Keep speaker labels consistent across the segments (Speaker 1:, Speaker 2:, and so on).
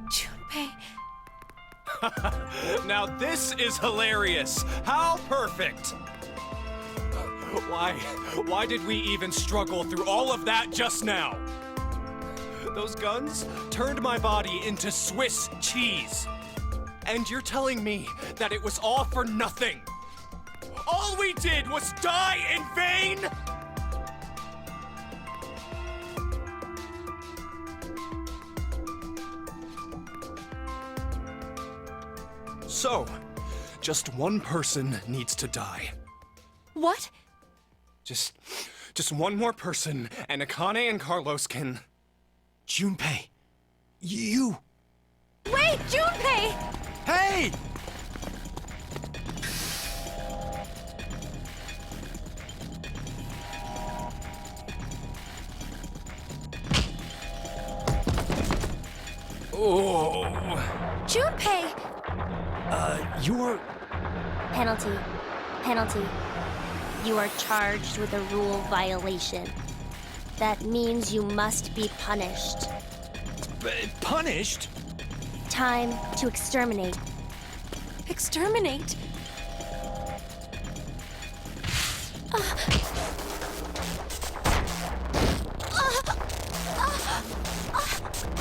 Speaker 1: Junpei.
Speaker 2: Now this is hilarious. How perfect. Why did we even struggle through all of that just now? Those guns turned my body into Swiss cheese. And you're telling me that it was all for nothing? All we did was die in vain? So, just one person needs to die.
Speaker 1: What?
Speaker 2: Just one more person, and Akane and Carlos can...
Speaker 3: Junpei, you...
Speaker 1: Wait, Junpei!
Speaker 3: Hey!
Speaker 2: Oh...
Speaker 1: Junpei!
Speaker 3: You're...
Speaker 4: Penalty. Penalty. You are charged with a rule violation. That means you must be punished.
Speaker 3: punished?
Speaker 4: Time to exterminate.
Speaker 1: Exterminate?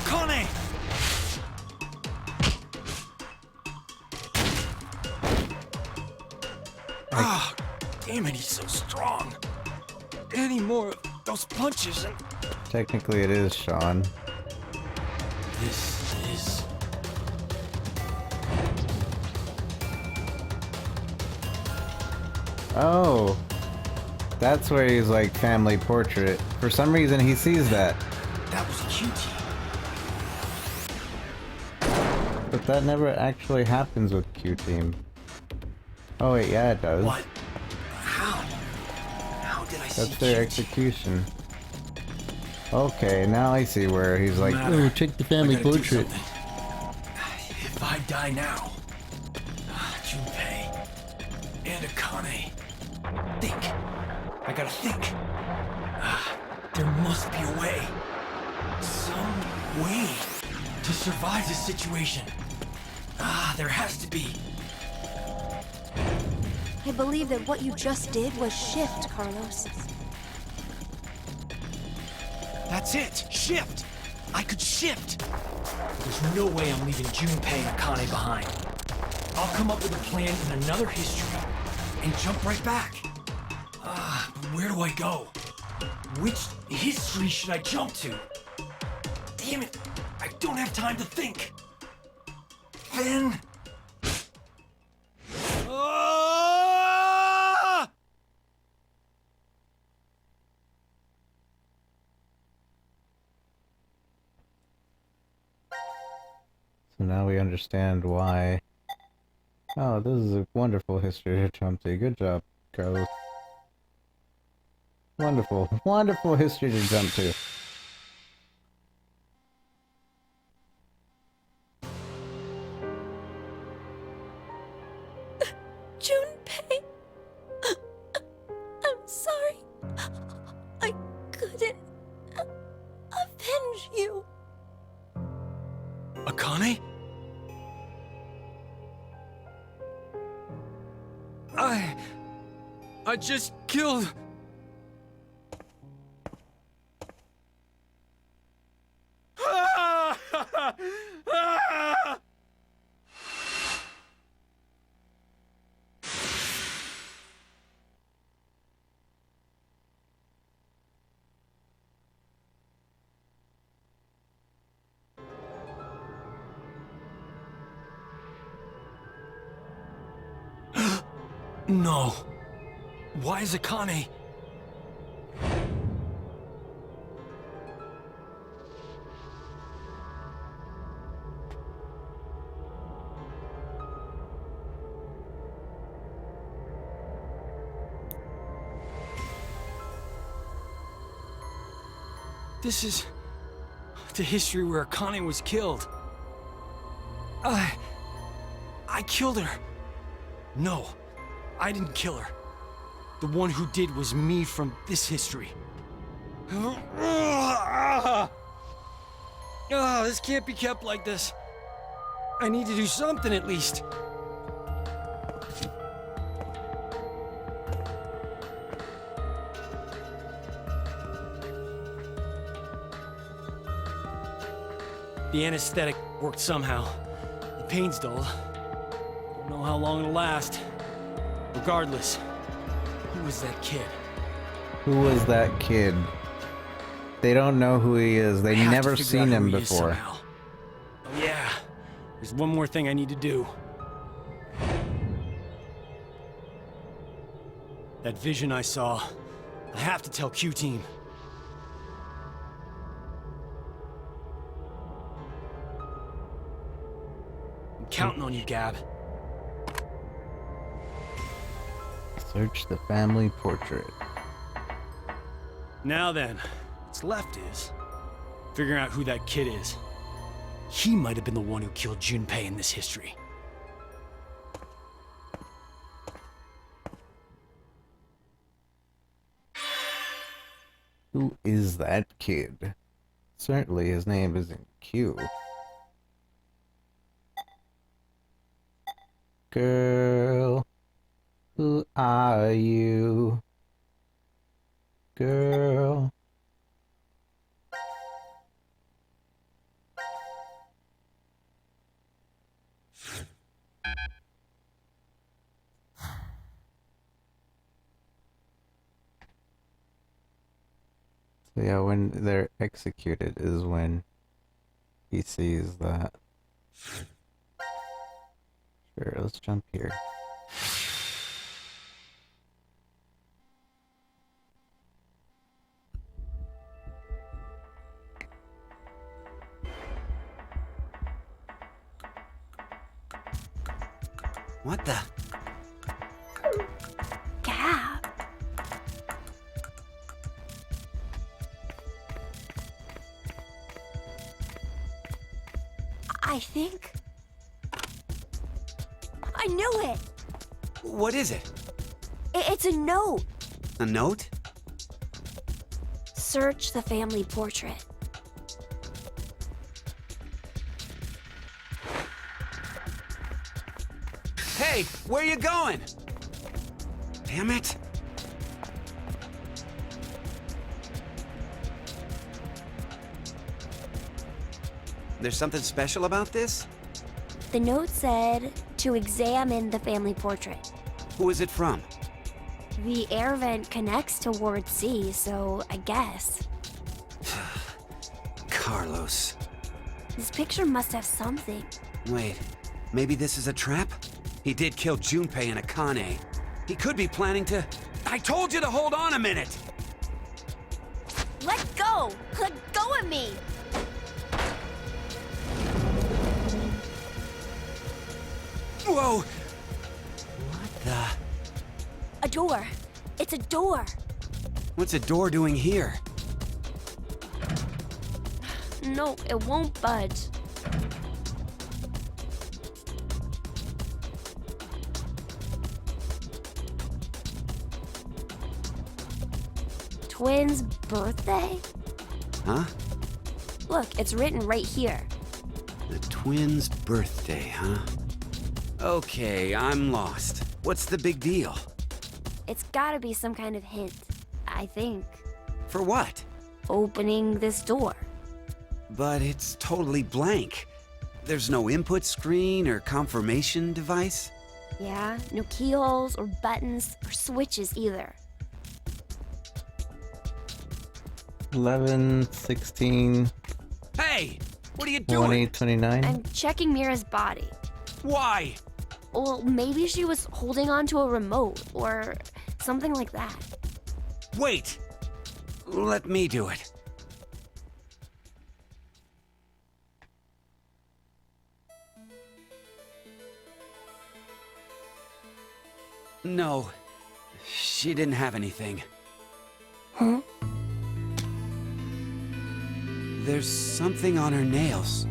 Speaker 3: Kane! Ah, damn it, he's so strong. Any more of those punches and...
Speaker 5: Technically it is Sean.
Speaker 3: This is...
Speaker 5: Oh. That's where he's like family portrait. For some reason he sees that.
Speaker 3: That was cute.
Speaker 5: But that never actually happens with Q-Team. Oh wait, yeah it does.
Speaker 3: What? How? How did I see
Speaker 5: That's their
Speaker 3: QT?
Speaker 5: execution. Okay, now I see where he's like,
Speaker 3: Matter.
Speaker 5: ooh, check the family
Speaker 3: I gotta do
Speaker 5: portrait.
Speaker 3: something. If I die now, Junpei and Akane, think. I gotta think. There must be a way. Some way to survive this situation. There has to be.
Speaker 1: I believe that what you just did was shift, Carlos.
Speaker 3: That's it! Shift! I could shift! There's no way I'm leaving Junpei and Akane behind. I'll come up with a plan in another history and jump right back. But where do I go? Which history should I jump to? Damn it! I don't have time to think! Then... Ah!
Speaker 5: So now we understand why. Oh, this is a wonderful history to jump to. Good job, Carlos. Wonderful, wonderful history to jump to.
Speaker 1: Junpei! I'm sorry. I couldn't avenge you.
Speaker 3: Akane? I just killed... No. Why is Akane... This is the history where Akane was killed. I killed her. No, I didn't kill her. The one who did was me from this history. Oh, this can't be kept like this. I need to do something at least. The anesthetic worked somehow. The pain's dulled. Don't know how long it'll last. Regardless, who was that kid?
Speaker 5: Who was that kid? They don't know who he is. They've never seen him before.
Speaker 3: Oh yeah, there's one more thing I need to do. That vision I saw, I have to tell Q-Team. I'm counting on you, Gab.
Speaker 5: Search the family portrait.
Speaker 3: Now then, what's left is figuring out who that kid is. He might have been the one who killed Junpei in this history.
Speaker 5: Who is that kid? Certainly his name isn't Q. Girl, who are you? Girl. So yeah, when they're executed is when he sees that. Sure, let's jump here.
Speaker 6: What the?
Speaker 4: Gab. I think... I knew it!
Speaker 6: What is it?
Speaker 4: It's a note.
Speaker 6: A note?
Speaker 4: Search the family portrait.
Speaker 6: Hey, where you going? Damn it. There's something special about this?
Speaker 4: The note said to examine the family portrait.
Speaker 6: Who is it from?
Speaker 4: The air vent connects to Ward C, so I guess.
Speaker 6: Carlos.
Speaker 4: This picture must have something.
Speaker 6: Wait, maybe this is a trap? He did kill Junpei and Akane. He could be planning to... I told you to hold on a minute!
Speaker 4: Let go! Let go of me!
Speaker 6: Whoa! What the...
Speaker 4: A door. It's a door.
Speaker 6: What's a door doing here?
Speaker 4: No, it won't budge. Twins' birthday?
Speaker 6: Huh?
Speaker 4: Look, it's written right here.
Speaker 6: The twins' birthday, huh? Okay, I'm lost. What's the big deal?
Speaker 4: It's gotta be some kind of hint, I think.
Speaker 6: For what?
Speaker 4: Opening this door.
Speaker 6: But it's totally blank. There's no input screen or confirmation device?
Speaker 4: Yeah, no keyholes or buttons or switches either.
Speaker 5: 11, 16,
Speaker 6: Hey! What are you doing?
Speaker 5: 20, 29.
Speaker 4: I'm checking Mira's body.
Speaker 6: Why?
Speaker 4: Well, maybe she was holding on to a remote or something like that.
Speaker 6: Wait! Let me do it. No, she didn't have anything.
Speaker 4: Huh?
Speaker 6: There's something on her nails.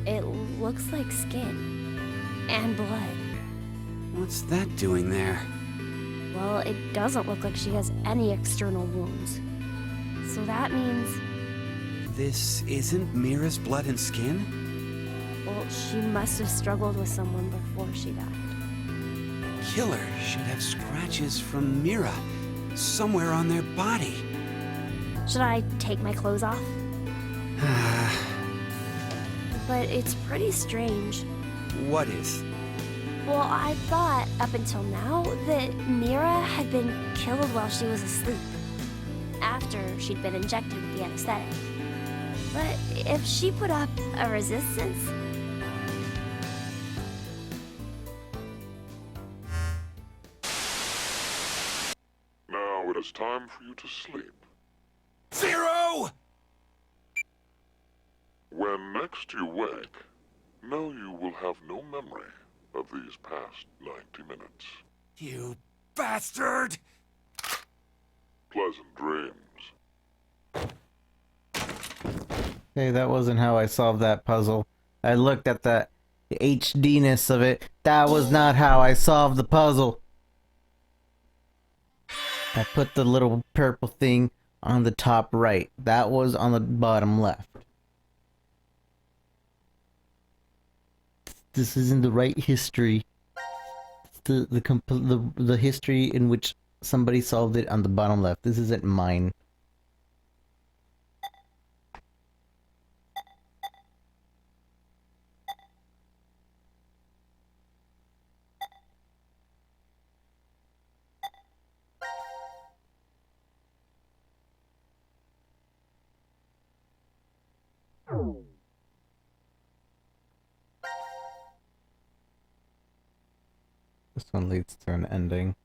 Speaker 4: It looks like skin and blood.
Speaker 6: What's that doing there?
Speaker 4: Well, it doesn't look like she has any external wounds. So that means
Speaker 6: This isn't Mira's blood and skin?
Speaker 4: Well, she must have struggled with someone before she died.
Speaker 6: Killer should have scratches from Mira somewhere on their body.
Speaker 4: Should I take my clothes off? But it's pretty strange.
Speaker 6: What is?
Speaker 4: Well, I thought, up until now, that Mira had been killed while she was asleep, after she'd been injected with the anesthetic. But if she put up a resistance...
Speaker 7: Now it is time for you to sleep.
Speaker 6: Zero!
Speaker 7: When next you wake, know you will have no memory of these past 90 minutes.
Speaker 6: You bastard!
Speaker 7: Pleasant dreams.
Speaker 5: Hey, that wasn't how I solved that puzzle. I looked at the HD-ness of it. That was not how I solved the puzzle. I put the little purple thing on the top right. That was on the bottom left. This isn't the right history. The history in which somebody solved it on the bottom left. This isn't mine. This one leads to an ending.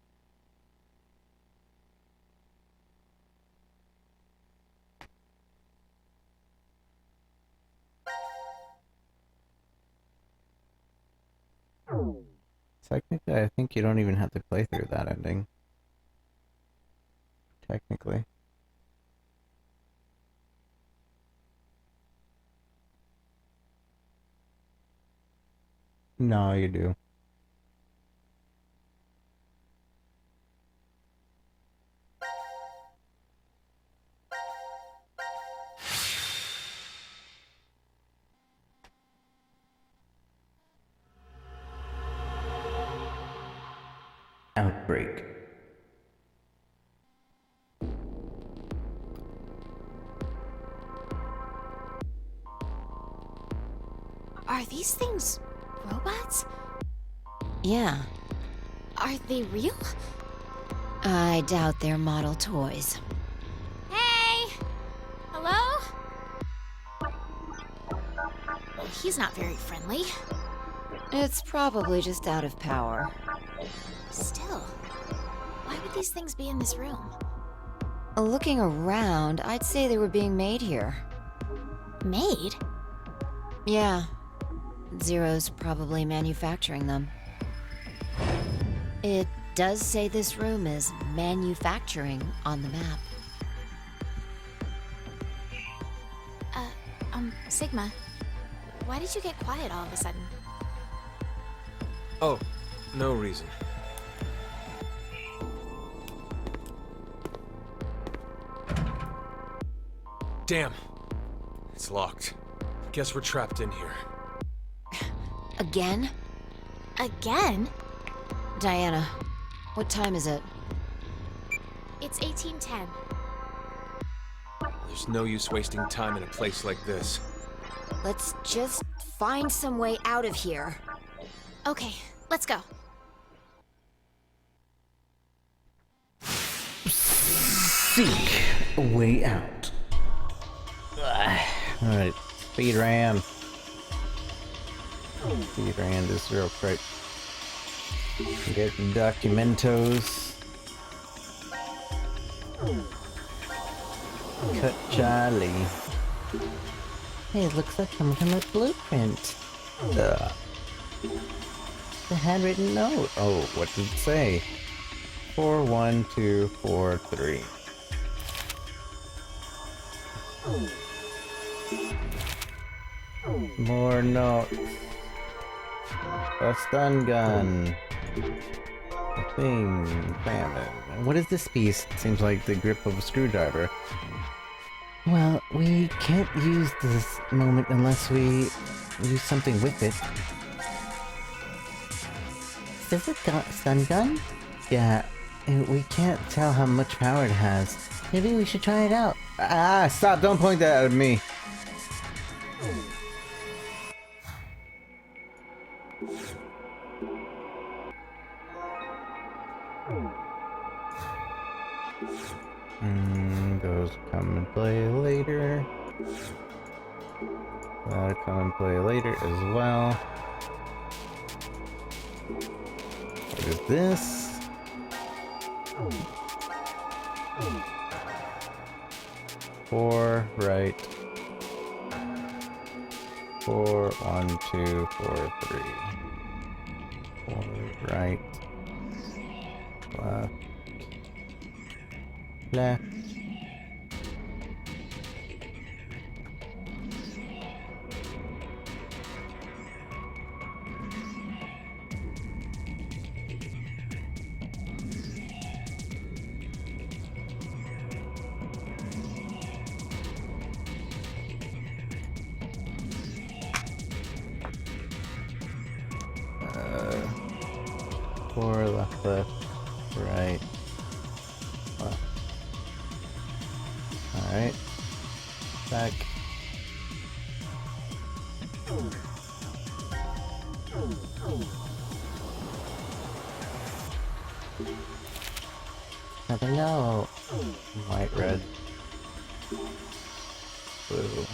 Speaker 5: Technically, I think you don't even have to play through that ending. Technically. No, you do. Outbreak.
Speaker 1: Are these things robots?
Speaker 8: Yeah,
Speaker 1: Are they real?
Speaker 8: I doubt they're model toys.
Speaker 1: Hey! Hello? Well, he's not very friendly.
Speaker 8: It's probably just out of power.
Speaker 1: Still, why would these things be in this room?
Speaker 8: Looking around, I'd say they were being made here.
Speaker 1: Made?
Speaker 8: Yeah. Zero's probably manufacturing them. It does say this room is manufacturing on the map.
Speaker 1: Sigma, why did you get quiet all of a sudden?
Speaker 2: Oh, no reason. Damn. It's locked. Guess we're trapped in here.
Speaker 8: Again?
Speaker 1: Again?
Speaker 8: Diana, what time is it?
Speaker 1: It's 1810.
Speaker 2: There's no use wasting time in a place like this.
Speaker 8: Let's just find some way out of here.
Speaker 1: Okay, let's go.
Speaker 5: Seek a way out. Alright, speed ram. Speed ram this real quick. Get the documentos. Cut Charlie. Hey, it looks like some kind of blueprint. The handwritten note. Oh, what did it say? 41243. More notes. A stun gun. A thing. Bam. What is this piece? It seems like the grip of a screwdriver. Well, we can't use this moment unless we do something with it. Is this a stun gun? Yeah, we can't tell how much power it has. Maybe we should try it out. Ah, stop! Don't point that at me! Those come and play later. That'll come and play later as well. What is this? 4, right. 4, 1, 2, 4, 3. 4, right. Left. Left. Four, left, left, right, left. Alright. Back. Never know. White, red, blue.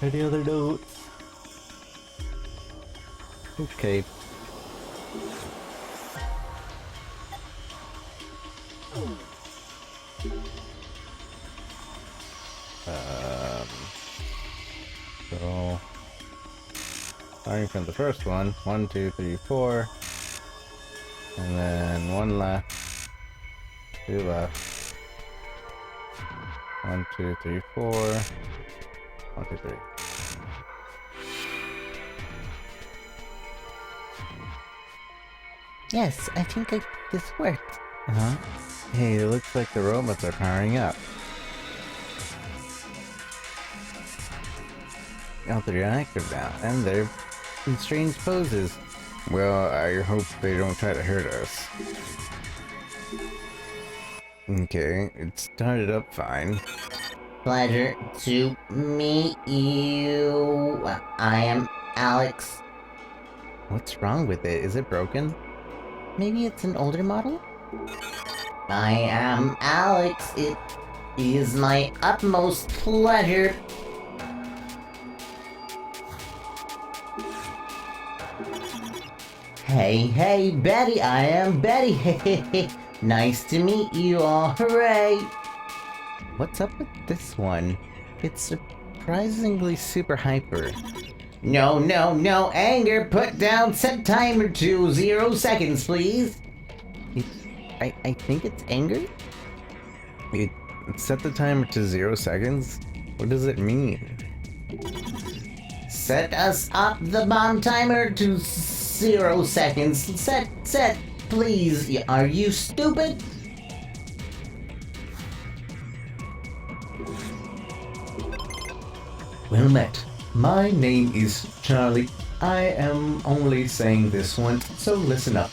Speaker 5: Any other notes? Okay. So starting from the first one, 1, 2, 3, 4, and then 1 left, 2 left, 1, 2, 3, 4, 1, 2, 3. Yes, I think this worked. Uh-huh. Hey, it looks like the robots are powering up. Oh, they're active now, and they're in strange poses. Well, I hope they don't try to hurt us. Okay, it started up fine.
Speaker 9: Pleasure to meet you. I am Alex.
Speaker 5: What's wrong with it? Is it broken?
Speaker 9: Maybe it's an older model? I am Alex. It is my utmost pleasure. Hey, Betty, I am Betty. Nice to meet you all, hooray!
Speaker 5: What's up with this one? It's surprisingly super hyper.
Speaker 9: No, anger, put down, set timer to 0 seconds, please.
Speaker 5: I think it's anger? It set the timer to 0 seconds? What does it mean?
Speaker 9: Set us up the bomb timer to 0 seconds. Set, please. Are you stupid?
Speaker 3: Well met. My name is Charlie. I am only saying this once, so listen up.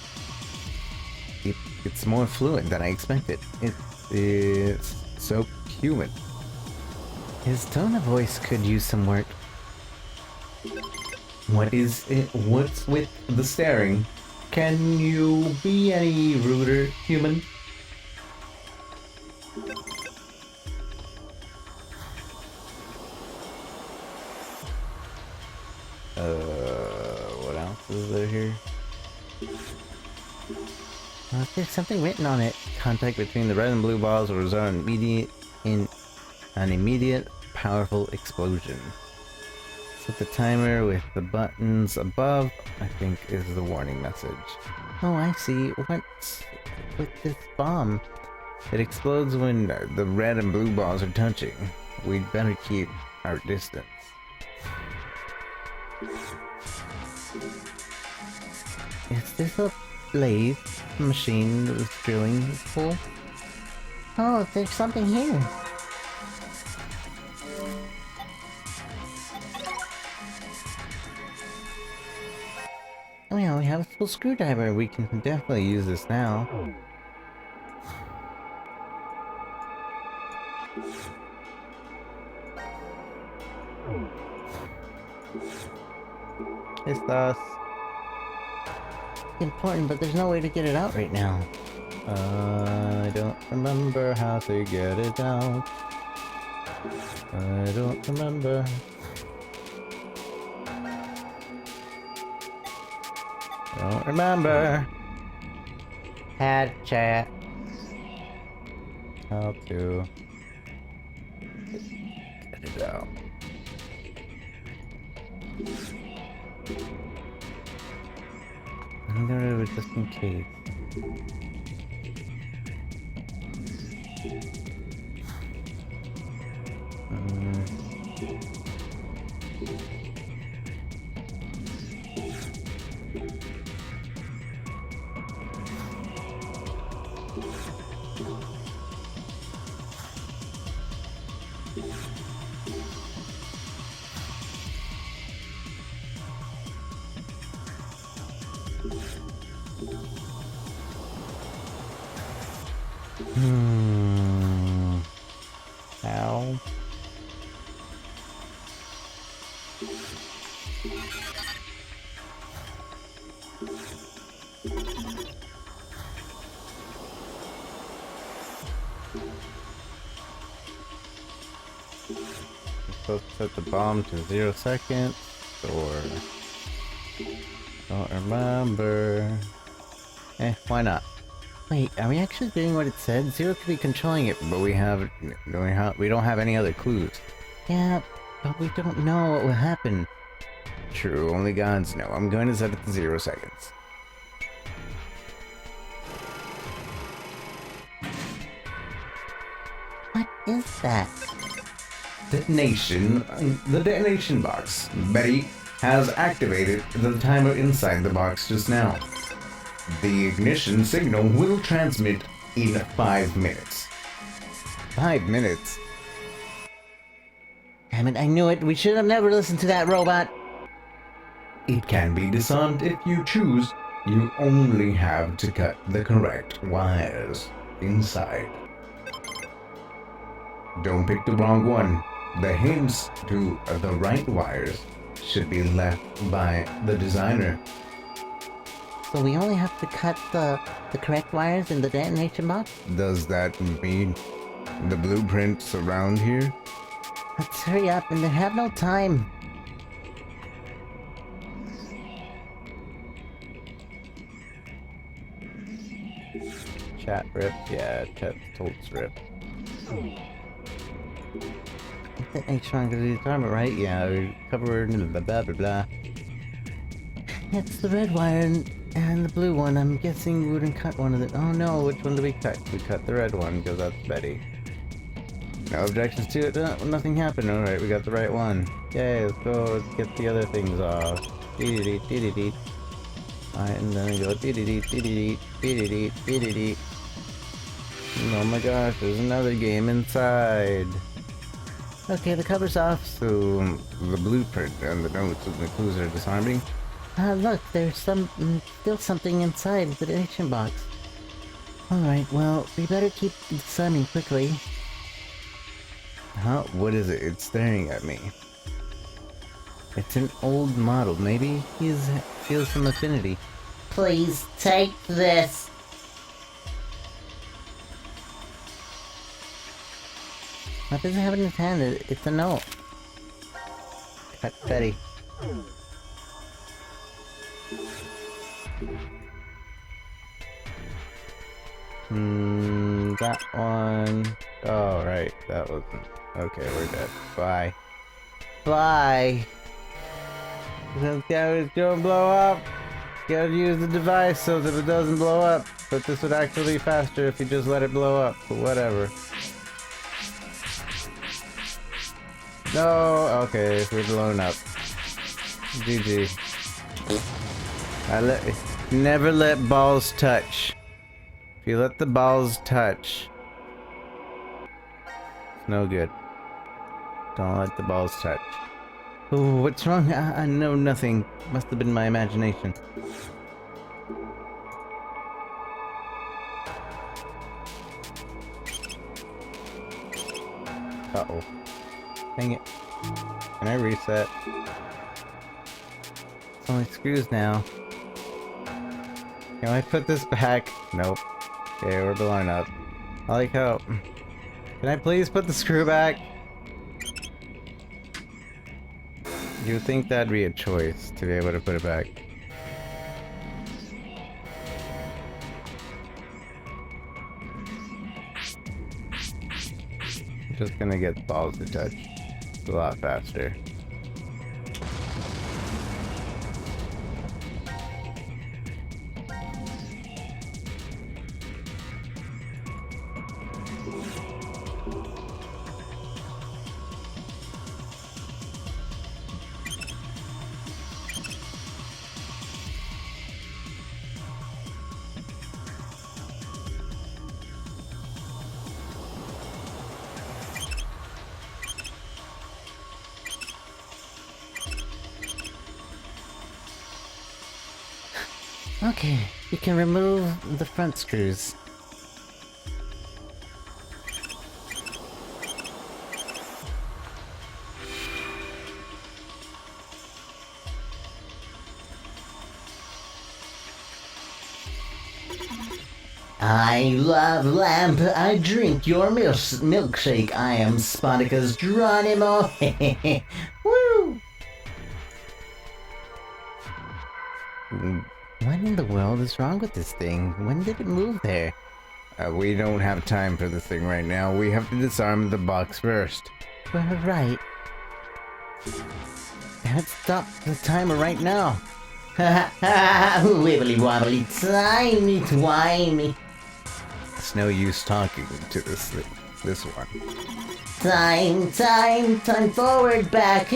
Speaker 5: It's more fluent than I expected. It's so human. His tone of voice could use some work.
Speaker 3: What is it? What's with the staring? Can you be any ruder, human?
Speaker 5: What else is there here? There's something written on it. Contact between the red and blue balls will result in an immediate, powerful explosion. Set the timer with the buttons above, I think, is the warning message. Oh, I see. What's with this bomb? It explodes when the red and blue balls are touching. We'd better keep our distance. Is this a lathe machine that was drilling this hole?
Speaker 9: Oh, there's something here.
Speaker 5: Oh yeah, we have a full screwdriver. We can definitely use this now. It's us. Important, but there's no way to get it out right now. I don't remember how to get it out. I don't remember. Don't remember. Had chat. How to get it out. I'm gonna do it just in case. How? Supposed to set the bomb to 0 seconds, or don't remember. Why not? Wait, are we actually doing what it said? Zero could be controlling it, but we don't have any other clues. Yeah, but we don't know what will happen. True, only gods know. I'm going to set it to 0 seconds.
Speaker 9: What is that?
Speaker 5: Detonation. The detonation box. Betty has activated the timer inside the box just now. The ignition signal will transmit in 5 minutes. 5 minutes?
Speaker 9: Damn it, I knew it. We should have never listened to that robot.
Speaker 5: It can be disarmed if you choose. You only have to cut the correct wires inside. Don't pick the wrong one. The hints to the right wires should be left by the designer.
Speaker 9: So we only have to cut the correct wires in the detonation box?
Speaker 5: Does that mean the blueprints around here?
Speaker 9: Let's hurry up and have no time.
Speaker 5: Chat rip? Yeah, chat totes rip.
Speaker 9: Detonation
Speaker 5: Trying to do the timer, right? Yeah, we're covered in blah blah blah blah.
Speaker 9: It's the red wire and the blue one. I'm guessing we wouldn't cut one of them.
Speaker 5: Oh no, which one did we cut? We cut the red one because that's Betty. No objections to it? Nothing happened. Alright, we got the right one. Yay, let's go. Let's get the other things off. Dee-dee-dee, dee-dee-dee. Alright, and then we go dee-dee-dee, dee-dee-dee, dee-dee-dee, dee-dee-dee. Oh my gosh, there's another game inside.
Speaker 9: Okay, the cover's off.
Speaker 5: So, the blueprint and the notes and the clues are disarming.
Speaker 9: Look, there's still something inside the detonation box. Alright, well, we better keep disarming quickly.
Speaker 5: Huh? What is it? It's staring at me. It's an old model. Maybe he feels some affinity.
Speaker 9: Please take this.
Speaker 5: What does it have in his hand? It's a note. Cut Betty. That one. Oh, right. That wasn't. Okay, we're dead. Bye. Bye! This guy is gonna blow up! Gotta use the device so that it doesn't blow up. But this would actually be faster if you just let it blow up. But whatever. No! Okay, we're blown up. GG. Never let balls touch. If you let the balls touch, it's no good. Don't let the balls touch. Oh, what's wrong? I know nothing. Must have been my imagination. Uh-oh. Dang it. Can I reset? It's only screws now. Can I put this back? Nope. Okay, we're blowing up. I like how... Can I please put the screw back? You would think that'd be a choice to be able to put it back. Just gonna get balls to touch. It's a lot faster. Okay, you can remove the front screws.
Speaker 9: I love lamp. I drink your milkshake. I am Spartacus Geronimo. Woo!
Speaker 5: What in the world is wrong with this thing? When did it move there? We don't have time for this thing right now. We have to disarm the box first.
Speaker 9: Well, right.
Speaker 5: Let's stop the timer right now.
Speaker 9: Wibbly wobbly, timey twimey.
Speaker 5: It's no use talking to this one.
Speaker 9: Time forward, back.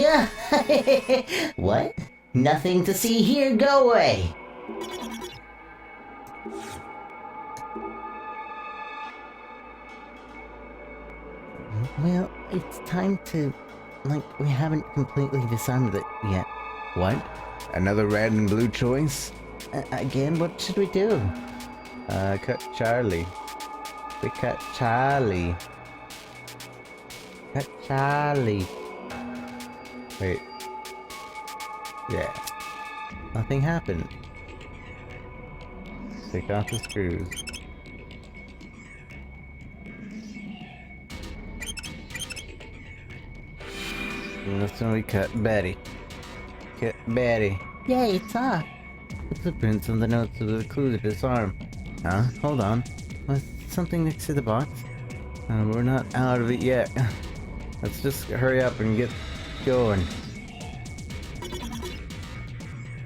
Speaker 9: What? Nothing to see here, go away.
Speaker 5: Well, it's time to... Like, we haven't completely disarmed it yet. What? Another red and blue choice? Again, what should we do? Cut Charlie. We cut Charlie. Cut Charlie. Wait. Yeah. Nothing happened. Take off the screws. And that's when we cut Betty. Cut Betty.
Speaker 9: Yay, it's off.
Speaker 5: What's the prints on the notes of the clue to disarm? Huh? Hold on. Was something next to the box? We're not out of it yet. Let's just hurry up and get going.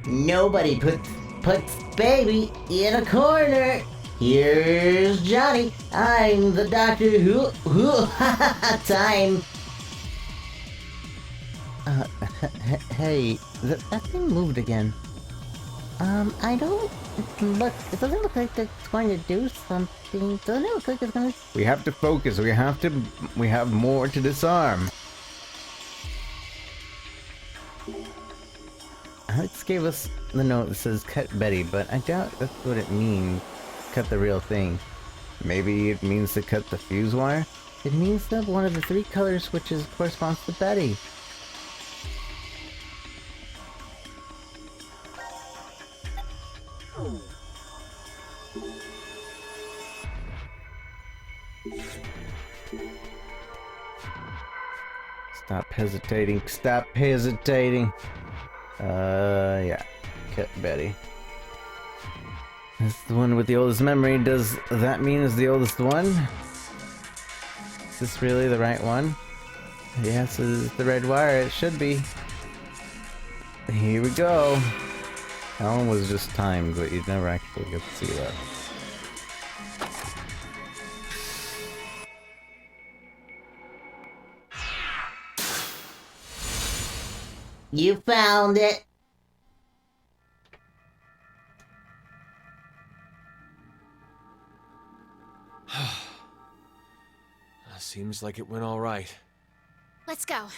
Speaker 9: Nobody puts baby in a corner. Here's Johnny. I'm the doctor who time.
Speaker 5: Hey, that thing moved again.
Speaker 9: I don't look. It doesn't look like it's going to do something. Doesn't it look like it's going to?
Speaker 5: We have to focus. We have more to disarm. Alex gave us the note that says cut Betty, but I doubt that's what it means. Cut the real thing. Maybe it means to cut the fuse wire?
Speaker 9: It means that one of the 3 color switches corresponds to Betty.
Speaker 5: Stop hesitating. Stop hesitating. Yeah. Cut Betty. This is the one with the oldest memory. Does that mean it's the oldest one? Is this really the right one? Yes, it's the red wire. It should be. Here we go. That one was just timed, but you'd never actually get to see that.
Speaker 9: You found it.
Speaker 2: Seems like it went all right.
Speaker 1: Let's go.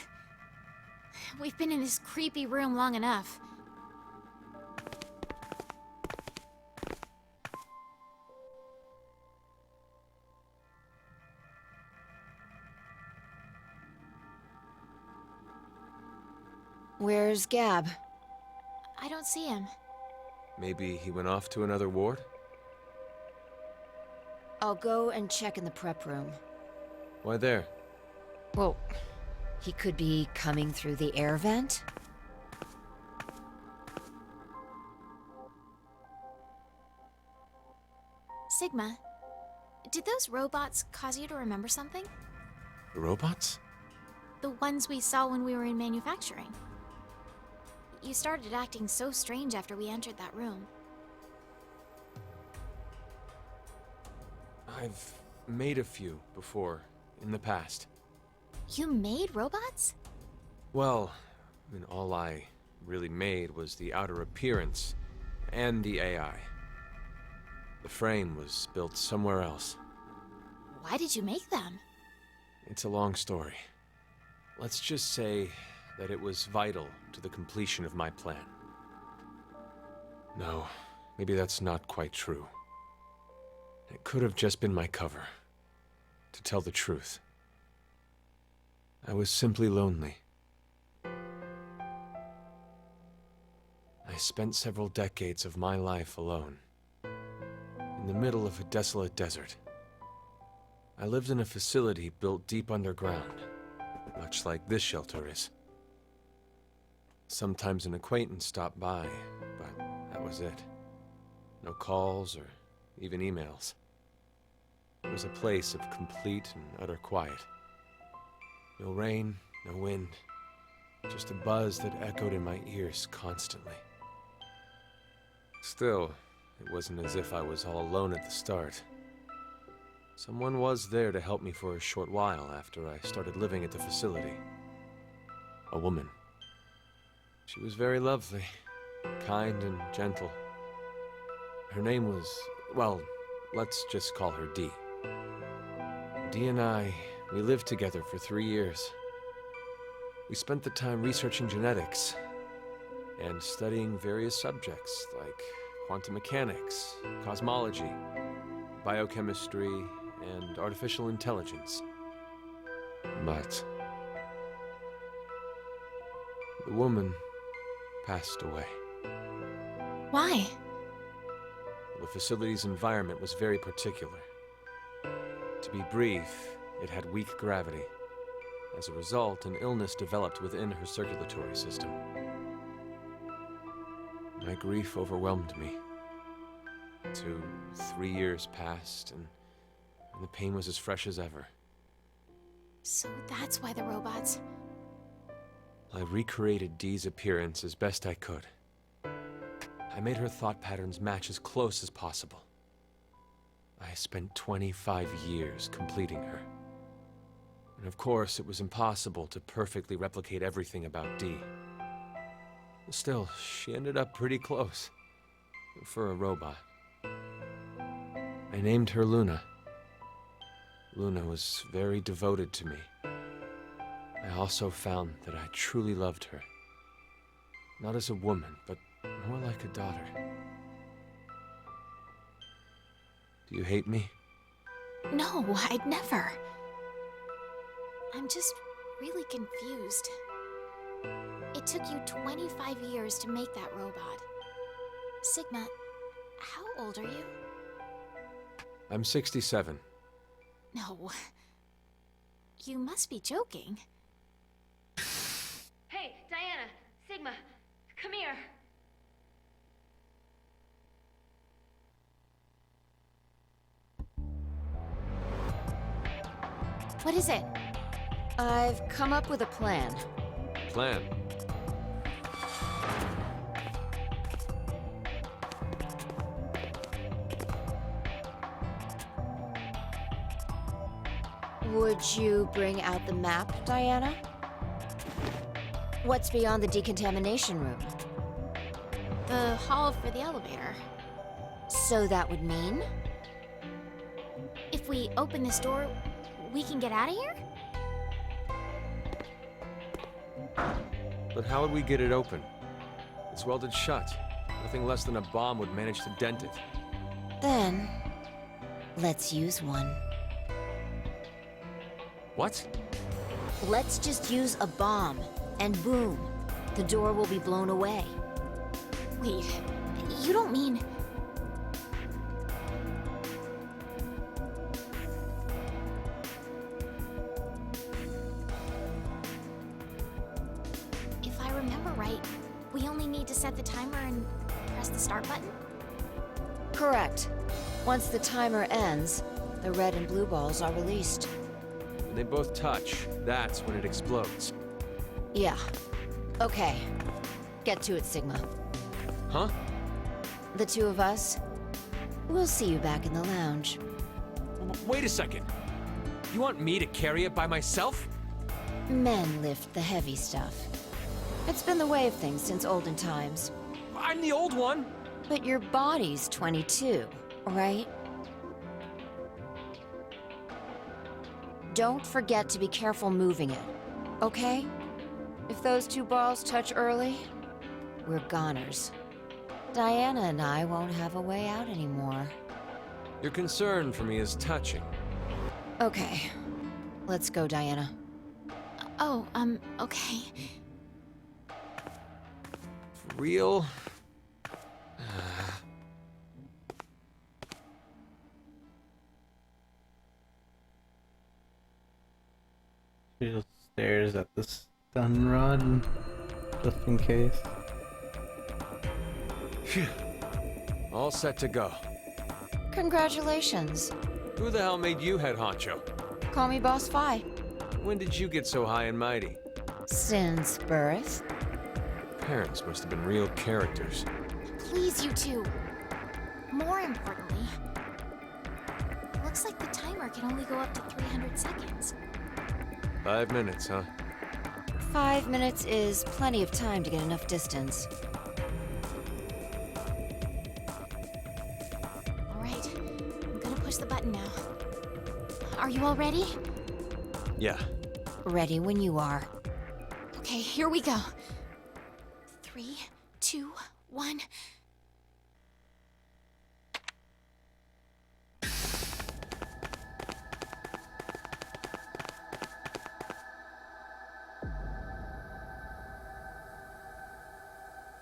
Speaker 1: We've been in this creepy room long enough.
Speaker 8: Where's Gab?
Speaker 1: I don't see him.
Speaker 10: Maybe he went off to another ward?
Speaker 8: I'll go and check in the prep room.
Speaker 10: Why there?
Speaker 8: Well, he could be coming through the air vent?
Speaker 1: Sigma, did those robots cause you to remember something?
Speaker 10: The robots?
Speaker 1: The ones we saw when we were in manufacturing. You started acting so strange after we entered that room.
Speaker 10: I've made a few before, in the past.
Speaker 1: You made robots?
Speaker 10: Well, I mean, all I really made was the outer appearance and the AI. The frame was built somewhere else.
Speaker 1: Why did you make them?
Speaker 10: It's a long story. Let's just say that it was vital to the completion of my plan. No, maybe that's not quite true. It could have just been my cover. To tell the truth, I was simply lonely. I spent several decades of my life alone, in the middle of a desolate desert. I lived in a facility built deep underground, much like this shelter is. Sometimes an acquaintance stopped by, but that was it. No calls or even emails. It was a place of complete and utter quiet. No rain, no wind, just a buzz that echoed in my ears constantly. Still, it wasn't as if I was all alone at the start. Someone was there to help me for a short while after I started living at the facility. A woman. She was very lovely, kind and gentle. Her name was, well, let's just call her Dee. Dee and I, we lived together for 3 years. We spent the time researching genetics and studying various subjects like quantum mechanics, cosmology, biochemistry, and artificial intelligence. But the woman passed away.
Speaker 1: Why?
Speaker 10: The facility's environment was very particular. To be brief, it had weak gravity. As a result, an illness developed within her circulatory system. My grief overwhelmed me. 3 years passed, and the pain was as fresh as ever.
Speaker 1: So that's why the robots...
Speaker 10: I recreated Dee's appearance as best I could. I made her thought patterns match as close as possible. I spent 25 years completing her. And of course, it was impossible to perfectly replicate everything about Dee. Still, she ended up pretty close. For a robot. I named her Luna. Luna was very devoted to me. I also found that I truly loved her. Not as a woman, but more like a daughter. Do you hate me?
Speaker 1: No, I'd never. I'm just really confused. It took you 25 years to make that robot. Sigma, how old are you?
Speaker 10: I'm 67.
Speaker 1: No. You must be joking.
Speaker 11: Hey, Diana, Sigma, come here.
Speaker 1: What is it?
Speaker 8: I've come up with a plan.
Speaker 10: Plan?
Speaker 8: Would you bring out the map, Diana? What's beyond the decontamination room?
Speaker 1: The hall for the elevator.
Speaker 8: So that would mean?
Speaker 1: If we open this door, we can get out of here?
Speaker 10: But how would we get it open? It's welded shut. Nothing less than a bomb would manage to dent it.
Speaker 8: Then, let's use one.
Speaker 10: What?
Speaker 8: Let's just use a bomb, and boom, the door will be blown away.
Speaker 1: Wait, you don't mean... If I remember right, we only need to set the timer and press the start button?
Speaker 8: Correct. Once the timer ends, the red and blue balls are released.
Speaker 10: When they both touch, that's when it explodes.
Speaker 8: Yeah. Okay. Get to it, Sigma.
Speaker 10: Huh?
Speaker 8: The two of us, we'll see you back in the lounge.
Speaker 10: Wait a second. You want me to carry it by myself?
Speaker 8: Men lift the heavy stuff. It's been the way of things since olden times.
Speaker 10: I'm the old one!
Speaker 8: But your body's 22, right? Don't forget to be careful moving it, okay? If those two balls touch early, we're goners. Diana and I won't have a way out anymore.
Speaker 10: Your concern for me is touching.
Speaker 8: Okay. Let's go, Diana.
Speaker 1: Oh, okay.
Speaker 10: For real?
Speaker 5: She just stares at the stun rod, just in case.
Speaker 10: Phew. All set to go.
Speaker 8: Congratulations.
Speaker 10: Who the hell made you head honcho?
Speaker 8: Call me Boss Fi.
Speaker 10: When did you get so high and mighty?
Speaker 8: Since birth.
Speaker 10: Parents must have been real characters.
Speaker 1: Please, you two. More importantly, looks like the timer can only go up to 300 seconds.
Speaker 10: 5 minutes, huh?
Speaker 8: 5 minutes is plenty of time to get enough distance.
Speaker 1: Alright, I'm gonna push the button now. Are you all ready?
Speaker 10: Yeah.
Speaker 8: Ready when you are.
Speaker 1: Okay, here we go. 3, 2, 1.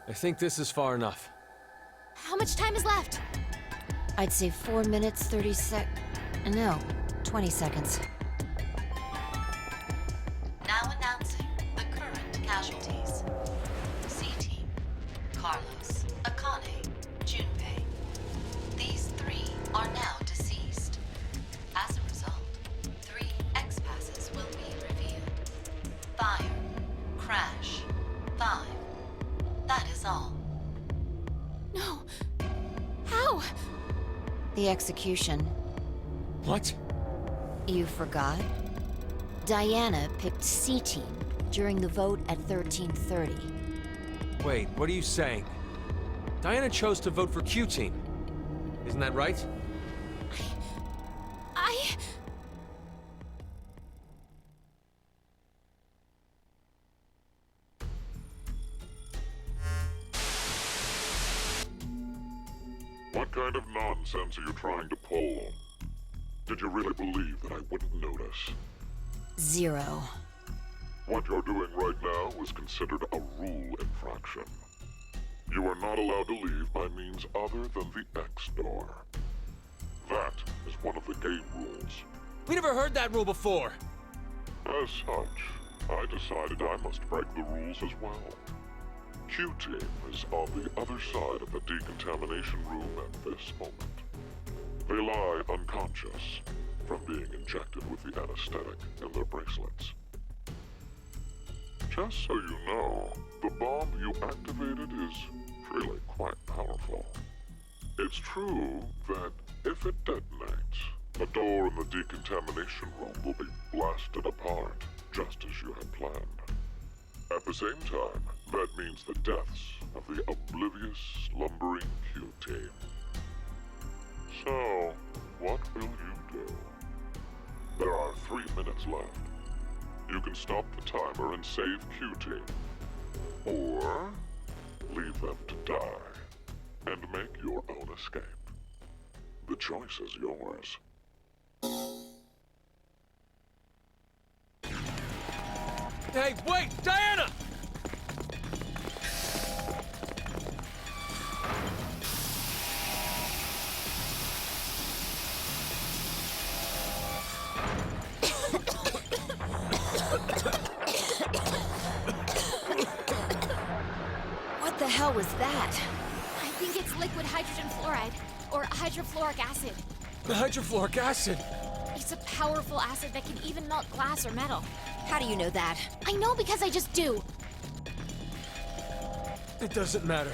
Speaker 10: I think this is far enough.
Speaker 1: How much time is left?
Speaker 8: I'd say 4 minutes, 30 No, 20 seconds.
Speaker 12: Now announcing the current casualties. C-Team, Carlos, Akane, Junpei. These 3 are now deceased. As a result, 3 X-passes will be revealed. Fire, crash, 5. That is all.
Speaker 1: No. How?
Speaker 8: The execution.
Speaker 10: What?
Speaker 8: You forgot? Diana picked C-Team during the vote at 1330.
Speaker 10: Wait, what are you saying? Diana chose to vote for Q-Team. Isn't that right?
Speaker 1: I...
Speaker 7: What kind of nonsense are you trying to pull? Did you really believe that I wouldn't notice?
Speaker 8: 0.
Speaker 7: What you're doing right now is considered a rule infraction. You are not allowed to leave by means other than the X door. That is one of the game rules.
Speaker 10: We never heard that rule before!
Speaker 7: As such, I decided I must break the rules as well. Q-Team is on the other side of the decontamination room at this moment. They lie unconscious from being injected with the anesthetic in their bracelets. Just so you know, the bomb you activated is really quite powerful. It's true that if it detonates, the door in the decontamination room will be blasted apart, just as you had planned. At the same time, that means the deaths of the oblivious, slumbering Q-Team. So, what will you do? There are 3 minutes left. You can stop the timer and save Q-Team, Or leave them to die and make your own escape. The choice is yours.
Speaker 10: Hey, wait! Diana!
Speaker 8: What the hell was that?
Speaker 1: I think it's liquid hydrogen fluoride, or hydrofluoric acid.
Speaker 10: The hydrofluoric acid!
Speaker 1: It's a powerful acid that can even melt glass or metal.
Speaker 8: How do you know that?
Speaker 1: I know because I just do.
Speaker 10: It doesn't matter.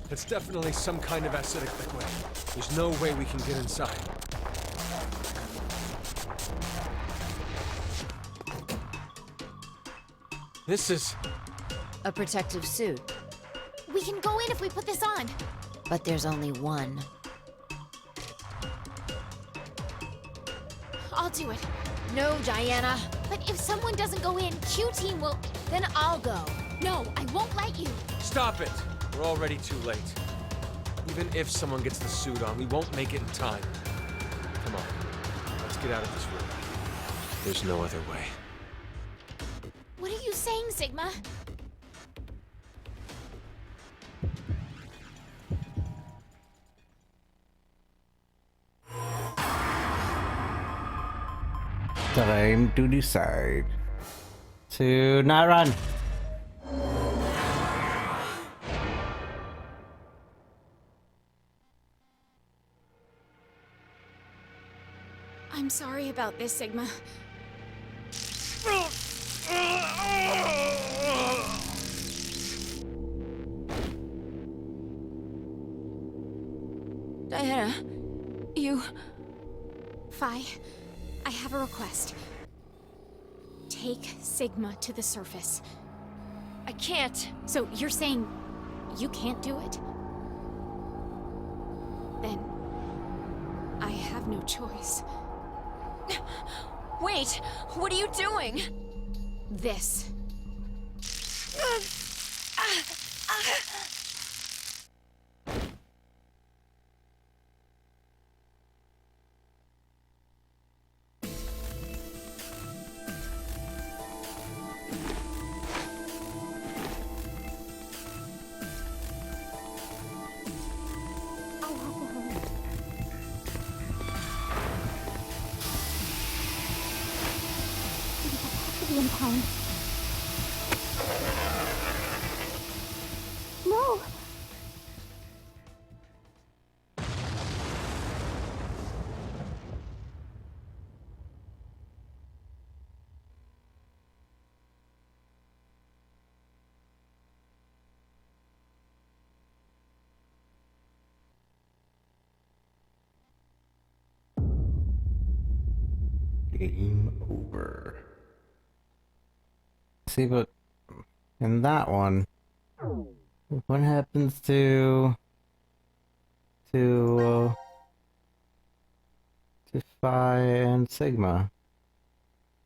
Speaker 10: It's definitely some kind of acidic liquid. There's no way we can get inside. This is...
Speaker 8: A protective suit.
Speaker 1: We can go in if we put this on.
Speaker 8: But there's only one.
Speaker 1: I'll do it.
Speaker 8: No, Diana.
Speaker 1: But if someone doesn't go in, Q-Team will...
Speaker 8: Then I'll go.
Speaker 1: No, I won't let you.
Speaker 10: Stop it! We're already too late. Even if someone gets the suit on, we won't make it in time. Come on. Let's get out of this room. There's no other way.
Speaker 1: What are you saying, Sigma?
Speaker 5: Time to decide. To not run.
Speaker 1: I'm sorry about this, Sigma.
Speaker 8: Diana, you...
Speaker 1: Phi, I have a request. Take Sigma to the surface.
Speaker 8: I can't.
Speaker 1: So you're saying you can't do it? Then I have no choice.
Speaker 8: Wait, what are you doing?
Speaker 1: This. No!
Speaker 5: Game over. See, but in that one, what happens to Phi and Sigma?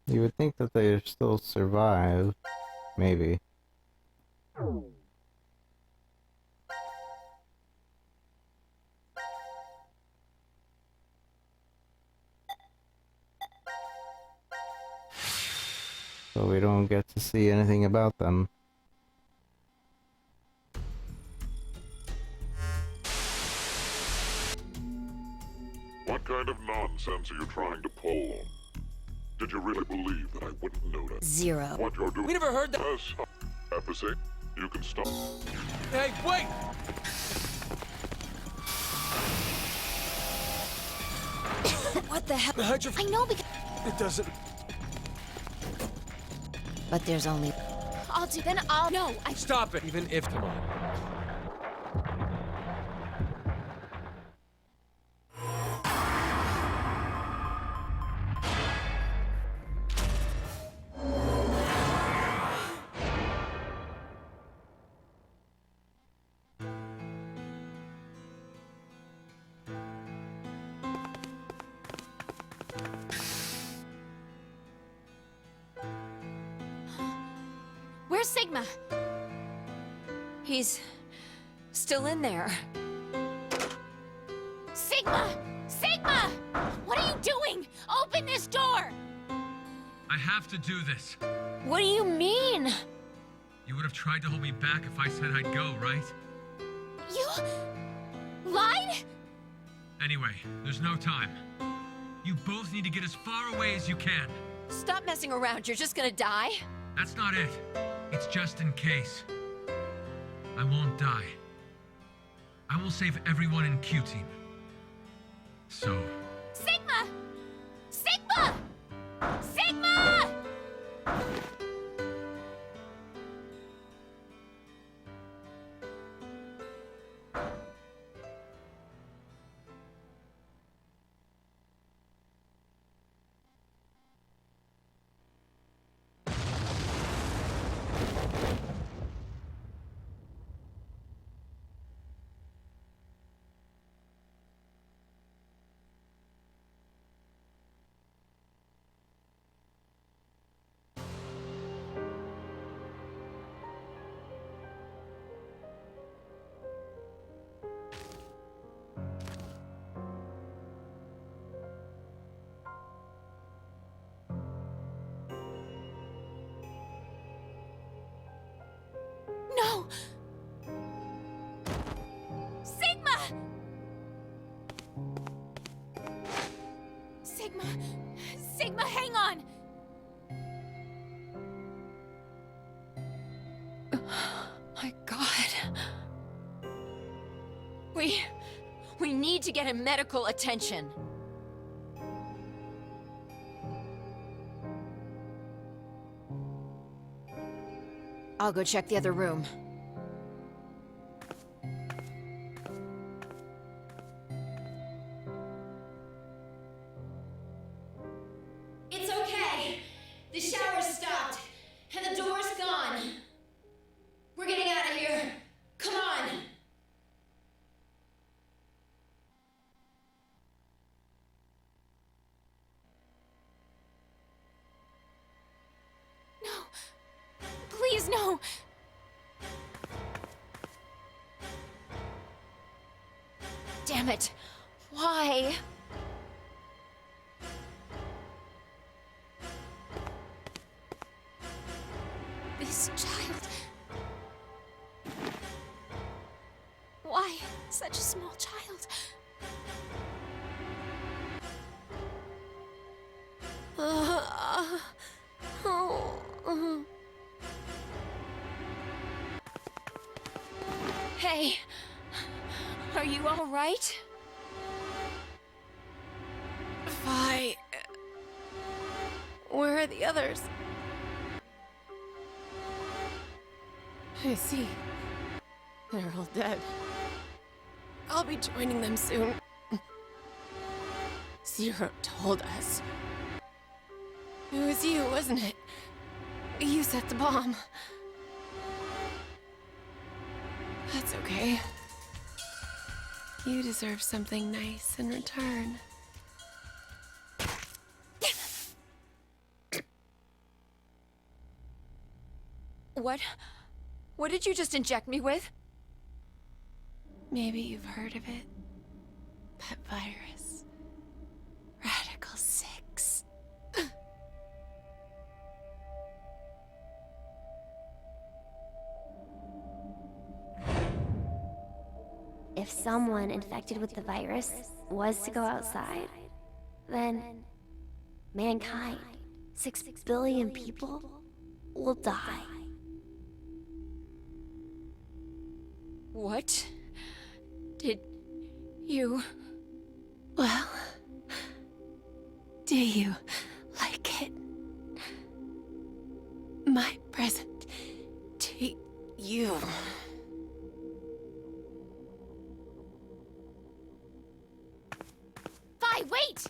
Speaker 5: You would think that they still survive, maybe. So we don't get to see anything about them.
Speaker 7: What kind of nonsense are you trying to pull? Did you really believe that I wouldn't notice?
Speaker 8: Zero.
Speaker 7: What you're doing?
Speaker 10: We never heard that.
Speaker 7: Yes. Apathy. You can stop.
Speaker 10: Hey, wait!
Speaker 8: What the hell?
Speaker 10: The hydro...
Speaker 1: I know because...
Speaker 10: It doesn't...
Speaker 8: But there's only...
Speaker 1: I'll do... Then I'll... No, I...
Speaker 10: Stop it! Even if... Come on.
Speaker 1: Where's Sigma?
Speaker 8: He's still in there.
Speaker 1: Sigma! Sigma! What are you doing? Open this door!
Speaker 13: I have to do this.
Speaker 8: What do you mean?
Speaker 13: You would have tried to hold me back if I said I'd go, right?
Speaker 1: You... lied?
Speaker 13: Anyway, there's no time. You both need to get as far away as you can.
Speaker 8: Stop messing around, you're just gonna die?
Speaker 13: That's not it. It's just in case. I won't die. I will save everyone in Q-Team. So...
Speaker 1: Sigma! Sigma! Sigma! No! Sigma! Sigma! Sigma, hang on!
Speaker 8: My God. We need to get him medical attention. I'll go check the other room.
Speaker 11: It's okay. The shower stopped, and the door's gone. We're getting out of here. Come on.
Speaker 1: No. Please, no.
Speaker 8: Damn it. Why?
Speaker 1: This child... Why such a small child?
Speaker 8: Hey, are you all right?
Speaker 14: Vi... Where are the others? I see. They're all dead. I'll be joining them soon. Zero told us. It was you, wasn't it? You set the bomb. That's okay. You deserve something nice in return.
Speaker 8: What did you just inject me with?
Speaker 14: Maybe you've heard of it. That virus. Radical 6.
Speaker 4: If someone infected with the virus was to go outside, then mankind, 6 billion people, will die.
Speaker 8: What did you...
Speaker 14: Well, do you like it? My present to you.
Speaker 1: Vi, wait!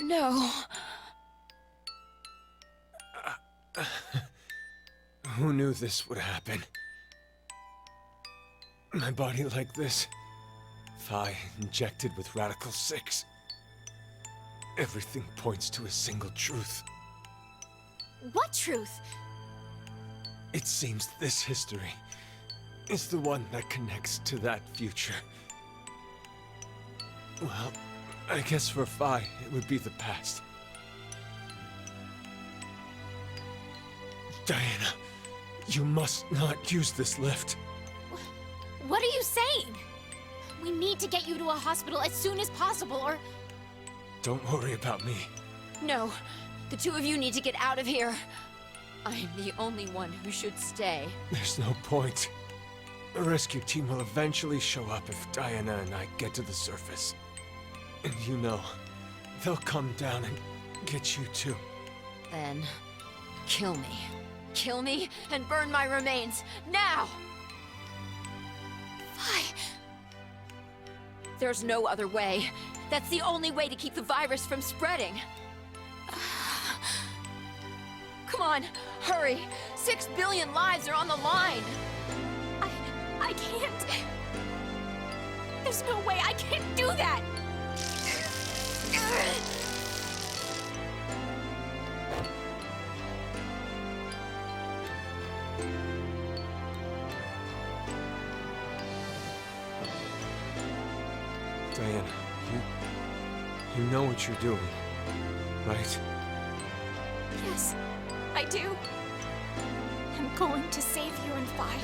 Speaker 8: No.
Speaker 10: Who knew this would happen? My body like this. Phi injected with Radical 6. Everything points to a single truth.
Speaker 1: What truth?
Speaker 10: It seems this history is the one that connects to that future. Well, I guess for Phi, it would be the past. Diana, you must not use this lift.
Speaker 1: What are you saying? We need to get you to a hospital as soon as possible, or...
Speaker 10: Don't worry about me.
Speaker 8: No, the two of you need to get out of here. I am the only one who should stay.
Speaker 10: There's no point. A rescue team will eventually show up if Diana and I get to the surface. And you know, they'll come down and get you too.
Speaker 8: Then, kill me. Kill me and burn my remains, now!
Speaker 1: Why?
Speaker 8: There's no other way. That's the only way to keep the virus from spreading. Come on, hurry! 6 billion lives are on the line!
Speaker 1: I can't. There's no way I can't do that!
Speaker 10: Diana, you know what you're doing, right?
Speaker 1: Yes, I do. I'm going to save you and Phi.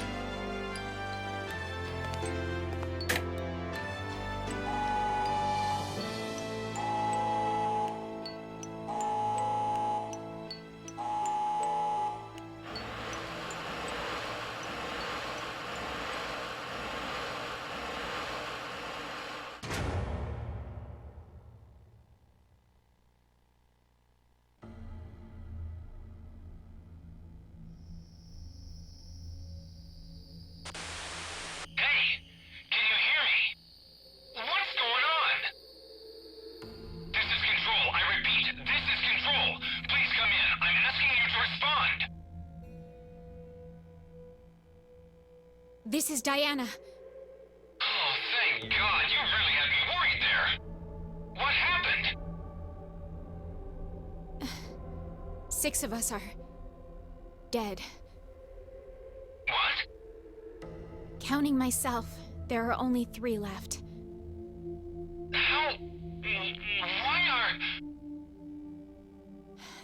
Speaker 1: This is Diana.
Speaker 13: Oh, thank God. You really had me worried there. What happened?
Speaker 1: 6 of us are... dead.
Speaker 13: What?
Speaker 1: Counting myself, there are only 3 left.
Speaker 13: How? Why are...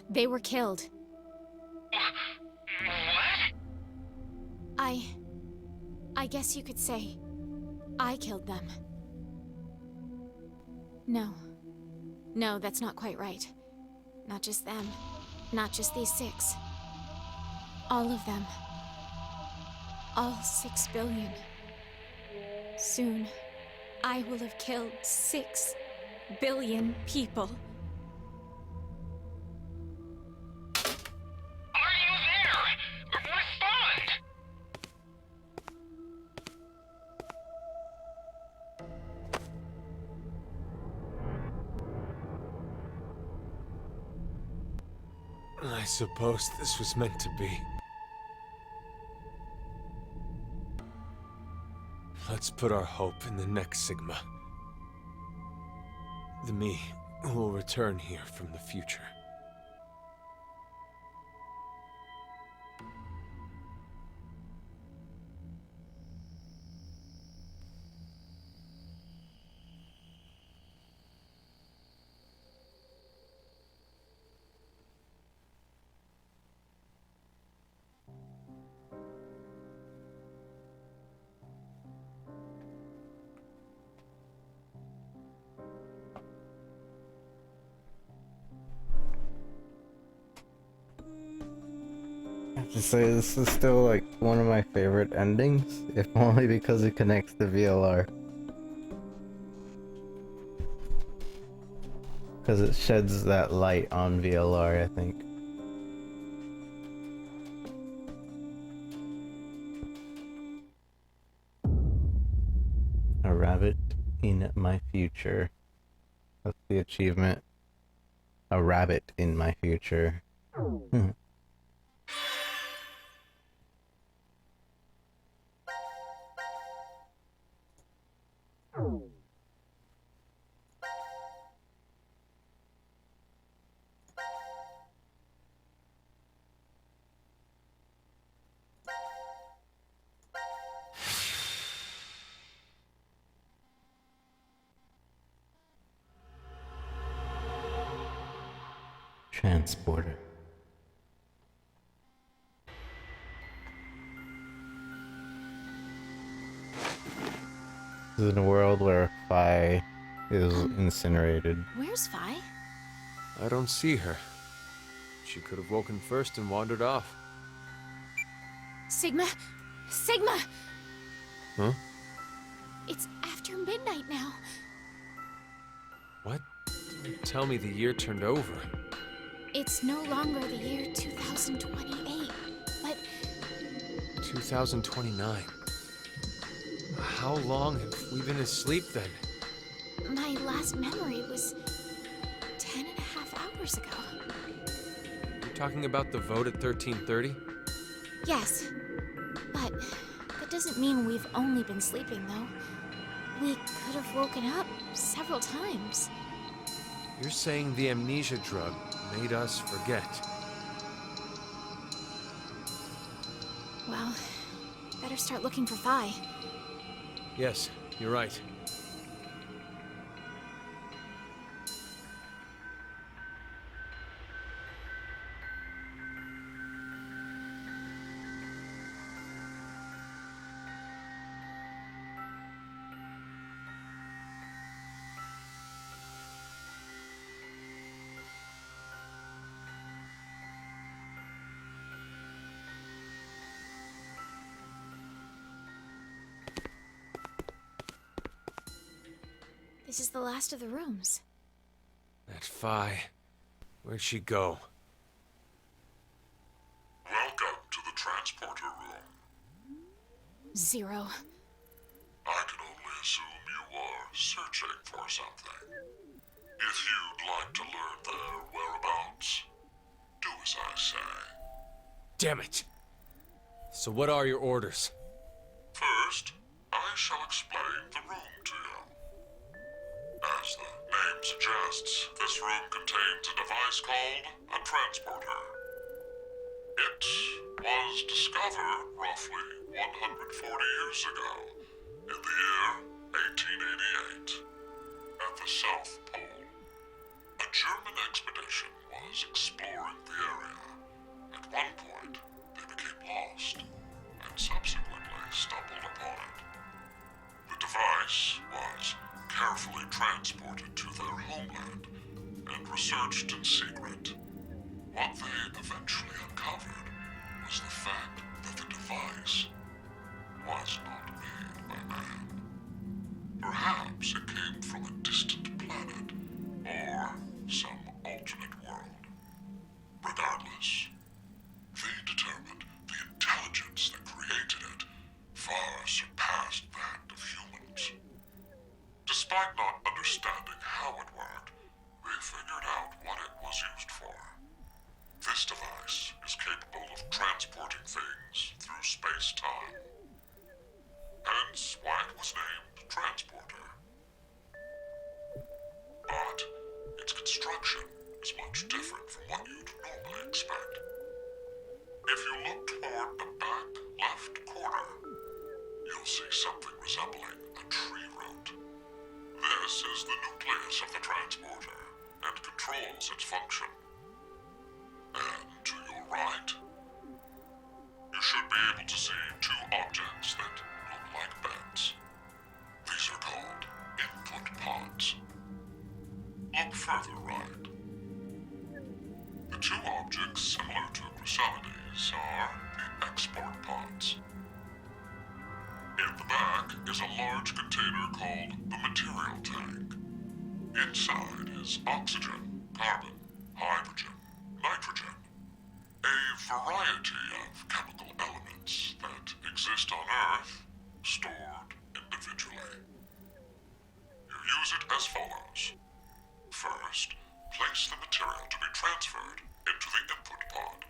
Speaker 1: They were killed.
Speaker 13: What?
Speaker 1: I guess you could say I killed them. No. No, that's not quite right. Not just them. Not just these 6. All of them. All 6 billion. Soon, I will have killed 6 billion people.
Speaker 10: I suppose this was meant to be. Let's put our hope in the next Sigma. The me who will return here from the future.
Speaker 5: I have to say, this is still like one of my favorite endings, if only because it connects to VLR. Because it sheds that light on VLR, I think. A rabbit in my future. That's the achievement. A rabbit in my future. transporter. This is in a world where Phi is incinerated.
Speaker 1: Where's Phi?
Speaker 10: I don't see her. She could have woken first and wandered off.
Speaker 1: Sigma! Sigma!
Speaker 10: Huh?
Speaker 1: It's after midnight now.
Speaker 10: What? Don't tell me the year turned over.
Speaker 1: It's no longer the year 2028, but
Speaker 10: 2029. How long have we been asleep then?
Speaker 1: my last memory was 10 and a half hours ago.
Speaker 10: You're talking about the vote at 1330?
Speaker 1: Yes, but that doesn't mean we've only been sleeping, though. We could have woken up several times.
Speaker 10: You're saying the amnesia drug made us forget.
Speaker 1: Well, better start looking for Phi.
Speaker 10: Yes, you're right.
Speaker 1: This is the last of the rooms.
Speaker 10: That Phi. Where'd she go?
Speaker 7: Welcome to the transporter room.
Speaker 1: Zero.
Speaker 7: I can only assume you are searching for something. If you'd like to learn their whereabouts, do as I say.
Speaker 10: Damn it! So what are your orders?
Speaker 7: First, I shall explain the room to you. As the name suggests, this room contains a device called a transporter. It was discovered roughly 140 years ago, in the year 1888, at the South Pole. A German expedition was exploring the area. At one point, they became lost, and subsequently stumbled upon it. The device was carefully transported to their homeland and researched in secret. What they eventually uncovered was the fact that the device was not made by man. Perhaps it came from a distant planet or some alternate world. Regardless, they determined the intelligence that created it far surpassed that of humans. Despite not understanding how it worked, they figured out what it was used for. This device is capable of transporting things through space-time. Hence why it was named Transporter. But its construction is much different from what you'd normally expect. If you look toward the back left corner, you'll see something resembling a tree root. This is the nucleus of the transporter and controls its function. And to your right, you should be able to see two objects that look like beds. These are called input pods. Look further right. The two objects similar to chrysalides are the export pods. In the back is a large container called the material tank. Inside is oxygen, carbon, hydrogen, nitrogen, a variety of chemical elements that exist on Earth, stored individually. You use it as follows. First, place the material to be transferred into the input pod.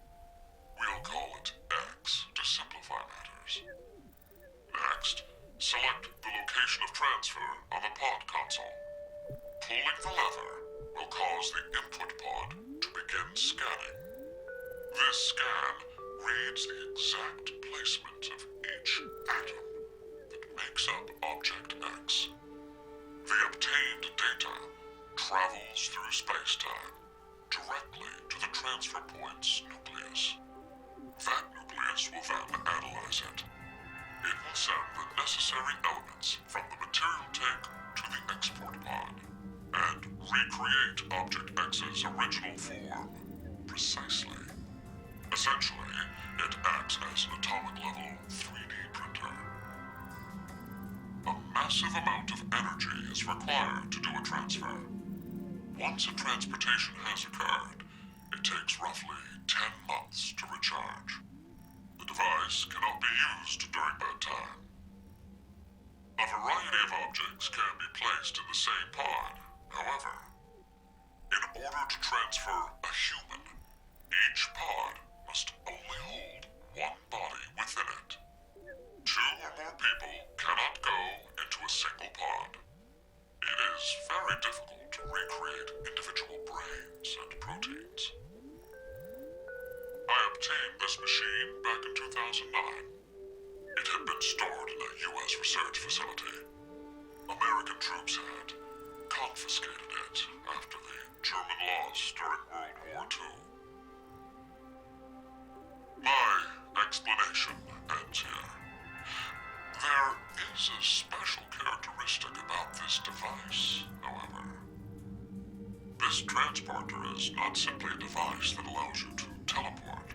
Speaker 7: We'll call it X to simplify matters. Next, select the location of transfer on the pod console. Pulling the lever will cause the input pod to begin scanning. This scan reads the exact placement of each atom that makes up Object X. The obtained data travels through space-time directly to the transfer point's nucleus. That nucleus will then analyze it. It will send the necessary elements from the material tank to the export pod, and recreate Object X's original form precisely. Essentially, it acts as an atomic-level 3D printer. A massive amount of energy is required to do a transfer. Once a transportation has occurred, it takes roughly 10 months to recharge. The device cannot be used during that time. A variety of objects can be placed in the same pod. However, in order to transfer a human, each pod must only hold one body within it. 2 or more people cannot go into a single pod. It is very difficult to recreate individual brains and proteins. I obtained this machine back in 2009. It had been stored in a U.S. research facility. American troops had confiscated it after the German loss during World War II. My explanation ends here. There is a special characteristic about this device, however. This transporter is not simply a device that allows you to teleport.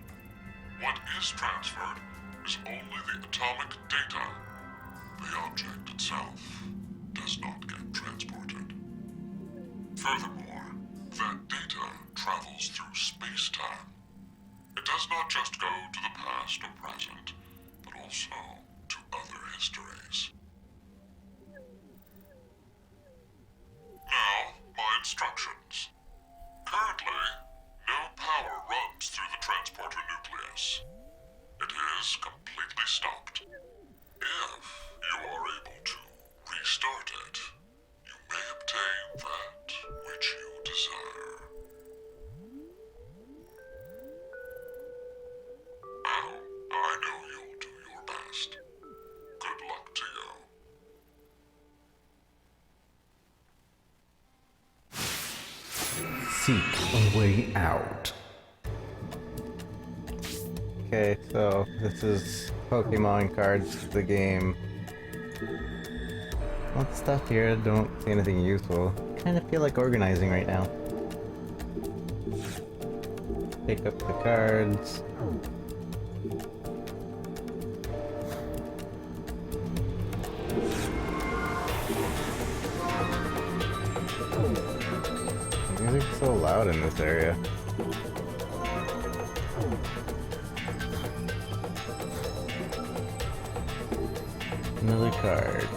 Speaker 7: What is transferred is only the atomic data. The object itself does not get transported. Furthermore, that data travels through space-time. It does not just go to the past or present, but also to other histories. Now, my instructions. Currently, no power runs through the transporter nucleus. It is completely stopped. If you are able to restart it, you may obtain that which you desire. Now, I know you'll do your best. Good luck to you.
Speaker 5: Seek a way out. Okay, so this is Pokemon cards, the game. Lots of stuff here, don't see anything useful. Kind of feel like organizing right now. Pick up the cards. Music's so loud in this area. Another card.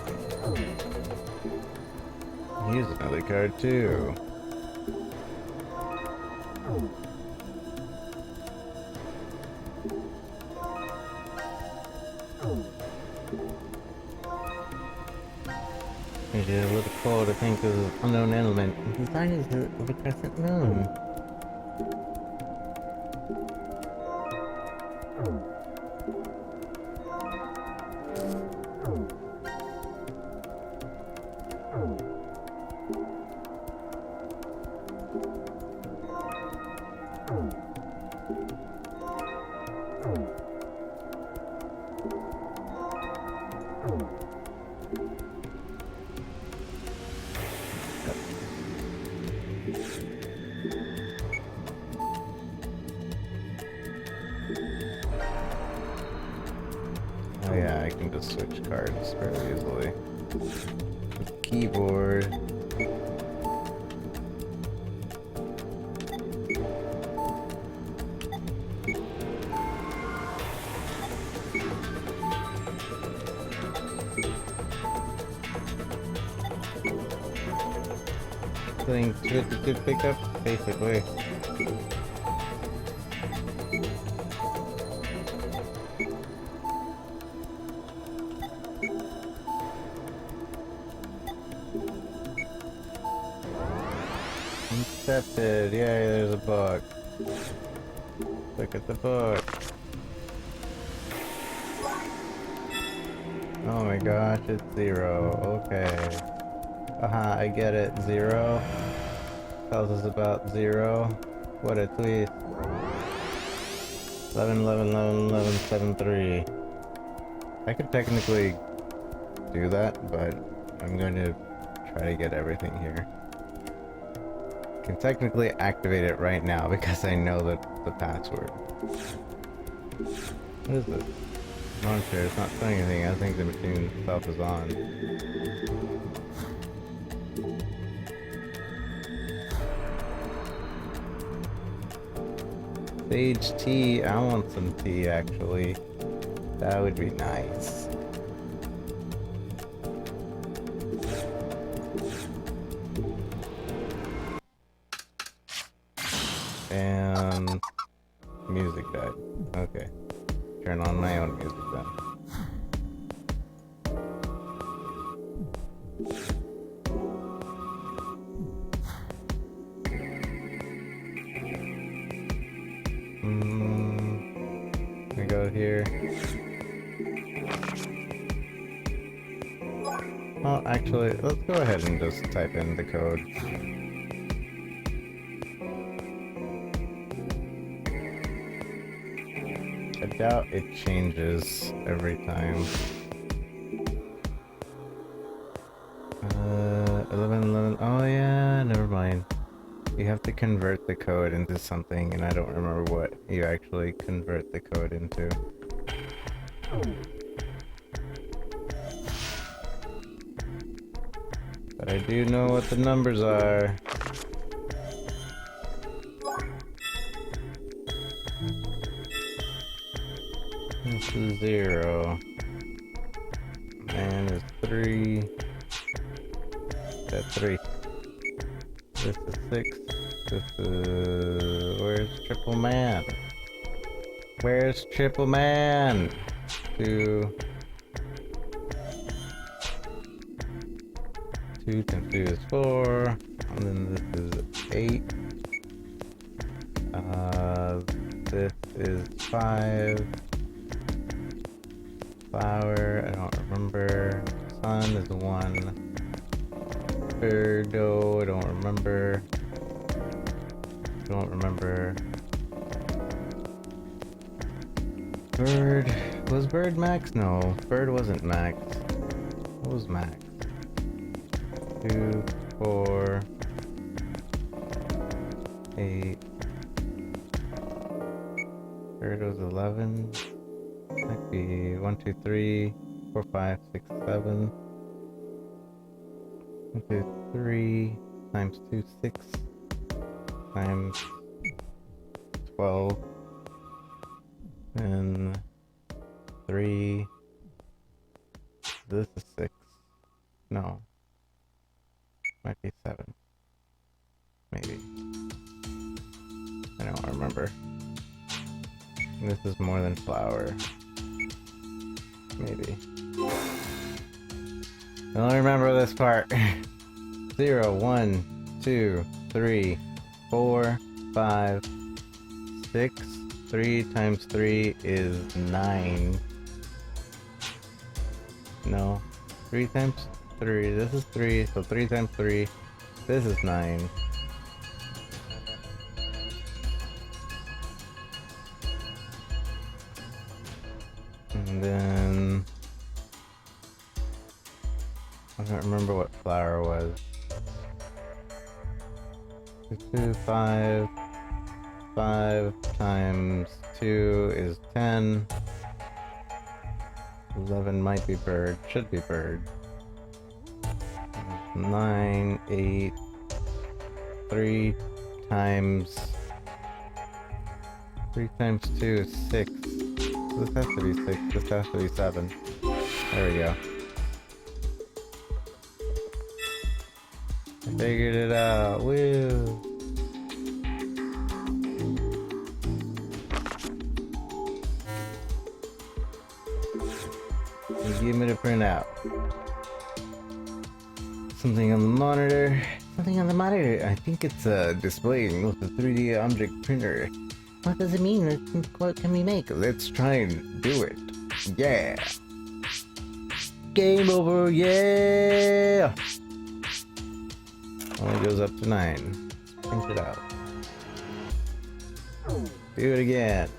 Speaker 5: Here's another card too. It is a little cold to think of an unknown element. Design is of a crescent moon. Oh yeah, I can just switch cards fairly easily. Keyboard. Thing to pick up, basically. Accepted. Yay, there's a book. Look at the book. Oh my gosh, it's 0. Okay. Aha, I get it. 0. Tells us about 0. What a twist. 11, 11, 11, 11, 7, 3. I could technically do that, but I'm going to try to get everything here. I can technically activate it right now because I know the password. What is this? Launcher, it's not doing anything. I think the machine itself is on. Sage tea. I want some tea, actually. That would be nice. And music died. Okay. Turn on my own music then. I go here. Oh, actually, let's go ahead and just type in the code. I doubt it changes every time. 11, 11. Oh yeah, never mind. You have to convert the code into something, and I don't remember what you actually convert the code into. But I do know what the numbers are. This is 0. Man is 3. That's 3. This is 6. This is... Where's Triple Man? Where's Triple Man? 2. 2 times 2 is 4. And then this is 8. This is 5. Flower, I don't remember. Sun is 1. Birdo, I don't remember. Don't remember. Bird. Was Bird max? No, Bird wasn't max. What was max? 2, 4, 8. Bird was 11. Might be 1, 2, 3, 4, 5, 6, 7. 1, 2, 3 times 2, 6 times 12 and 3. This is 6. No. Might be 7. Maybe. I don't remember. This is more than flour. Maybe. I don't remember this part. 0, 1, 2, 3, 4, 5, 6. 3 times 3 is 9. No. 3 times 3. This is 3. So 3 times 3. This is 9. And then I don't remember what flour was. 2, 5. 5 times 2 is 10. 11 might be bird. Should be bird. 9, 8. 3 times 2 is 6. This has to be 6. This has to be 7. There we go. I figured it out. Woo! Give me the printout. Something on the monitor. Something on the monitor. I think it's displaying with the 3D object printer. What does it mean? What can we make? Let's try and do it. Yeah. Game over. Yeah. Only goes up to 9. Print it out. Do it again.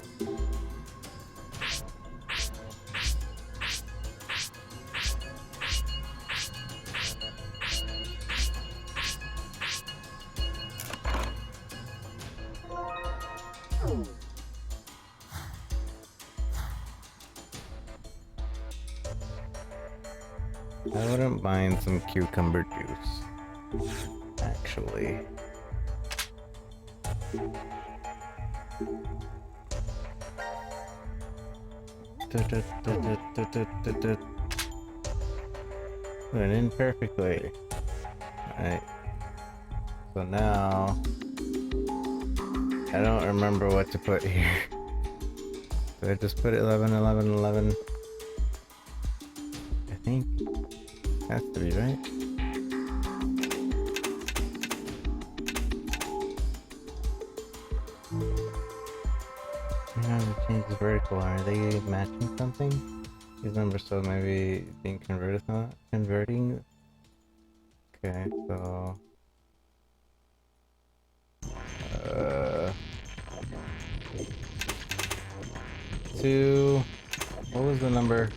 Speaker 5: I wouldn't mind some cucumber juice, actually. Went in perfectly. Alright. So now I don't remember what to put here. Do I just put 11, 11, 11? I think has to be right. I have to change the vertical. Are they matching something? These numbers, so maybe being converted, not converting. Okay, so 2. What was the number?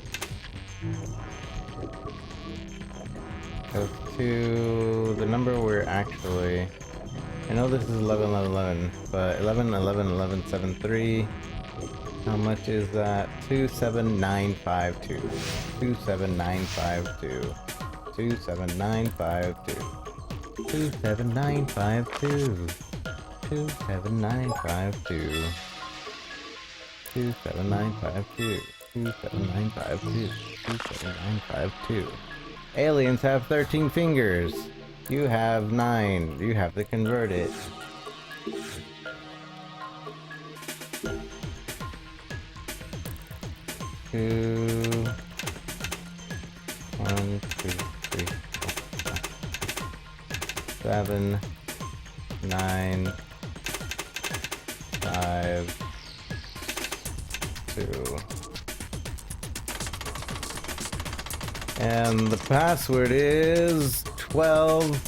Speaker 5: Of 2. The number we're actually. I know this is 11, 11, 11, but 11, 11, 11, 7, 3. How much is that? 27952. 27952. 27952. 27952. 27952. 27952. 27952. 27952. Aliens have 13 fingers. You have 9. You have to convert it. Two, 1, 2, 3, 4, 5, 7, 9, 5, 2. And the password is 12,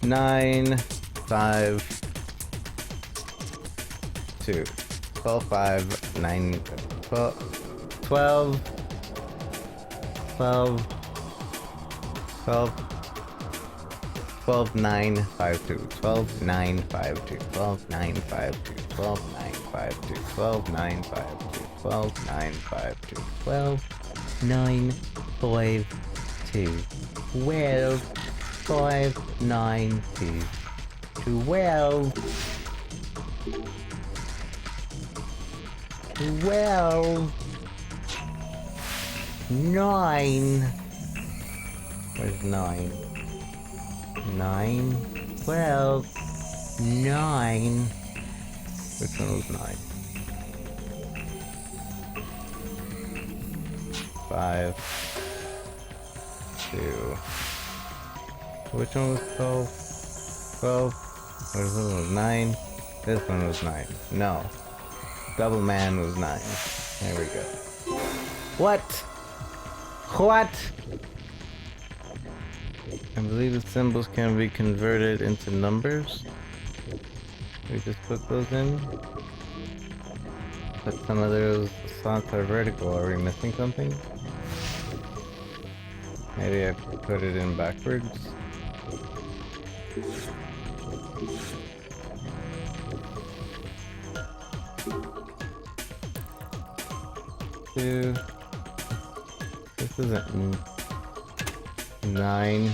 Speaker 5: 9, 5, 2. 12, 5, 9, 12, 12, 12, 12, 9, 5, 2, 12, 9, 5, 2, 12, 9, 5, 2, 12, 9, 5, 2, 12, 9, 5, 2, 12, 9, 5, 2, 12, 9, 5, 2, 12, 5, 9, 2, 12, 12, 9. Where's 9? 9, 12, 9. Which one was 9? 5, 2. Which one was 12? 12? Which one was 9? This one was 9. No. Double Man was 9. There we go. What? What? I believe the symbols can be converted into numbers. We just put those in. But some of those slots are vertical. Are we missing something? Maybe I put it in backwards. Two. This isn't 9.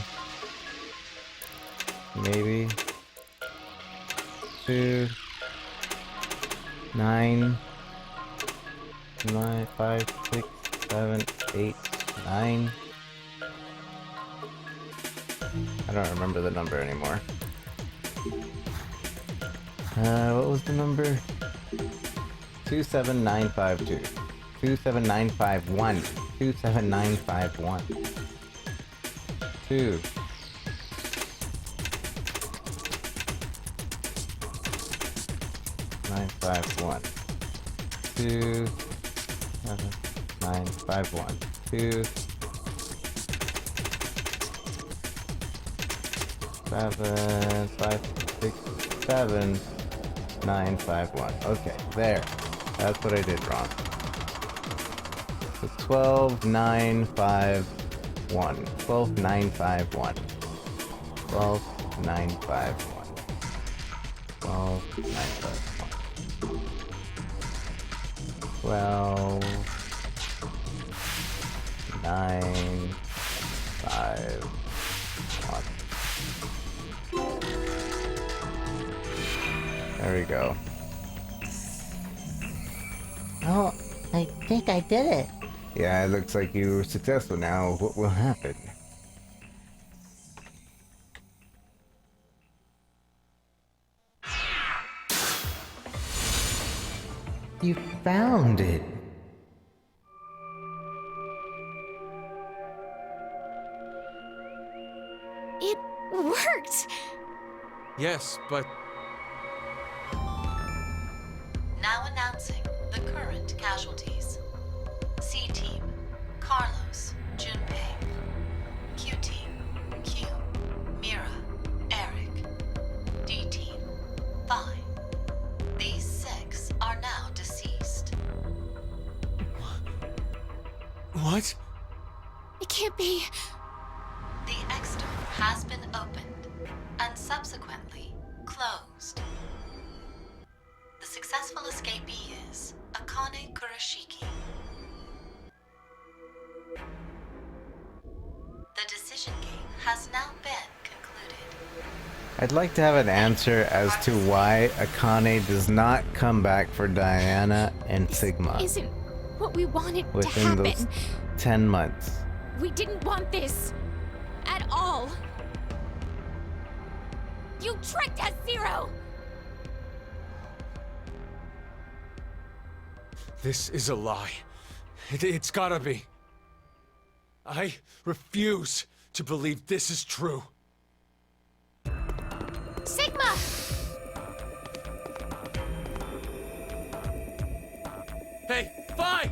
Speaker 5: Maybe. 2. 9. 9, 5, 6, 7, 8, 9. I don't remember the number anymore. What was the number? 27952. 27951. 27951. 2. 951. 2. 951. 2. 7, 5, 6, 7. 951. Okay, there. That's what I did wrong. So 12951. 12951. 12951. 12951. 12 9 5 1. There we go.
Speaker 9: Oh, I think I did it.
Speaker 5: Yeah, it looks like you were successful now. What will happen? You found it.
Speaker 1: It worked!
Speaker 10: Yes, but
Speaker 12: Now announcing the current casualties. C-Team, Carlos, Junpei. Q-Team, Q, Mira, Eric. D-Team, Vi. These 6 are now deceased.
Speaker 10: what?
Speaker 1: It can't be.
Speaker 12: The X-Door has been opened and subsequently closed. The successful escapee is Akane Kurashiki. The decision game has now been concluded.
Speaker 5: I'd like to have an answer as to why Akane does not come back for Diana and Sigma
Speaker 1: Isn't what we wanted to
Speaker 5: within
Speaker 1: happen.
Speaker 5: those 10 months.
Speaker 1: We didn't want this. At all. You tricked us, Zero!
Speaker 10: This is a lie. It's gotta be. I refuse to believe this is true.
Speaker 1: Sigma!
Speaker 10: Hey, Vi!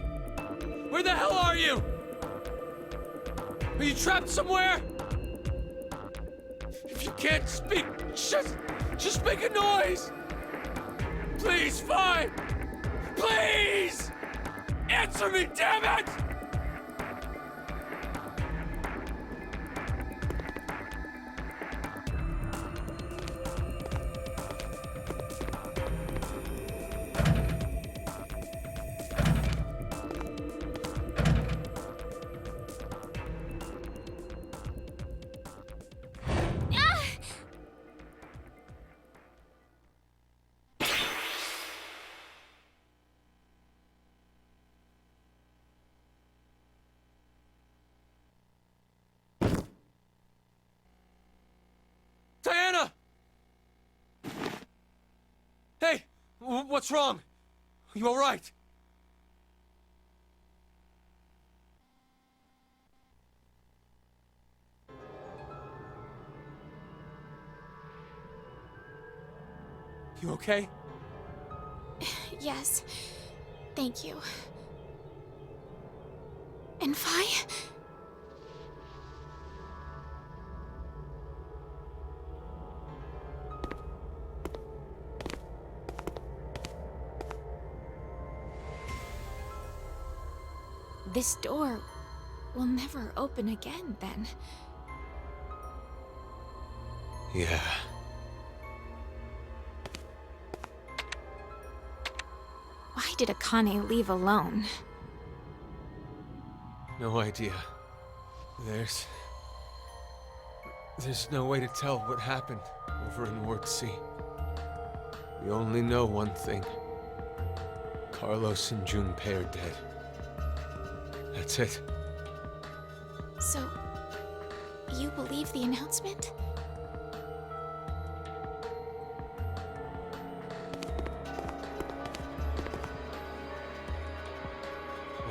Speaker 10: Where the hell are you? Are you trapped somewhere? If you can't speak, just make a noise! Please, Vi! Please! Answer me, damn it! Diana! Hey, what's wrong? You all right? You okay?
Speaker 1: Yes. Thank you. And Vi? This door will never open again, then.
Speaker 10: Yeah.
Speaker 1: Why did Akane leave alone?
Speaker 10: No idea. There's no way to tell what happened over in Ward C. We only know one thing. Carlos and Junpei are dead. That's it.
Speaker 1: So, you believe the announcement?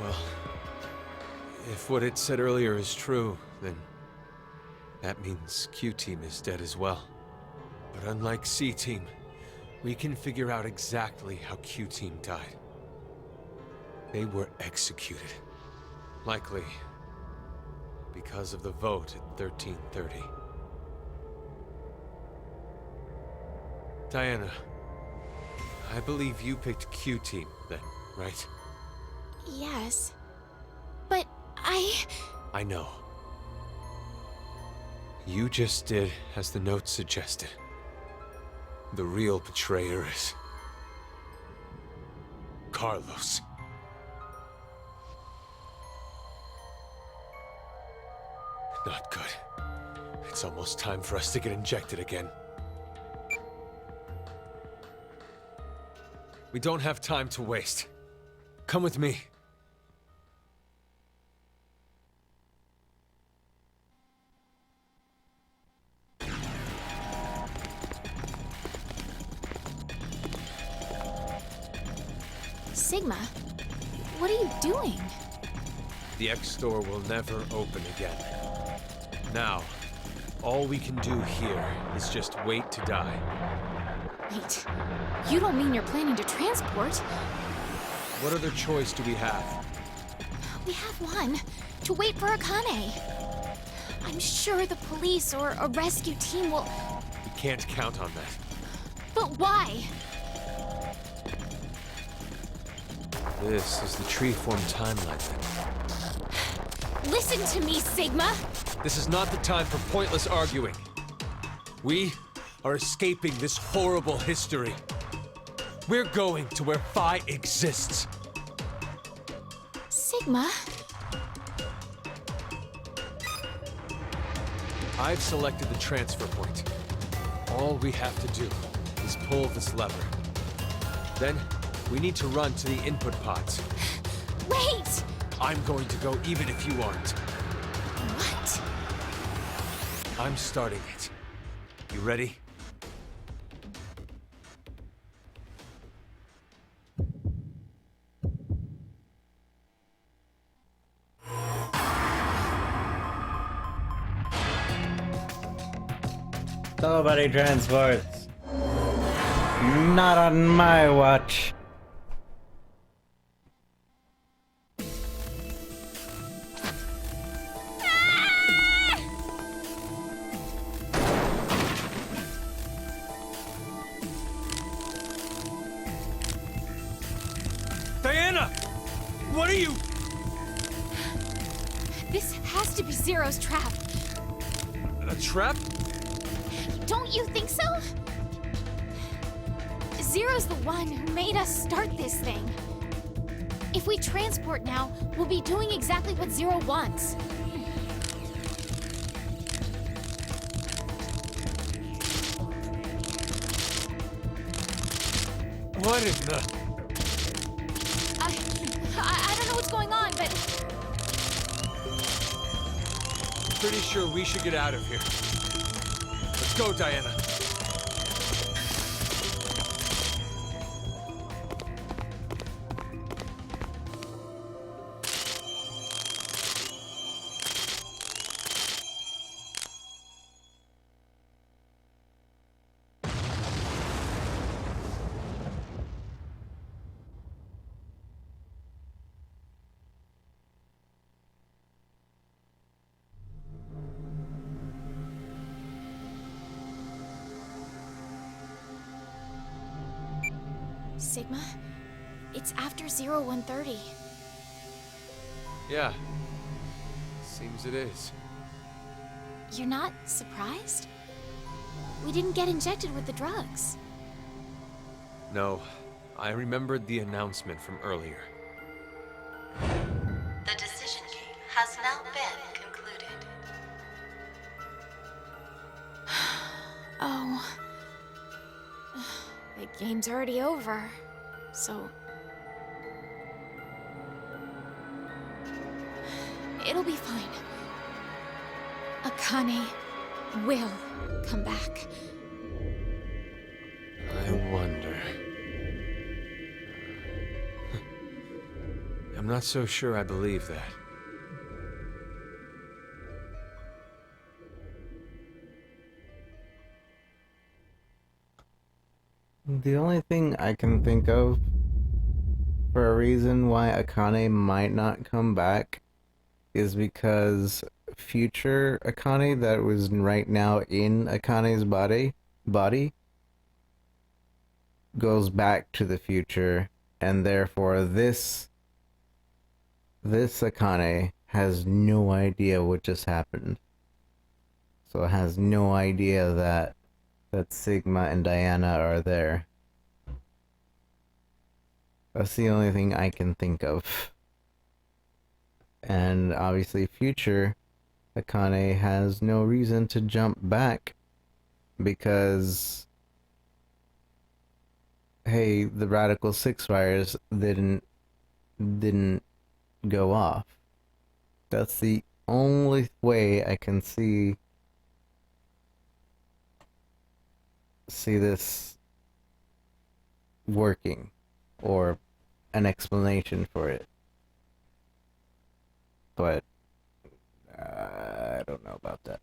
Speaker 10: Well, if what it said earlier is true, then that means Q-Team is dead as well. But unlike C-Team, we can figure out exactly how Q-Team died. They were executed. Likely because of the vote at 1330. I believe you picked Q Team then, right?
Speaker 1: Yes. But
Speaker 10: I know. You just did as the note suggested. The real betrayer is... Carlos. Not good. It's almost time for us to get injected again. We don't have time to waste. Come with me.
Speaker 1: Sigma, what are you doing?
Speaker 10: The X store will never open again. Now, all we can do here is just wait to die.
Speaker 1: Wait, you don't mean you're planning to transport?
Speaker 10: What other choice do we have?
Speaker 1: We have one. To wait for Akane. I'm sure the police or a rescue team will...
Speaker 10: We can't count on that.
Speaker 1: But why?
Speaker 10: This is the tree-form timeline.
Speaker 1: Listen to me, Sigma!
Speaker 10: This is not the time for pointless arguing. We are escaping this horrible history. We're going to where Phi exists.
Speaker 1: Sigma?
Speaker 10: I've selected the transfer point. All we have to do is pull this lever. Then, we need to run to the input pods.
Speaker 1: Wait!
Speaker 10: I'm going to go even if you aren't.
Speaker 1: What?
Speaker 10: I'm starting it. You ready?
Speaker 5: Nobody transports. Not on my watch.
Speaker 10: Diana! What are you...
Speaker 1: This has to be Zero's trap.
Speaker 10: A trap?
Speaker 1: Don't you think so? Zero's the one who made us start this thing. If we transport now, we'll be doing exactly what Zero wants.
Speaker 10: What in the...
Speaker 1: I don't know what's going on, but...
Speaker 10: Pretty sure we should get out of here. Let's go, Diana.
Speaker 1: Sigma, it's after 0130.
Speaker 10: Yeah. Seems it is.
Speaker 1: You're not surprised? We didn't get injected with the drugs.
Speaker 10: No. I remembered the announcement from earlier.
Speaker 12: The decision game has now been concluded.
Speaker 1: Oh. The game's already over, so... It'll be fine. Akane will come back.
Speaker 10: I wonder... I'm not so sure I believe that.
Speaker 5: The only thing I can think of for a reason why Akane might not come back is because future Akane that was right now in Akane's body goes back to the future, and therefore this Akane has no idea what just happened. So it has no idea that Sigma and Diana are there. That's the only thing I can think of. And obviously future Akane has no reason to jump back because hey, the Radical Six fires didn't go off. That's the only way I can see this working, or an explanation for it. But I don't know about that.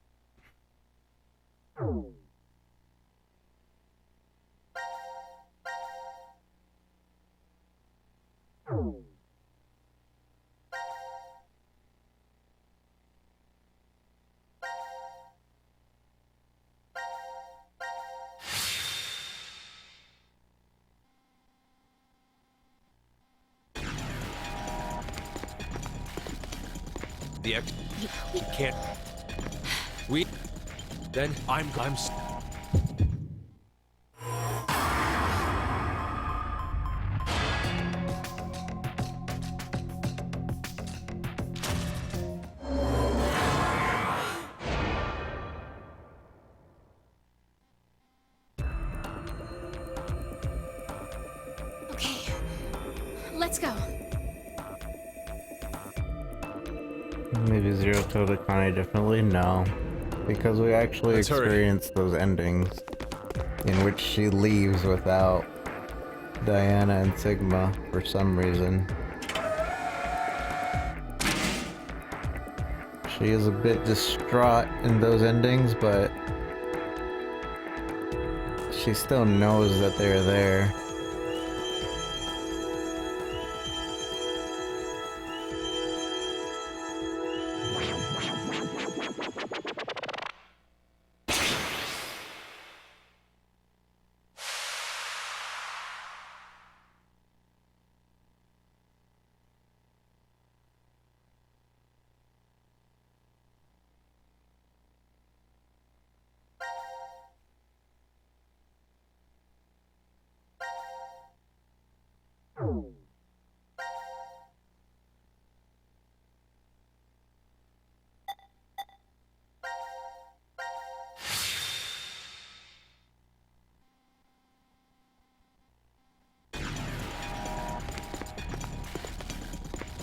Speaker 10: The X... We can't... We... Then I'm...
Speaker 1: Okay, let's go.
Speaker 5: Maybe Zero told Akane differently? No. Because we actually
Speaker 10: Let's hurry.
Speaker 5: experienced those endings in which she leaves without Diana and Sigma for some reason. She is a bit distraught in those endings, but she still knows that they're there.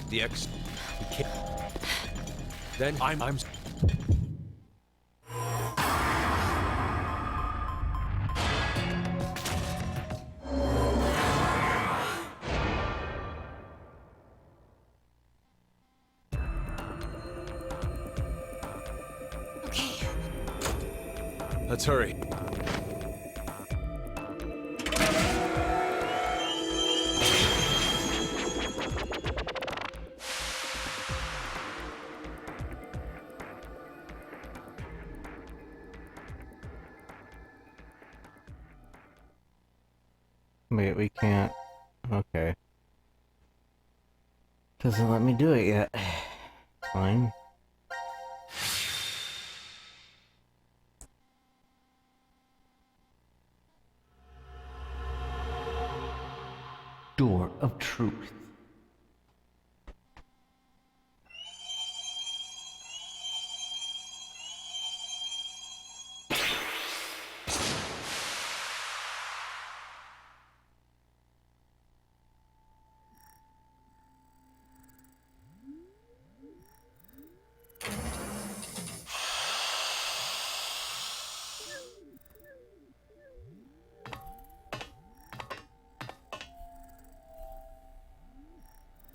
Speaker 10: The X... We can't... Then I'm...
Speaker 1: Okay.
Speaker 10: Let's hurry.
Speaker 5: Wait, we can't. Okay. Doesn't let me do it yet. Fine. Door of Truth.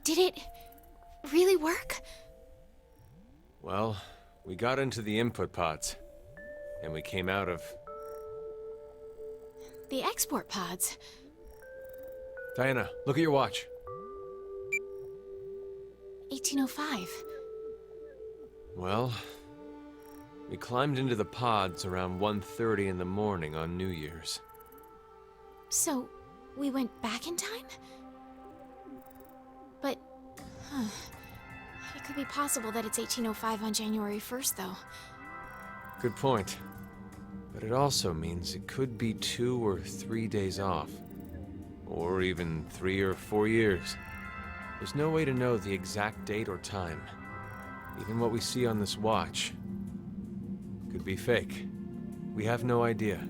Speaker 1: Did it really work?
Speaker 10: Well, we got into the input pods. And we came out of...
Speaker 1: The export pods.
Speaker 10: Diana, look at your watch.
Speaker 1: 1805.
Speaker 10: Well, we climbed into the pods around 1:30 in the morning on New Year's.
Speaker 1: So, We went back in time? But... it could be possible that it's 1805 on January 1st, though.
Speaker 10: Good point. But it also means it could be 2 or 3 days off. Or even 3 or 4 years. There's no way to know the exact date or time. Even what we see on this watch could be fake. We have no idea.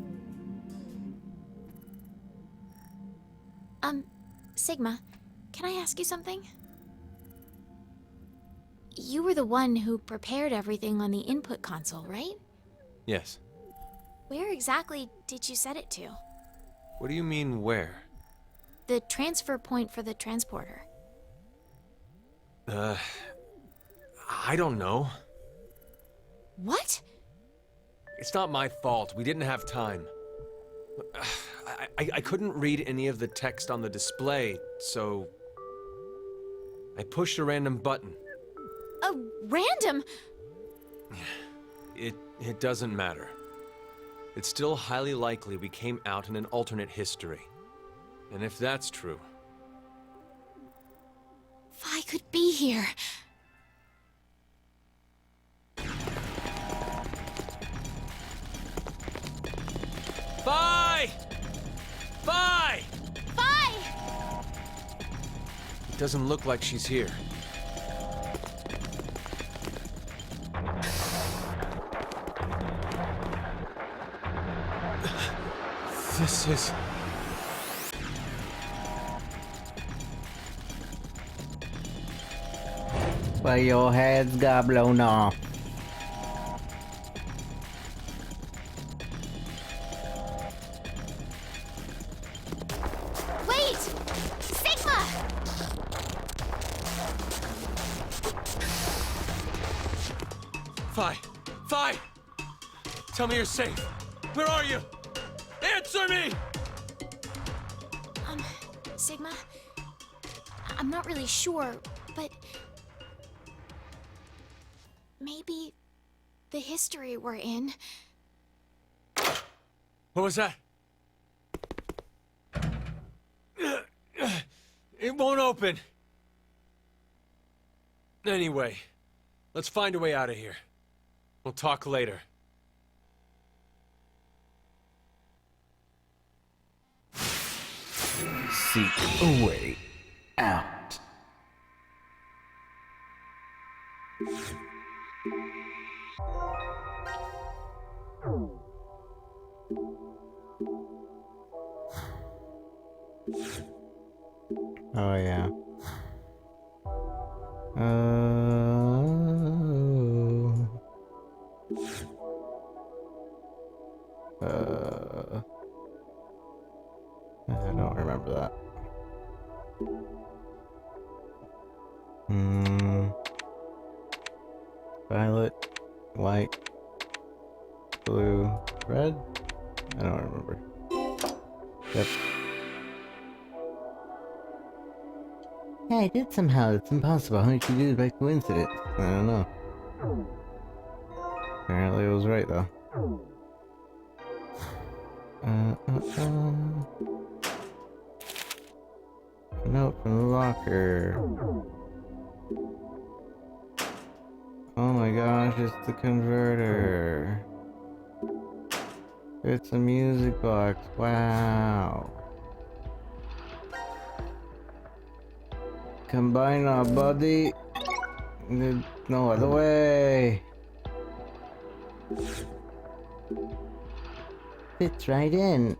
Speaker 1: Sigma, can I ask you something? You were the one who prepared everything on the input console, right?
Speaker 10: Yes.
Speaker 1: Where exactly did you set it to?
Speaker 10: What do you mean, where?
Speaker 1: The transfer point for the transporter.
Speaker 10: I don't know.
Speaker 1: What?
Speaker 10: It's not my fault. We didn't have time. I couldn't read any of the text on the display, so... I pushed a random button.
Speaker 1: A random?
Speaker 10: It doesn't matter. It's still highly likely we came out in an alternate history. And if that's true...
Speaker 1: Vi could be here.
Speaker 10: Vi! Vi!
Speaker 1: Vi!
Speaker 10: It doesn't look like she's here. This is...
Speaker 5: But your heads got blown off.
Speaker 1: Wait! Sigma!
Speaker 10: Vi! Vi! Tell me you're safe. Where are you? Answer me!
Speaker 1: Sigma? I'm not really sure, but... maybe... the history we're in...
Speaker 10: What was that? It won't open. Anyway, let's find a way out of here. We'll talk later.
Speaker 5: Seek a way out. Oh yeah. I don't remember that. Violet, white, blue, red? I don't remember. Yep.
Speaker 9: Yeah, I did somehow. It's impossible. How did you do it by coincidence?
Speaker 5: I don't know. Apparently it was right though. Note from the locker. Oh my gosh, it's the converter. It's a music box. Wow. Combine our body. There's no other way.
Speaker 9: Fits right in.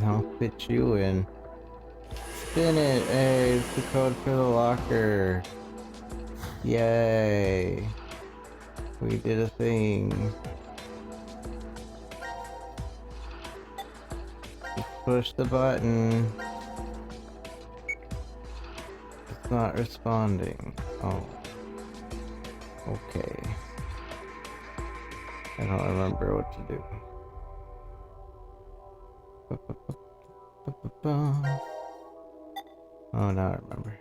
Speaker 5: I'll fit you in. Spin it. Hey, it's the code for the locker. Yay. We did a thing. Just push the button. It's not responding. Oh. Okay. I don't remember what to do. Oh, now I remember.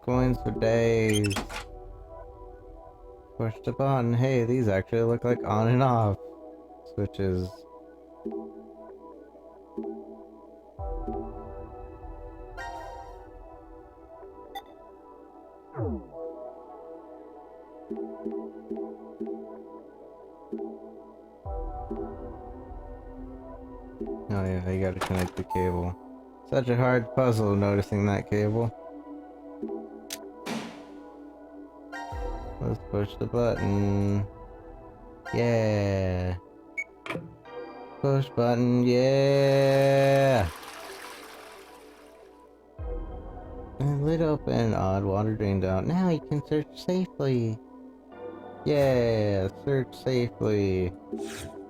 Speaker 5: Coins for days. Push the button. Hey, these actually look like on and off switches. yeah, you gotta connect the cable. Such a hard puzzle noticing that cable. Let's push the button. Yeah. Push button, yeah. And lid open, odd water drained out. Now you can search safely. Yeah, search safely.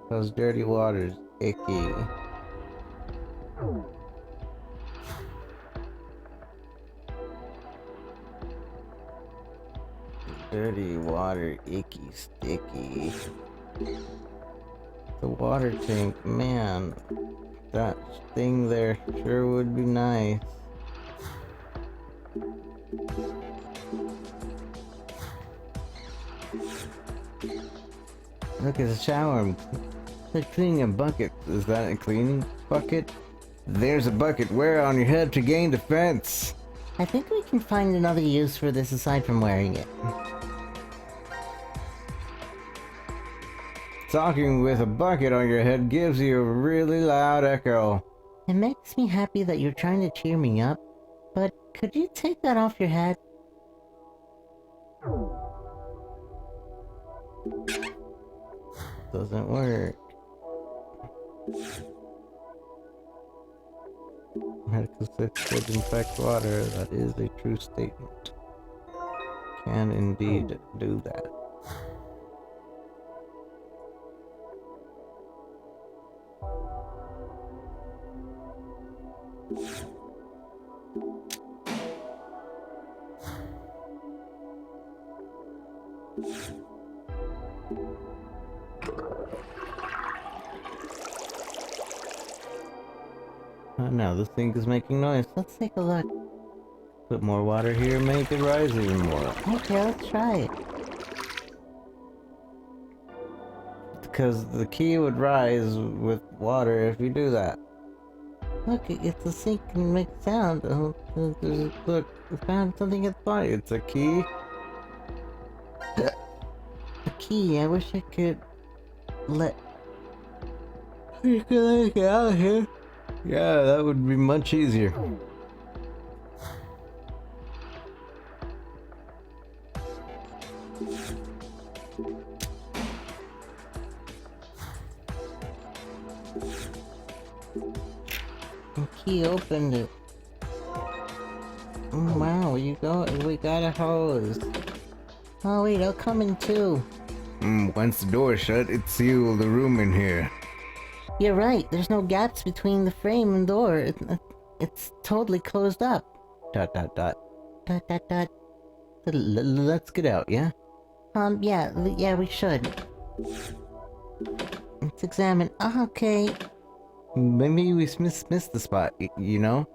Speaker 5: Those dirty waters, icky. Dirty water, icky, sticky. The water tank, man. That thing there sure would be nice. Look, it's a shower. They're cleaning a bucket. Is that a cleaning bucket? There's a bucket. Wear it on your head to gain defense.
Speaker 9: I think we can find another use for this aside from wearing it.
Speaker 5: Talking with a bucket on your head gives you a really loud echo.
Speaker 9: It makes me happy that you're trying to cheer me up, but could you take that off your head?
Speaker 5: Doesn't work. Medical six could infect water. That is a true statement. Can indeed do that. Now this thing is making noise.
Speaker 9: Let's take a look.
Speaker 5: Put more water here, make it rise even more.
Speaker 9: Okay, let's try it.
Speaker 5: Because the key would rise with water if you do that.
Speaker 9: Look, it's a sink and makes sound.
Speaker 5: Look, we found something at the bottom. It's a key.
Speaker 9: A key. I wish I could let.
Speaker 5: You can let it get out of here. Yeah, that would be much easier.
Speaker 9: The key opened it. Oh, wow, we got a hose. Oh wait, I'll come in too.
Speaker 5: Once the door's shut, it sealed the room in here.
Speaker 9: You're right, there's no gaps between the frame and door. It's totally closed up.
Speaker 5: Dot dot dot.
Speaker 9: Dot dot dot.
Speaker 5: Let's get out, yeah?
Speaker 9: Yeah, we should. Let's examine. Oh, okay.
Speaker 5: Maybe we missed the spot, you know?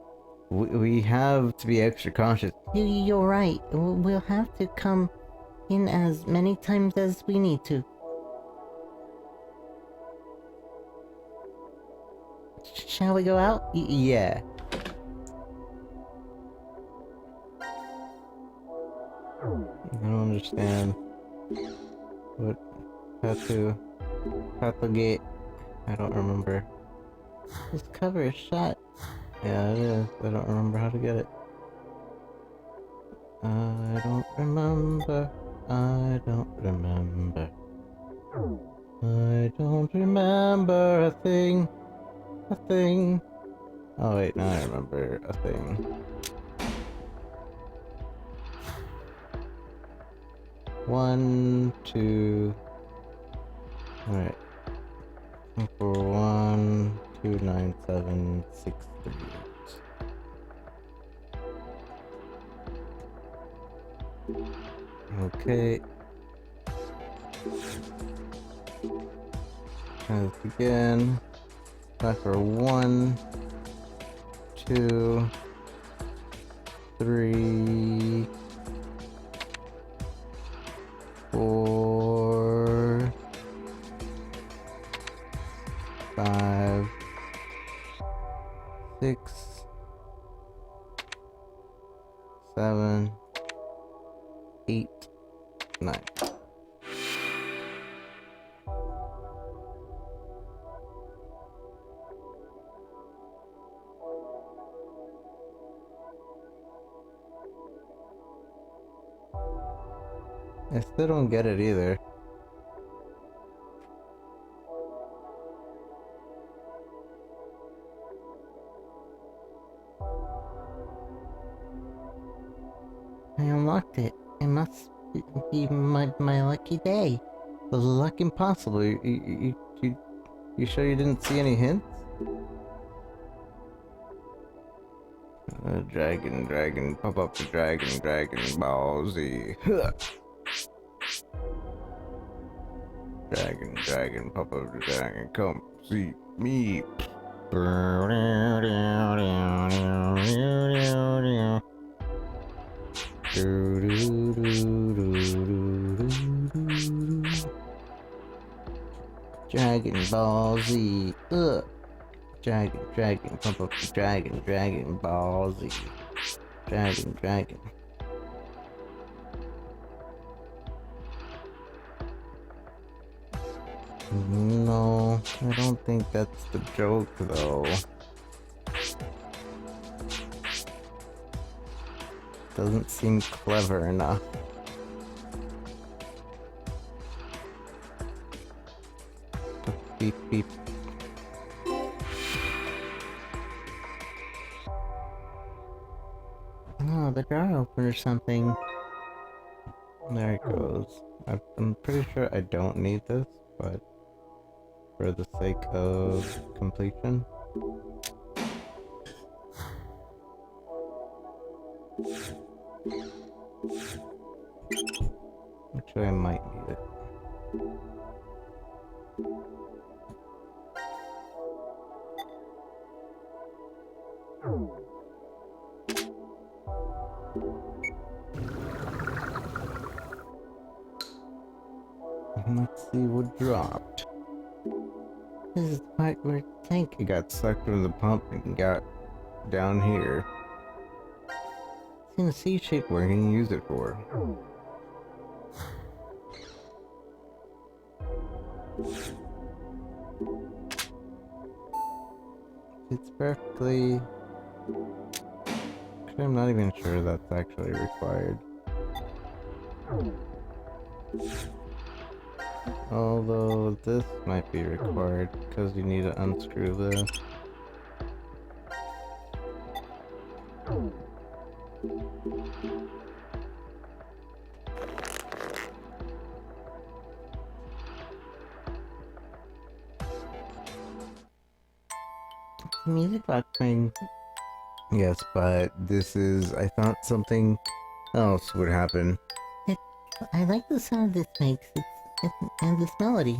Speaker 5: We have to be extra cautious.
Speaker 9: You're right. We'll have to come in as many times as we need to. Shall we go out?
Speaker 5: Yeah. I don't understand. What? How to get... I don't remember.
Speaker 9: This cover is shut.
Speaker 5: Yeah, it is. I don't remember how to get it. I don't remember. I don't remember. I don't remember a thing. A thing. Oh wait, now I remember a thing. One, two. Alright. For 1, 2, 9, 7, 6, 3, 8. Okay. Try this again. Try for 1, 2, 3, 4, 5, 6, 7, 8, 9. I still don't get it either. I unlocked it. It must be my lucky day. The luck impossible. You sure you didn't see any hints? Dragon, pop up the dragon, Ball Z. Dragon, pop up the dragon, come see me. Dragon Ball Z. Dragon, pump up the Dragon Ball Z. Dragon. No, I don't think that's the joke though. Doesn't seem clever enough. Beep beep. Oh, the jar opened or something. There it goes. I'm pretty sure I don't need this, but for the sake of completion. Actually, I might need it. Let's see what dropped. This is the part where the tank got sucked from the pump and got down here. It's in a C-shape where I can use it for. It's perfectly... Actually, I'm not even sure that's actually required. Although this might be required because you need to unscrew this. Music box thing. Yes, but this is... I thought something else would happen. I like the sound this makes. And this melody.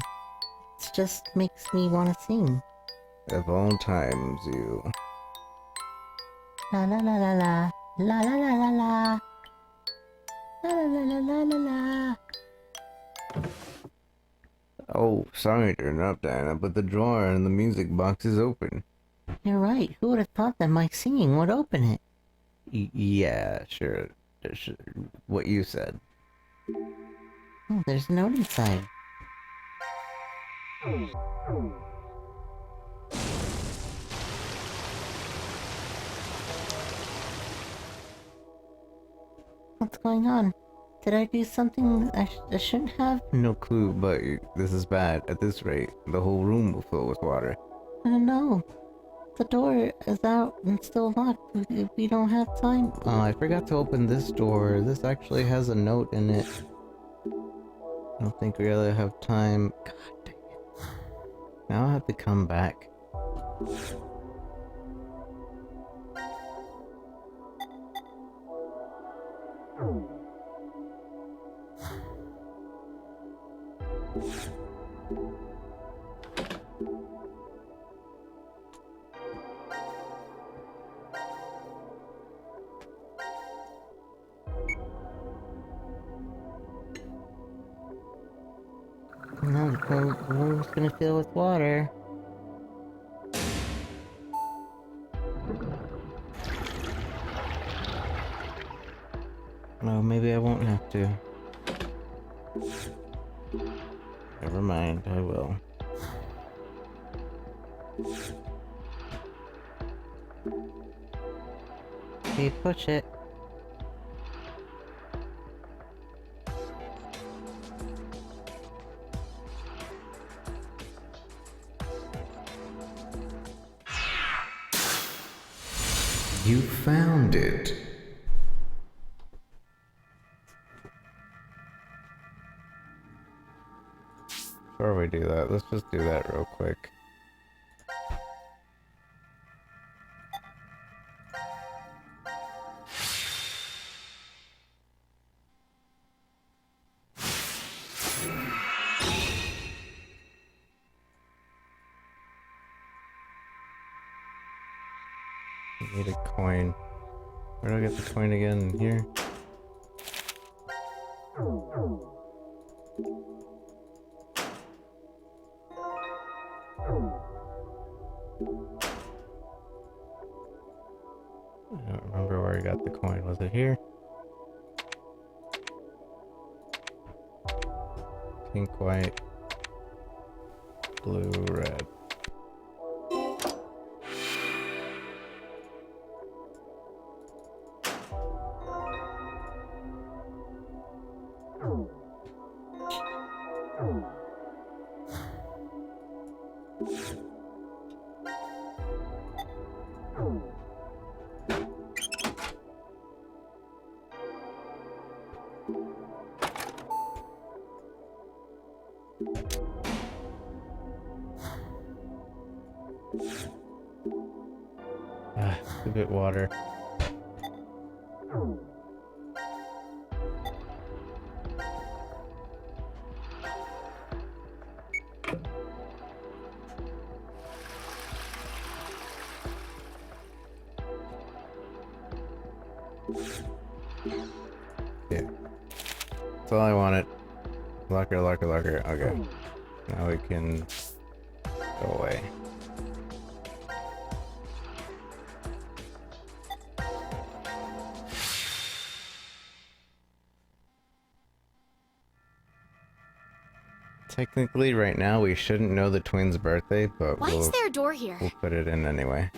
Speaker 5: It just makes me want to sing. Of all times, you. La la la la la. La la la la la. La la la la la la. Oh, sorry to interrupt, Diana, but the drawer in the music box is open. You're right. Who would have thought that my singing would open it? Yeah, sure. What you said. Oh, there's a note inside. What's going on? Did I do something I shouldn't have? No clue, but this is bad. At this rate, the whole room will fill with water. I don't know. The door is out and still locked. We don't have time. Oh, I forgot to open this door. This actually has a note in it. I don't think we really have time. God dang it. Now I have to come back. No, the room's gonna fill with water. No, maybe I won't have to. Never mind, I will. Okay, push it. You found it. Before we do that, let's just do that real quick. Need a coin. Where do I get the coin again? In here? I don't remember where I got the coin. Was it here? Pink, white, blue, red. A bit water. Yeah. That's all I wanted. Locker. Okay. Now we can go away. Technically, right now, we shouldn't know the twins' birthday, but
Speaker 1: Why is there a door here?
Speaker 5: we'll put it in anyway.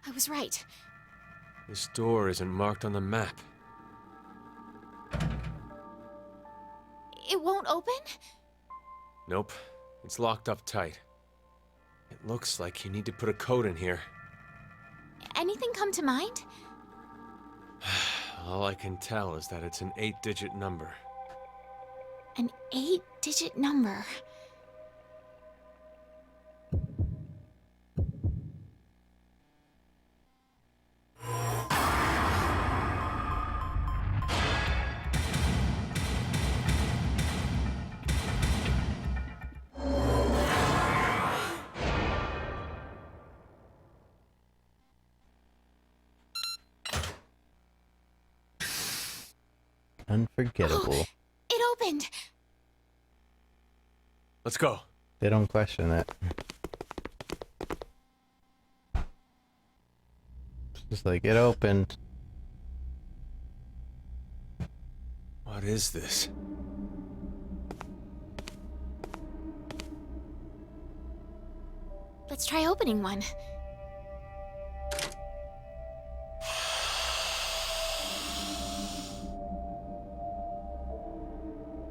Speaker 1: I was right.
Speaker 10: This door isn't marked on the map.
Speaker 1: It won't open?
Speaker 10: Nope. It's locked up tight. It looks like you need to put a code in here.
Speaker 1: Anything come to mind?
Speaker 10: All I can tell is that it's an 8-digit number.
Speaker 1: An 8-digit number.
Speaker 5: Unforgettable.
Speaker 1: It opened!
Speaker 10: Let's go.
Speaker 5: They don't question it. It's just like, it opened.
Speaker 10: What is this?
Speaker 1: Let's try opening one.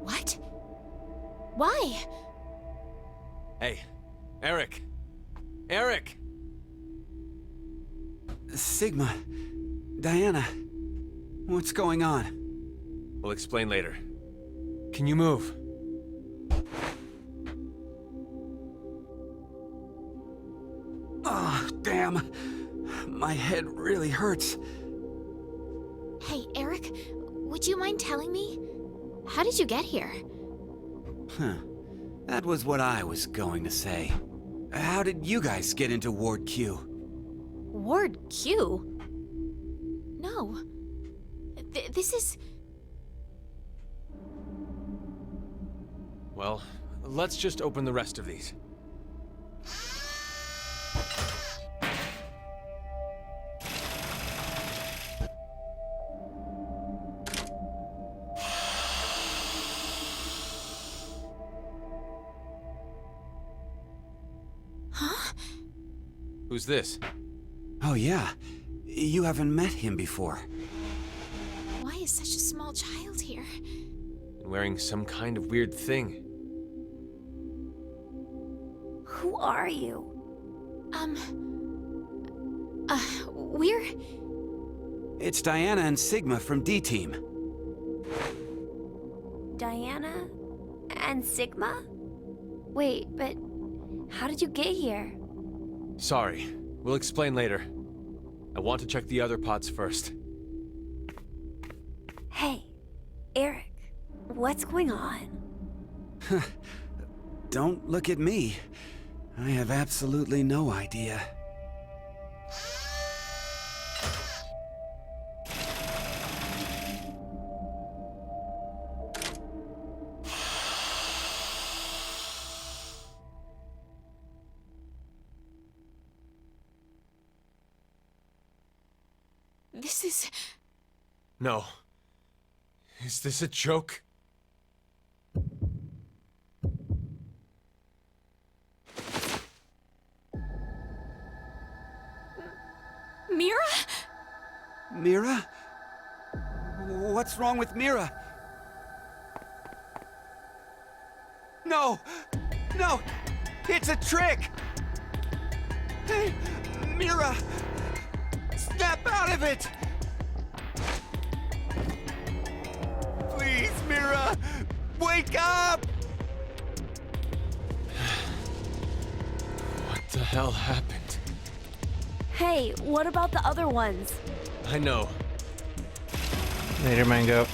Speaker 1: What? Why?
Speaker 10: Hey, Eric! Eric!
Speaker 6: Sigma. Diana. What's going on?
Speaker 10: We'll explain later. Can you move?
Speaker 6: Oh, damn. My head really hurts.
Speaker 1: Hey, Eric, would you mind telling me? How did you get here?
Speaker 6: Huh. That was what I was going to say. How did you guys get into Ward Q?
Speaker 1: Ward Q? No. This is...
Speaker 10: Well, let's just open the rest of these.
Speaker 1: Huh?
Speaker 10: Who's this?
Speaker 6: Oh yeah. You haven't met him before.
Speaker 1: Why is such a small child here?
Speaker 10: And wearing some kind of weird thing.
Speaker 4: Who are you?
Speaker 1: We're...
Speaker 6: It's Diana and Sigma from D-Team.
Speaker 4: Diana and Sigma? Wait, but how did you get here?
Speaker 10: Sorry. We'll explain later. I want to check the other pods first.
Speaker 4: Hey, Eric, what's going on?
Speaker 6: Don't look at me. I have absolutely no idea.
Speaker 1: This is...
Speaker 10: No. Is this a joke?
Speaker 1: Mira?
Speaker 6: Mira? What's wrong with Mira? No! No! It's a trick! Hey, Mira! Snap out of it! Please, Mira! Wake up!
Speaker 10: What the hell happened?
Speaker 4: Hey, what about the other ones?
Speaker 10: I know.
Speaker 5: Later, Mango.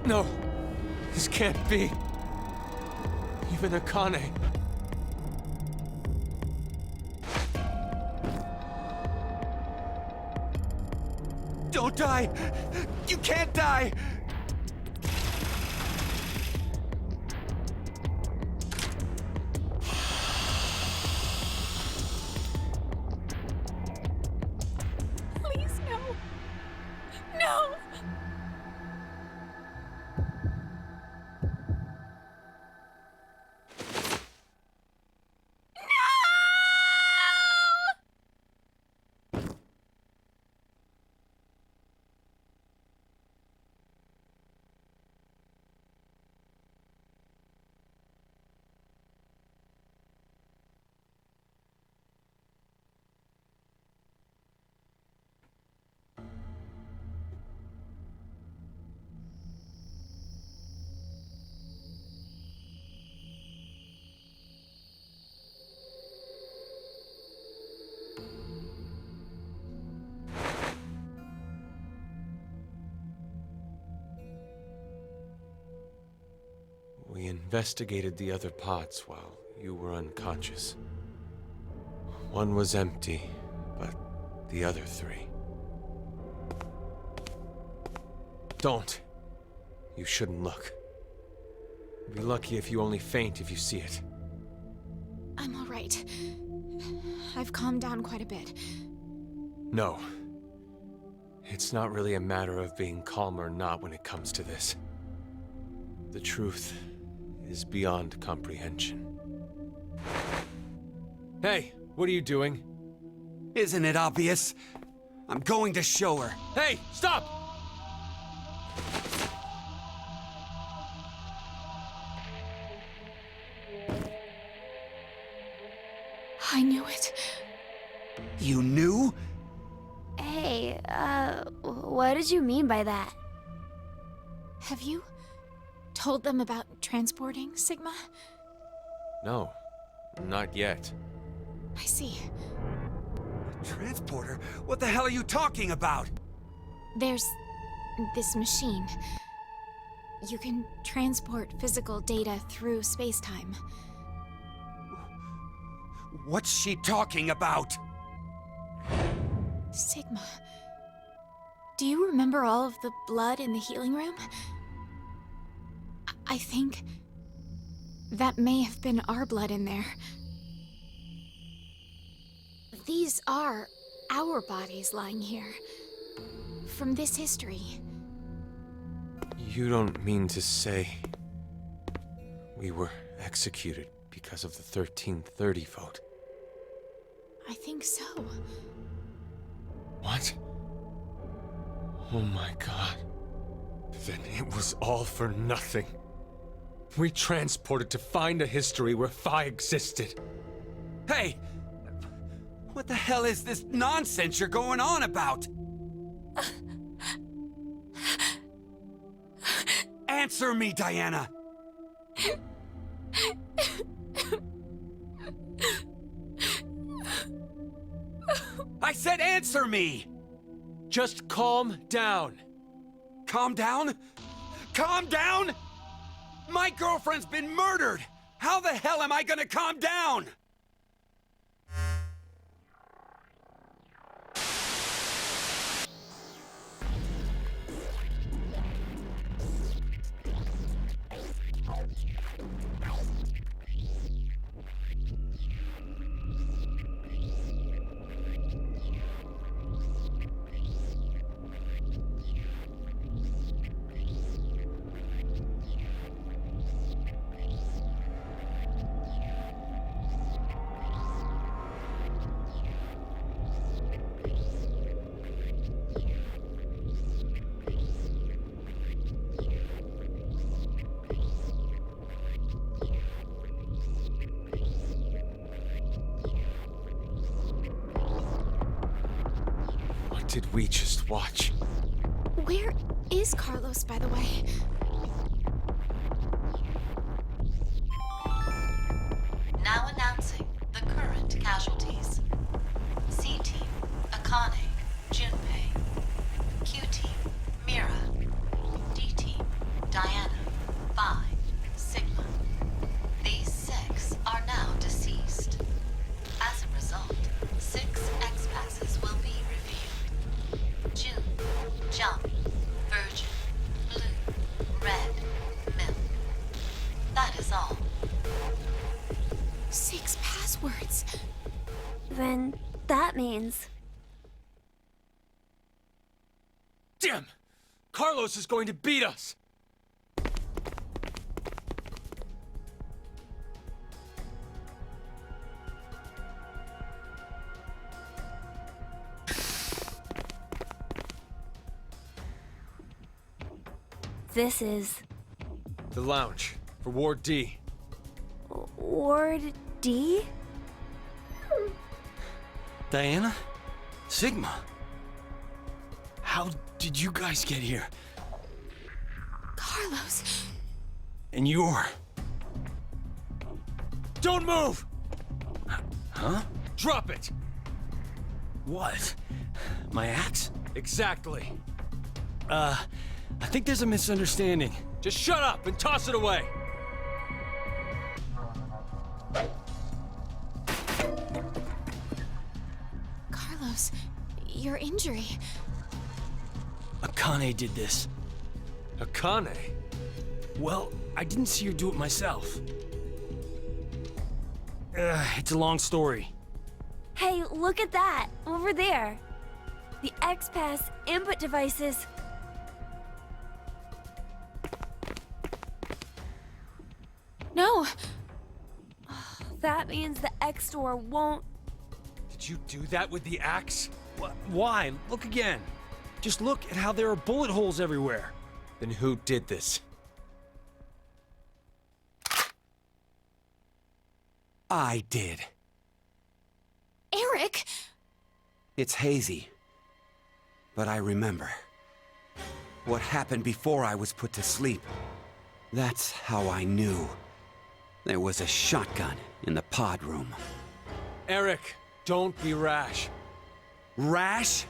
Speaker 10: No! This can't be! Even Akane.
Speaker 6: Don't die! You can't die!
Speaker 1: Please, no. No!
Speaker 10: We investigated the other pods while you were unconscious. One was empty, but the other three... Don't! You shouldn't look. You'll be lucky if you only faint if you see it.
Speaker 1: I'm all right. I've calmed down quite a bit.
Speaker 10: No. It's not really a matter of being calm or not when it comes to this. The truth is beyond comprehension. Hey, what are you doing?
Speaker 6: Isn't it obvious? I'm going to show her.
Speaker 10: Hey, stop!
Speaker 1: I knew it.
Speaker 6: You knew?
Speaker 4: Hey, what did you mean by that?
Speaker 1: Have you told them about transporting Sigma?
Speaker 10: No, not yet.
Speaker 1: I see.
Speaker 6: Transporter? What the hell are you talking about?
Speaker 1: There's this machine. You can transport physical data through space-time.
Speaker 6: What's she talking about?
Speaker 1: Sigma. Do you remember all of the blood in the healing room? I think that may have been our blood in there. These are our bodies lying here. From this history.
Speaker 10: You don't mean to say we were executed because of the 1330 vote.
Speaker 1: I think so.
Speaker 10: What? Oh my god. Then it was all for nothing. We transported to find a history where Phi existed.
Speaker 6: Hey! What the hell is this nonsense you're going on about? Answer me, Diana! I said answer me!
Speaker 10: Just calm down.
Speaker 6: Calm down? Calm down? My girlfriend's been murdered! How the hell am I gonna calm down?
Speaker 10: What did we just watch?
Speaker 1: Where is Carlos, by the way?
Speaker 12: Now announcing the current casualties. C-Team, Akane, Junpei. Q-Team, Mira. D-Team, Diana, Phi, Sigma. These 6 are now deceased. As a result, 6 X-Passes will be revealed. June, Jump, Virgin, Blue, Red, Milk. That is all.
Speaker 1: 6 passwords.
Speaker 4: Then that means...
Speaker 10: Damn! Carlos is going to beat us!
Speaker 4: This is...
Speaker 10: The lounge, for Ward D.
Speaker 4: Ward D?
Speaker 3: Diana? Sigma? How did you guys get here?
Speaker 1: Carlos.
Speaker 3: And you're...
Speaker 10: Don't move!
Speaker 3: Huh?
Speaker 10: Drop it!
Speaker 3: What? My axe?
Speaker 10: Exactly.
Speaker 3: I think there's a misunderstanding.
Speaker 10: Just shut up and toss it away!
Speaker 1: Carlos, your injury.
Speaker 3: Akane did this.
Speaker 10: Akane?
Speaker 3: Well, I didn't see her do it myself. It's a long story.
Speaker 4: Hey, look at that! Over there! The X-Pass input devices...
Speaker 1: No!
Speaker 4: That means the X-Door won't...
Speaker 10: Did you do that with the axe?
Speaker 3: Why? Look again. Just look at how there are bullet holes everywhere.
Speaker 10: Then who did this?
Speaker 6: I did.
Speaker 1: Eric!
Speaker 6: It's hazy. But I remember. What happened before I was put to sleep. That's how I knew. There was a shotgun in the pod room.
Speaker 10: Eric, don't be rash.
Speaker 6: Rash?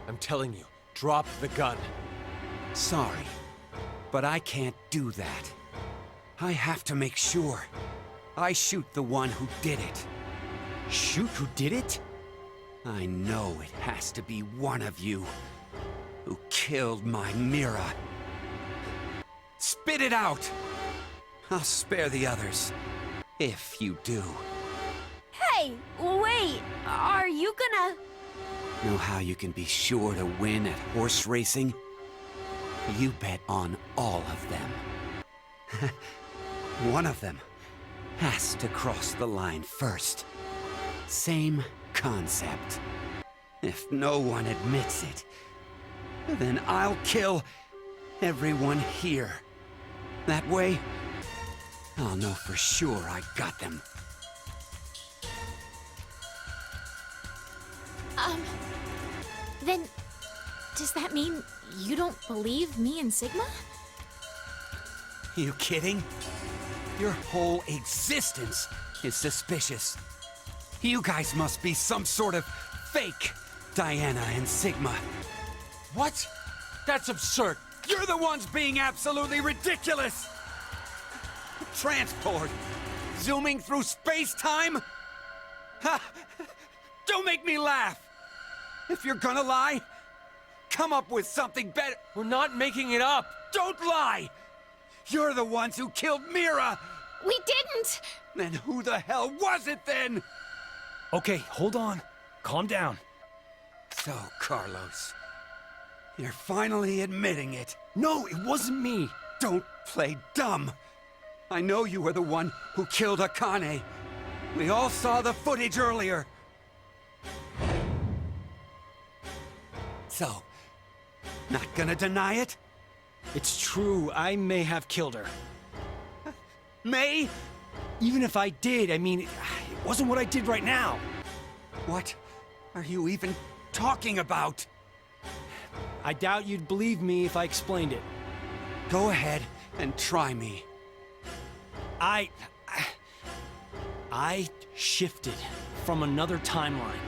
Speaker 10: I'm telling you, drop the gun.
Speaker 6: Sorry, but I can't do that. I have to make sure. I shoot the one who did it.
Speaker 3: Shoot who did it?
Speaker 6: I know it has to be one of you who killed my Mira. Spit it out! I'll spare the others, if you do.
Speaker 4: Hey, wait! Are you gonna...
Speaker 6: Know how you can be sure to win at horse racing? You bet on all of them. One of them has to cross the line first. Same concept. If no one admits it, then I'll kill everyone here. That way, I'll know for sure I got them.
Speaker 1: Then, does that mean you don't believe me and Sigma?
Speaker 6: You kidding? Your whole existence is suspicious. You guys must be some sort of fake Diana and Sigma.
Speaker 3: What? That's absurd.
Speaker 6: You're the ones being absolutely ridiculous! Transport! Zooming through space-time? Ha! Don't make me laugh! If you're gonna lie, come up with something better.
Speaker 3: We're not making it up.
Speaker 6: Don't lie! You're the ones who killed Mira!
Speaker 1: We didn't!
Speaker 6: Then who the hell was it then?
Speaker 3: Okay, hold on. Calm down.
Speaker 6: So, Carlos, you're finally admitting it.
Speaker 3: No, it wasn't me.
Speaker 6: Don't play dumb. I know you were the one who killed Akane. We all saw the footage earlier. So, not gonna deny it?
Speaker 3: It's true, I may have killed her.
Speaker 6: May?
Speaker 3: Even if I did, I mean, it wasn't what I did right now.
Speaker 6: What are you even talking about?
Speaker 3: I doubt you'd believe me if I explained it.
Speaker 6: Go ahead and try me.
Speaker 3: I shifted from another timeline.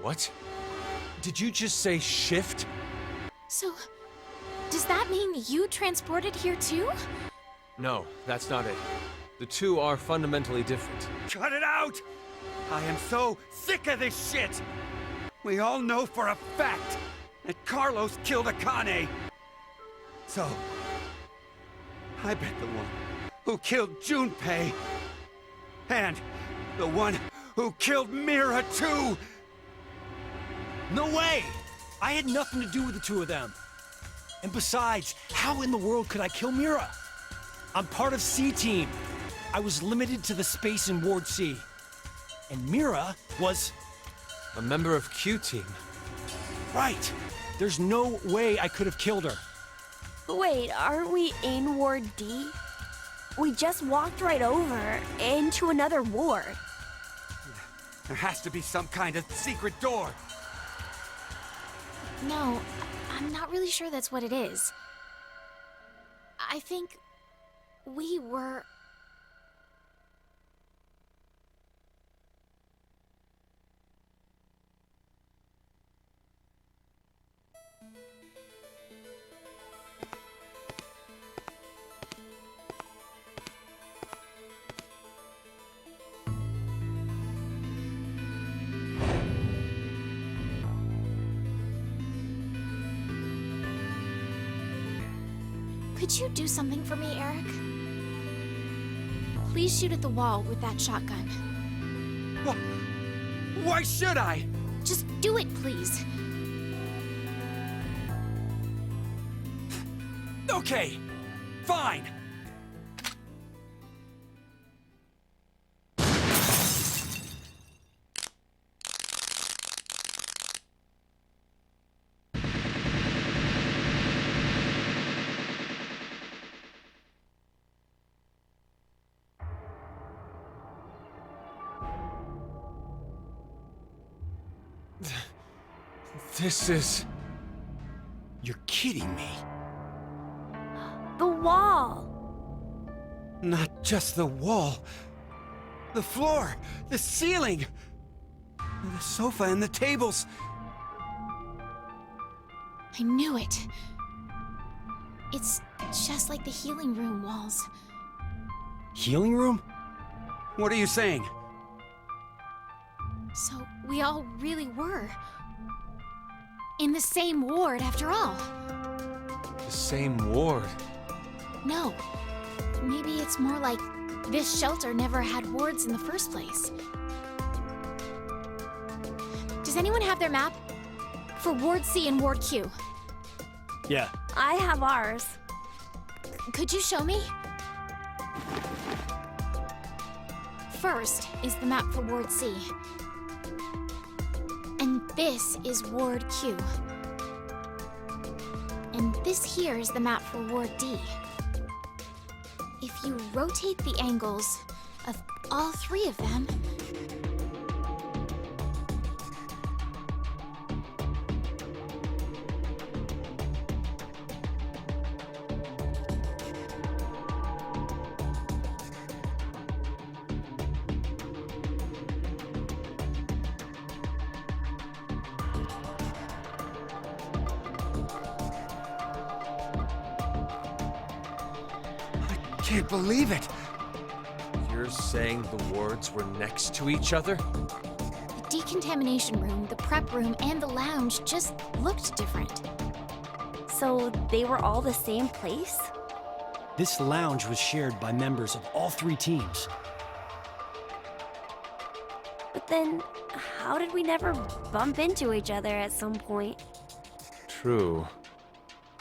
Speaker 10: What? Did you just say shift?
Speaker 1: So, does that mean you transported here too?
Speaker 10: No, that's not it. The two are fundamentally different.
Speaker 6: Cut it out! I am so sick of this shit! We all know for a fact that Carlos killed Akane. So, I bet the one who killed Junpei and the one who killed Mira too.
Speaker 3: No way! I had nothing to do with the two of them. And besides, how in the world could I kill Mira? I'm part of C-Team. I was limited to the space in Ward C. And Mira was...
Speaker 10: A member of Q-Team.
Speaker 3: Right. There's no way I could have killed her.
Speaker 4: Wait, aren't we in Ward D? We just walked right over into another ward.
Speaker 6: There has to be some kind of secret door.
Speaker 1: No, I'm not really sure that's what it is. I think we were... Could you do something for me, Eric? Please shoot at the wall with that shotgun.
Speaker 6: Why should I?
Speaker 1: Just do it, please.
Speaker 6: Okay, fine.
Speaker 10: This is...
Speaker 6: You're kidding me.
Speaker 4: The wall!
Speaker 6: Not just the wall. The floor, the ceiling, the sofa and the tables.
Speaker 1: I knew it. It's just like the healing room walls.
Speaker 3: Healing room?
Speaker 6: What are you saying?
Speaker 1: So we all really were in the same ward after all.
Speaker 10: the same ward.
Speaker 1: No. Maybe it's more like this shelter never had wards in the first place. Does anyone have their map? For Ward C and Ward Q.
Speaker 3: Yeah.
Speaker 4: I have ours.
Speaker 1: Could you show me? first is the map for Ward C. And this is Ward Q. And this here is the map for Ward D. If you rotate the angles of all three of them,
Speaker 6: Can't believe it!
Speaker 10: You're saying the wards were next to each other?
Speaker 1: the decontamination room, the prep room, and the lounge just looked different.
Speaker 4: So they were all the same place?
Speaker 3: This lounge was shared by members of all three teams.
Speaker 4: But then, how did we never bump into each other at some point?
Speaker 10: True.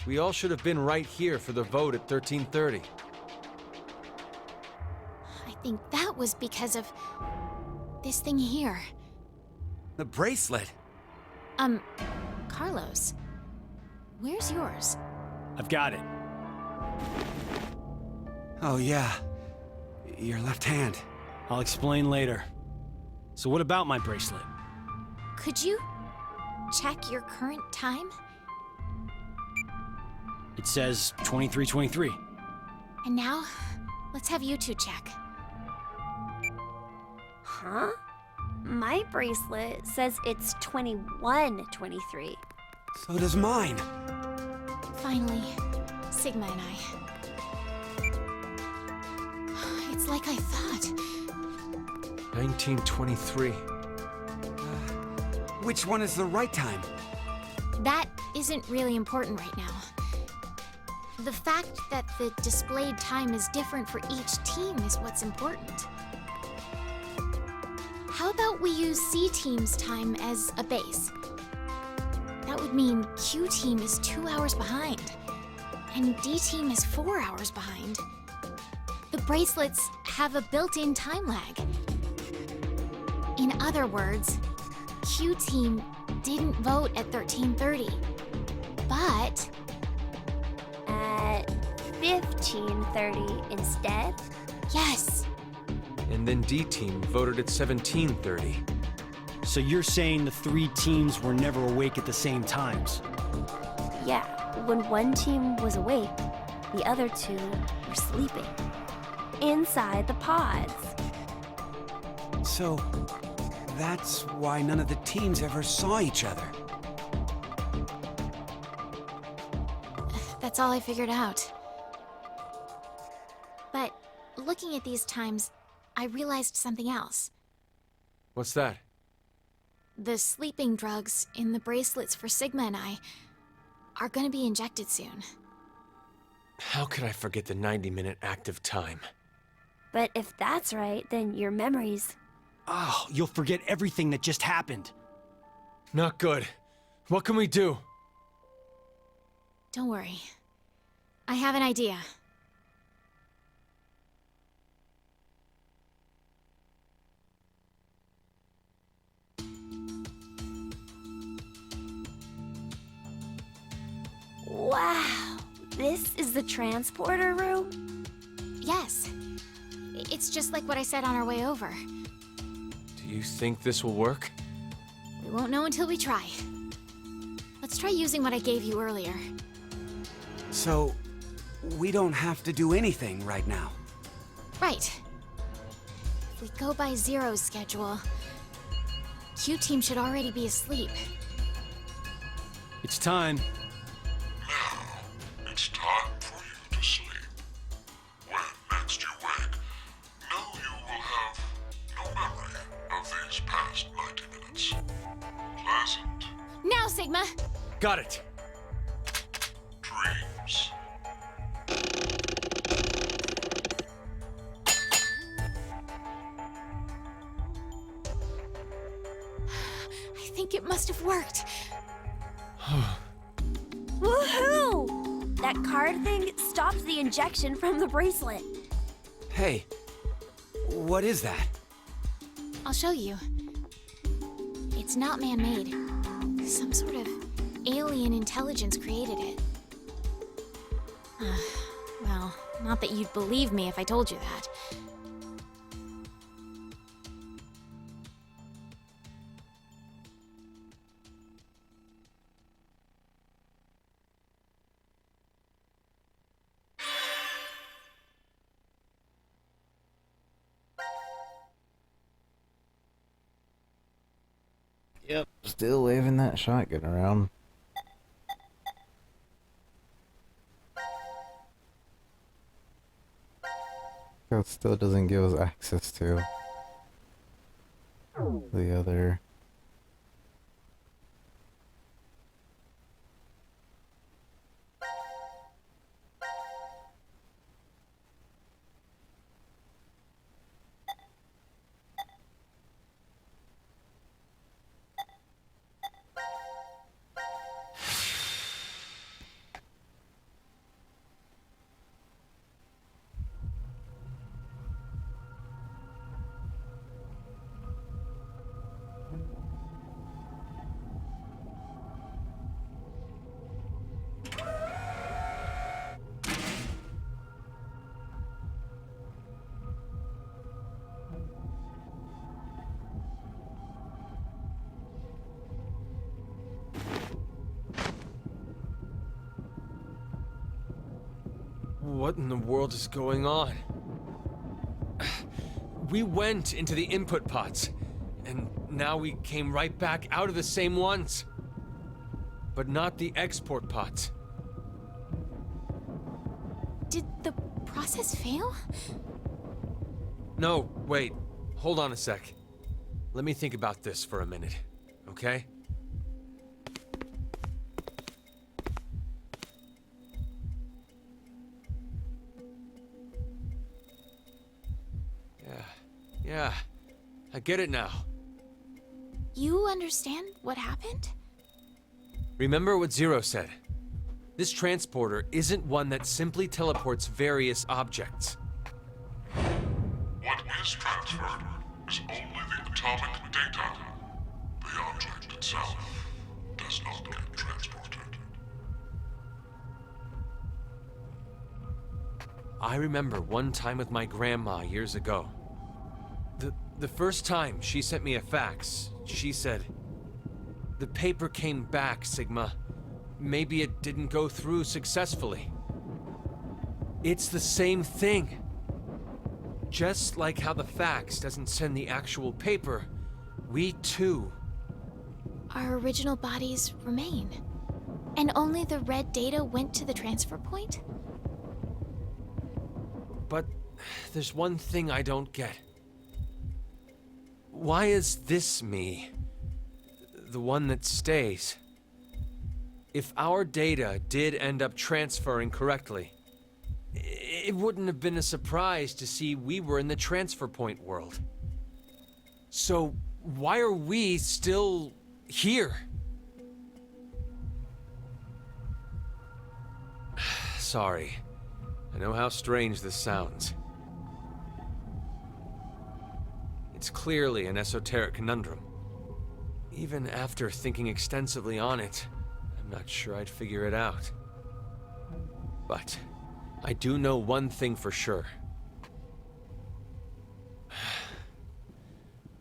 Speaker 10: We all should have been right here for the vote at 13:30.
Speaker 1: I think that was because of this thing here.
Speaker 6: The bracelet!
Speaker 1: Carlos, where's yours?
Speaker 3: I've got it.
Speaker 6: Oh yeah, your left hand.
Speaker 3: I'll explain later. So what about my bracelet?
Speaker 1: Could you check your current time?
Speaker 3: It says 23:23.
Speaker 1: And now, let's have you two check.
Speaker 4: Huh? My bracelet says it's 21:23.
Speaker 6: So does mine.
Speaker 1: Finally, Sigma and I. It's like I thought.
Speaker 10: 1923.
Speaker 6: Which one is the right time?
Speaker 1: That isn't really important right now. The fact that the displayed time is different for each team is what's important. How about we use C team's time as a base? That would mean Q team is 2 hours behind, and D team is 4 hours behind. The bracelets have a built-in time lag. In other words, Q team didn't vote at 13:30, but
Speaker 4: At 15:30 instead?
Speaker 1: yes,
Speaker 10: And then D team voted at 17:30.
Speaker 3: So you're saying the three teams were never awake at the same times?
Speaker 4: Yeah, when one team was awake, the other two were sleeping. Inside the pods.
Speaker 6: So, that's why none of the teams ever saw each other.
Speaker 1: that's all I figured out. But looking at these times, I realized something else.
Speaker 10: What's that?
Speaker 1: The sleeping drugs in the bracelets for Sigma and I are gonna be injected soon.
Speaker 10: How could I forget the 90-minute active time?
Speaker 4: But if that's right, then your memories...
Speaker 3: Oh, you'll forget everything that just happened.
Speaker 10: Not good. What can we do?
Speaker 1: Don't worry. I have an idea.
Speaker 4: Wow! This is the transporter room?
Speaker 1: Yes. It's just like what I said on our way over.
Speaker 10: Do you think this will work?
Speaker 1: We won't know until we try. Let's try using what I gave you earlier.
Speaker 6: So, we don't have to do anything right now.
Speaker 1: Right. If we go by Zero's schedule, Q team should already be asleep.
Speaker 3: It's time.
Speaker 7: Now, it's time for you to sleep. When next you wake, know you will have no memory of these past 90 minutes. Pleasant
Speaker 1: Now, Sigma!
Speaker 10: Got it!
Speaker 7: dreams.
Speaker 1: I think it must have worked.
Speaker 4: Woohoo! That card thing stopped the injection from the bracelet.
Speaker 6: Hey, what is that?
Speaker 1: I'll show you. It's not man-made. Some sort of alien intelligence created it. Well, not that you'd believe me if I told you that.
Speaker 5: Yep, still waving that shotgun around. That still doesn't give us access to the other.
Speaker 10: What in the world is going on? We went into the input pods, and now we came right back out of the same ones. But not the export pods.
Speaker 1: Did the process fail?
Speaker 10: No, wait. Hold on a sec. Let me think about this for a minute, okay? Yeah, I get it now.
Speaker 1: You understand what happened?
Speaker 10: Remember what Zero said. This transporter isn't one that simply teleports various objects.
Speaker 7: What is transferred is only the atomic data. The object itself does not get transported.
Speaker 10: I remember one time with my grandma years ago. The first time she sent me a fax, she said, "The paper came back, Sigma. Maybe it didn't go through successfully." It's the same thing. Just like how the fax doesn't send the actual paper, we too.
Speaker 1: Our original bodies remain. And only the red data went to the transfer point?
Speaker 10: But there's one thing I don't get. Why is this me the one that stays? If our data did end up transferring correctly, it wouldn't have been a surprise to see we were in the transfer point world. So why are we still here? Sorry. I know how strange this sounds. It's clearly an esoteric conundrum. Even after thinking extensively on it, I'm not sure I'd figure it out. But I do know one thing for sure.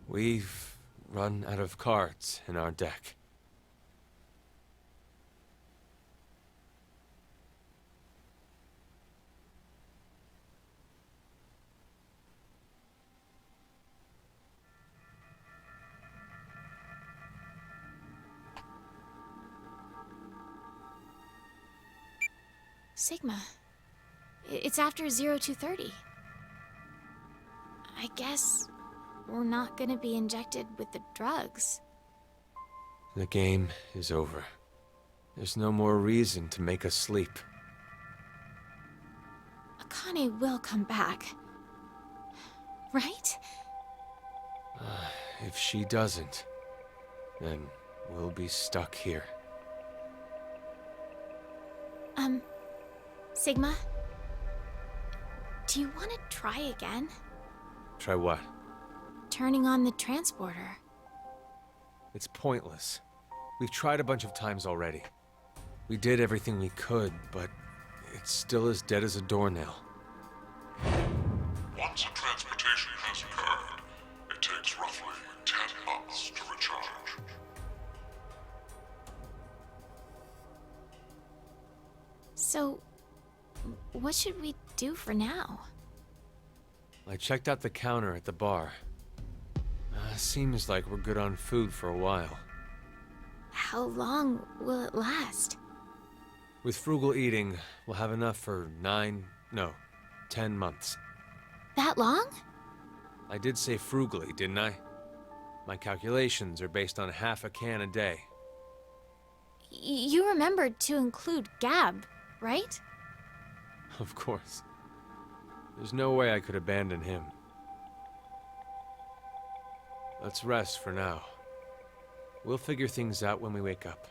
Speaker 10: We've run out of cards in our deck.
Speaker 1: Sigma. It's after 0230. I guess we're not gonna be injected with the drugs.
Speaker 10: The game is over. There's no more reason to make us sleep.
Speaker 1: Akane will come back. Right?
Speaker 10: If she doesn't, then we'll be stuck here.
Speaker 1: Sigma? Do you want to try again?
Speaker 10: Try what?
Speaker 1: turning on the transporter.
Speaker 10: It's pointless. We've tried a bunch of times already. We did everything we could, but it's still as dead as a doornail.
Speaker 7: Once a transportation has occurred, it takes roughly 10 months to recharge.
Speaker 1: So, what should we do for now?
Speaker 10: I checked out the counter at the bar. Seems like we're good on food for a while.
Speaker 1: How long will it last?
Speaker 10: With frugal eating, we'll have enough for 10 months.
Speaker 1: That long?
Speaker 10: I did say frugally, didn't I? My calculations are based on half a can a day.
Speaker 1: You remembered to include Gab, right?
Speaker 10: Of course. There's no way I could abandon him. Let's rest for now. We'll figure things out when we wake up.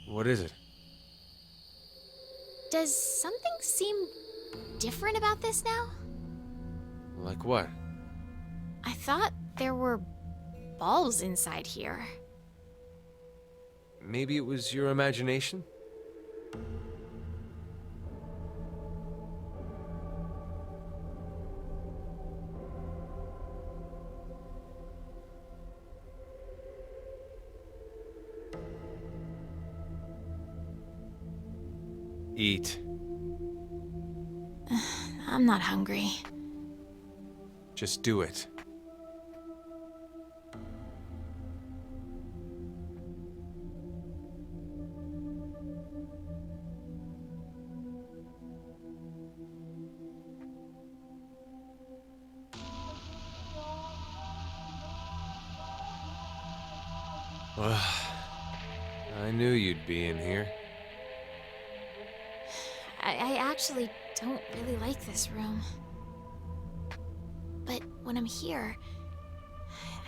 Speaker 10: What is it?
Speaker 1: Does something seem different about this now?
Speaker 10: Like what?
Speaker 1: I thought there were balls inside here.
Speaker 10: Maybe it was your imagination? Eat.
Speaker 1: I'm not hungry.
Speaker 10: Just do it. I knew you'd be in here.
Speaker 1: I actually don't really like this room. But when I'm here,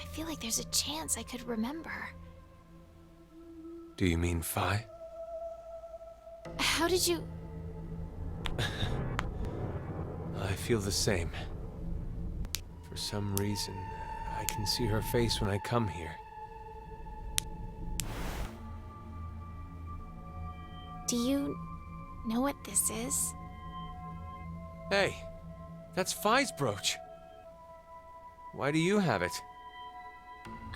Speaker 1: I feel like there's a chance I could remember.
Speaker 10: Do you mean Phi?
Speaker 1: How did you...
Speaker 10: I feel the same. For some reason, I can see her face when I come here.
Speaker 1: Do you know what this is?
Speaker 10: Hey, that's Phi's brooch. Why do you have it?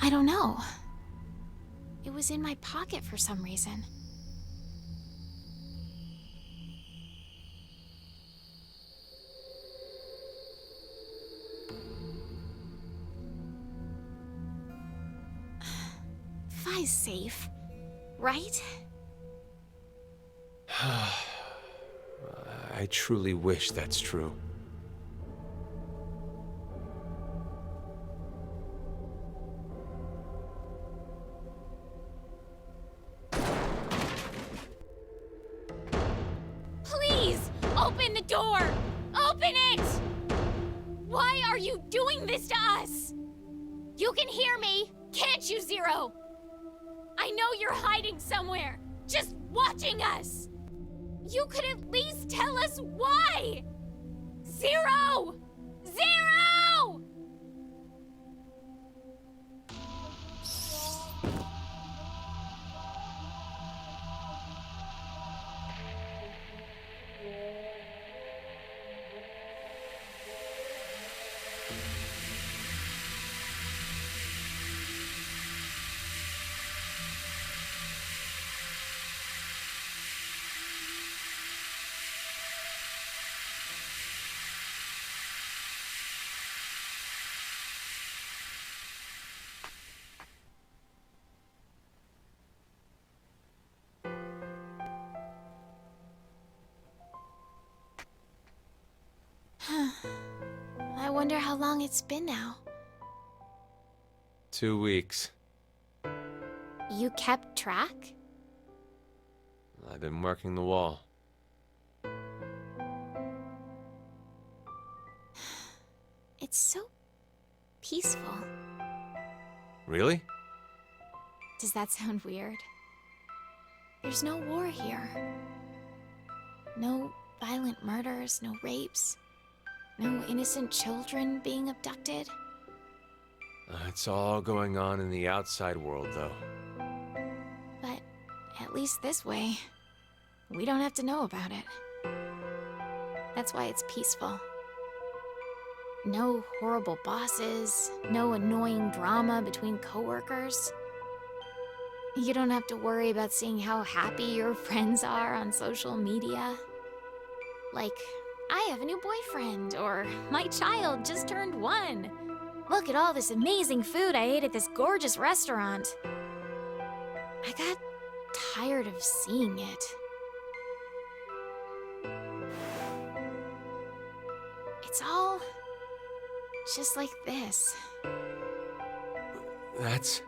Speaker 1: I don't know. It was in my pocket for some reason. Phi's safe, right?
Speaker 10: I truly wish that's true.
Speaker 11: Please, open the door! Open it! Why are you doing this to us? You can hear me, can't you, Zero? I know you're hiding somewhere, just watching us. You could at least tell us why! Zero! Zero!
Speaker 1: I wonder how long it's been now.
Speaker 10: 2 weeks.
Speaker 1: You kept track?
Speaker 10: I've been working the wall.
Speaker 1: It's so peaceful.
Speaker 10: Really?
Speaker 1: Does that sound weird? There's no war here. No violent murders, no rapes, no innocent children being abducted.
Speaker 10: It's all going on in the outside world, though.
Speaker 1: But at least this way, we don't have to know about it. That's why it's peaceful. No horrible bosses, no annoying drama between coworkers. You don't have to worry about seeing how happy your friends are on social media. Like, I have a new boyfriend, or my child just turned 1. Look at all this amazing food I ate at this gorgeous restaurant. I got tired of seeing it. It's all just like this.
Speaker 10: That's...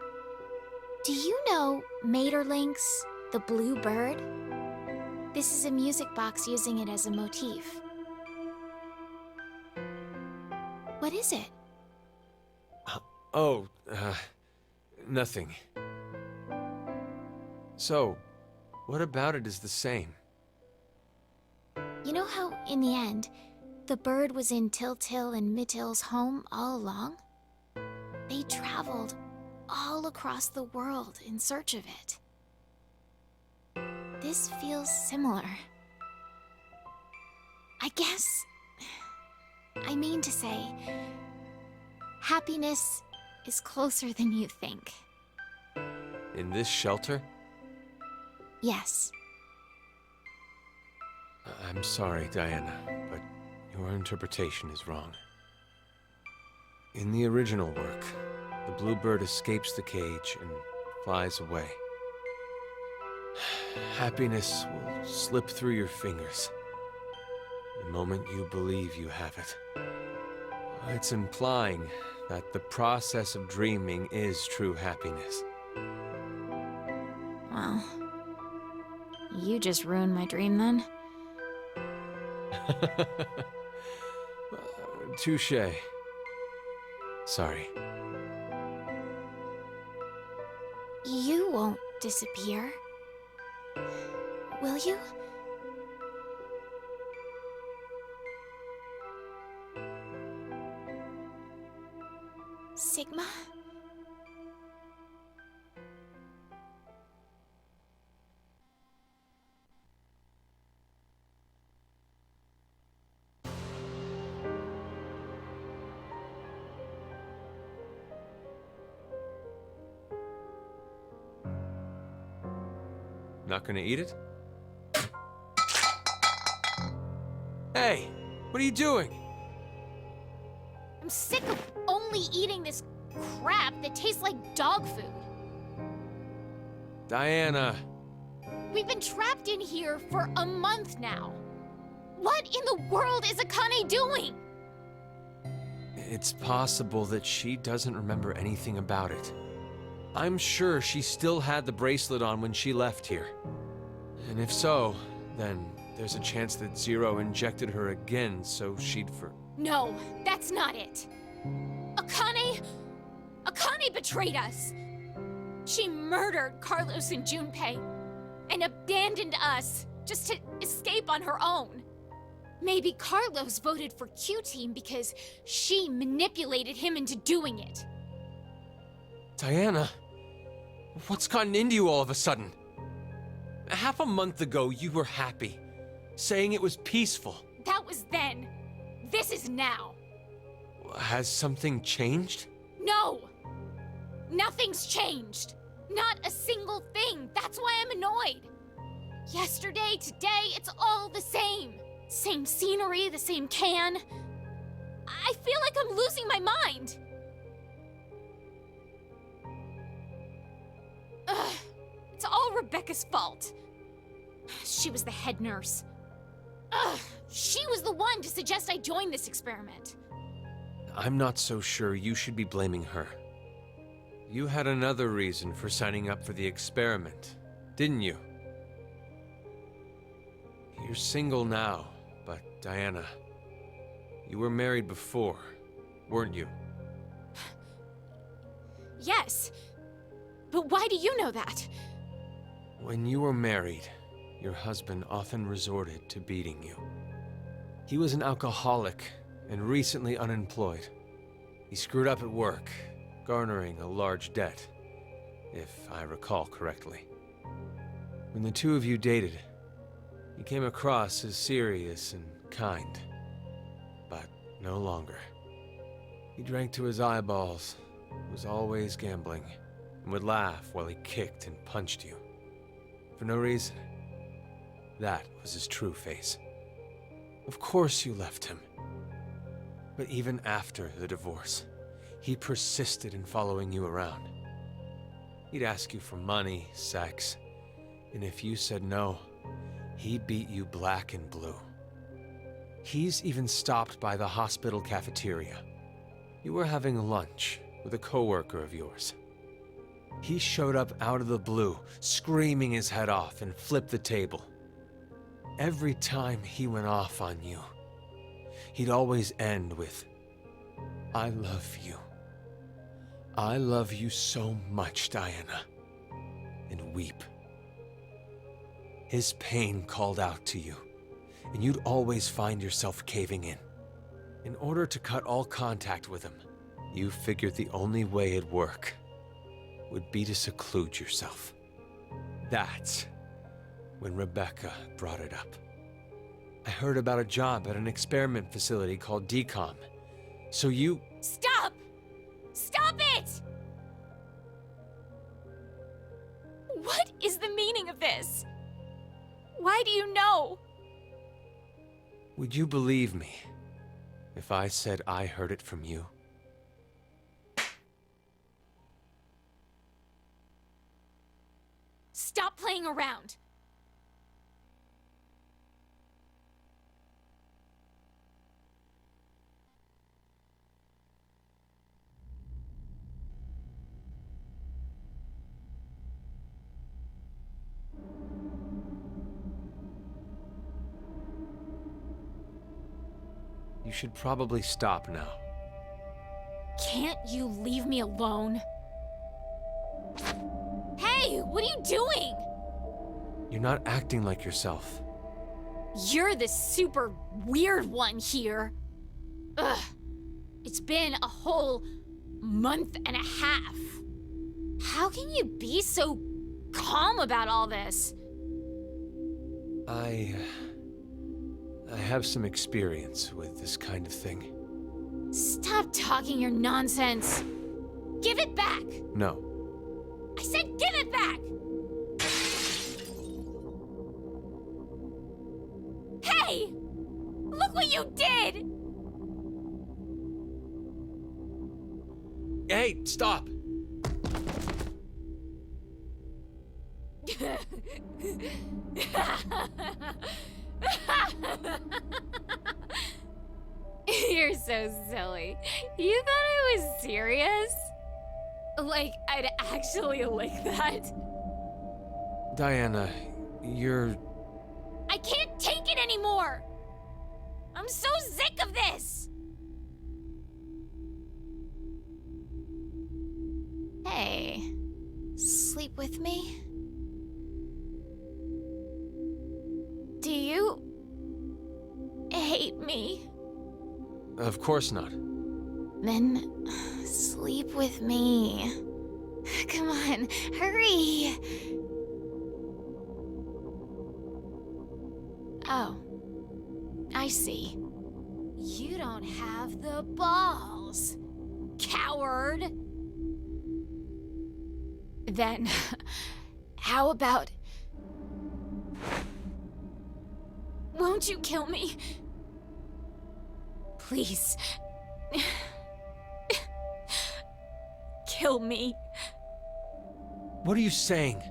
Speaker 1: Do you know Maeterlinck's The Blue Bird? This is a music box using it as a motif. What is it?
Speaker 10: Oh, nothing. So, what about it is the same?
Speaker 1: You know how, in the end, the bird was in Tiltil and Mittil's home all along? They traveled all across the world in search of it. This feels similar. I guess... I mean to say, happiness is closer than you think.
Speaker 10: In this shelter?
Speaker 1: Yes.
Speaker 10: I'm sorry, Diana, but your interpretation is wrong. In the original work, the blue bird escapes the cage and flies away. Happiness will slip through your fingers the moment you believe you have it. It's implying that the process of dreaming is true happiness.
Speaker 1: Well, you just ruined my dream then.
Speaker 10: Touché. Sorry.
Speaker 1: You won't disappear, will you? Sigma?
Speaker 10: Not gonna eat it? Hey, what are you doing?
Speaker 11: I'm sick of only eating this crap that tastes like dog food.
Speaker 10: Diana.
Speaker 11: We've been trapped in here for a month now. What in the world is Akane doing?
Speaker 10: It's possible that she doesn't remember anything about it. I'm sure she still had the bracelet on when she left here. And if so, then there's a chance that Zero injected her again so she'd
Speaker 11: No, that's not it. Akane betrayed us. She murdered Carlos and Junpei and abandoned us just to escape on her own. Maybe Carlos voted for Q-Team because she manipulated him into doing it.
Speaker 10: Diana, what's gotten into you all of a sudden? Half a month ago, you were happy, saying it was peaceful.
Speaker 11: That was then. This is now.
Speaker 10: Has something changed?
Speaker 11: No! Nothing's changed. Not a single thing. That's why I'm annoyed. Yesterday, today, it's all the same. Same scenery, the same can. I feel like I'm losing my mind. Ugh, it's all Rebecca's fault. She was the head nurse. Ugh, she was the one to suggest I join this experiment.
Speaker 10: I'm not so sure you should be blaming her. You had another reason for signing up for the experiment, didn't you? You're single now, but Diana, you were married before, weren't you?
Speaker 11: Yes. But why do you know that?
Speaker 10: When you were married, your husband often resorted to beating you. He was an alcoholic and recently unemployed. He screwed up at work, garnering a large debt, if I recall correctly. When the two of you dated, he came across as serious and kind, but no longer. He drank to his eyeballs, was always gambling, and would laugh while he kicked and punched you. For no reason. That was his true face. Of course you left him. But even after the divorce, he persisted in following you around. He'd ask you for money, sex, and if you said no, he beat you black and blue. He's even stopped by the hospital cafeteria. You were having lunch with a coworker of yours. He showed up out of the blue, screaming his head off, and flipped the table. Every time he went off on you, he'd always end with, "I love you. I love you so much, Diana," and weep. His pain called out to you, and you'd always find yourself caving in. In order to cut all contact with him, you figured the only way it'd work would be to seclude yourself. That's when Rebecca brought it up. I heard about a job at an experiment facility called DCOM. So you...
Speaker 11: Stop! Stop it! What is the meaning of this? Why do you know?
Speaker 10: Would you believe me if I said I heard it from you?
Speaker 11: Stop playing around.
Speaker 10: You should probably stop now.
Speaker 11: Can't you leave me alone? Hey, what are you doing?
Speaker 10: You're not acting like yourself.
Speaker 11: You're the super weird one here. Ugh. It's been a whole month and a half. How can you be so calm about all this?
Speaker 10: I have some experience with this kind of thing.
Speaker 11: Stop talking your nonsense. Give it back.
Speaker 10: No.
Speaker 11: I said give it back! Hey! Look what you did!
Speaker 10: Hey, stop!
Speaker 11: You're so silly. You thought I was serious? Like, I'd actually lick that?
Speaker 10: Diana, you're...
Speaker 11: I can't take it anymore! I'm so sick of this! Hey, sleep with me? Do you hate me?
Speaker 10: Of course not.
Speaker 1: Then sleep with me. Come on, hurry! Oh, I see. You don't have the balls, coward! Then, how about... Won't you kill me? Please. Kill me.
Speaker 10: What are you saying?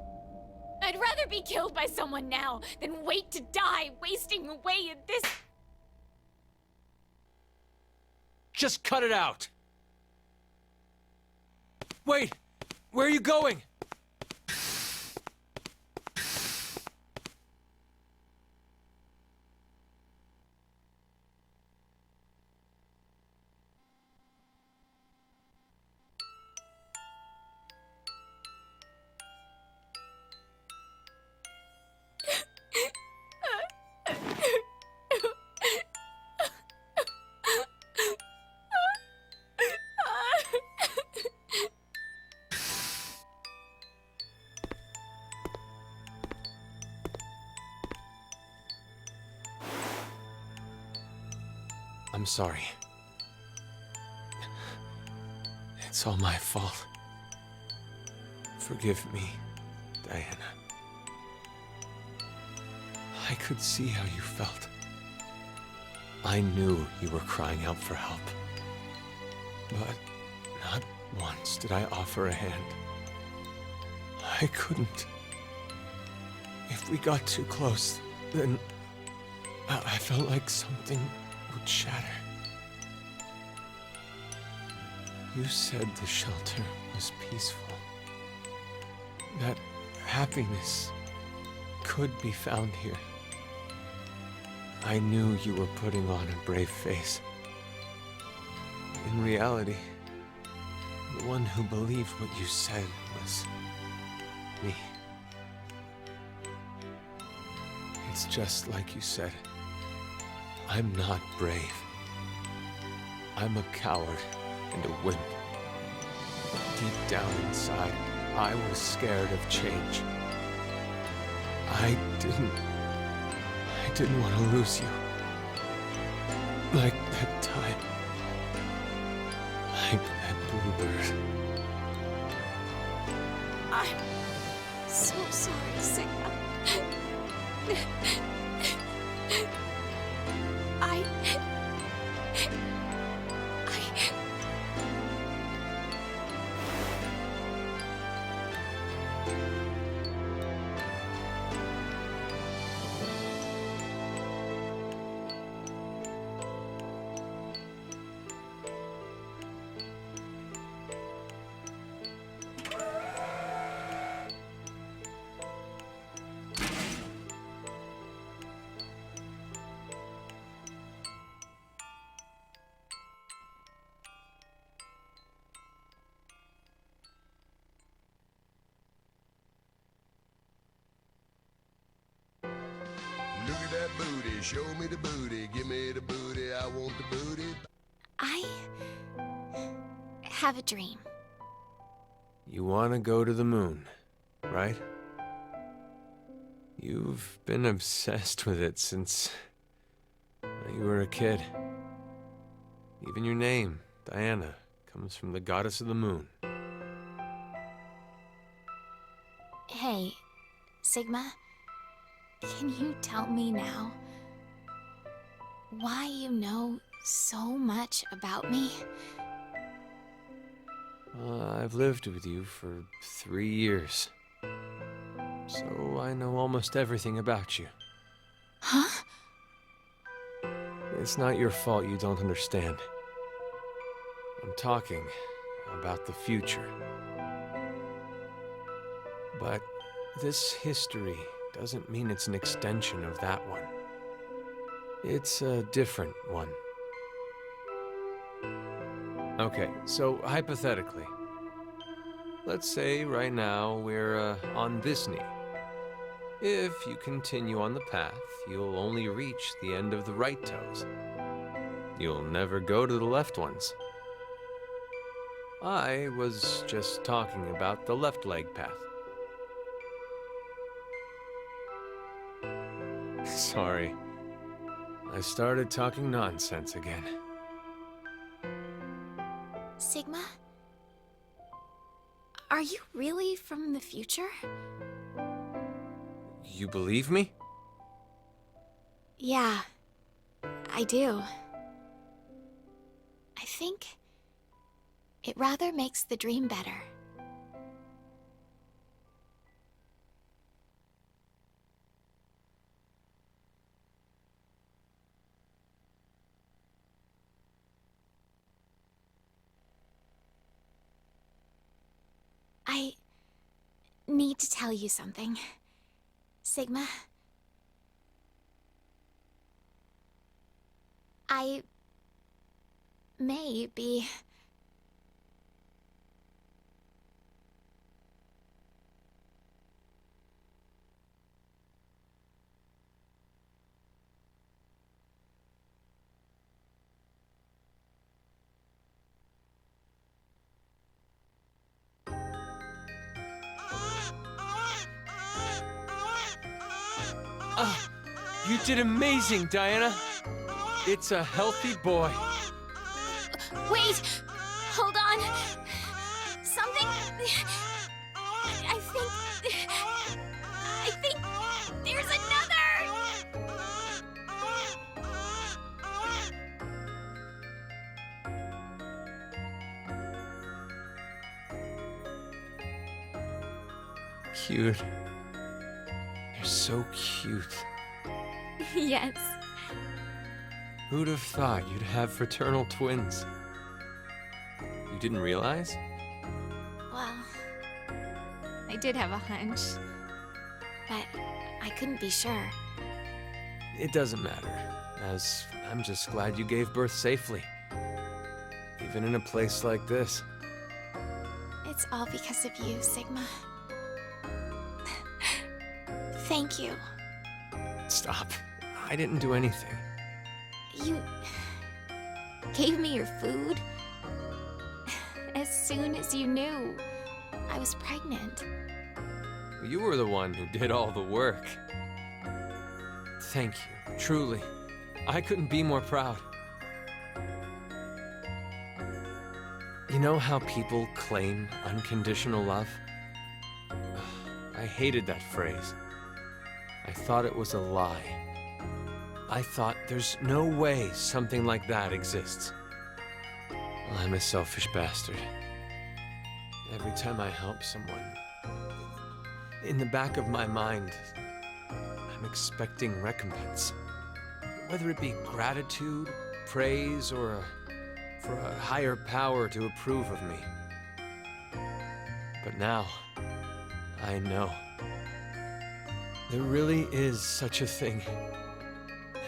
Speaker 11: I'd rather be killed by someone now than wait to die, wasting away in this...
Speaker 10: Just cut it out! Wait! Where are you going? I'm sorry. It's all my fault. Forgive me, Diana. I could see how you felt. I knew you were crying out for help. But not once did I offer a hand. I couldn't. If we got too close, then I felt like something would shatter. You said the shelter was peaceful. That happiness could be found here. I knew you were putting on a brave face. In reality, the one who believed what you said was me. It's just like you said. I'm not brave. I'm a coward and a wimp. Deep down inside, I was scared of change. I didn't want to lose you. Like that time. Like that bluebird.
Speaker 1: I'm so sorry, Sigma. I...
Speaker 15: Look at that booty, show me the booty, give me the booty, I want the booty.
Speaker 1: I have a dream.
Speaker 10: You want to go to the moon, right? You've been obsessed with it since you were a kid. Even your name, Diana, comes from the goddess of the moon.
Speaker 1: Hey, Sigma, can you tell me now why you know so much about me?
Speaker 10: I've lived with you for 3 years, so I know almost everything about you.
Speaker 1: Huh?
Speaker 10: It's not your fault you don't understand. I'm talking about the future. But this history doesn't mean it's an extension of that one. It's a different one. Okay, so hypothetically, let's say right now we're on this knee. If you continue on the path, you'll only reach the end of the right toes. You'll never go to the left ones. I was just talking about the left leg path. Sorry. I started talking nonsense again.
Speaker 1: Sigma? Are you really from the future?
Speaker 10: You believe me?
Speaker 1: Yeah, I do. I think it rather makes the dream better. I need to tell you something, Sigma. I may be...
Speaker 10: You did amazing, Diana! It's a healthy boy.
Speaker 1: Wait! Hold on! Something... I think there's another!
Speaker 10: Cute. They're so cute.
Speaker 1: Yes.
Speaker 10: Who'd have thought you'd have fraternal twins? You didn't realize?
Speaker 1: Well, I did have a hunch, but I couldn't be sure.
Speaker 10: It doesn't matter, as I'm just glad you gave birth safely. Even in a place like this.
Speaker 1: It's all because of you, Sigma. Thank you.
Speaker 10: Stop. I didn't do anything.
Speaker 1: You gave me your food as soon as you knew I was pregnant.
Speaker 10: You were the one who did all the work. Thank you, truly. I couldn't be more proud. You know how people claim unconditional love? I hated that phrase. I thought it was a lie. I thought there's no way something like that exists. Well, I'm a selfish bastard. Every time I help someone, in the back of my mind, I'm expecting recompense. Whether it be gratitude, praise, or for a higher power to approve of me. But now, I know. There really is such a thing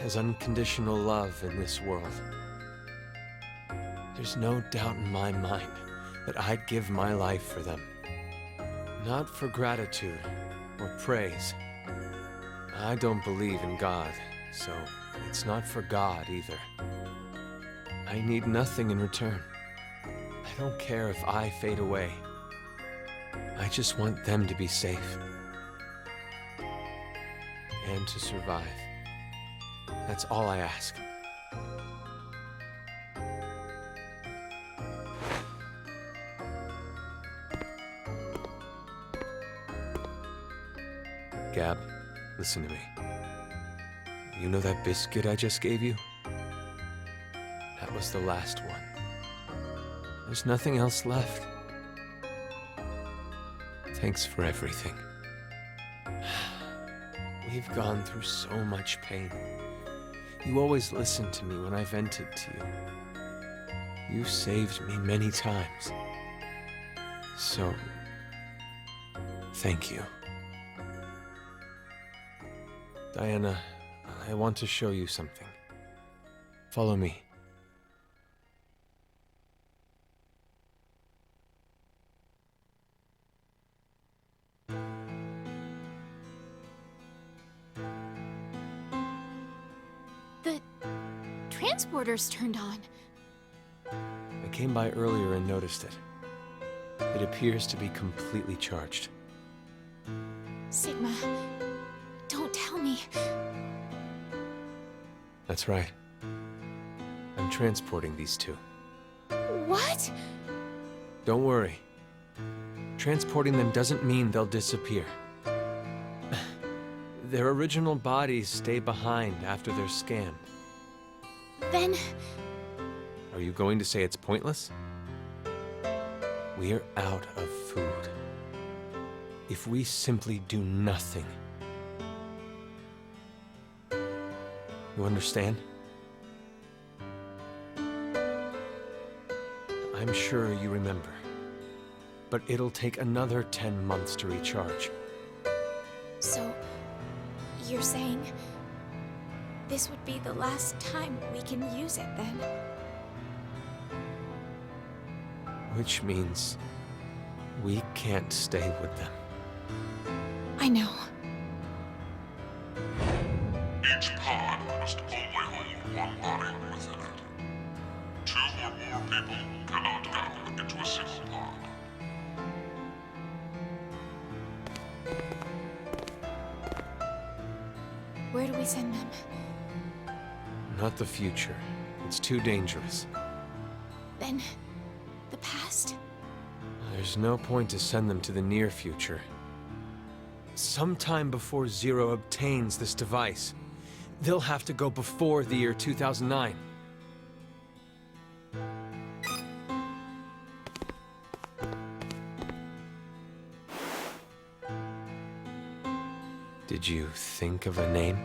Speaker 10: as unconditional love in this world. There's no doubt in my mind that I'd give my life for them. Not for gratitude or praise. I don't believe in God, so it's not for God either. I need nothing in return. I don't care if I fade away. I just want them to be safe. And to survive. That's all I ask. Gab, listen to me. You know that biscuit I just gave you? That was the last one. There's nothing else left. Thanks for everything. We've gone through so much pain. You always listened to me when I vented to you. You saved me many times. So, thank you. Diana, I want to show you something. Follow me.
Speaker 1: The transporter's turned on.
Speaker 10: I came by earlier and noticed it. It appears to be completely charged.
Speaker 1: Sigma, don't tell me.
Speaker 10: That's right. I'm transporting these two.
Speaker 1: What?
Speaker 10: Don't worry. Transporting them doesn't mean they'll disappear. Their original bodies stay behind after they're scanned.
Speaker 1: Then...
Speaker 10: Are you going to say it's pointless? We're out of food. If we simply do nothing. You understand? I'm sure you remember. But it'll take another 10 months to recharge.
Speaker 1: So, you're saying this would be the last time we can use it then?
Speaker 10: Which means we can't stay with them.
Speaker 1: I know.
Speaker 7: Each pod must only hold one body within it. 2 or more people cannot go into a single pod.
Speaker 1: Where do we send them?
Speaker 10: not the future. It's too dangerous.
Speaker 1: Then, the past?
Speaker 10: There's no point to send them to the near future. Sometime before Zero obtains this device, they'll have to go before the year 2009. Did you think of a name?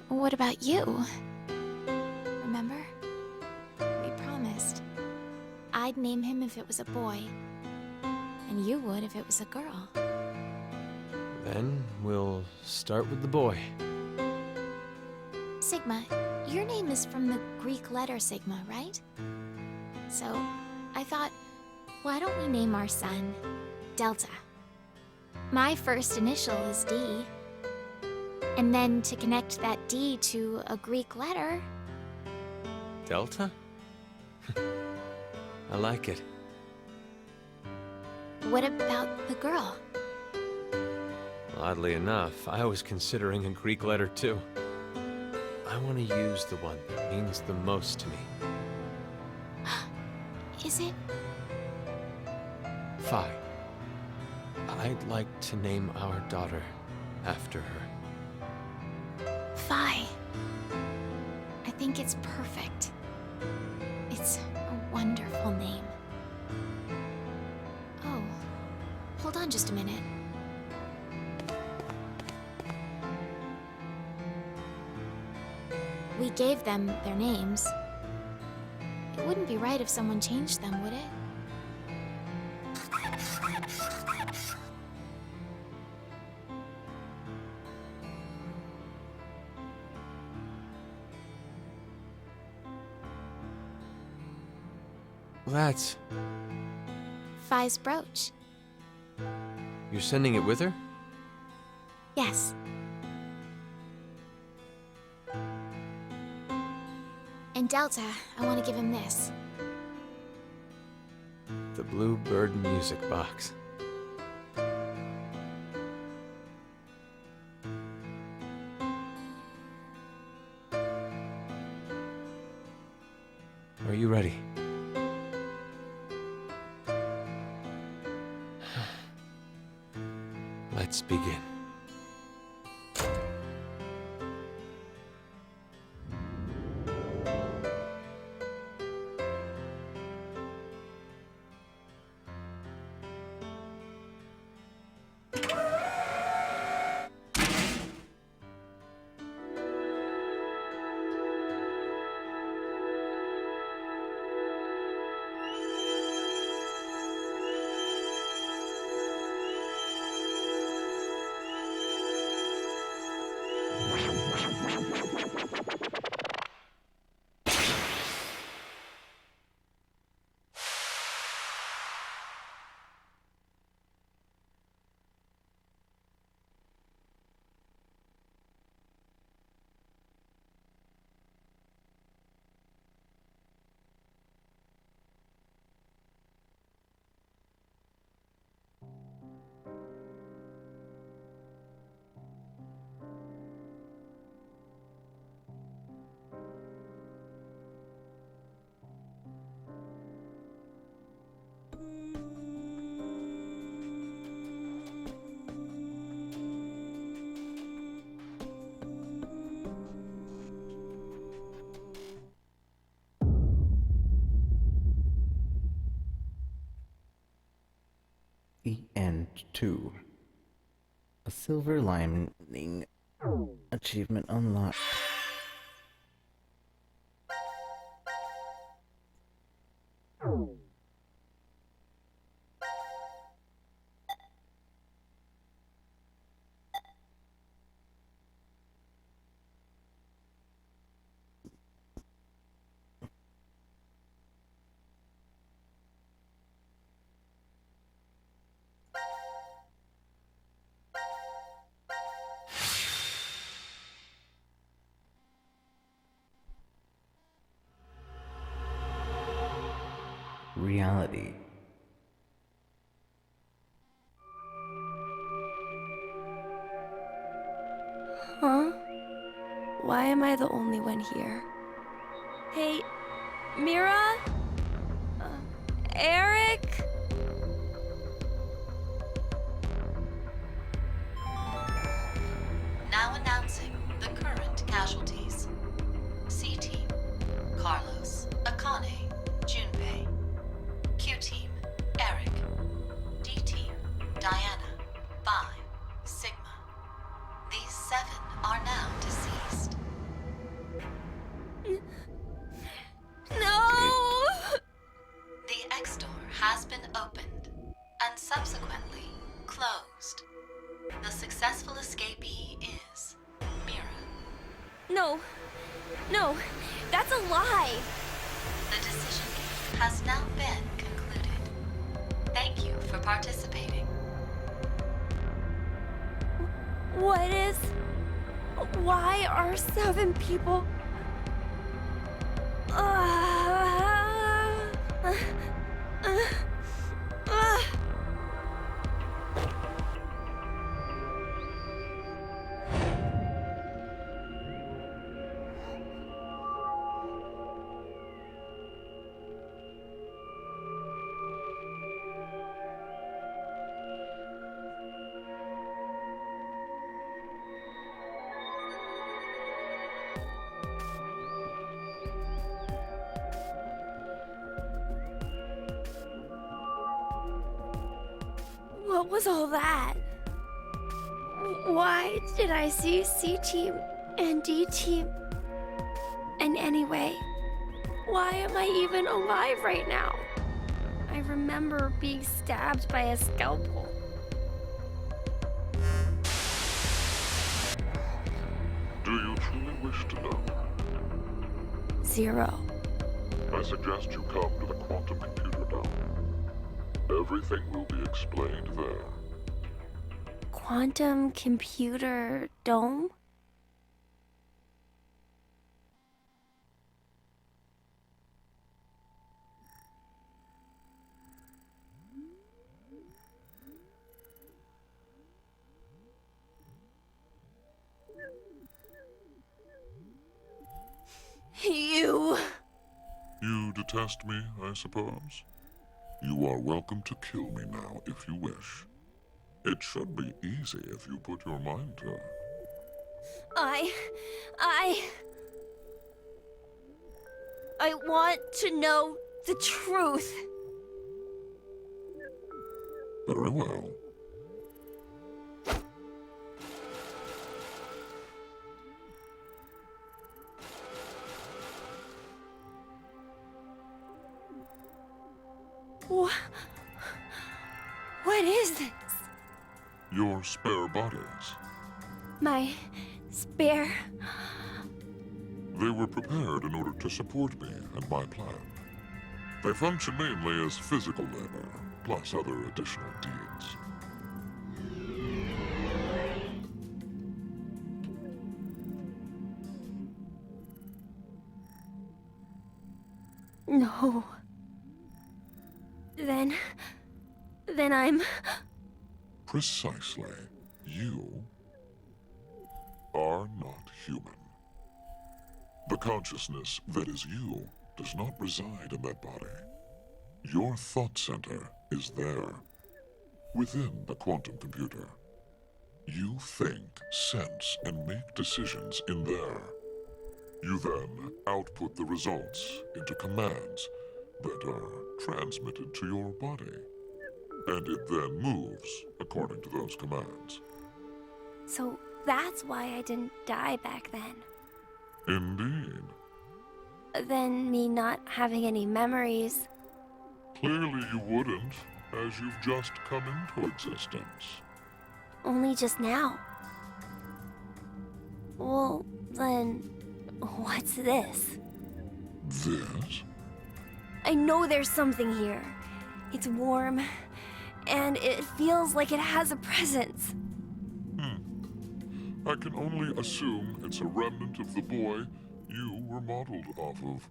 Speaker 1: What about you? Remember? We promised. I'd name him if it was a boy, and you would if it was a girl.
Speaker 10: Then we'll start with the boy.
Speaker 1: Sigma, your name is from the Greek letter Sigma, right? So, I thought, why don't we name our son Delta? My first initial is D. And then to connect that D to a Greek letter...
Speaker 10: Delta? I like it.
Speaker 1: What about the girl?
Speaker 10: Oddly enough, I was considering a Greek letter too. I want to use the one that means the most to me.
Speaker 1: Is it?
Speaker 10: Phi. I'd like to name our daughter after her.
Speaker 1: Phi. I think it's perfect. It's a wonderful name. Oh, hold on just a minute. We gave them their names. It wouldn't be right if someone changed them, would it?
Speaker 10: That's...
Speaker 1: Phi's brooch.
Speaker 10: You're sending it with her?
Speaker 1: Yes. And Delta, I want to give him this.
Speaker 10: The Blue Bird music box. Are you ready? Let's begin.
Speaker 5: The End 2. A silver lining achievement unlocked. Reality.
Speaker 4: Huh? Why am I the only one here? Hey, Mira? Eric?
Speaker 12: Now announcing the current casualties. C-Team, Carlos, Akane, Junpei. Q-Team, Eric. D-Team, Diana, Bai, Sigma. These 7 are now deceased.
Speaker 4: No!
Speaker 12: The X-Door has been opened and subsequently closed. The successful escapee is Mira.
Speaker 4: No. No, that's a lie.
Speaker 12: The decision game has now been concluded. Thank you for participating.
Speaker 4: What is... Why are 7 people... What was all that? Why did I see C-Team and D-Team? And anyway, why am I even alive right now? I remember being stabbed by a scalpel.
Speaker 7: Do you truly wish to know?
Speaker 4: 0.
Speaker 7: I suggest you come to the quantum computer now. Everything will be explained there.
Speaker 4: Quantum computer dome? You...
Speaker 7: You detest me, I suppose? You are welcome to kill me now if you wish. It should be easy if you put your mind to it.
Speaker 4: I want to know the truth.
Speaker 7: Very well.
Speaker 4: What is this?
Speaker 7: Your spare bodies.
Speaker 4: My spare...
Speaker 7: They were prepared in order to support me and my plan. They function mainly as physical labor, plus other additional deeds.
Speaker 4: No. Then I'm...
Speaker 7: Precisely. You are not human. The consciousness that is you does not reside in that body. Your thought center is there, within the quantum computer. You think, sense, and make decisions in there. You then output the results into commands that are transmitted to your body. And it then moves according to those commands.
Speaker 4: So that's why I didn't die back then.
Speaker 7: Indeed.
Speaker 4: Then me not having any memories.
Speaker 7: Clearly you wouldn't, as you've just come into existence.
Speaker 4: Only just now. Well, then, what's this?
Speaker 7: This?
Speaker 4: I know there's something here. It's warm, and it feels like it has a presence.
Speaker 7: I can only assume it's a remnant of the boy you were modeled off of.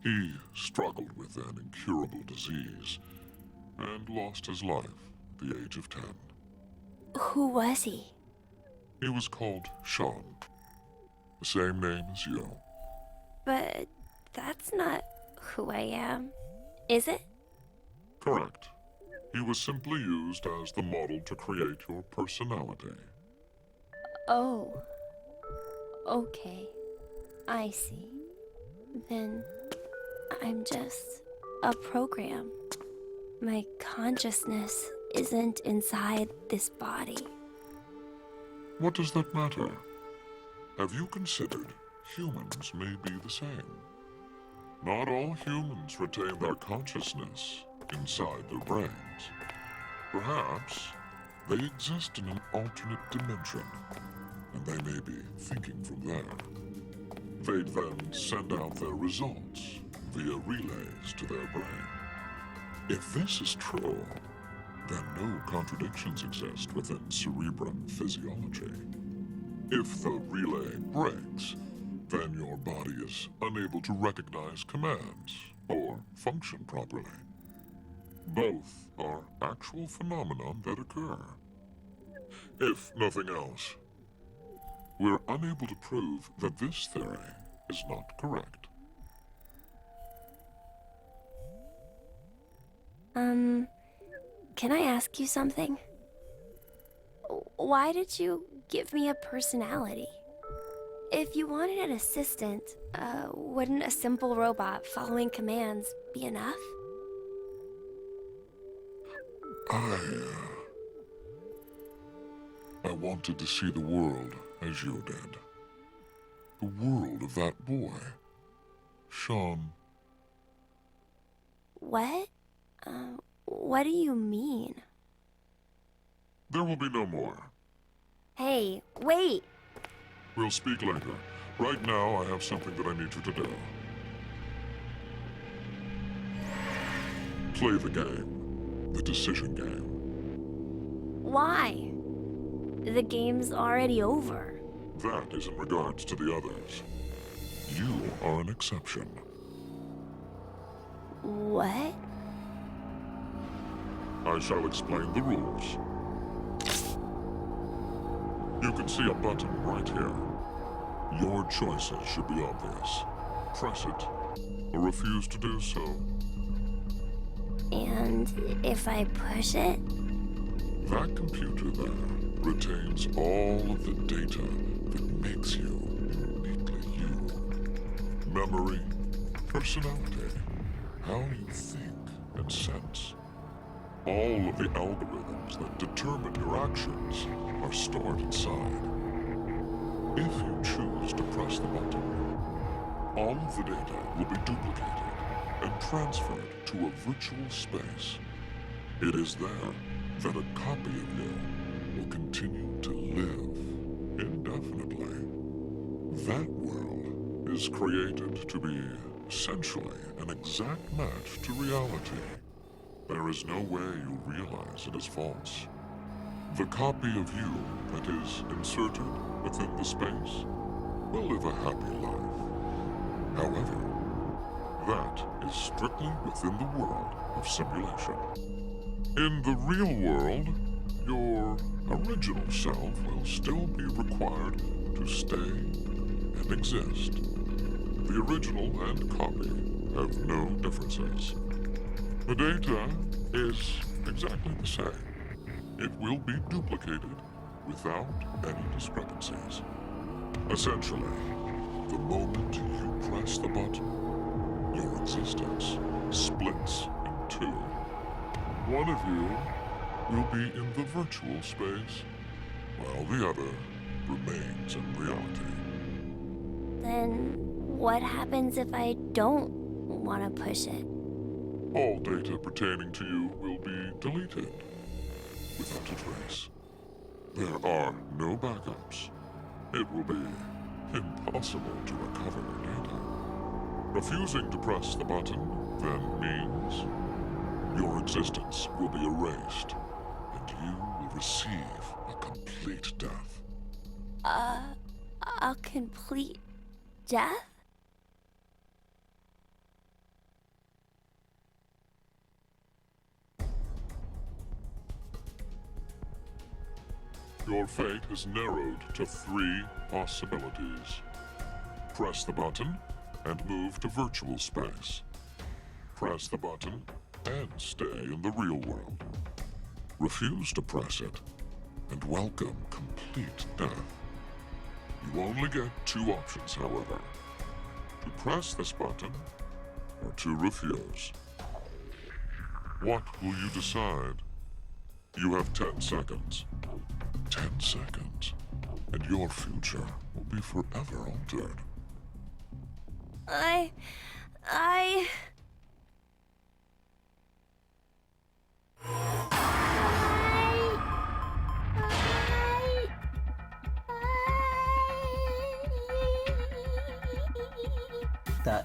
Speaker 7: He struggled with an incurable disease and lost his life at the age of 10.
Speaker 4: Who was he?
Speaker 7: He was called Sean. the same name as you.
Speaker 4: But that's not who I am, is it?
Speaker 7: Correct. He was simply used as the model to create your personality.
Speaker 4: Oh. Okay. I see. Then I'm just a program. My consciousness isn't inside this body.
Speaker 7: What does that matter? Have you considered humans may be the same? Not all humans retain their consciousness inside their brains. Perhaps they exist in an alternate dimension, and they may be thinking from there. They'd then send out their results via relays to their brain. If this is true, then no contradictions exist within cerebrum physiology. If the relay breaks, then your body is unable to recognize commands or function properly. Both are actual phenomena that occur. If nothing else, we're unable to prove that this theory is not correct.
Speaker 4: Can I ask you something? Why did you give me a personality? If you wanted an assistant, wouldn't a simple robot following commands be enough?
Speaker 7: I wanted to see the world as you did. The world of that boy, Sean.
Speaker 4: What? What do you mean?
Speaker 7: There will be no more.
Speaker 4: Hey, wait!
Speaker 7: We'll speak later. Right now, I have something that I need you to do. Play the game. The decision game.
Speaker 4: Why? The game's already over.
Speaker 7: That is in regards to the others. You are an exception.
Speaker 4: What?
Speaker 7: I shall explain the rules. You can see a button right here. Your choices should be obvious. Press it, or refuse to do so.
Speaker 4: And if I push it?
Speaker 7: That computer there retains all of the data that makes you uniquely you. Memory, personality, how you think and sense. All of the algorithms that determine your actions are stored inside. If you choose to press the button, all of the data will be duplicated and transferred to a virtual space. It is there that a copy of you will continue to live indefinitely. That world is created to be essentially an exact match to reality. There is no way you realize it is false. The copy of you that is inserted within the space will live a happy life. However, that is strictly within the world of simulation. In the real world, your original self will still be required to stay and exist. The original and copy have no differences. The data is exactly the same. It will be duplicated without any discrepancies. Essentially, the moment you press the button, your existence splits in two. One of you will be in the virtual space, while the other remains in reality.
Speaker 4: Then what happens if I don't want to push it?
Speaker 7: All data pertaining to you will be deleted without a trace. There are no backups. It will be impossible to recover your data. Refusing to press the button then means your existence will be erased, and you will receive a complete death.
Speaker 4: A complete death?
Speaker 7: Your fate is narrowed to 3 possibilities. Press the button and move to virtual space. Press the button and stay in the real world. Refuse to press it, and welcome complete death. You only get 2 options, however. To press this button, or to refuse. What will you decide? You have 10 seconds. 10 seconds, and your future will be forever altered.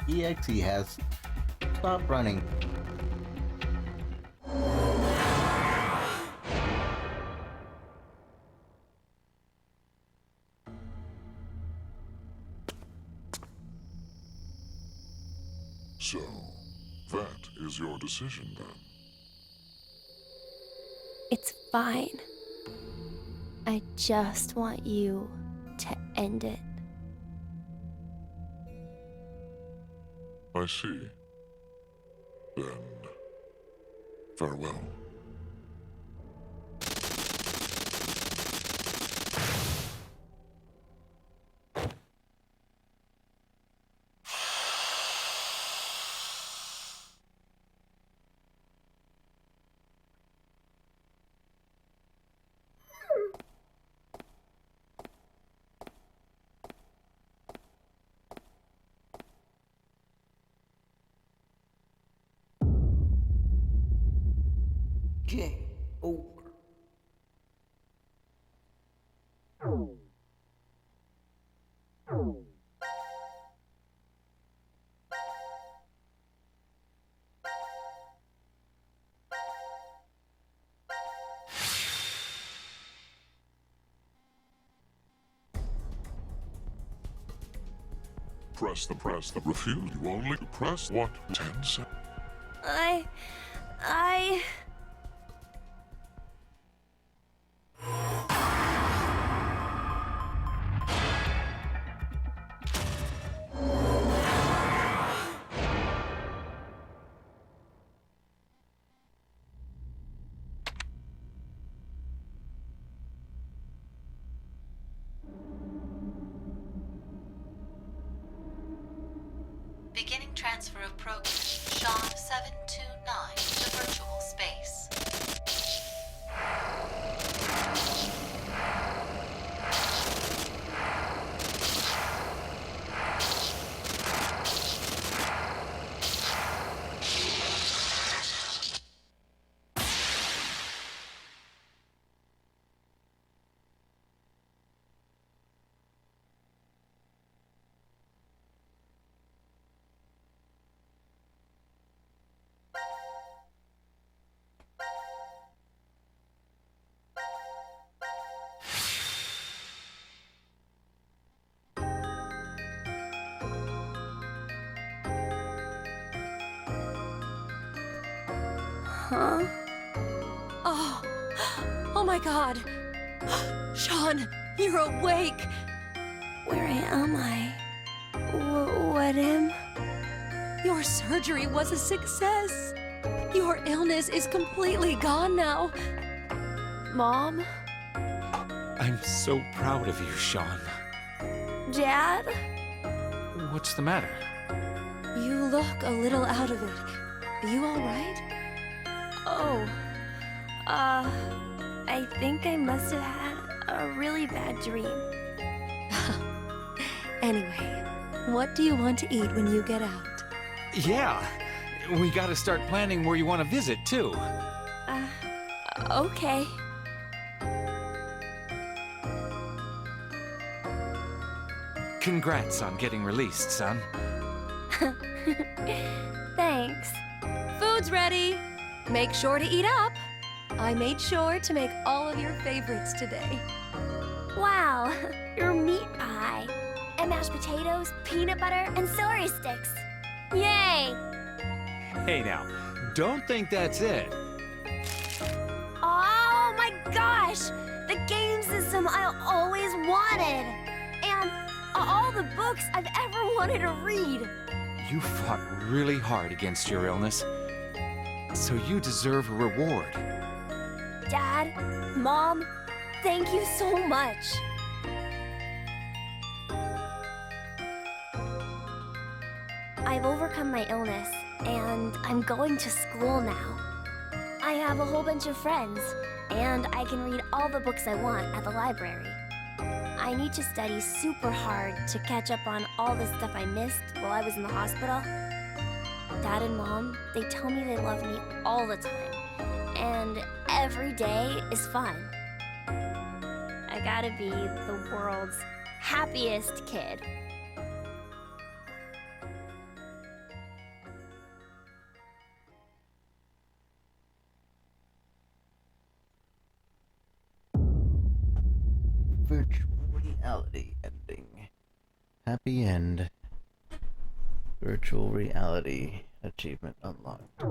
Speaker 5: .exe has stopped running.
Speaker 7: So, that is your decision then.
Speaker 4: It's fine. I just want you to end it.
Speaker 7: I see. Then, farewell.
Speaker 3: Game over.
Speaker 7: Press the refuse. You only press what? 10 seconds.
Speaker 12: Beginning transfer of program. Sean 729 to virtual space.
Speaker 4: Huh?
Speaker 14: Oh my god! Sean, you're awake!
Speaker 4: Where am I? What am?
Speaker 14: Your surgery was a success! Your illness is completely gone now!
Speaker 4: Mom?
Speaker 16: I'm so proud of you, Sean.
Speaker 4: Dad?
Speaker 16: What's the matter?
Speaker 14: You look a little out of it. Are you alright?
Speaker 4: Oh. I think I must have had a really bad dream.
Speaker 14: Anyway, what do you want to eat when you get out?
Speaker 16: Yeah, we gotta start planning where you want to visit, too.
Speaker 4: Okay.
Speaker 16: Congrats on getting released, son.
Speaker 4: Thanks.
Speaker 14: Food's ready! Make sure to eat up! I made sure to make all of your favorites today.
Speaker 4: Wow, your meat pie. And mashed potatoes, peanut butter, and celery sticks. Yay!
Speaker 16: Hey now, don't think that's it.
Speaker 4: Oh my gosh! The game system I always wanted! And All the books I've ever wanted to read.
Speaker 16: You fought really hard against your illness, so you deserve a reward.
Speaker 4: Dad, Mom, thank you so much. I've overcome my illness, and I'm going to school now. I have a whole bunch of friends, and I can read all the books I want at the library. I need to study super hard to catch up on all the stuff I missed while I was in the hospital. Dad and Mom, they tell me they love me all the time, and every day is fun. I gotta be the world's happiest kid.
Speaker 5: Virtual reality ending. Happy end. Virtual reality achievement unlocked.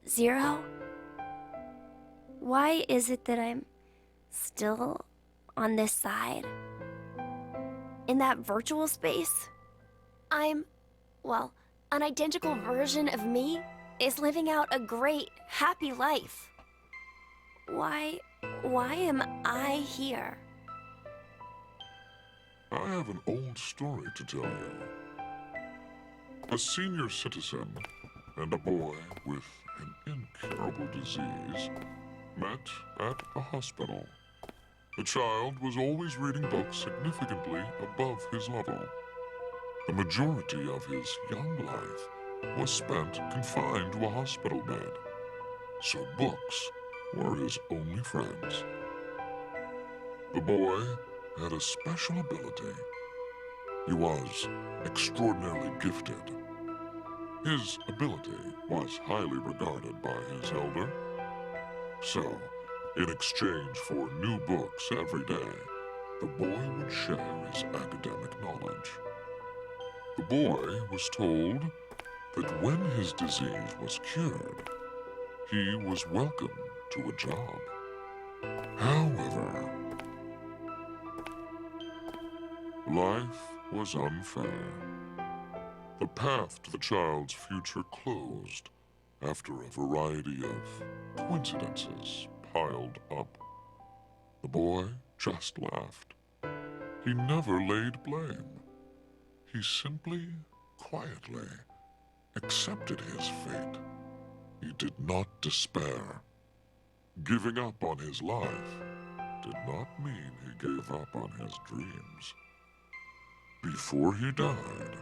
Speaker 4: Zero? Why is it that I'm still on this side? In that virtual space? Well, an identical version of me is living out a great, happy life. Why am I here?
Speaker 7: I have an old story to tell you. A senior citizen and a boy with an incurable disease met at a hospital. The child was always reading books significantly above his level. The majority of his young life was spent confined to a hospital bed, so books were his only friends. The boy had a special ability. He was extraordinarily gifted. His ability was highly regarded by his elder. So, in exchange for new books every day, the boy would share his academic knowledge. The boy was told that when his disease was cured, he was welcome to a job. However, life was unfair. The path to the child's future closed after a variety of coincidences piled up. The boy just laughed. He never laid blame. He simply, quietly accepted his fate. He did not despair. Giving up on his life did not mean he gave up on his dreams. Before he died,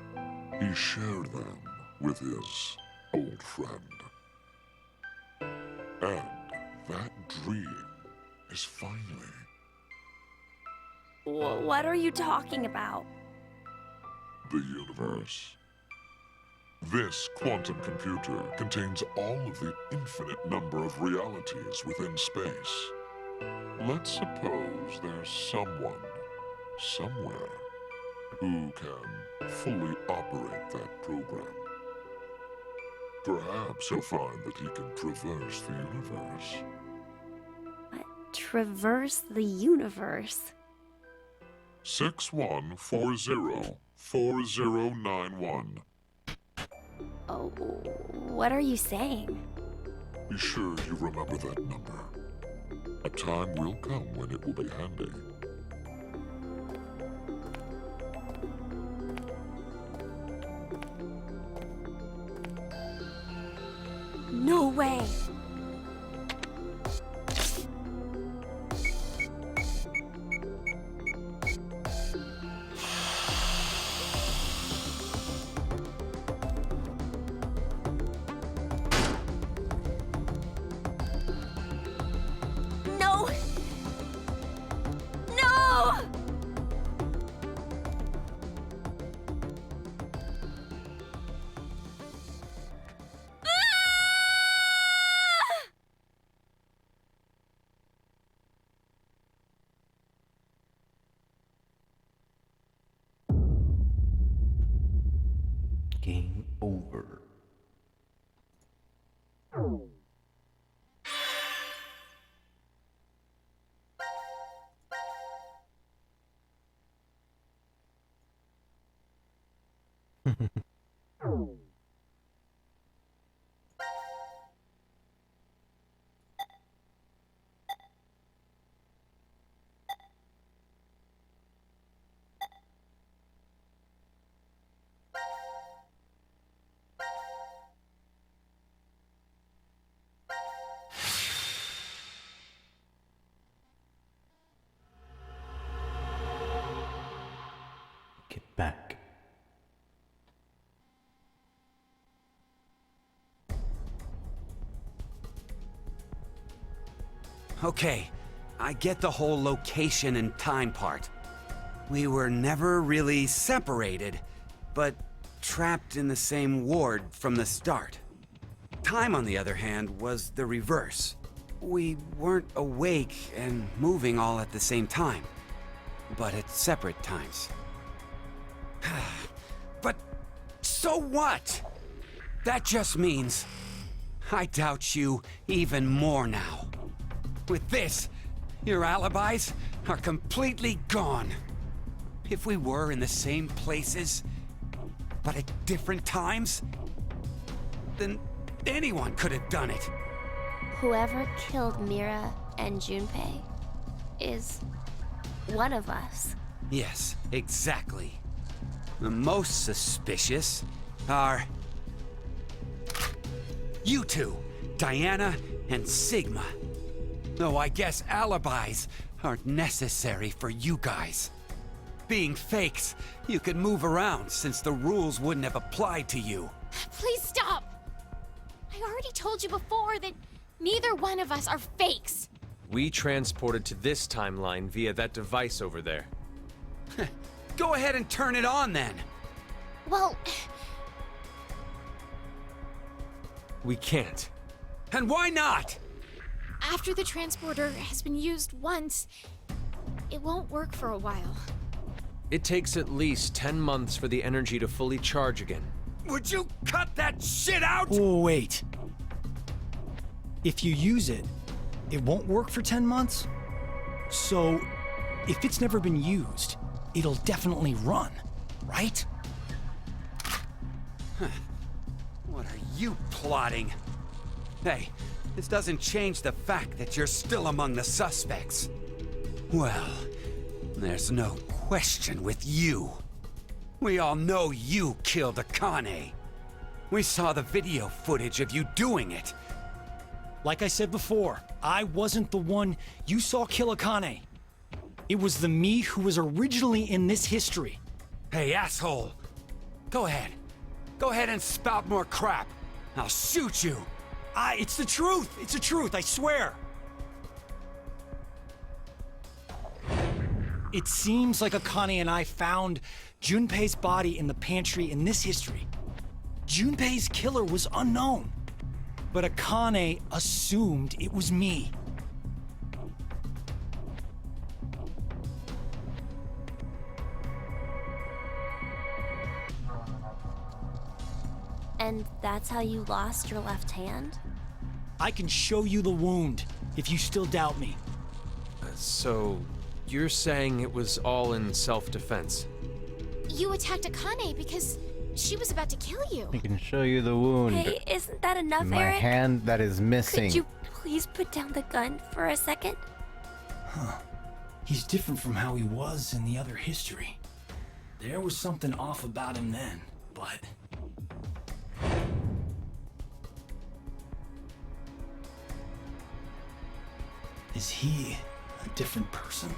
Speaker 7: he shared them with his old friend. And that dream is finally...
Speaker 4: What are you talking about?
Speaker 7: The universe. This quantum computer contains all of the infinite number of realities within space. Let's suppose there's someone, somewhere, who can fully operate that program. Perhaps he'll find that he can traverse the universe.
Speaker 4: What? Traverse the universe?
Speaker 7: 61404091.
Speaker 4: Oh, what are you saying?
Speaker 7: Be sure you remember that number. A time will come when it will be handy.
Speaker 4: No way! No! No!
Speaker 5: Game over. Get back.
Speaker 6: Okay, I get the whole location and time part. We were never really separated, but trapped in the same ward from the start. Time, on the other hand, was the reverse. We weren't awake and moving all at the same time, but at separate times. But so what? That just means I doubt you even more now. With this, your alibis are completely gone. If we were in the same places, but at different times, then anyone could have done it.
Speaker 4: Whoever killed Mira and Junpei is one of us.
Speaker 6: Yes, exactly. The most suspicious are you two, Diana and Sigma. Though I guess alibis aren't necessary for you guys. Being fakes, you could move around since the rules wouldn't have applied to you.
Speaker 11: Please stop! I already told you before that neither one of us are fakes.
Speaker 10: We transported to this timeline via that device over there.
Speaker 6: Go ahead and turn it on then.
Speaker 11: Well,
Speaker 10: We can't.
Speaker 6: And why not?
Speaker 1: After the transporter has been used once, it won't work for a while.
Speaker 10: It takes at least 10 months for the energy to fully charge again.
Speaker 6: Would you cut that shit out?
Speaker 3: Oh, wait. If you use it, it won't work for 10 months? So, if it's never been used, it'll definitely run, right?
Speaker 6: What are you plotting? Hey, this doesn't change the fact that you're still among the suspects. Well, there's no question with you. We all know you killed Akane. We saw the video footage of you doing it.
Speaker 3: Like I said before, I wasn't the one you saw kill Akane. It was the me who was originally in this history.
Speaker 6: Hey, asshole! Go ahead. Go ahead and spout more crap. I'll shoot you.
Speaker 3: It's the truth! It's the truth, I swear! It seems like Akane and I found Junpei's body in the pantry in this history. Junpei's killer was unknown, but Akane assumed it was me.
Speaker 4: And that's how you lost your left hand?
Speaker 3: I can show you the wound, if you still doubt me.
Speaker 10: So, you're saying it was all in self-defense?
Speaker 1: You attacked Akane because she was about to kill you.
Speaker 5: I can show you the wound.
Speaker 4: Hey, isn't that enough,
Speaker 5: My
Speaker 4: Eric?
Speaker 5: hand that is missing.
Speaker 4: Could you please put down the gun for a second?
Speaker 3: Huh. He's different from how he was in the other history. There was something off about him then, but... Is he a different person?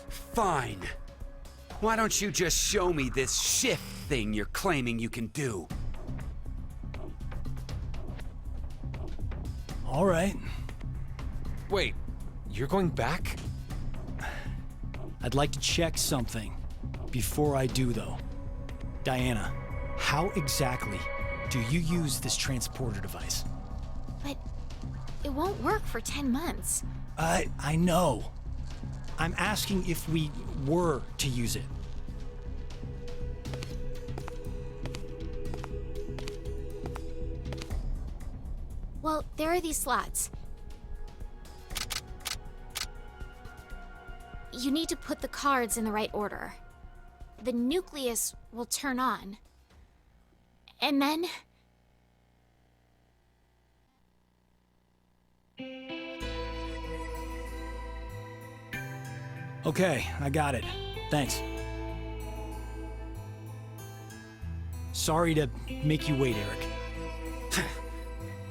Speaker 6: Fine. Why don't you just show me this shift thing you're claiming you can do?
Speaker 3: All right.
Speaker 10: Wait, you're going back?
Speaker 3: I'd like to check something. Before I do, though. Diana, how exactly do you use this transporter device?
Speaker 1: But it won't work for 10 months.
Speaker 3: I know. I'm asking if we were to use it.
Speaker 1: Well, there are these slots. You need to put the cards in the right order. The nucleus will turn on. And then...
Speaker 3: Okay, I got it. Thanks. Sorry to make you wait, Eric.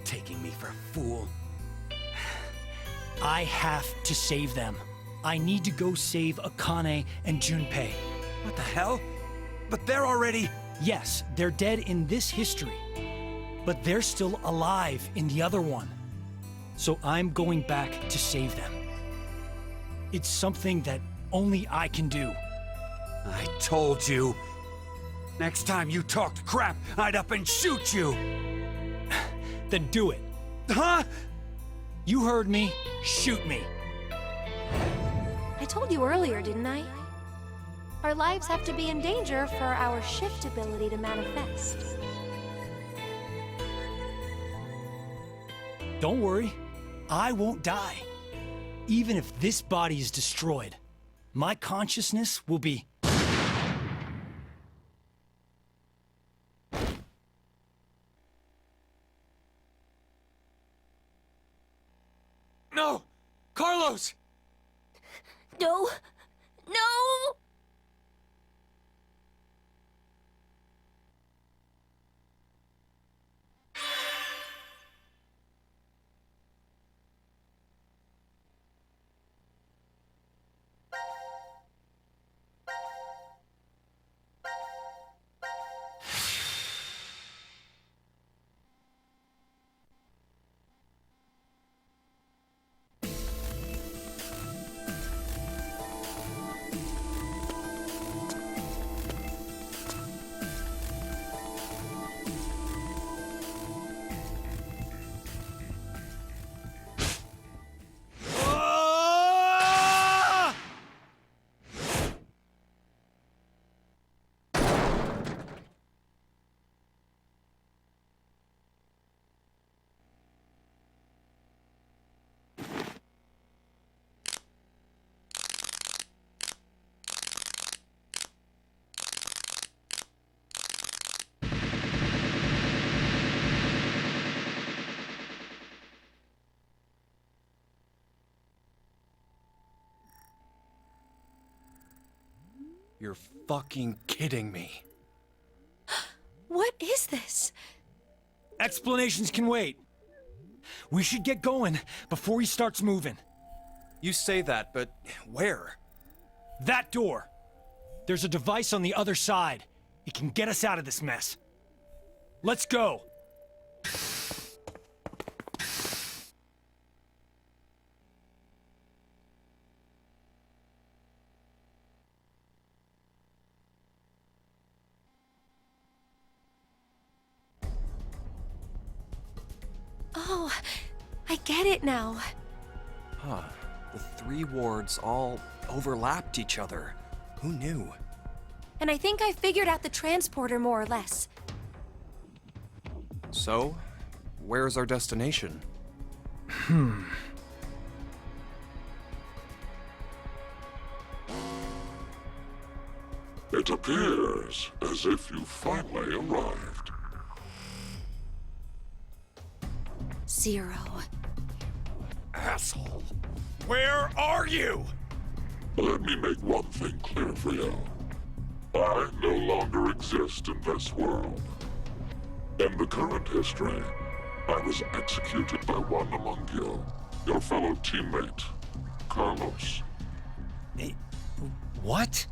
Speaker 6: Taking me for a fool.
Speaker 3: I have to save them. I need to go save Akane and Junpei.
Speaker 6: What the hell? But they're already...
Speaker 3: Yes, they're dead in this history. But they're still alive in the other one. So I'm going back to save them. It's something that only I can do.
Speaker 6: I told you. Next time you talked crap, I'd up and shoot you.
Speaker 3: Then do it.
Speaker 6: Huh?
Speaker 3: You heard me. Shoot me.
Speaker 4: I told you earlier, didn't I? Our lives have to be in danger for our shift ability to manifest.
Speaker 3: Don't worry. I won't die. Even if this body is destroyed, my consciousness will be...
Speaker 10: No! Carlos!
Speaker 4: No! No!
Speaker 2: You're fucking kidding me.
Speaker 4: What is this?
Speaker 3: Explanations can wait. We should get going before he starts moving.
Speaker 2: You say that, but where?
Speaker 3: That door. There's a device on the other side. It can get us out of this mess. Let's go.
Speaker 4: Oh, I get it now.
Speaker 2: Huh. The three wards all overlapped each other. Who knew?
Speaker 4: And I think I figured out the transporter more or less.
Speaker 2: So, where's our destination?
Speaker 7: It appears as if you finally arrived.
Speaker 4: Zero.
Speaker 2: Asshole. Where are you?
Speaker 7: Let me make one thing clear for you. I no longer exist in this world. In the current history, I was executed by one among you, your fellow teammate, Carlos.
Speaker 3: What?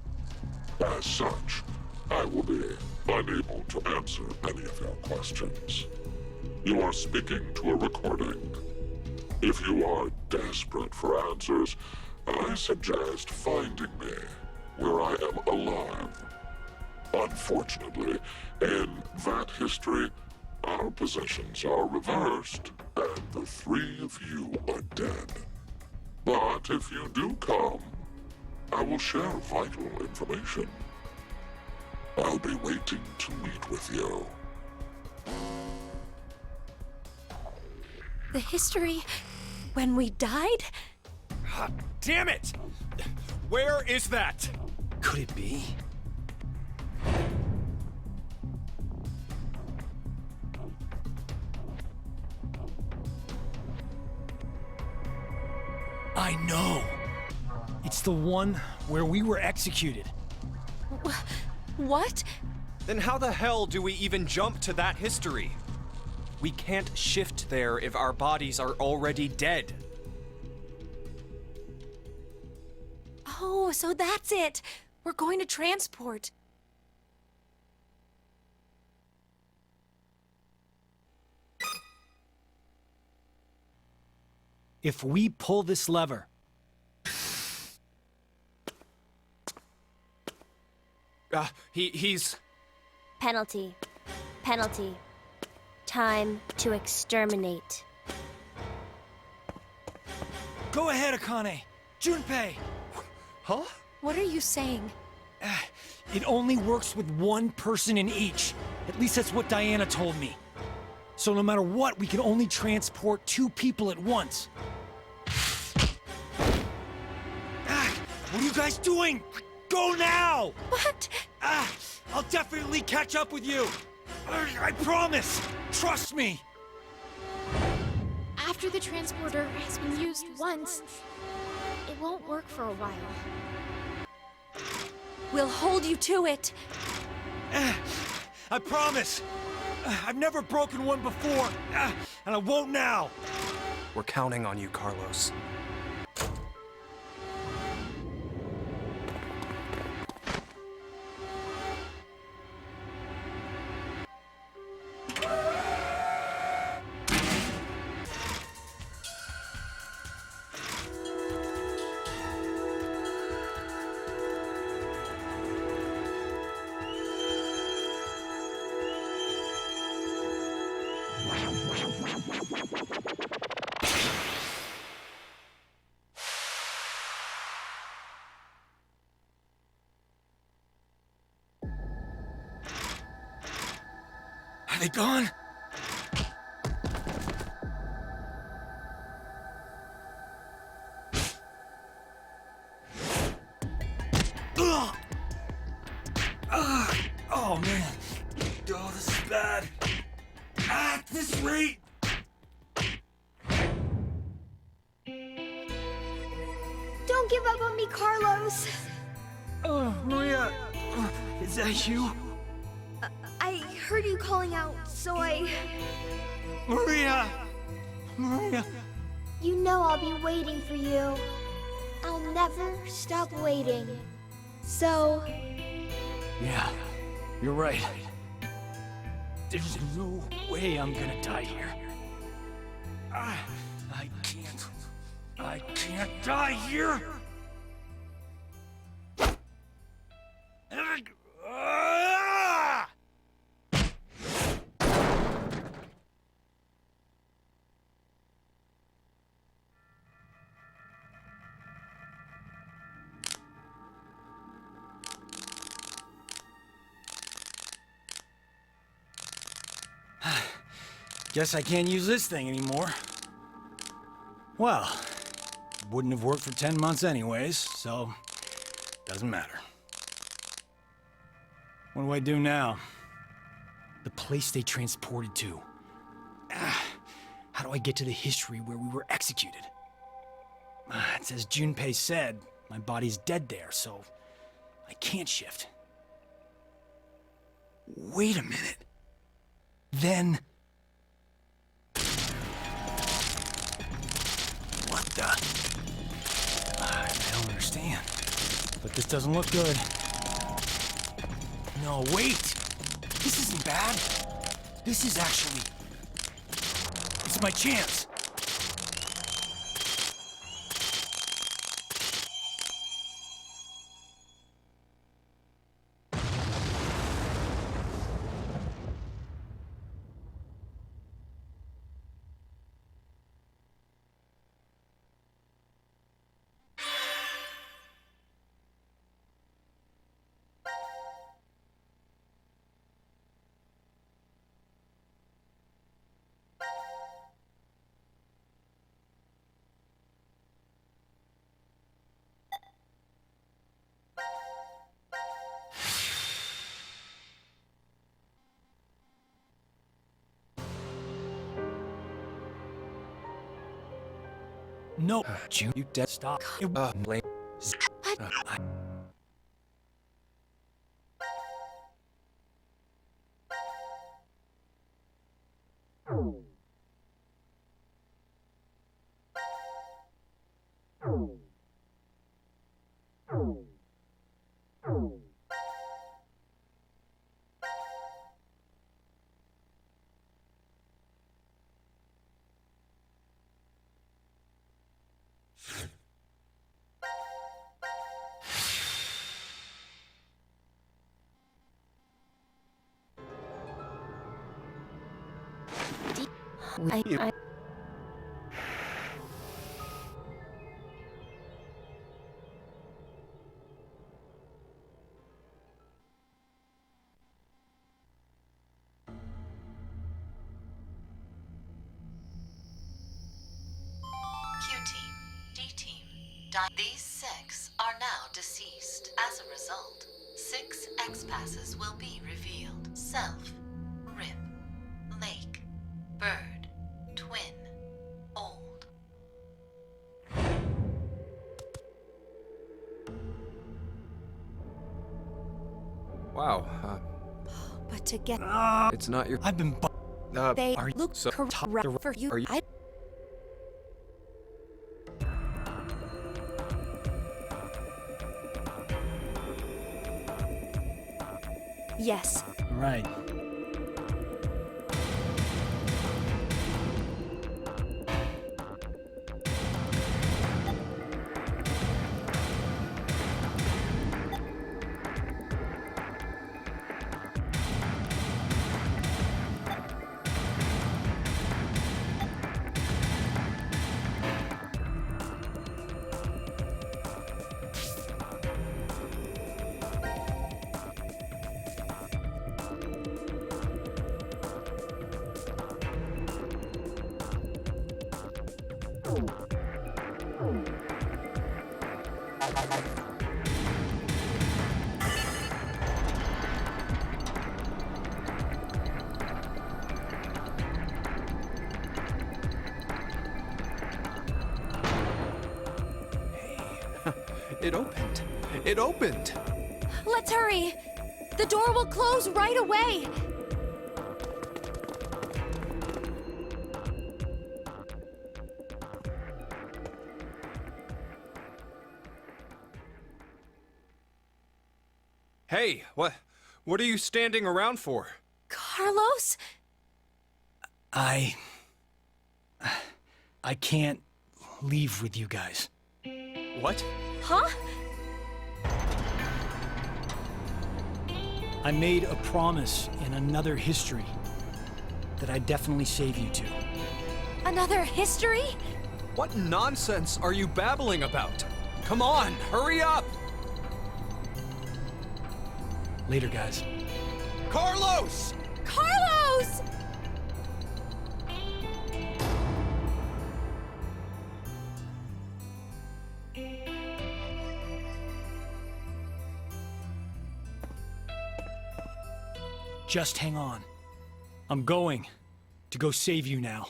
Speaker 7: As such, I will be unable to answer any of your questions. You are speaking to a recording. If you are desperate for answers, I suggest finding me where I am alive. Unfortunately, in that history, our positions are reversed, and the three of you are dead. But if you do come, I will share vital information. I'll be waiting to meet with you.
Speaker 14: The history when we died?
Speaker 2: Ah, damn it! Where is that?
Speaker 3: Could it be? I know! It's the one where we were executed.
Speaker 14: What?
Speaker 2: Then how the hell do we even jump to that history? We can't shift there if our bodies are already dead.
Speaker 14: Oh, so that's it. We're going to transport.
Speaker 3: If we pull this lever,
Speaker 2: He's...
Speaker 4: Penalty. Penalty. Time to exterminate.
Speaker 3: go ahead, Akane. Junpei.
Speaker 2: Huh?
Speaker 14: What are you saying?
Speaker 3: It only works with one person in each. At least that's what Diana told me. So no matter what, we can only transport 2 people at once. What are you guys doing? Go now!
Speaker 14: What?
Speaker 3: I'll definitely catch up with you. I promise. Trust me.
Speaker 1: After the transporter has been used once, it won't work for a while.
Speaker 14: We'll hold you to it.
Speaker 3: I promise. I've never broken one before, and I won't now.
Speaker 2: We're counting on you, Carlos.
Speaker 3: Are they gone? Ugh! Oh, man. Oh, this is bad. At this rate...
Speaker 4: Don't give up on me, Carlos!
Speaker 3: Maria... is that you?
Speaker 4: I heard you calling out, so I...
Speaker 3: Maria! Maria!
Speaker 4: You know I'll be waiting for you. I'll never stop waiting. So...
Speaker 3: Yeah, you're right. There's no way I'm gonna die here. I can't die here! Guess I can't use this thing anymore. Well, wouldn't have worked for 10 months anyways, so doesn't matter. What do I do now? The place they transported to. How do I get to the history where we were executed? It says Junpei said my body's dead there, so I can't shift. Wait a minute. Then... What the... I don't understand. But this doesn't look good. No, wait! This isn't bad. This is actually... It's my chance. No, June, you dead stop. Blame.
Speaker 4: I
Speaker 12: Q-Team, D-Team, these 6 are now deceased. As a result, 6 X-Passes will be revealed. Self, Rip, Lake, Bird, Twin, Old.
Speaker 10: Wow,
Speaker 14: But to get
Speaker 10: it's not your...
Speaker 3: I've been
Speaker 14: they
Speaker 3: are you
Speaker 14: look
Speaker 10: so
Speaker 14: correct for you.
Speaker 10: are you-
Speaker 14: Yes.
Speaker 3: right.
Speaker 2: It opened. It opened.
Speaker 14: Let's hurry. The door will close right away.
Speaker 2: Hey, what are you standing around for?
Speaker 14: Carlos?
Speaker 3: I can't leave with you guys.
Speaker 2: What?
Speaker 14: Huh?
Speaker 3: I made a promise in another history that I'd definitely save you two.
Speaker 14: Another history?
Speaker 2: What nonsense are you babbling about? Come on, hurry up!
Speaker 3: Later, guys.
Speaker 2: Carlos!
Speaker 14: Carlos!
Speaker 3: Just hang on. I'm going to go save you now.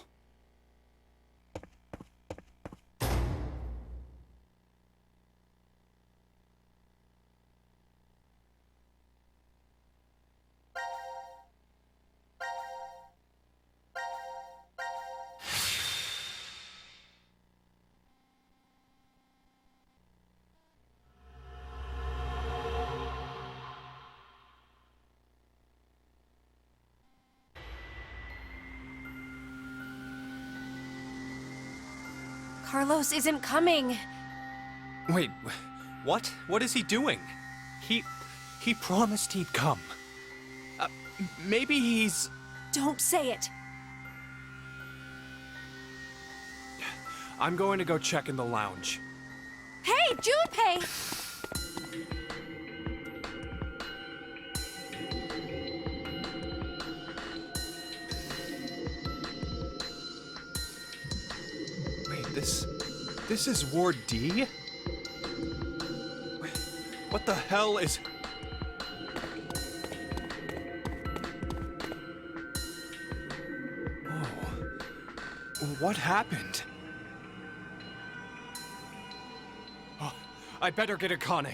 Speaker 14: Carlos isn't coming.
Speaker 2: Wait, what? What is he doing? He promised he'd come. Maybe he's...
Speaker 14: Don't say it.
Speaker 2: I'm going to go check in the lounge.
Speaker 14: Hey, Junpei!
Speaker 2: Wait, this is Ward D? What the hell is... Whoa. What happened? I better get Akane.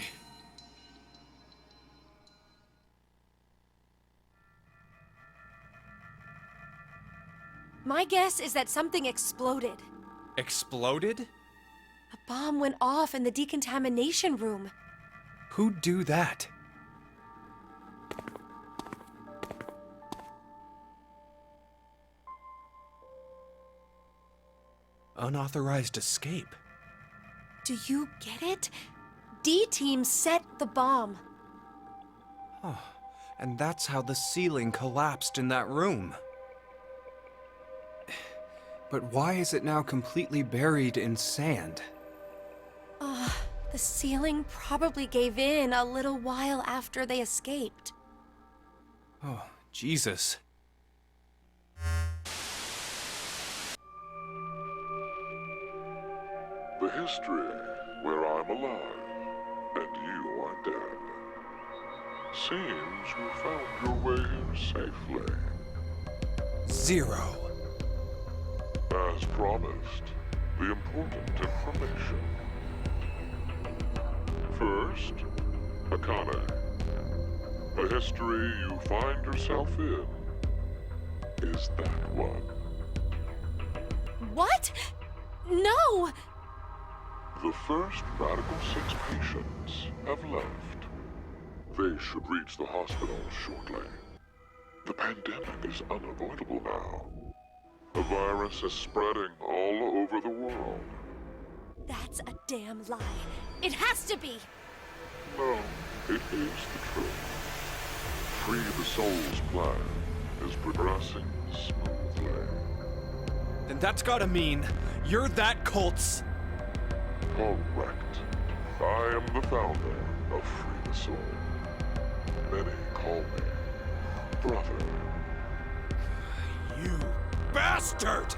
Speaker 17: My guess is that something exploded.
Speaker 2: Exploded?
Speaker 17: A bomb went off in the decontamination room.
Speaker 2: Who'd do that? Unauthorized escape.
Speaker 17: Do you get it? D-Team set the bomb.
Speaker 2: Oh, and that's how the ceiling collapsed in that room. But why is it now completely buried in sand?
Speaker 17: The ceiling probably gave in a little while after they escaped.
Speaker 2: Oh, Jesus.
Speaker 7: The history where I'm alive and you are dead. Seems you found your way here safely.
Speaker 2: Zero.
Speaker 7: As promised, the important information. First, Akane. The history you find yourself in is that one.
Speaker 17: What? No!
Speaker 7: The first Radical 6 patients have left. They should reach the hospital shortly. The pandemic is unavoidable now. The virus is spreading all over the world.
Speaker 17: That's a damn lie. It has to be!
Speaker 7: No, it is the truth. Free the Soul's plan is progressing smoothly.
Speaker 2: Then that's gotta mean you're that cult's...
Speaker 7: Correct. I am the founder of Free the Soul. Many call me brother.
Speaker 2: You bastard!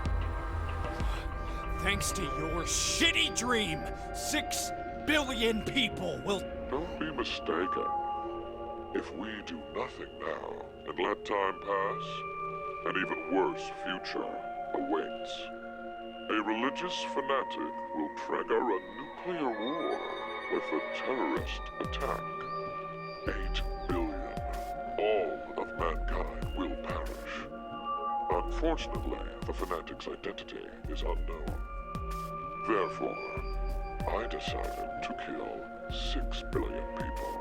Speaker 2: Thanks to your shitty dream, 6 billion people will...
Speaker 7: Don't be mistaken. If we do nothing now and let time pass, an even worse future awaits. A religious fanatic will trigger a nuclear war with a terrorist attack. 8 billion. All of mankind will perish. Unfortunately, the fanatic's identity is unknown. Therefore, I decided to kill 6 billion people.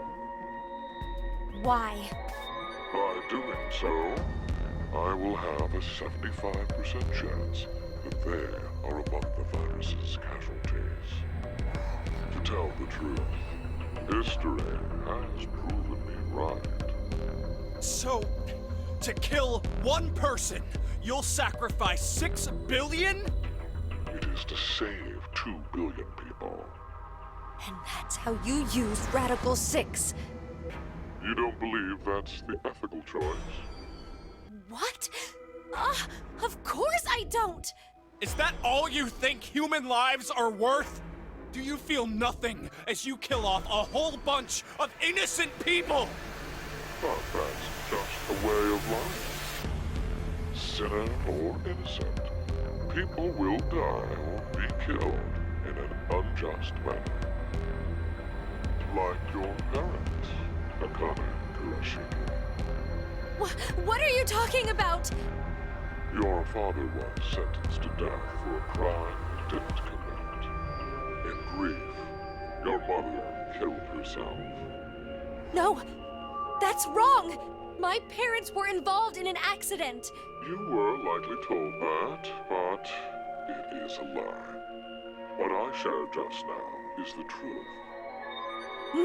Speaker 17: Why?
Speaker 7: By doing so, I will have a 75% chance that they are among the virus's casualties. To tell the truth, history has proven me right.
Speaker 2: So, to kill one person, you'll sacrifice 6 billion?
Speaker 7: It is to save 2 billion people.
Speaker 17: And that's how you use Radical 6.
Speaker 7: You don't believe that's the ethical choice?
Speaker 17: What? Of course I don't!
Speaker 2: Is that all you think human lives are worth? Do you feel nothing as you kill off a whole bunch of innocent people?
Speaker 7: But that's just a way of life. Sinner or innocent, people will die or be killed in an unjust manner. Like your parents, Akane Kurashiki.
Speaker 17: What are you talking about?
Speaker 7: Your father was sentenced to death for a crime he didn't commit. In grief, your mother killed herself.
Speaker 17: No, that's wrong! My parents were involved in an accident.
Speaker 7: You were likely told that, but it is a lie. What I shared just now is the truth.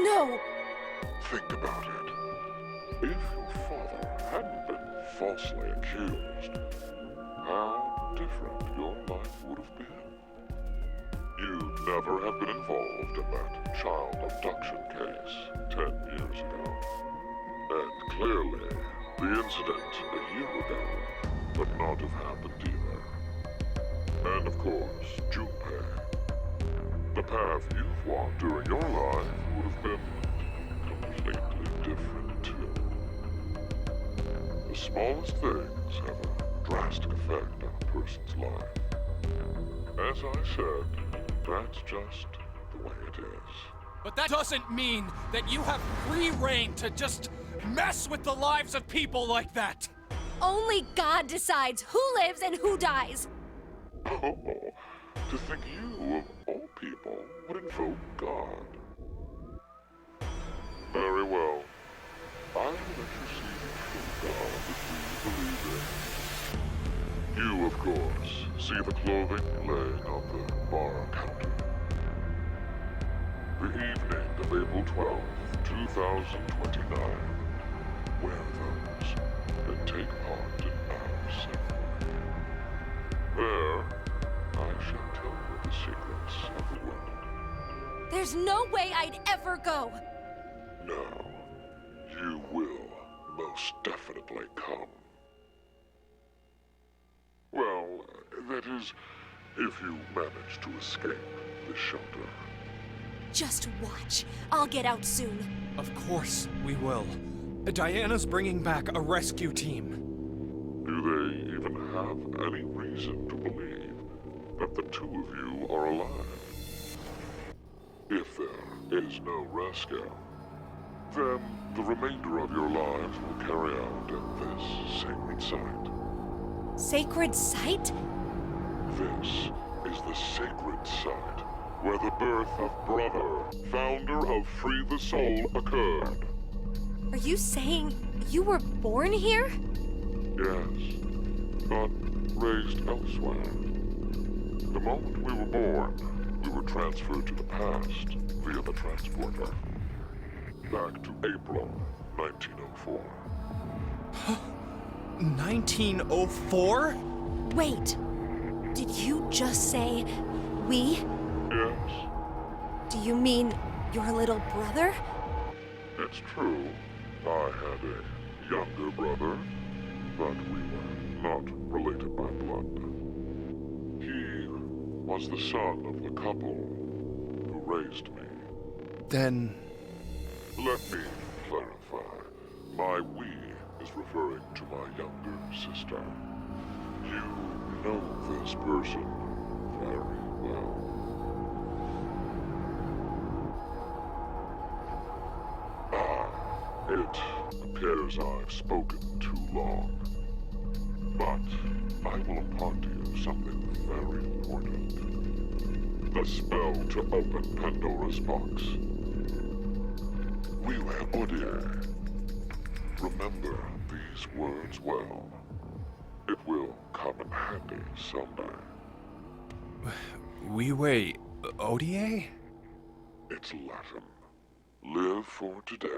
Speaker 17: No!
Speaker 7: Think about it. If your father hadn't been falsely accused, how different your life would have been. You'd never have been involved in that child abduction case 10 years ago. And clearly, the incident a year ago would not have happened either. And of course, Junpei. The path you've walked during your life would have been completely different too. The smallest things have a drastic effect on a person's life. As I said, that's just the way it is.
Speaker 2: But that doesn't mean that you have free reign to just mess with the lives of people like that!
Speaker 17: Only God decides who lives and who dies.
Speaker 7: Oh, to think you, of all people, would invoke God. Very well. I'll let you see the true God that we believe in. You, of course, see the clothing laying on the bar counter. The evening of April 12th, 2029. Wear those and take part in our ceremony. There, I shall tell you the secrets of the world.
Speaker 17: There's no way I'd ever go.
Speaker 7: No, you will most definitely come. Well, that is, if you manage to escape the shelter.
Speaker 17: Just watch. I'll get out soon.
Speaker 2: Of course we will. Diana's bringing back a rescue team.
Speaker 7: Do they even have any reason to believe that the two of you are alive? If there is no rescue, then the remainder of your lives will carry out at this sacred site.
Speaker 17: Sacred site?
Speaker 7: This is the sacred site where the birth of Brother, founder of Free the Soul, occurred.
Speaker 17: Are you saying you were born here?
Speaker 7: Yes, but raised elsewhere. The moment we were born, we were transferred to the past via the transporter. Back to April 1904.
Speaker 2: 1904?
Speaker 17: Wait. Did you just say we?
Speaker 7: Yes,
Speaker 17: Do you mean your little brother?
Speaker 7: it's true. I had a younger brother, but we were not related by blood. He was the son of the couple who raised me.
Speaker 2: Then...
Speaker 7: Let me clarify. My we is referring to my younger sister. You know this person very well. It appears I've spoken too long. But I will impart to you something very important. The spell to open Pandora's box. Wile Odie. Remember these words well. It will come in handy someday.
Speaker 2: Wile Odie?
Speaker 7: It's Latin. Live for today.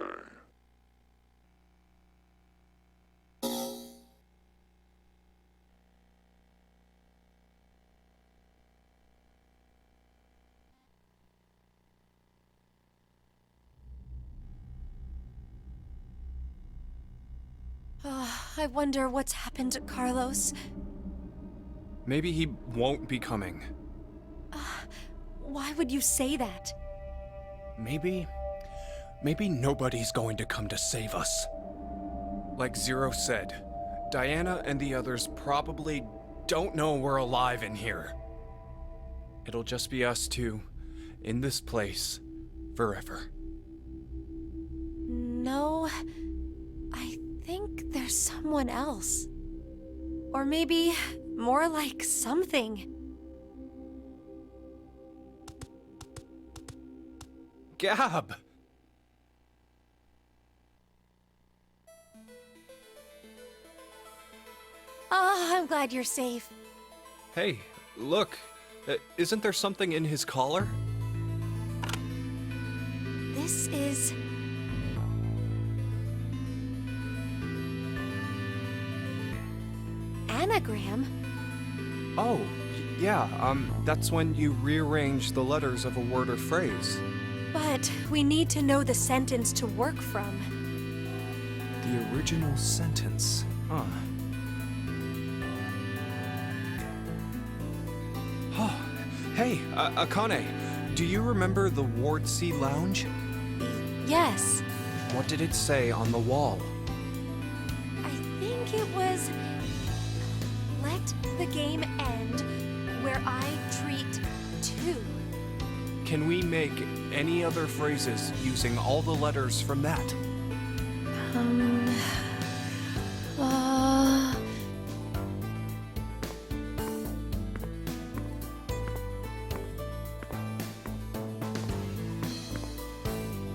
Speaker 17: I wonder what's happened to Carlos.
Speaker 2: Maybe he won't be coming.
Speaker 17: Why would you say that?
Speaker 2: Maybe nobody's going to come to save us. Like Zero said, Diana and the others probably don't know we're alive in here. It'll just be us two, in this place, forever.
Speaker 17: No, I think there's someone else. Or maybe more like something.
Speaker 2: Gab!
Speaker 17: I'm glad you're safe.
Speaker 2: Hey, look. Isn't there something in his collar?
Speaker 17: This is... anagram?
Speaker 2: Oh, yeah, that's when you rearrange the letters of a word or phrase.
Speaker 17: But we need to know the sentence to work from.
Speaker 2: The original sentence, huh? Oh, hey, Akane, do you remember the Ward C Lounge?
Speaker 17: Yes.
Speaker 2: What did it say on the wall?
Speaker 17: I think it was... let the game end where I treat two.
Speaker 2: Can we make any other phrases using all the letters from that?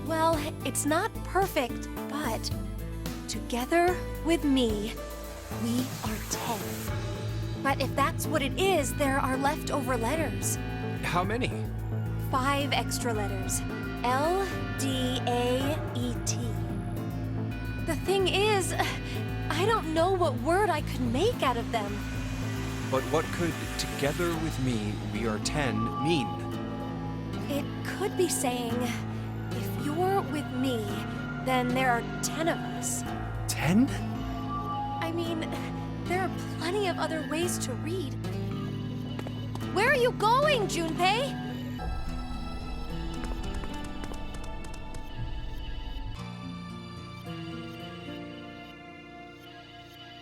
Speaker 17: Well, it's not perfect, but together with me, we are 10. But if that's what it is, there are leftover letters.
Speaker 2: How many?
Speaker 17: 5 extra letters. L, D, A, E, T. The thing is, I don't know what word I could make out of them.
Speaker 2: But what could "together with me, we are 10" mean?
Speaker 17: It could be saying, if you're with me, then there are 10 of us.
Speaker 2: 10?
Speaker 17: I mean, there are plenty of other ways to read. Where are you going, Junpei?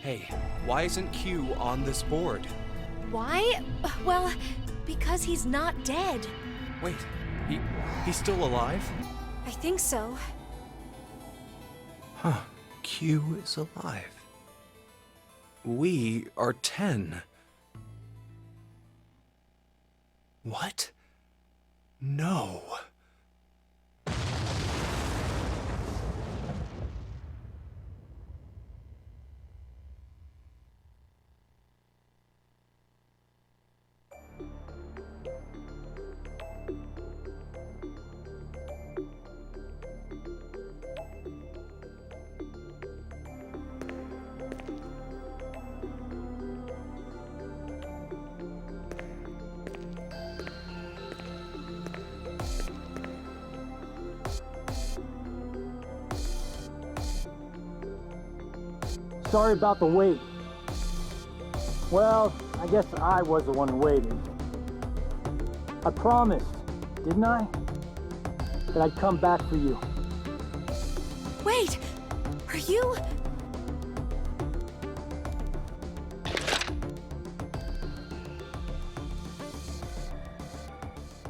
Speaker 2: Hey, why isn't Q on this board?
Speaker 17: Why? Well, because he's not dead.
Speaker 2: Wait, he's still alive?
Speaker 17: I think so.
Speaker 2: Huh, Q is alive. We are 10. What? No.
Speaker 3: Sorry about the wait. Well, I guess I was the one waiting. I promised, didn't I? That I'd come back for you.
Speaker 17: Wait! Are you...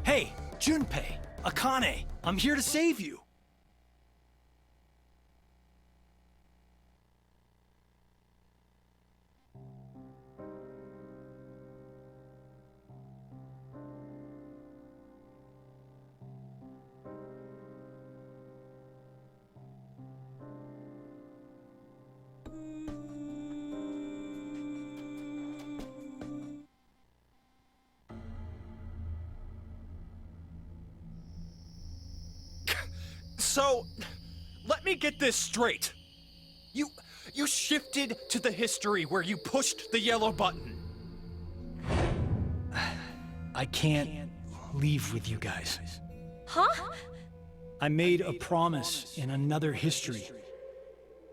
Speaker 3: Hey, Junpei, Akane, I'm here to save you.
Speaker 2: So, let me get this straight. You shifted to the history where you pushed the yellow button.
Speaker 3: I can't leave with you guys.
Speaker 17: Huh?
Speaker 3: I made a promise in another history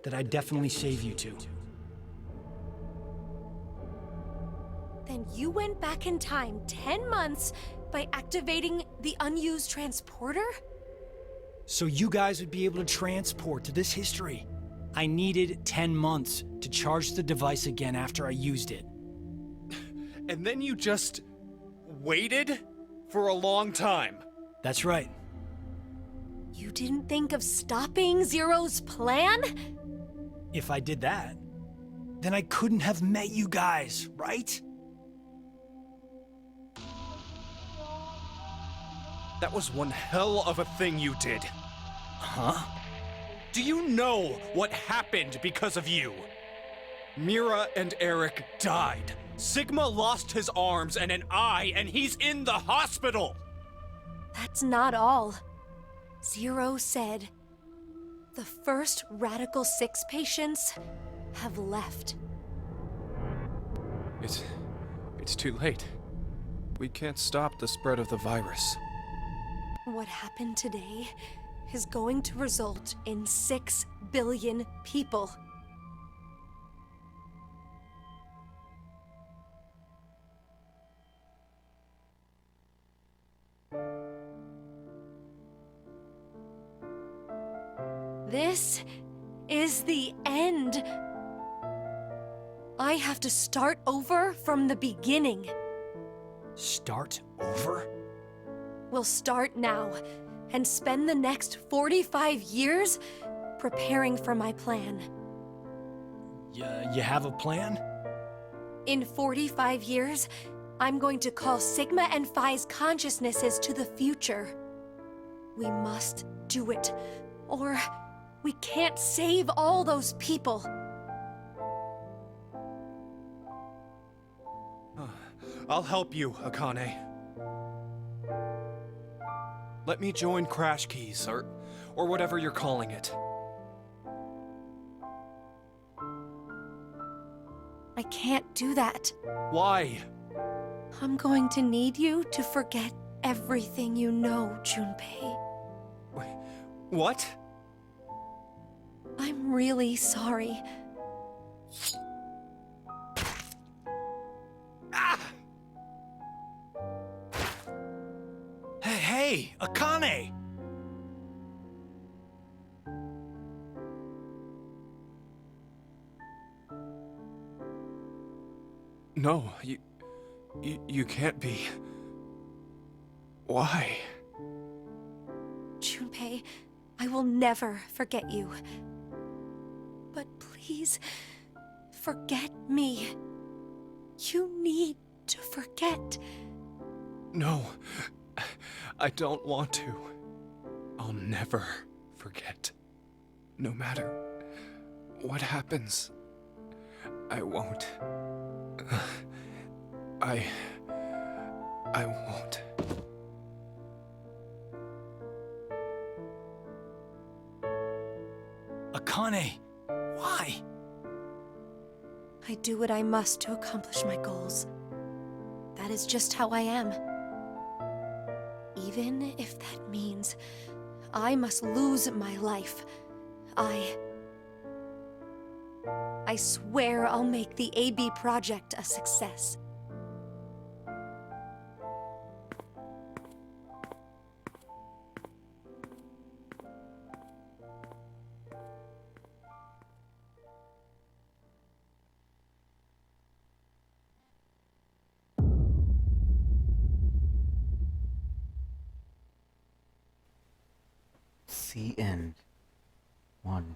Speaker 3: that I'd definitely save you two.
Speaker 17: Then you went back in time 10 months by activating the unused transporter?
Speaker 3: So you guys would be able to transport to this history. I needed 10 months to charge the device again after I used it.
Speaker 2: And then you just waited for a long time.
Speaker 3: That's right.
Speaker 17: You didn't think of stopping Zero's plan?
Speaker 3: If I did that, then I couldn't have met you guys, right?
Speaker 2: That was one hell of a thing you did.
Speaker 3: Huh?
Speaker 2: Do you know what happened because of you? Mira and Eric died. Sigma lost his arms and an eye, and he's in the hospital!
Speaker 17: That's not all. Zero said, the first Radical 6 patients have left.
Speaker 2: It's too late. We can't stop the spread of the virus.
Speaker 17: What happened today is going to result in 6 billion people. This is the end. I have to start over from the beginning.
Speaker 3: Start over?
Speaker 17: will start now and spend the next 45 years preparing for my plan.
Speaker 3: You have a plan?
Speaker 17: In 45 years, I'm going to call Sigma and Phi's consciousnesses to the future. We must do it, or we can't save all those people.
Speaker 2: I'll help you, Akane. Let me join Crash Keys, or whatever you're calling it.
Speaker 17: I can't do that.
Speaker 2: Why?
Speaker 17: I'm going to need you to forget everything you know, Junpei.
Speaker 2: What?
Speaker 17: I'm really sorry.
Speaker 3: Hey, Akane!
Speaker 2: No, you can't be. Why?
Speaker 17: Junpei, I will never forget you. But please, forget me. You need to forget.
Speaker 2: No, I don't want to. I'll never forget. No matter what happens, I won't. I won't.
Speaker 3: Akane, why?
Speaker 17: I do what I must to accomplish my goals. That is just how I am. Even if that means I must lose my life, I swear I'll make the AB project a success.
Speaker 5: The end. 1.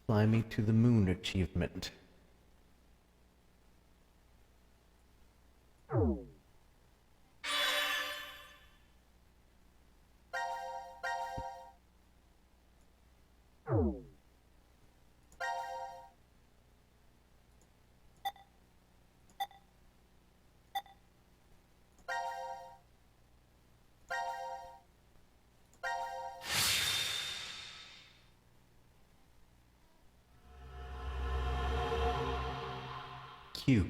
Speaker 5: Fly me to the moon achievement. Q.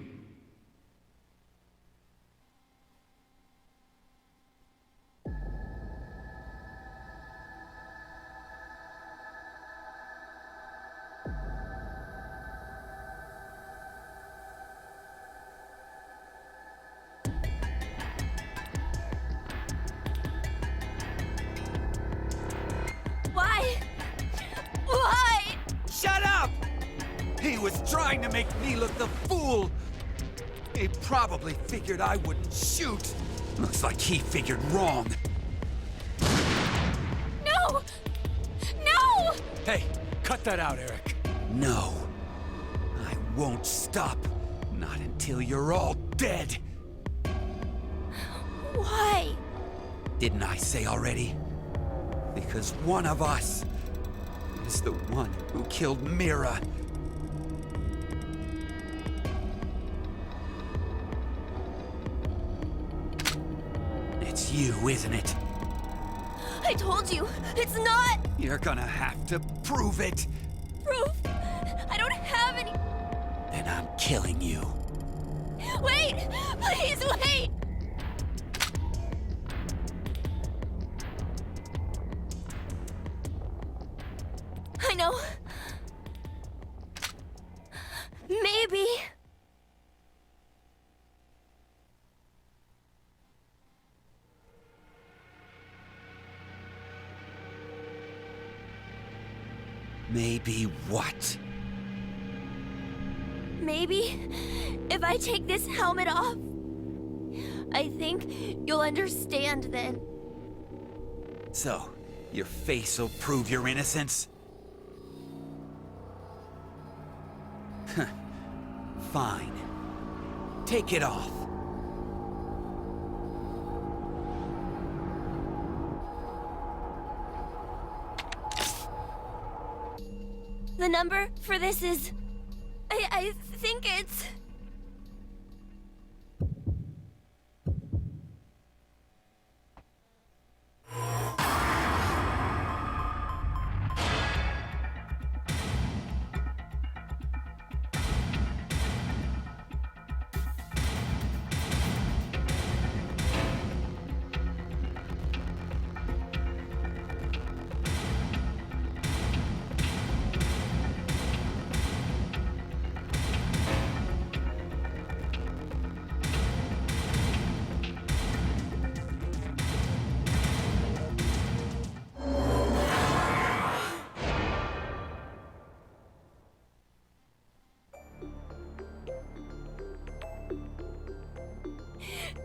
Speaker 17: Why? Why?
Speaker 6: Shut up! He was trying to make me look the fool. He probably figured I wouldn't shoot. Looks like he figured wrong.
Speaker 11: No! No!
Speaker 3: Hey, cut that out, Eric.
Speaker 6: No. I won't stop. Not until you're all dead.
Speaker 17: Why?
Speaker 6: Didn't I say already? Because one of us is the one who killed Mira. It's you, isn't it?
Speaker 17: I told you, it's not
Speaker 6: You're gonna have to prove it.
Speaker 17: proof. I don't have any.
Speaker 6: Then I'm killing you.
Speaker 17: Wait! Please wait! I know. Maybe.
Speaker 6: Maybe what?
Speaker 17: Maybe if I take this helmet off,
Speaker 4: I think you'll understand then.
Speaker 6: So, your face will prove your innocence? Fine. Take it off.
Speaker 4: The number for this is... I think it's...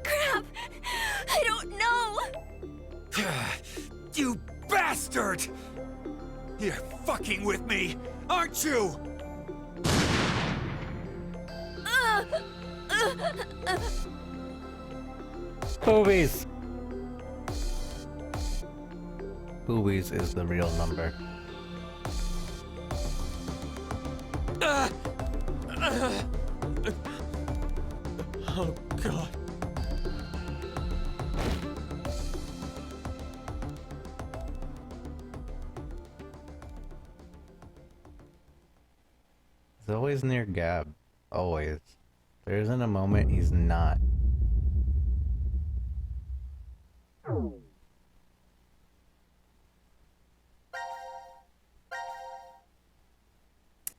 Speaker 4: Crap! I don't know!
Speaker 6: You bastard! You're fucking with me, aren't you?
Speaker 5: Boobies! Boobies is the real number.
Speaker 10: Oh, God.
Speaker 5: He's always near Gab. Always. There isn't a moment he's not.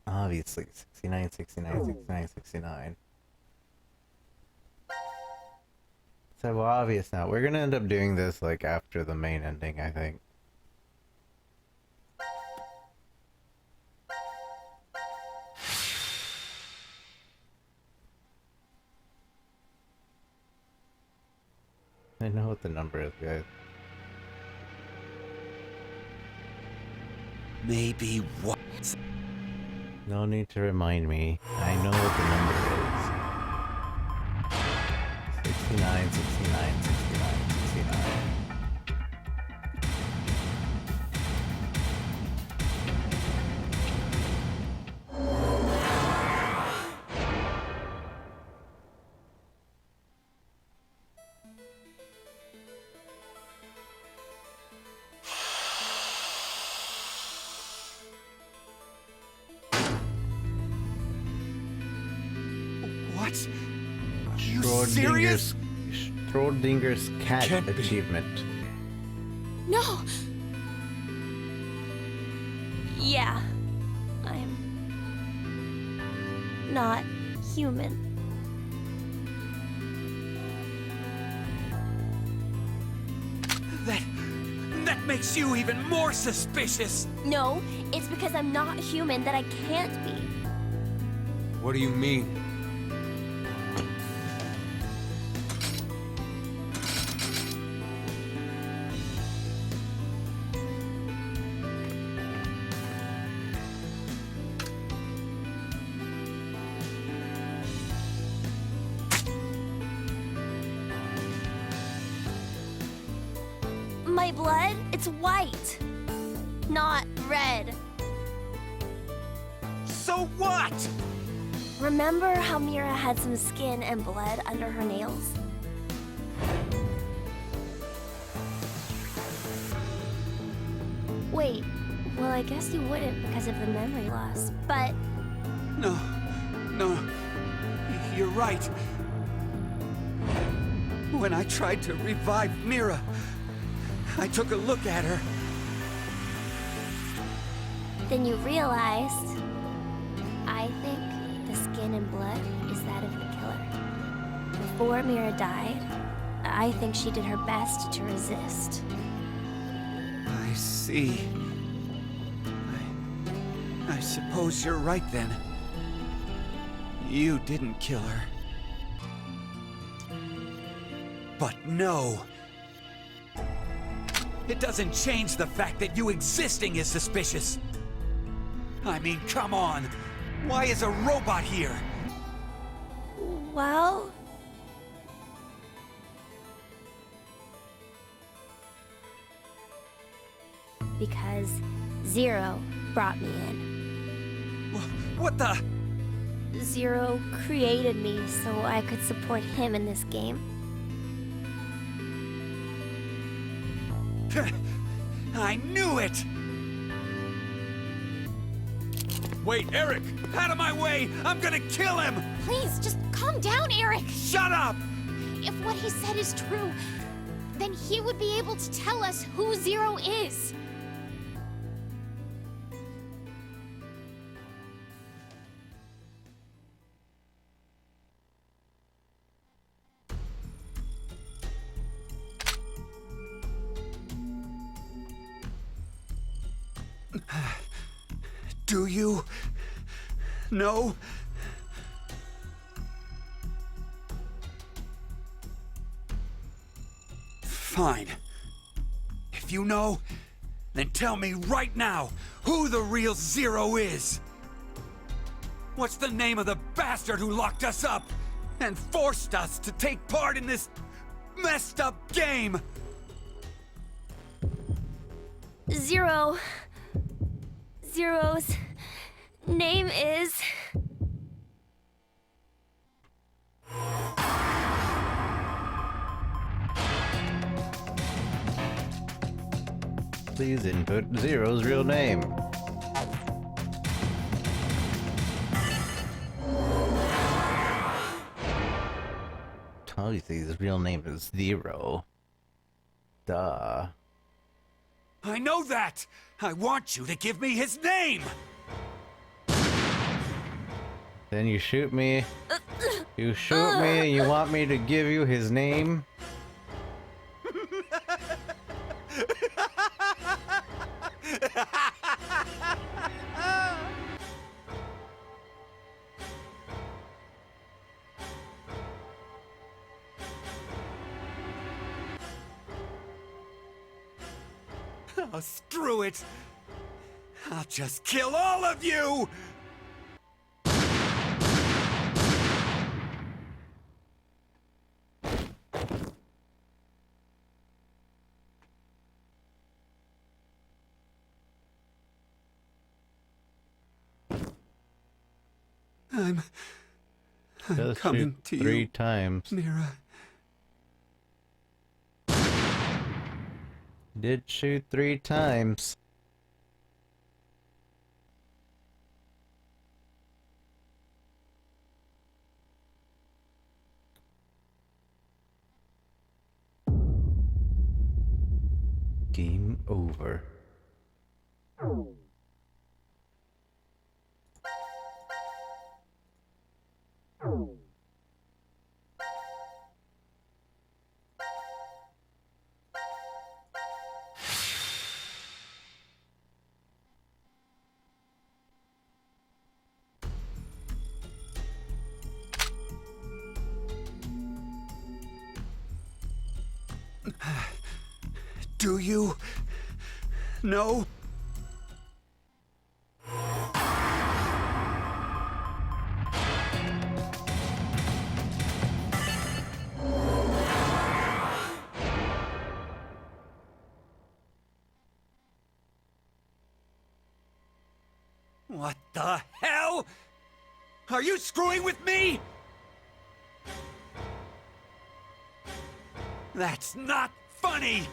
Speaker 5: Obviously, 69, 69, 69, 69. So obvious now. We're gonna end up doing this like after the main ending, I think. I know what the number is, guys.
Speaker 6: Maybe what?
Speaker 5: No need to remind me. I know what the number is. 69, 69, 69, 69.
Speaker 6: What? Are you serious?
Speaker 5: Schrodinger's cat
Speaker 10: Can't be.
Speaker 5: achievement.
Speaker 1: No!
Speaker 4: Yeah. I'm... not human.
Speaker 6: That makes you even more suspicious!
Speaker 4: No, it's because I'm not human that I can't be.
Speaker 10: What do you mean?
Speaker 4: My blood, it's white, not red.
Speaker 6: So what?
Speaker 4: Remember how Mira had some skin and blood under her nails? Wait, well, I guess you wouldn't because of the memory loss, but...
Speaker 6: No, you're right. When I tried to revive Mira, I took a look at her.
Speaker 4: Then you realized... I think the skin and blood is that of the killer. Before Mira died, I think she did her best to resist.
Speaker 6: I see. I suppose you're right then. You didn't kill her. But no. It doesn't change the fact that you existing is suspicious. I mean, come on. Why is a robot here?
Speaker 4: Well... because Zero brought me in.
Speaker 6: What the?
Speaker 4: Zero created me so I could support him in this game.
Speaker 6: I knew it! Wait, Eric! Out of my way! I'm gonna kill him!
Speaker 1: Please, just calm down, Eric!
Speaker 6: Shut up!
Speaker 1: If what he said is true, then he would be able to tell us who Zero is.
Speaker 6: Do you know? Fine. If you know, then tell me right now who the real Zero is. What's the name of the bastard who locked us up and forced us to take part in this messed up game?
Speaker 4: Zero's name is...
Speaker 5: Please input Zero's real name. Obviously, his real name is Zero. Duh.
Speaker 6: I know that! I want you to give me his name!
Speaker 5: Then you shoot me. You shoot me and you want me to give you his name?
Speaker 6: Oh, screw it! I'll just kill all of you! I'm
Speaker 5: Just
Speaker 6: coming
Speaker 5: shoot
Speaker 6: to you,
Speaker 5: 3 times.
Speaker 6: Mira.
Speaker 5: Did shoot 3 times. Game over.
Speaker 6: Do you know? What the hell? Are you screwing with me? That's not funny!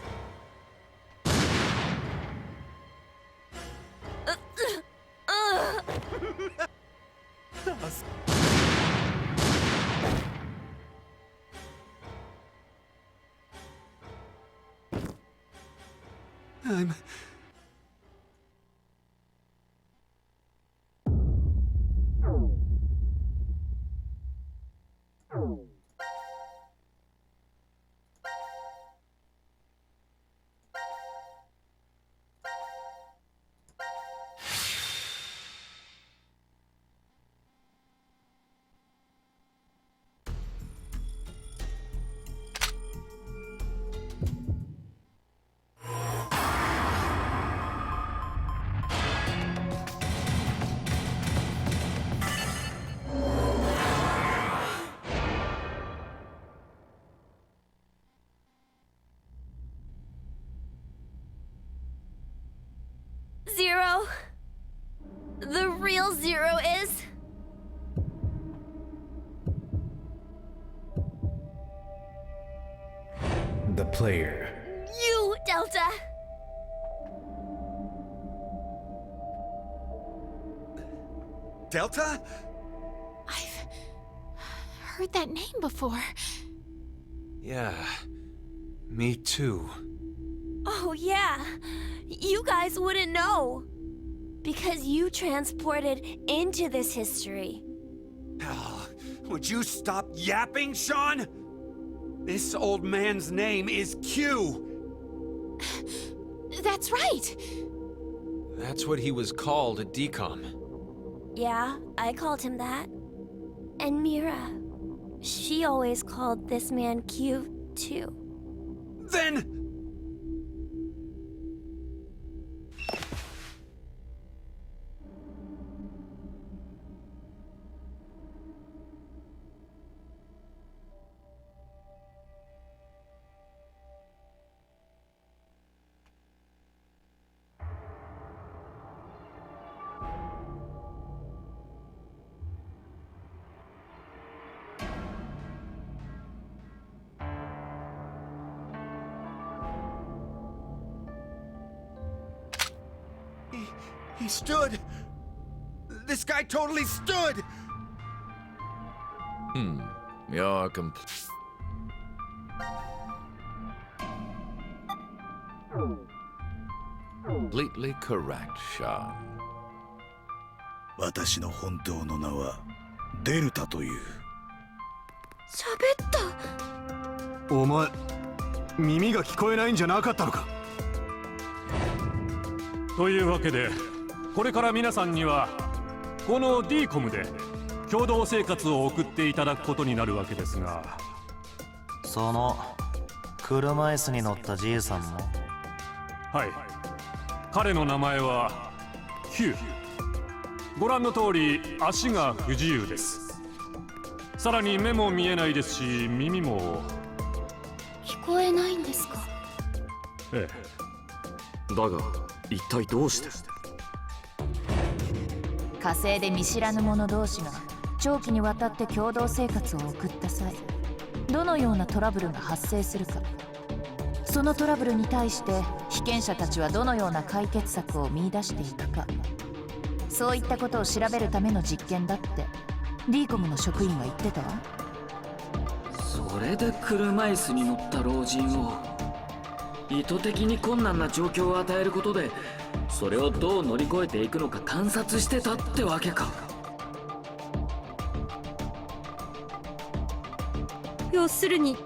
Speaker 6: I'm...
Speaker 4: Zero? The real Zero is?
Speaker 3: The player.
Speaker 4: You, Delta!
Speaker 6: Delta?
Speaker 1: I've heard that name before.
Speaker 10: Yeah, me too.
Speaker 4: Oh, yeah. You guys wouldn't know. Because you transported into this history.
Speaker 6: Oh, would you stop yapping, Sean? This old man's name is Q.
Speaker 1: That's right.
Speaker 10: That's what he was called at DCOM.
Speaker 4: Yeah, I called him that. And Mira, she always called this man Q, too.
Speaker 6: Then... He stood! This guy totally stood!
Speaker 18: You're completely correct, Sean.
Speaker 19: 私の本当の名はデルタという。
Speaker 4: 喋った。
Speaker 2: お前、耳が聞こえないんじゃなかったのか。
Speaker 20: というわけで、これから皆さんにはこの DCOM で共同生活を送っていただくことになるわけですが、
Speaker 21: その車椅子に乗ったじいさんも。
Speaker 20: はい、彼の名前は Q。 ご覧の通り足が不自由です。さらに目も見えないですし、耳も
Speaker 1: 聞こえないんですか？
Speaker 20: え
Speaker 22: え。だが一体どうして？
Speaker 8: 火星で見知らぬ者同士が長期にわたって共同生活を送った際、どのようなトラブルが発生するか、そのトラブルに対して被験者たちはどのような解決策を見出していくか、そういったことを調べるための実験だって DCOM の職員は言ってたわ。
Speaker 22: それで車椅子に乗った老人を意図的に困難な状況を与えることで、それをどう乗り越えていくのか観察してたってわけか。
Speaker 17: 要するに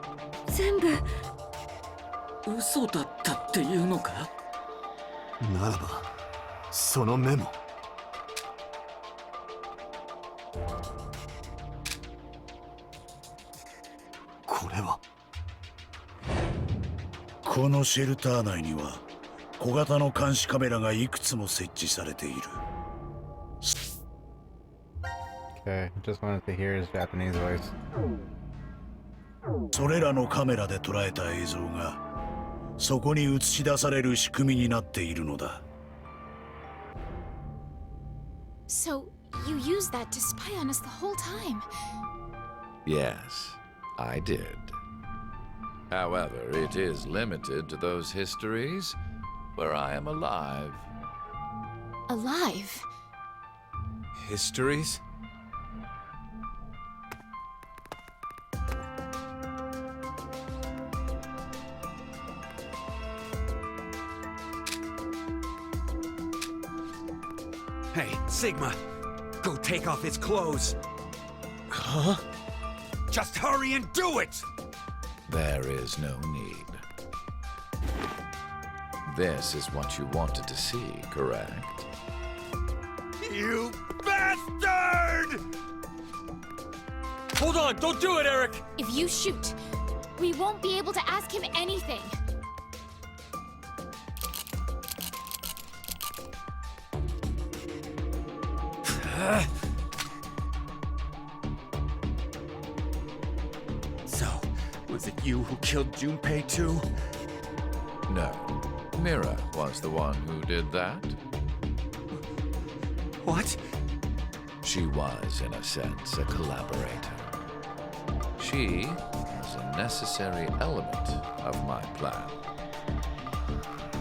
Speaker 17: 全部
Speaker 22: 嘘だったっていうのか？
Speaker 2: ならばそのメモ。これは。
Speaker 19: このシェルター内には小型の監視カメラがいくつも設置されている。
Speaker 5: Okay, just wanted to hear his Japanese voice.
Speaker 19: それらのカメラで捉えた映像がそこに映し出される仕組みになっているのだ。
Speaker 1: So, you used that to spy on us the whole time?
Speaker 18: Yes, I did. However, it is limited to those histories where I am alive.
Speaker 1: Alive?
Speaker 10: Histories?
Speaker 6: Hey, Sigma, go take off his clothes.
Speaker 10: Huh?
Speaker 6: Just hurry and do it!
Speaker 18: There is no need. This is what you wanted to see, correct?
Speaker 6: You bastard!
Speaker 20: Hold on, don't do it, Eric!
Speaker 11: If you shoot, we won't be able to ask him anything.
Speaker 6: So, was it you who killed Junpei too?
Speaker 18: No. Mira was the one who did that.
Speaker 6: What?
Speaker 18: She was, in a sense, a collaborator. She was a necessary element of my plan.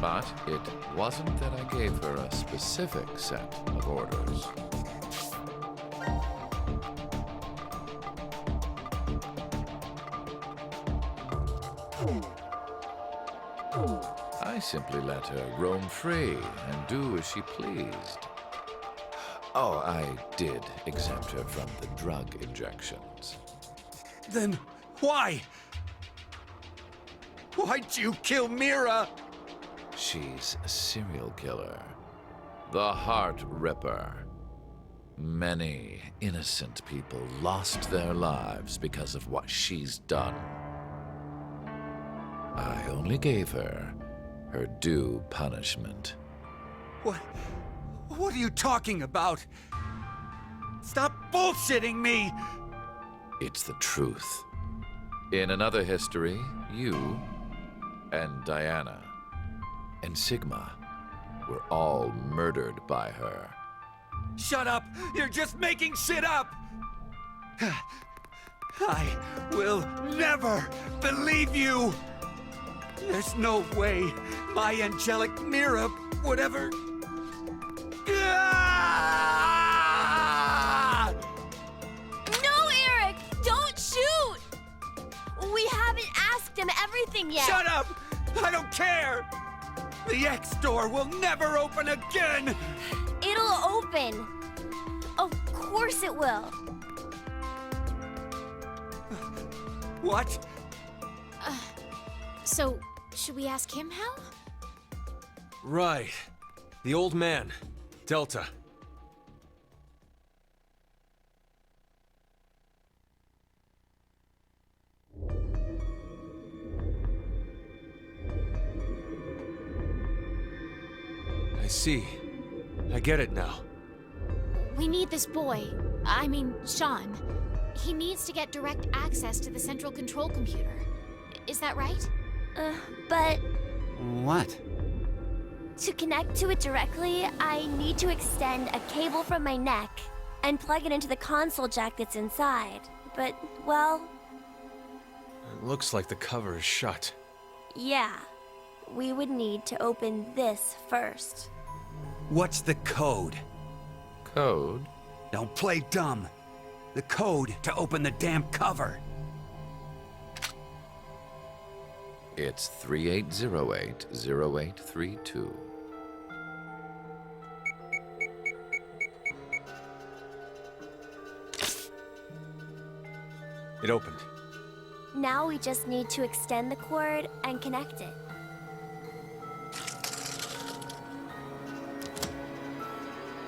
Speaker 18: But it wasn't that I gave her a specific set of orders. I simply let her roam free and do as she pleased. Oh, I did exempt her from the drug injections.
Speaker 6: Then why? Why'd you kill Mira?
Speaker 18: She's a serial killer. The Heart Ripper. Many innocent people lost their lives because of what she's done. I only gave her her due punishment.
Speaker 6: What are you talking about? Stop bullshitting me!
Speaker 18: It's the truth. In another history, you and Diana and Sigma were all murdered by her.
Speaker 6: Shut up! You're just making shit up! I will never believe you! There's no way my angelic Mira would ever... Ah!
Speaker 4: No, Eric! Don't shoot! We haven't asked him everything yet.
Speaker 6: Shut up! I don't care! The X door will never open again!
Speaker 4: It'll open. Of course it will.
Speaker 6: What?
Speaker 1: So, should we ask him how?
Speaker 2: Right. The old man. Delta. I see. I get it now.
Speaker 1: We need this boy. I mean, Sean. He needs to get direct access to the central control computer. Is that right?
Speaker 4: But
Speaker 6: What?
Speaker 4: to connect to it directly, I need to extend a cable from my neck and plug it into the console jack that's inside. But, well,
Speaker 2: It looks like the cover is shut.
Speaker 4: yeah. We would need to open this first.
Speaker 6: What's the code?
Speaker 18: Code?
Speaker 6: Don't play dumb. The code to open the damn cover.
Speaker 18: It's 3808-0832.
Speaker 2: It opened.
Speaker 4: Now we just need to extend the cord and connect it.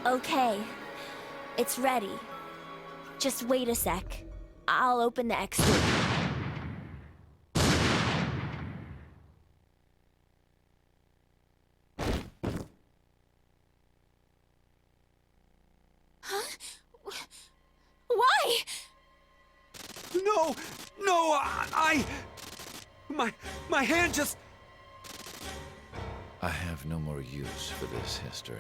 Speaker 4: Okay, it's ready. Just wait a sec. I'll open the X door.
Speaker 1: Why?
Speaker 6: No! No! My hand just...
Speaker 18: I have no more use for this history.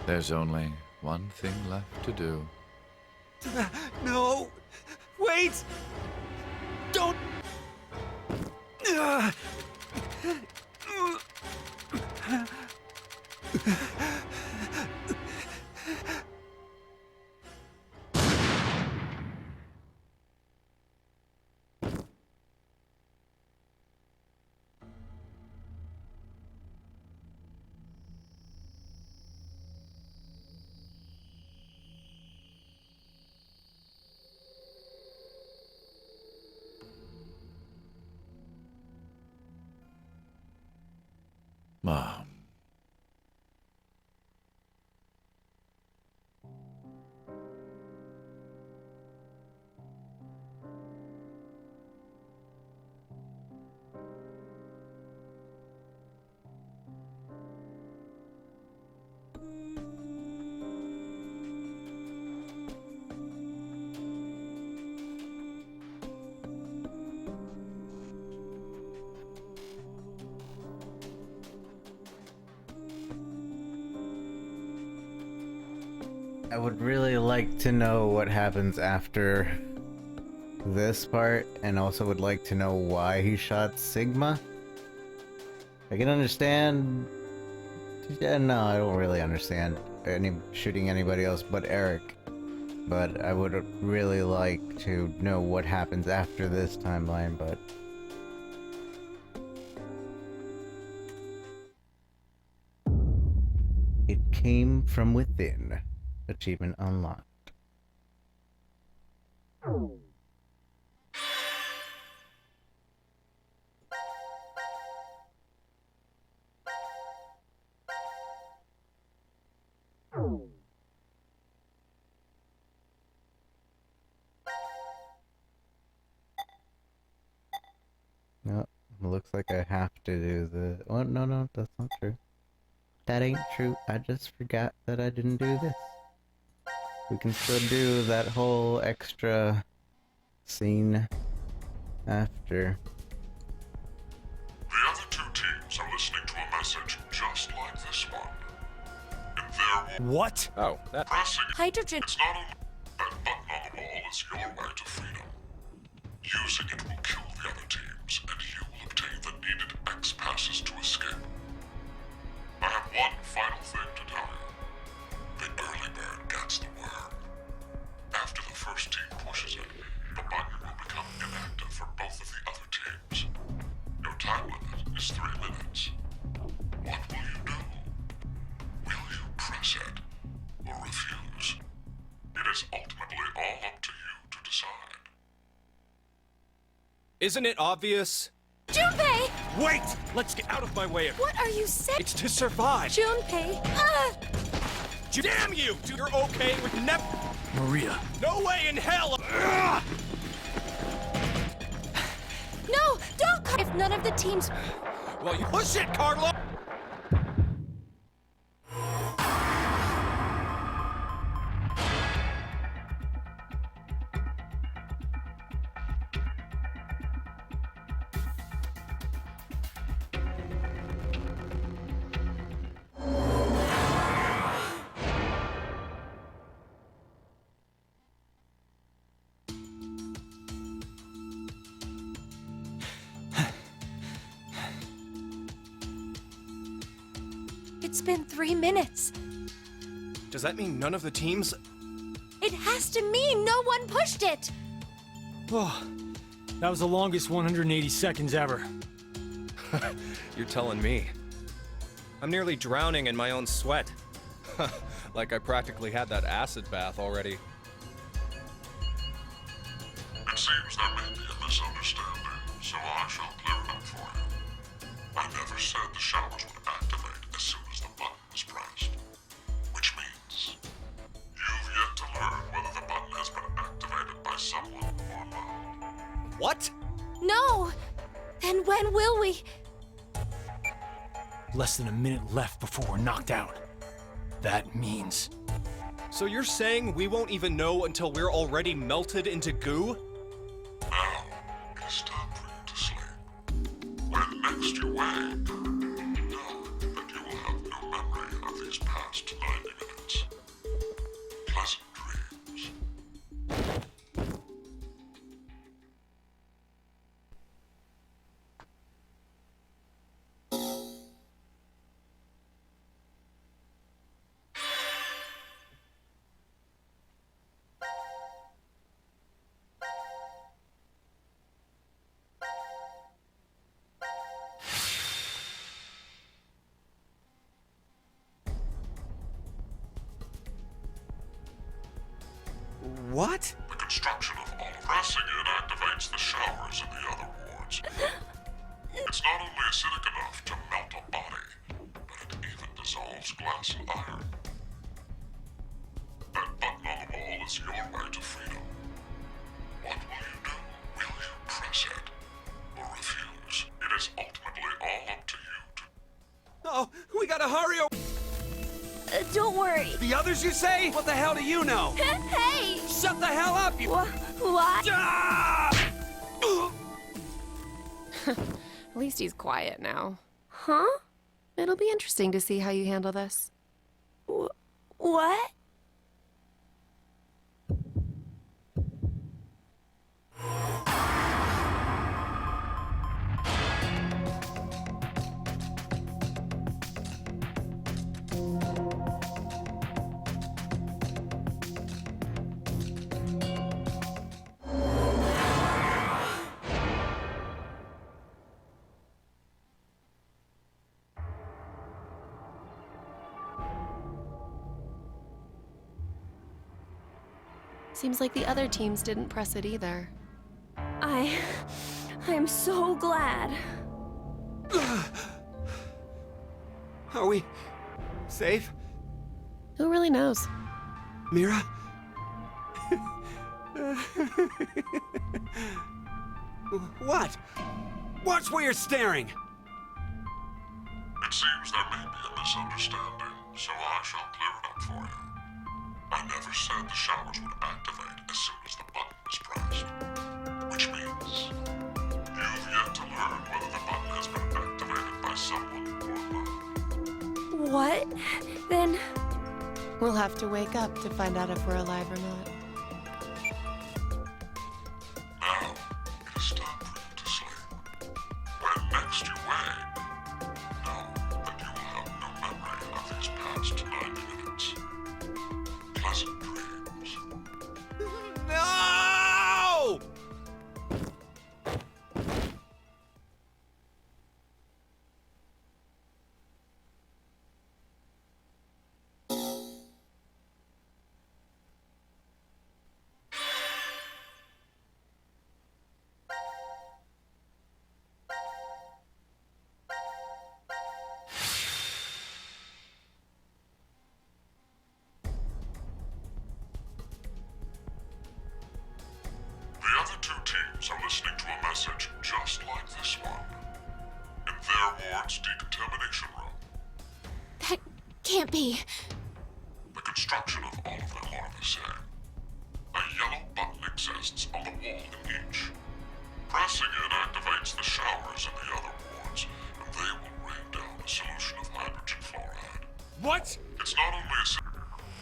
Speaker 18: There's only one thing left to do.
Speaker 6: No! Wait! Don't...
Speaker 18: Mom.
Speaker 5: I would really like to know what happens after this part, and also would like to know why he shot Sigma. I can understand... Yeah, no, I don't really understand shooting anybody else but Eric. But I would really like to know what happens after this timeline, but... It came from within. Achievement unlocked. No, looks like I have to do the... Oh, no, that's not true. That ain't true. I just forgot that I didn't do this. We can still do that whole extra scene after.
Speaker 7: The other two teams are listening to a message just like this one. In their
Speaker 2: What? Oh, that...
Speaker 7: pressing
Speaker 17: Hydrogen.
Speaker 7: It's not only that button on the wall is your way to freedom. Using it will kill the other teams, and you will obtain the needed X passes to escape. I have one final thing to tell you. The early bird gets the worm. After the first team pushes it, the button will become inactive for both of the other teams. Your time limit is 3 minutes. What will you do? Will you press it or refuse? It is ultimately all up to you to decide.
Speaker 2: Isn't it obvious?
Speaker 17: Junpei!
Speaker 2: Wait! Let's get out of my way.
Speaker 17: What are you saying?
Speaker 2: It's to survive.
Speaker 17: Junpei!
Speaker 2: Damn you! You're okay with never...
Speaker 3: Maria.
Speaker 2: No way in hell!
Speaker 17: No! Don't! If none of the teams...
Speaker 2: Well, you push it, Carlo!
Speaker 17: It's been 3 minutes.
Speaker 2: Does that mean none of the teams...
Speaker 17: It has to mean no one pushed it!
Speaker 3: Oh, that was the longest 180 seconds ever.
Speaker 2: You're telling me. I'm nearly drowning in my own sweat. Like I practically had that acid bath already.
Speaker 7: It seems there may be a misunderstanding, so I shall clear it up for you. I never said the showers would activate as soon as the button was pressed. Which means you've yet to learn whether the button has been activated by someone or not.
Speaker 2: What?
Speaker 17: No! Then when will we?
Speaker 3: Less than a minute left before we're knocked out. That means...
Speaker 2: So you're saying we won't even know until we're already melted into goo?
Speaker 7: Now, it is time for you to sleep. When next you wake, know that you will have no memory of these past 90 minutes. Pleasant dreams.
Speaker 2: What?
Speaker 7: The construction of all pressing it activates the showers in the other wards. It's not only acidic enough to melt a body, but it even dissolves glass and iron. That button on the wall is your way to freedom. What will you do? Will you press it or refuse? It is ultimately all up to you to...
Speaker 2: Oh, we gotta hurry!
Speaker 4: Don't worry.
Speaker 6: The others, you say? What the hell do you know?
Speaker 4: Hey!
Speaker 6: Shut the hell up, you...
Speaker 4: What?
Speaker 14: At least he's quiet now.
Speaker 17: Huh?
Speaker 14: It'll be interesting to see how you handle this.
Speaker 4: What?
Speaker 14: Seems like the other teams didn't press it either.
Speaker 4: I'm so glad.
Speaker 6: Are we safe?
Speaker 14: Who really knows?
Speaker 6: Mira? What? Watch where you're staring!
Speaker 7: It seems there may be a misunderstanding, so I shall clear it up for you. I never said the showers would activate as soon as the button was pressed. Which means you've yet to learn whether the button has been activated by someone or not.
Speaker 4: What? Then...
Speaker 14: We'll have to wake up to find out if we're alive or not.
Speaker 7: Now, it is time for you to sleep. When next you wake, know that you will have no memory of these past 90 minutes. Pleasant dreams.
Speaker 6: No!
Speaker 7: The other two teams are listening to a message just like this one. In their ward's decontamination room.
Speaker 1: That can't be.
Speaker 7: The construction of all of them are the same. A yellow button exists on the wall in each. Pressing it activates the showers in the other wards, and they will rain down a solution of hydrogen fluoride.
Speaker 2: What?
Speaker 7: It's not only a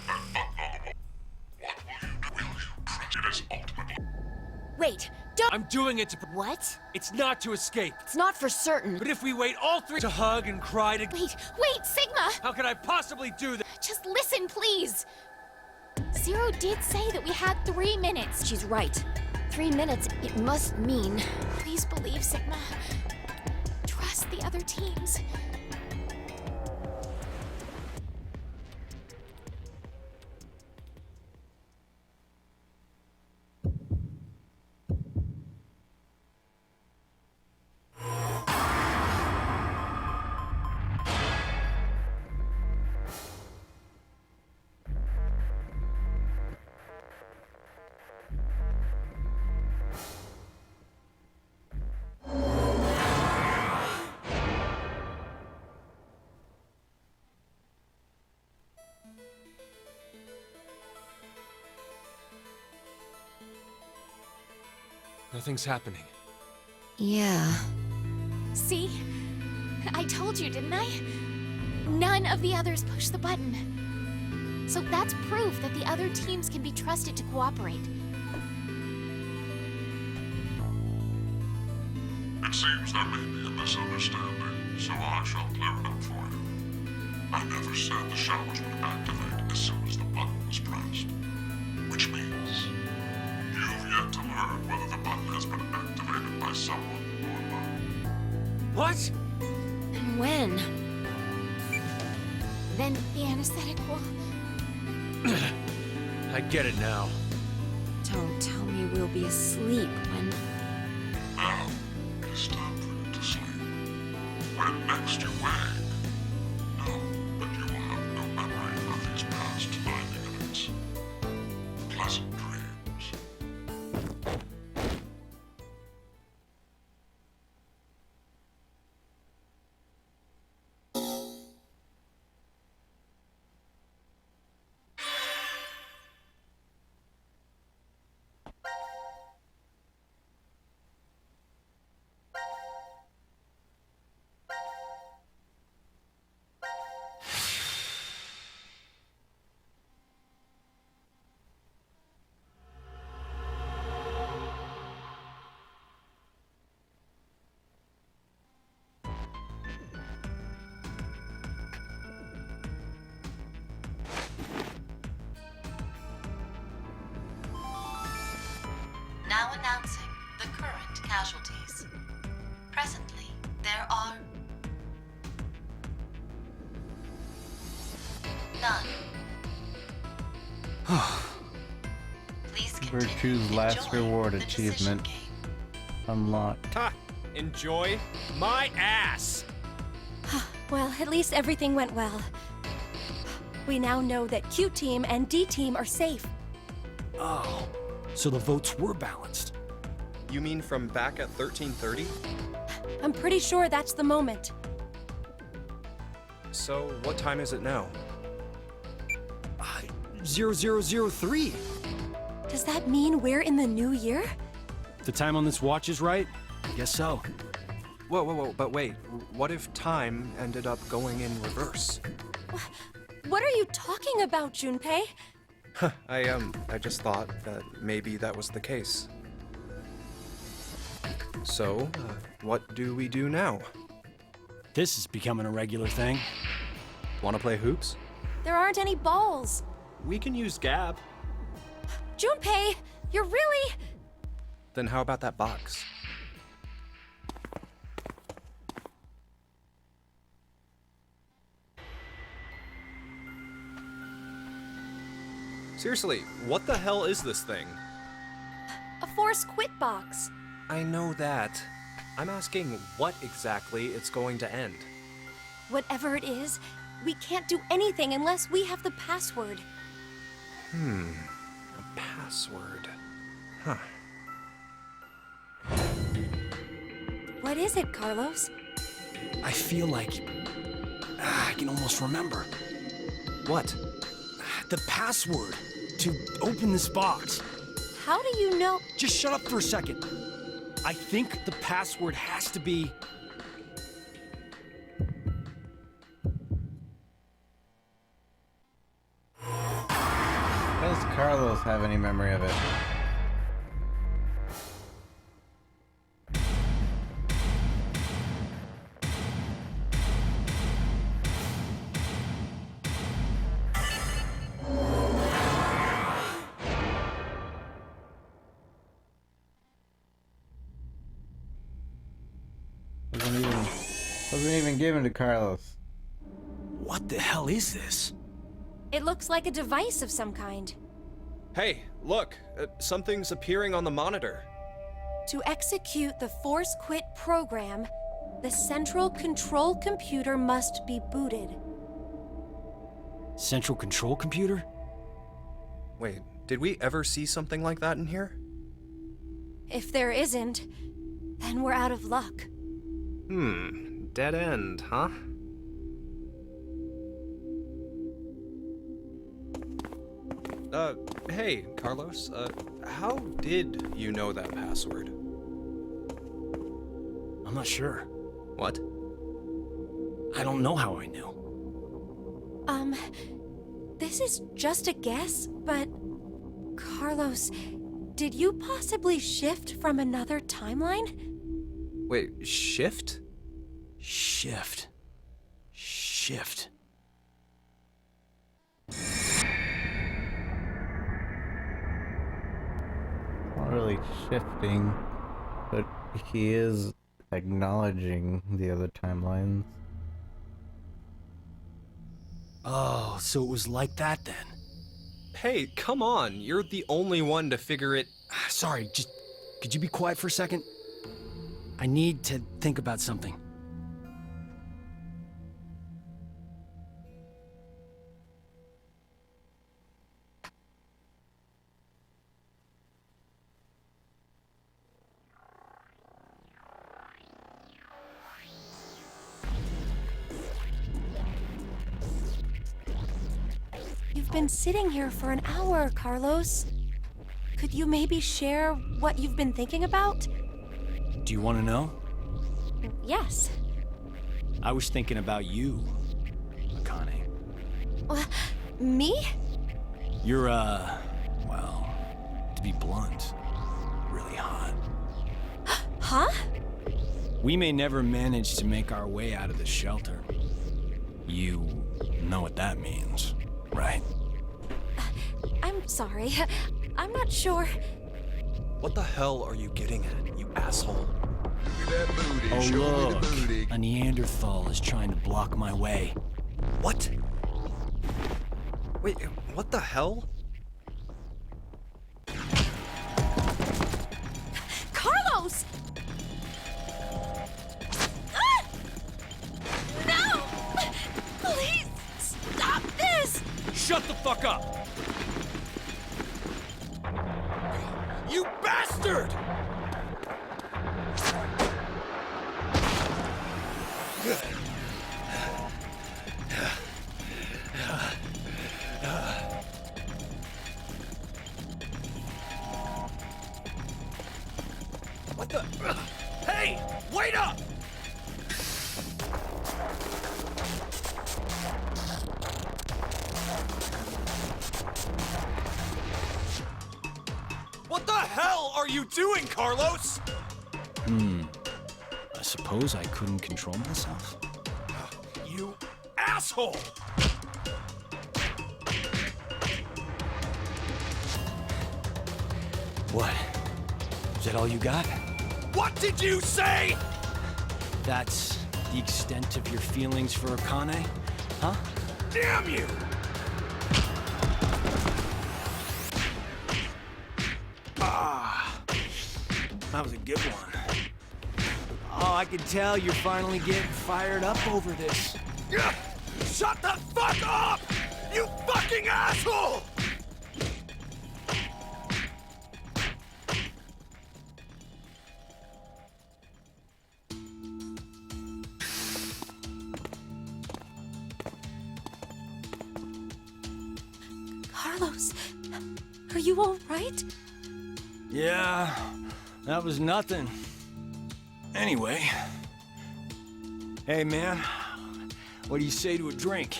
Speaker 7: that button on the wall. What will you do? Will you press it as ultimately?
Speaker 2: Wait, don't- I'm doing it to-
Speaker 1: What?
Speaker 2: It's not to escape.
Speaker 14: It's not for certain.
Speaker 2: But if we wait all three to hug and cry to-
Speaker 1: Wait, Sigma!
Speaker 2: How could I possibly do that?
Speaker 1: Just listen, please! Zero did say that we had 3 minutes.
Speaker 14: She's right. 3 minutes, it must mean...
Speaker 1: Please believe, Sigma. Trust the other teams.
Speaker 2: Nothing's happening.
Speaker 14: Yeah.
Speaker 1: See? I told you, didn't I? None of the others pushed the button. So that's proof that the other teams can be trusted to cooperate.
Speaker 7: It seems there may be a misunderstanding, so I shall clear it up for you. I never said the showers would activate as soon as the button was pressed. Which means you've yet to learn whether the button has been activated by someone or not.
Speaker 2: What?
Speaker 14: And when?
Speaker 1: Then the anesthetic will...
Speaker 2: I get it now.
Speaker 14: Don't tell me we'll be asleep when...
Speaker 7: Now, it is time for you to sleep. When next you wake, know that you will have no memory of these past 90 minutes. Pleasant dreams.
Speaker 12: Now announcing the current casualties. Presently, there are none. Please
Speaker 5: Virtue's last reward achievement unlocked.
Speaker 2: Ha! Enjoy my ass!
Speaker 17: Well, at least everything went well. We now know that Q Team and D Team are safe.
Speaker 3: Oh, so the votes were balanced.
Speaker 2: You mean from back at 1330?
Speaker 17: I'm pretty sure that's the moment.
Speaker 2: So, what time is it now?
Speaker 3: 0003.
Speaker 17: Does that mean we're in the new year?
Speaker 3: The time on this watch is right? I guess so.
Speaker 2: Whoa, but wait. What if time ended up going in reverse?
Speaker 17: What are you talking about, Junpei?
Speaker 2: I just thought that maybe that was the case. So, what do we do now?
Speaker 3: This is becoming a regular thing.
Speaker 2: Wanna play hoops?
Speaker 17: There aren't any balls.
Speaker 2: We can use Gab.
Speaker 17: Junpei, you're really...
Speaker 2: Then how about that box? Seriously, what the hell is this thing?
Speaker 17: A force quit box.
Speaker 2: I know that. I'm asking what exactly it's going to end.
Speaker 17: Whatever it is, we can't do anything unless we have the password.
Speaker 2: A password. Huh.
Speaker 17: What is it, Carlos?
Speaker 3: I feel like I can almost remember.
Speaker 2: What?
Speaker 3: The password to open this box.
Speaker 17: How do you know?
Speaker 3: Just shut up for a second. I think the password has to be...
Speaker 5: Does Carlos have any memory of it? Wasn't even given to Carlos.
Speaker 3: What the hell is this?
Speaker 17: It looks like a device of some kind.
Speaker 2: Hey, look! Something's appearing on the monitor.
Speaker 17: To execute the force quit program, the central control computer must be booted.
Speaker 3: Central control computer?
Speaker 2: Wait, did we ever see something like that in here?
Speaker 17: If there isn't, then we're out of luck.
Speaker 2: Dead end, huh? Hey, Carlos, how did you know that password?
Speaker 3: I'm not sure.
Speaker 2: What?
Speaker 3: I don't know how I knew.
Speaker 17: This is just a guess, but... Carlos, did you possibly shift from another timeline?
Speaker 2: Wait, shift?
Speaker 3: Shift.
Speaker 5: Not really shifting, but he is acknowledging the other timelines.
Speaker 3: Oh, so it was like that then?
Speaker 2: Hey, come on, you're the only one to figure it...
Speaker 3: Sorry, just... could you be quiet for a second? I need to think about something.
Speaker 17: You've been sitting here for an hour, Carlos. Could you maybe share what you've been thinking about?
Speaker 3: Do you want to know?
Speaker 17: Yes.
Speaker 3: I was thinking about you, Akane.
Speaker 17: Me?
Speaker 3: You're, well, to be blunt, really hot.
Speaker 17: Huh?
Speaker 3: We may never manage to make our way out of the shelter. You know what that means, right?
Speaker 17: I'm sorry. I'm not sure.
Speaker 2: What the hell are you getting at, you asshole?
Speaker 3: Oh look, a Neanderthal is trying to block my way.
Speaker 2: What? Wait, what the hell?
Speaker 14: Carlos! Ah! No! Please, stop this!
Speaker 2: Shut the fuck up! You bastard! What the? Hey! Wait up! What the hell are you doing, Carlos?
Speaker 3: I suppose I couldn't control myself.
Speaker 2: You asshole!
Speaker 3: What? Is that all you got?
Speaker 2: What did you say?
Speaker 3: That's the extent of your feelings for Akane? Huh?
Speaker 2: Damn you!
Speaker 3: Ah, that was a good one. Oh, I can tell you're finally getting fired up over this.
Speaker 2: Shut the fuck up! You fucking asshole!
Speaker 17: Carlos, are you all right?
Speaker 3: Yeah, that was nothing. Anyway. Hey, man. What do you say to a drink?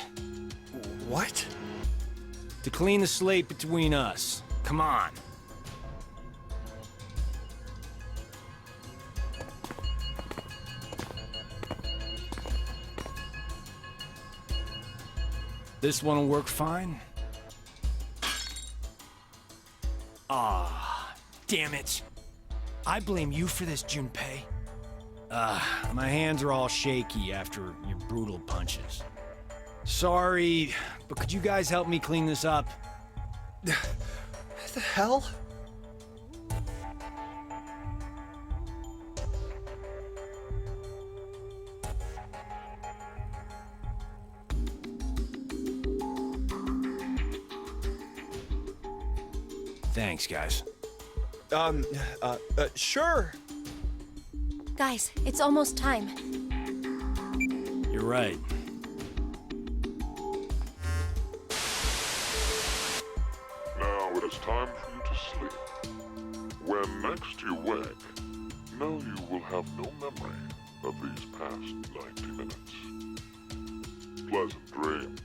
Speaker 2: What?
Speaker 3: To clean the slate between us. Come on. This one will work fine? Ah, damn it. I blame you for this, Junpei. My hands are all shaky after your brutal punches. Sorry, but could you guys help me clean this up?
Speaker 2: What the hell?
Speaker 3: Thanks, guys.
Speaker 2: Sure.
Speaker 17: Guys, it's almost time.
Speaker 3: You're right.
Speaker 7: Now it is time for you to sleep. When next you wake, know you will have no memory of these past 90 minutes. Pleasant dreams.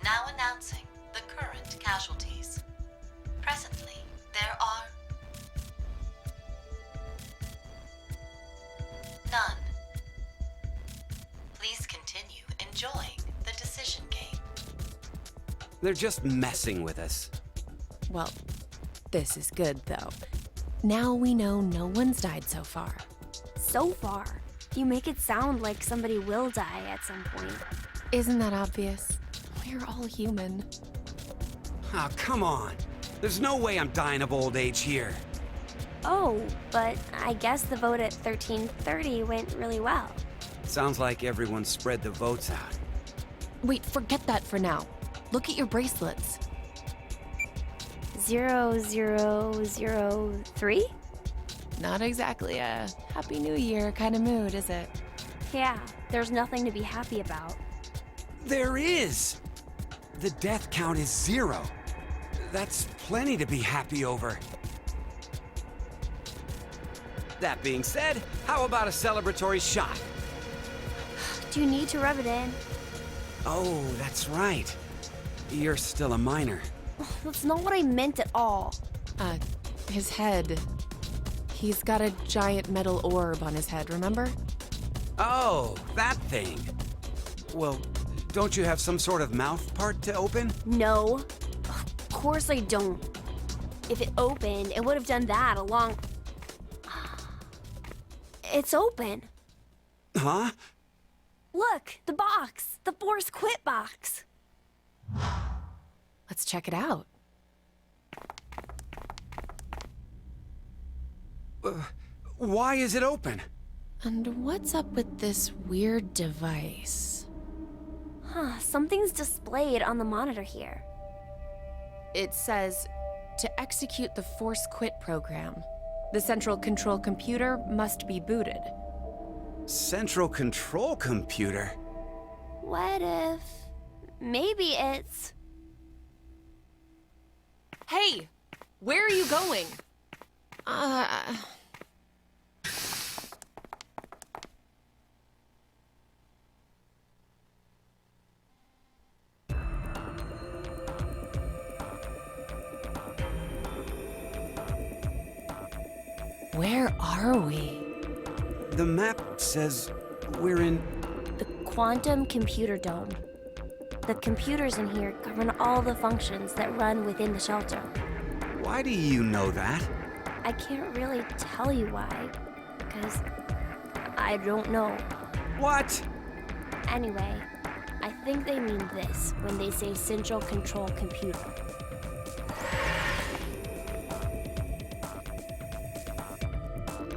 Speaker 12: Now announcing the current casualties. Presently, there are none. Please continue enjoying the decision game.
Speaker 6: They're just messing with us.
Speaker 14: Well, this is good, though. Now we know no one's died so far.
Speaker 4: So far. You make it sound like somebody will die at some point.
Speaker 14: Isn't that obvious? We're all human.
Speaker 6: Oh, come on. There's no way I'm dying of old age here.
Speaker 4: Oh, but I guess the vote at 1330 went really well.
Speaker 6: Sounds like everyone spread the votes out.
Speaker 14: Wait, forget that for now. Look at your bracelets.
Speaker 4: 0003?
Speaker 14: Not exactly a Happy New Year kind of mood, is it?
Speaker 4: Yeah, there's nothing to be happy about.
Speaker 6: There is! The death count is 0. That's plenty to be happy over. That being said, how about a celebratory shot?
Speaker 4: Do you need to rub it in?
Speaker 6: Oh, that's right. You're still a minor.
Speaker 4: That's not what I meant at all.
Speaker 14: His head. He's got a giant metal orb on his head, remember?
Speaker 6: Oh, that thing. Well, don't you have some sort of mouth part to open?
Speaker 4: No. Of course I don't. If it opened, it would have done that a long... It's open.
Speaker 6: Huh?
Speaker 4: Look, the box. The Force Quit box.
Speaker 14: Let's check it out.
Speaker 6: Why is it open?
Speaker 14: And what's up with this weird device?
Speaker 4: Huh, something's displayed on the monitor here.
Speaker 14: It says, to execute the Force Quit program, the central control computer must be booted.
Speaker 6: Central control computer?
Speaker 4: What if... maybe it's...
Speaker 14: Hey! Where are you going? Where are we?
Speaker 6: The map says we're in...
Speaker 4: the Quantum Computer Dome. The computers in here govern all the functions that run within the shelter.
Speaker 6: Why do you know that?
Speaker 4: I can't really tell you why, because I don't know.
Speaker 6: What?
Speaker 4: Anyway, I think they mean this when they say Central Control Computer.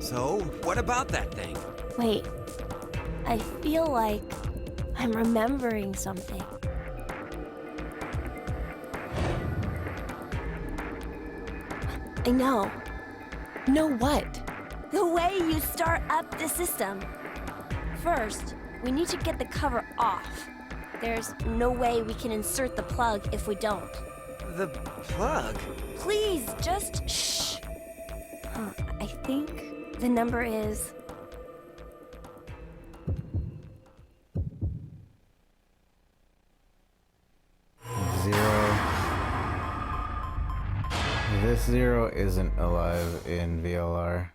Speaker 6: So, what about that thing?
Speaker 4: Wait, I feel like I'm remembering something. I know.
Speaker 14: Know what?
Speaker 4: The way you start up the system. First, we need to get the cover off. There's no way we can insert the plug if we don't.
Speaker 6: The plug?
Speaker 4: Please, just shh. I think the number is...
Speaker 5: This 0 isn't alive in VLR.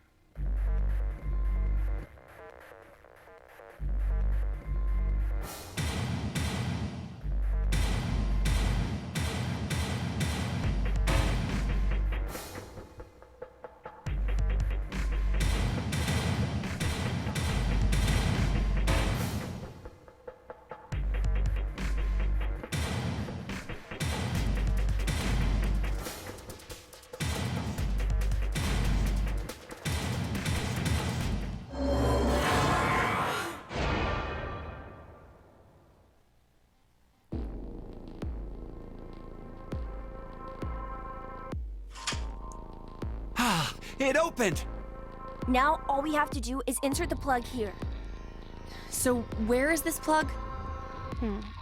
Speaker 6: It opened!
Speaker 4: Now all we have to do is insert the plug here.
Speaker 14: So where is this plug?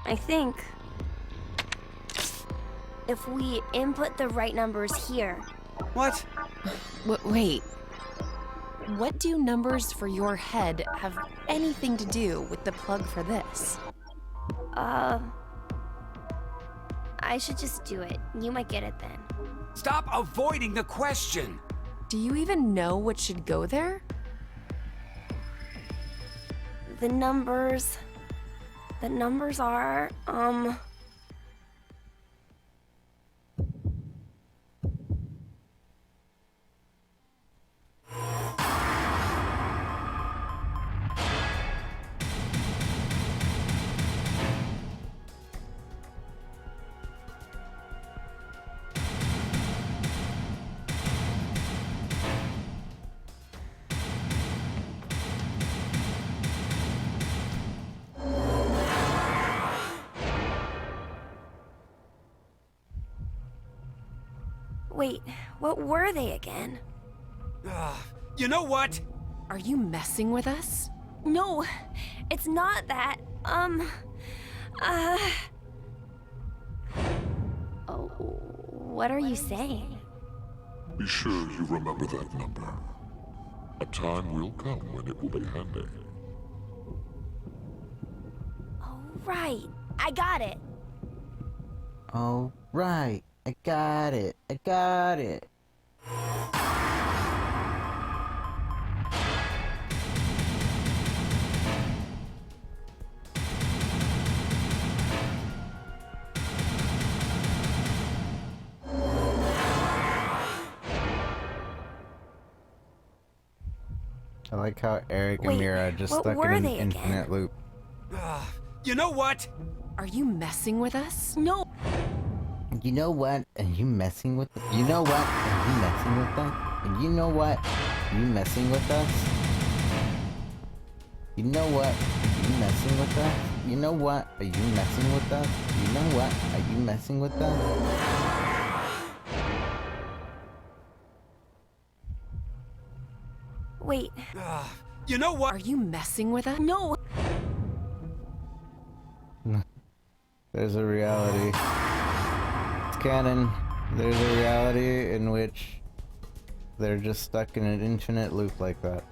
Speaker 4: I think... if we input the right numbers here.
Speaker 6: What?
Speaker 14: Wait. What do numbers for your head have anything to do with the plug for this?
Speaker 4: I should just do it. You might get it then.
Speaker 6: Stop avoiding the question!
Speaker 14: Do you even know what should go there?
Speaker 4: The numbers are, Wait, what were they again?
Speaker 6: You know what?
Speaker 14: Are you messing with us?
Speaker 4: No, it's not that. Oh, what are you saying?
Speaker 7: Be sure you remember that number. A time will come when it will be handy.
Speaker 4: Oh, right. I got it.
Speaker 5: Oh, right. I got it. I got it. I like how Eric and
Speaker 17: Wait,
Speaker 5: Mira are just
Speaker 17: what
Speaker 5: stuck in
Speaker 17: were
Speaker 5: an
Speaker 17: they again?
Speaker 5: infinite loop.
Speaker 6: You know what?
Speaker 14: Are you messing with us? No.
Speaker 5: You know what? Are you messing with us? You know what? Are you messing with us? And you know what? Are you messing with us? You know what? Are you messing with us? You know what? Are you messing with us? You know what? Are you messing with us?
Speaker 17: Wait.
Speaker 6: You know what?
Speaker 14: Are you messing with us? No.
Speaker 5: There's a reality. It's canon. There's a reality in which they're just stuck in an infinite loop like that.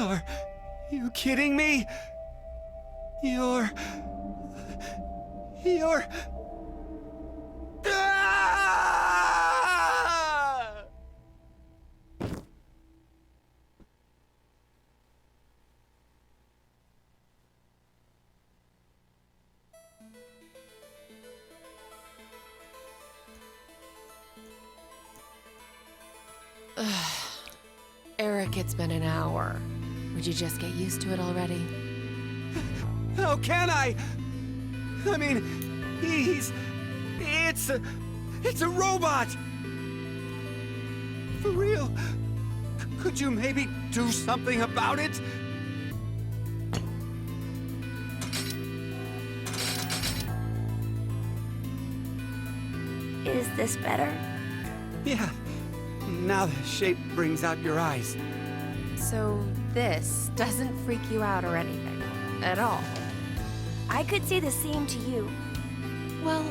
Speaker 6: Are you kidding me? You're... Ah!
Speaker 14: Eric, it's been an hour. Would you just get used to it already?
Speaker 6: How can I? I mean, it's a robot! For real? Could you maybe do something about it?
Speaker 4: Is this better?
Speaker 6: Yeah. Now the shape brings out your eyes.
Speaker 14: So this doesn't freak you out or anything? At all?
Speaker 4: I could say the same to you.
Speaker 14: Well,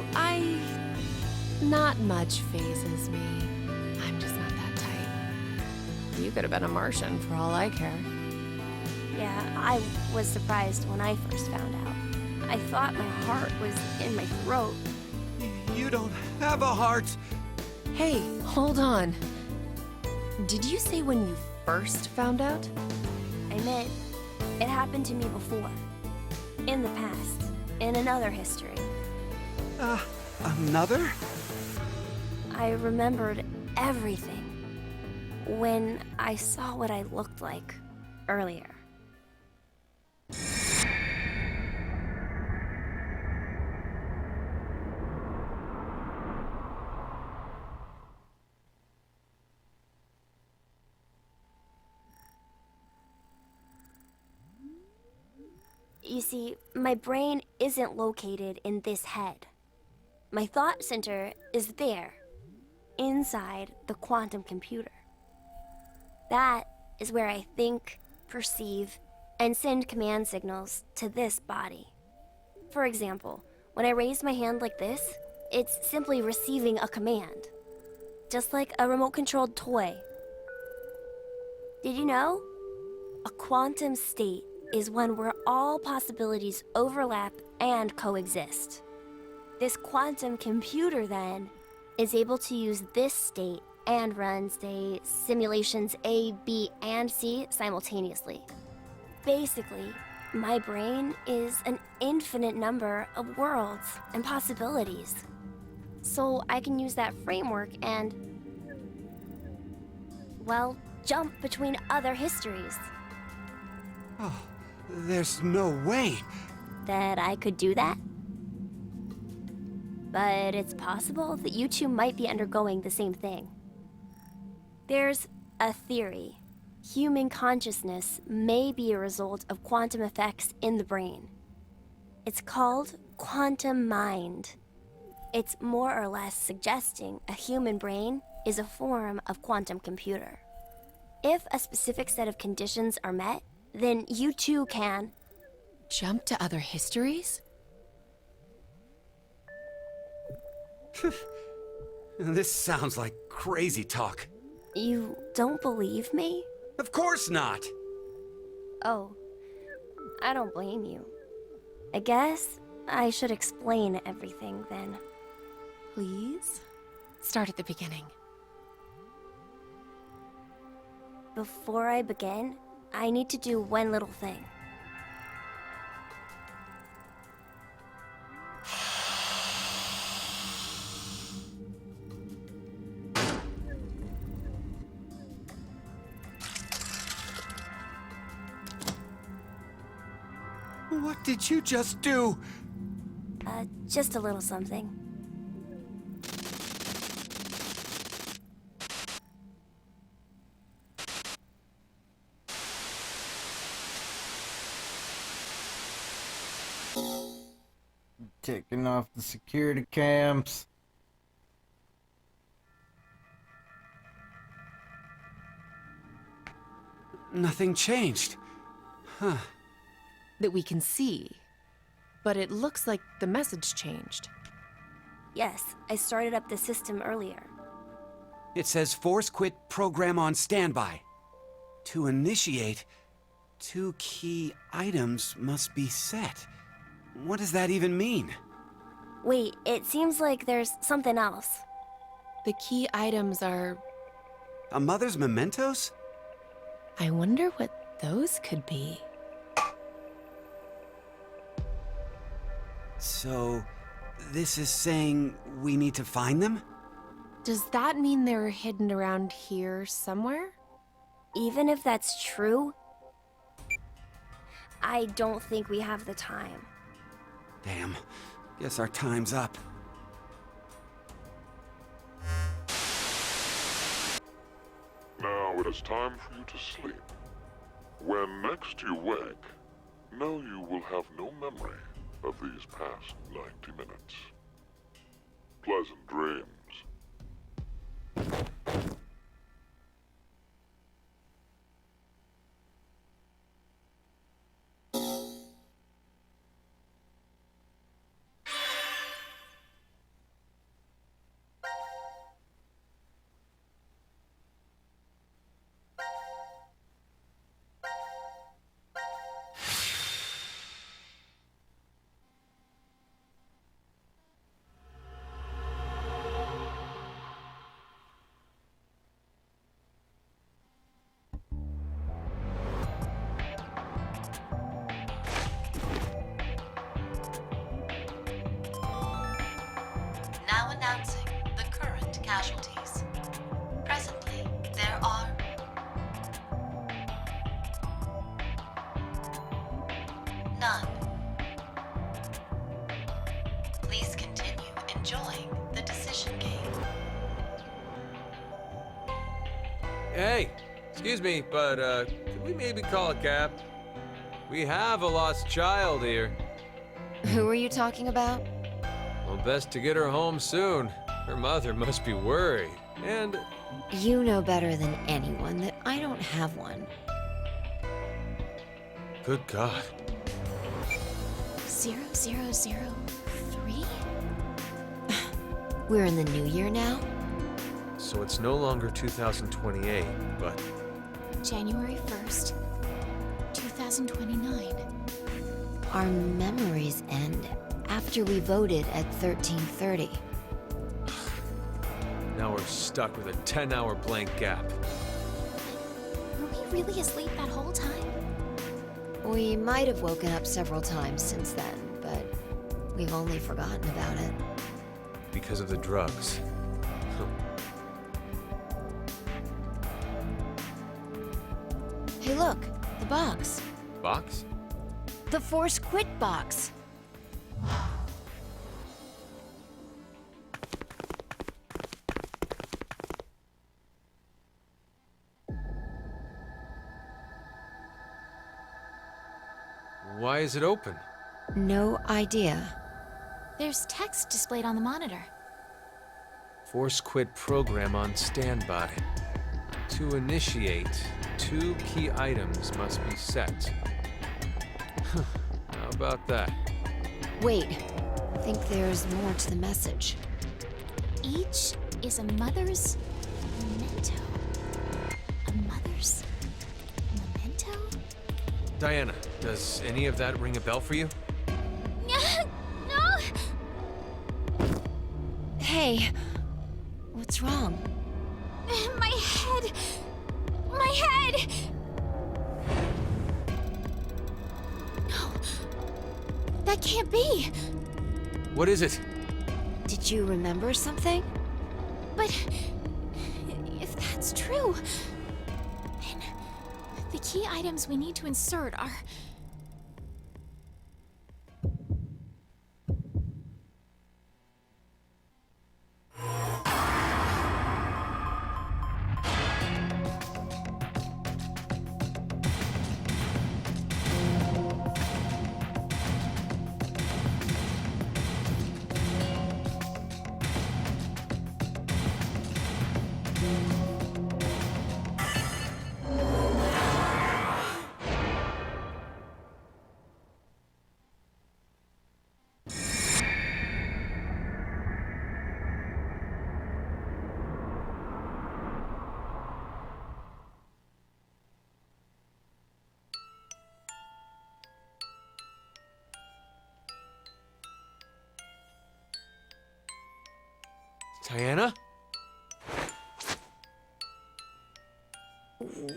Speaker 14: not much phases me. I'm just not that type. You could have been a Martian for all I care.
Speaker 4: Yeah, I was surprised when I first found out. I thought my heart was in my throat.
Speaker 6: You don't have a heart!
Speaker 14: Hey, hold on. Did you say when you first found out?
Speaker 4: I meant, it happened to me before. In the past. In another history.
Speaker 6: Another?
Speaker 4: I remembered everything when I saw what I looked like earlier. You see, my brain isn't located in this head. My thought center is there, inside the quantum computer. That is where I think, perceive, and send command signals to this body. For example, when I raise my hand like this, it's simply receiving a command. Just like a remote-controlled toy. Did you know? A quantum state is one where all possibilities overlap and coexist. This quantum computer, then, is able to use this state and run, say, simulations A, B, and C simultaneously. Basically, my brain is an infinite number of worlds and possibilities. So I can use that framework and, well, jump between other histories.
Speaker 6: Oh, there's no way
Speaker 4: that I could do that. But it's possible that you two might be undergoing the same thing. There's a theory human consciousness may be a result of quantum effects in the brain. It's called quantum mind. It's more or less suggesting a human brain is a form of quantum computer. If a specific set of conditions are met, then you too can...
Speaker 14: Jump to other histories?
Speaker 6: This sounds like crazy talk.
Speaker 4: You don't believe me?
Speaker 6: Of course not!
Speaker 4: Oh, I don't blame you. I guess I should explain everything then.
Speaker 14: Please? Start at the beginning.
Speaker 4: Before I begin, I need to do one little thing.
Speaker 6: What did you just do?
Speaker 4: Just a little something.
Speaker 5: Taking off the security cams.
Speaker 6: Nothing changed. Huh.
Speaker 14: That we can see. But it looks like the message changed.
Speaker 4: Yes, I started up the system earlier.
Speaker 6: It says force quit program on standby. To initiate, 2 key items must be set. What does that even mean?
Speaker 4: Wait, it seems like there's something else.
Speaker 14: The key items are...
Speaker 6: A mother's mementos?
Speaker 14: I wonder what those could be.
Speaker 6: So, this is saying we need to find them?
Speaker 14: Does that mean they're hidden around here somewhere?
Speaker 4: Even if that's true, I don't think we have the time.
Speaker 6: Damn. Guess our time's up.
Speaker 7: Now it is time for you to sleep. When next you wake, know you will have no memory of these past 90 minutes. Pleasant dreams.
Speaker 12: Now announcing the current casualties. Presently, there are none. Please continue enjoying the decision game.
Speaker 10: Hey, excuse me, but could we maybe call a cab? We have a lost child here.
Speaker 9: Who are you talking about?
Speaker 10: Well, best to get her home soon. Her mother must be worried. And...
Speaker 9: You know better than anyone that I don't have one.
Speaker 10: Good God.
Speaker 1: 0003?
Speaker 9: We're in the new year now?
Speaker 10: So it's no longer 2028, but...
Speaker 1: January 1st, 2029.
Speaker 9: Our memories end after we voted at 1330.
Speaker 10: Now we're stuck with a 10-hour blank gap.
Speaker 1: Were we really asleep that whole time?
Speaker 9: We might have woken up several times since then, but we've only forgotten about it.
Speaker 10: Because of the drugs.
Speaker 9: Hey look, the box.
Speaker 10: Box?
Speaker 9: The Force Quit box.
Speaker 10: Why is it open?
Speaker 9: No idea.
Speaker 1: There's text displayed on the monitor.
Speaker 10: Force quit program on standby. To initiate, 2 key items must be set. How about that?
Speaker 9: Wait, I think there's more to the message.
Speaker 1: Each is a mother's memento. A mother's memento?
Speaker 10: Diana, does any of that ring a bell for you?
Speaker 1: No!
Speaker 9: Hey, what's wrong?
Speaker 1: My head! My head! No. That can't be!
Speaker 10: What is it?
Speaker 9: Did you remember something?
Speaker 1: But if that's true, then the key items we need to insert are...
Speaker 10: Diana?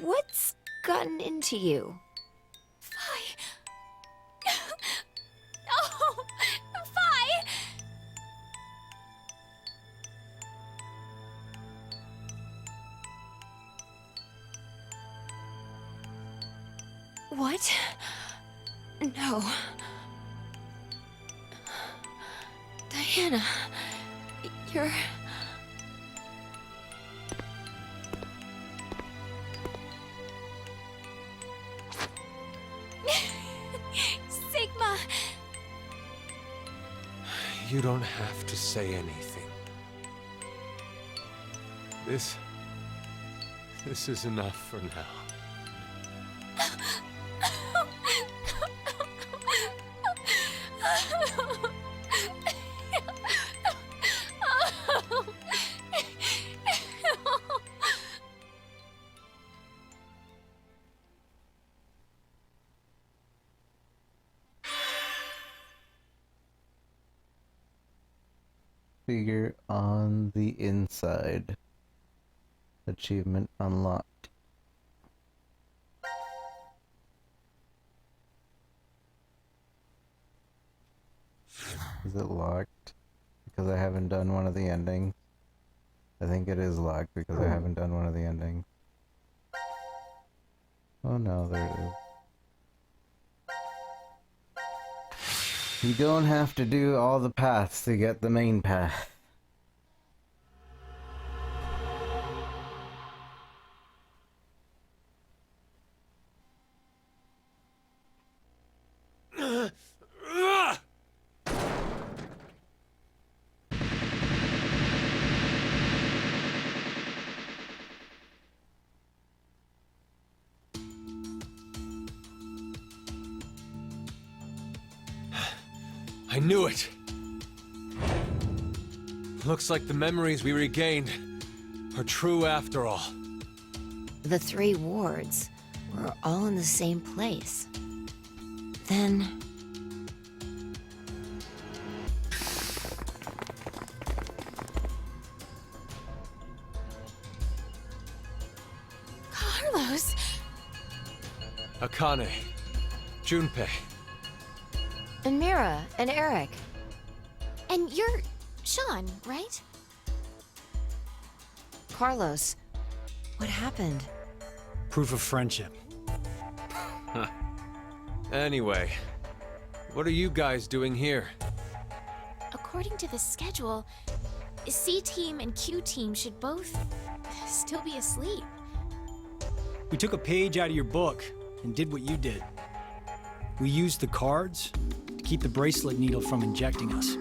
Speaker 9: What's gotten into you?
Speaker 1: Oh! Fi!
Speaker 9: What? No. Diana, you're...
Speaker 1: Sigma!
Speaker 10: You don't have to say anything. This is enough for now.
Speaker 5: Figure on the inside. Achievement unlocked. Is it locked? Because I haven't done one of the endings. I think it is locked because I haven't done one of the endings. Oh no, there it is. You don't have to do all the paths to get the main path.
Speaker 10: I knew it! Looks like the memories we regained are true after all.
Speaker 9: The 3 wards were all in the same place. Then...
Speaker 1: Carlos!
Speaker 10: Akane, Junpei.
Speaker 9: And Mira, and Eric.
Speaker 1: And you're Sean, right?
Speaker 9: Carlos, what happened?
Speaker 3: Proof of friendship.
Speaker 10: Huh. Anyway, what are you guys doing here?
Speaker 1: According to the schedule, C team and Q team should both still be asleep.
Speaker 3: We took a page out of your book and did what you did. We used the cards to keep the bracelet needle from injecting us.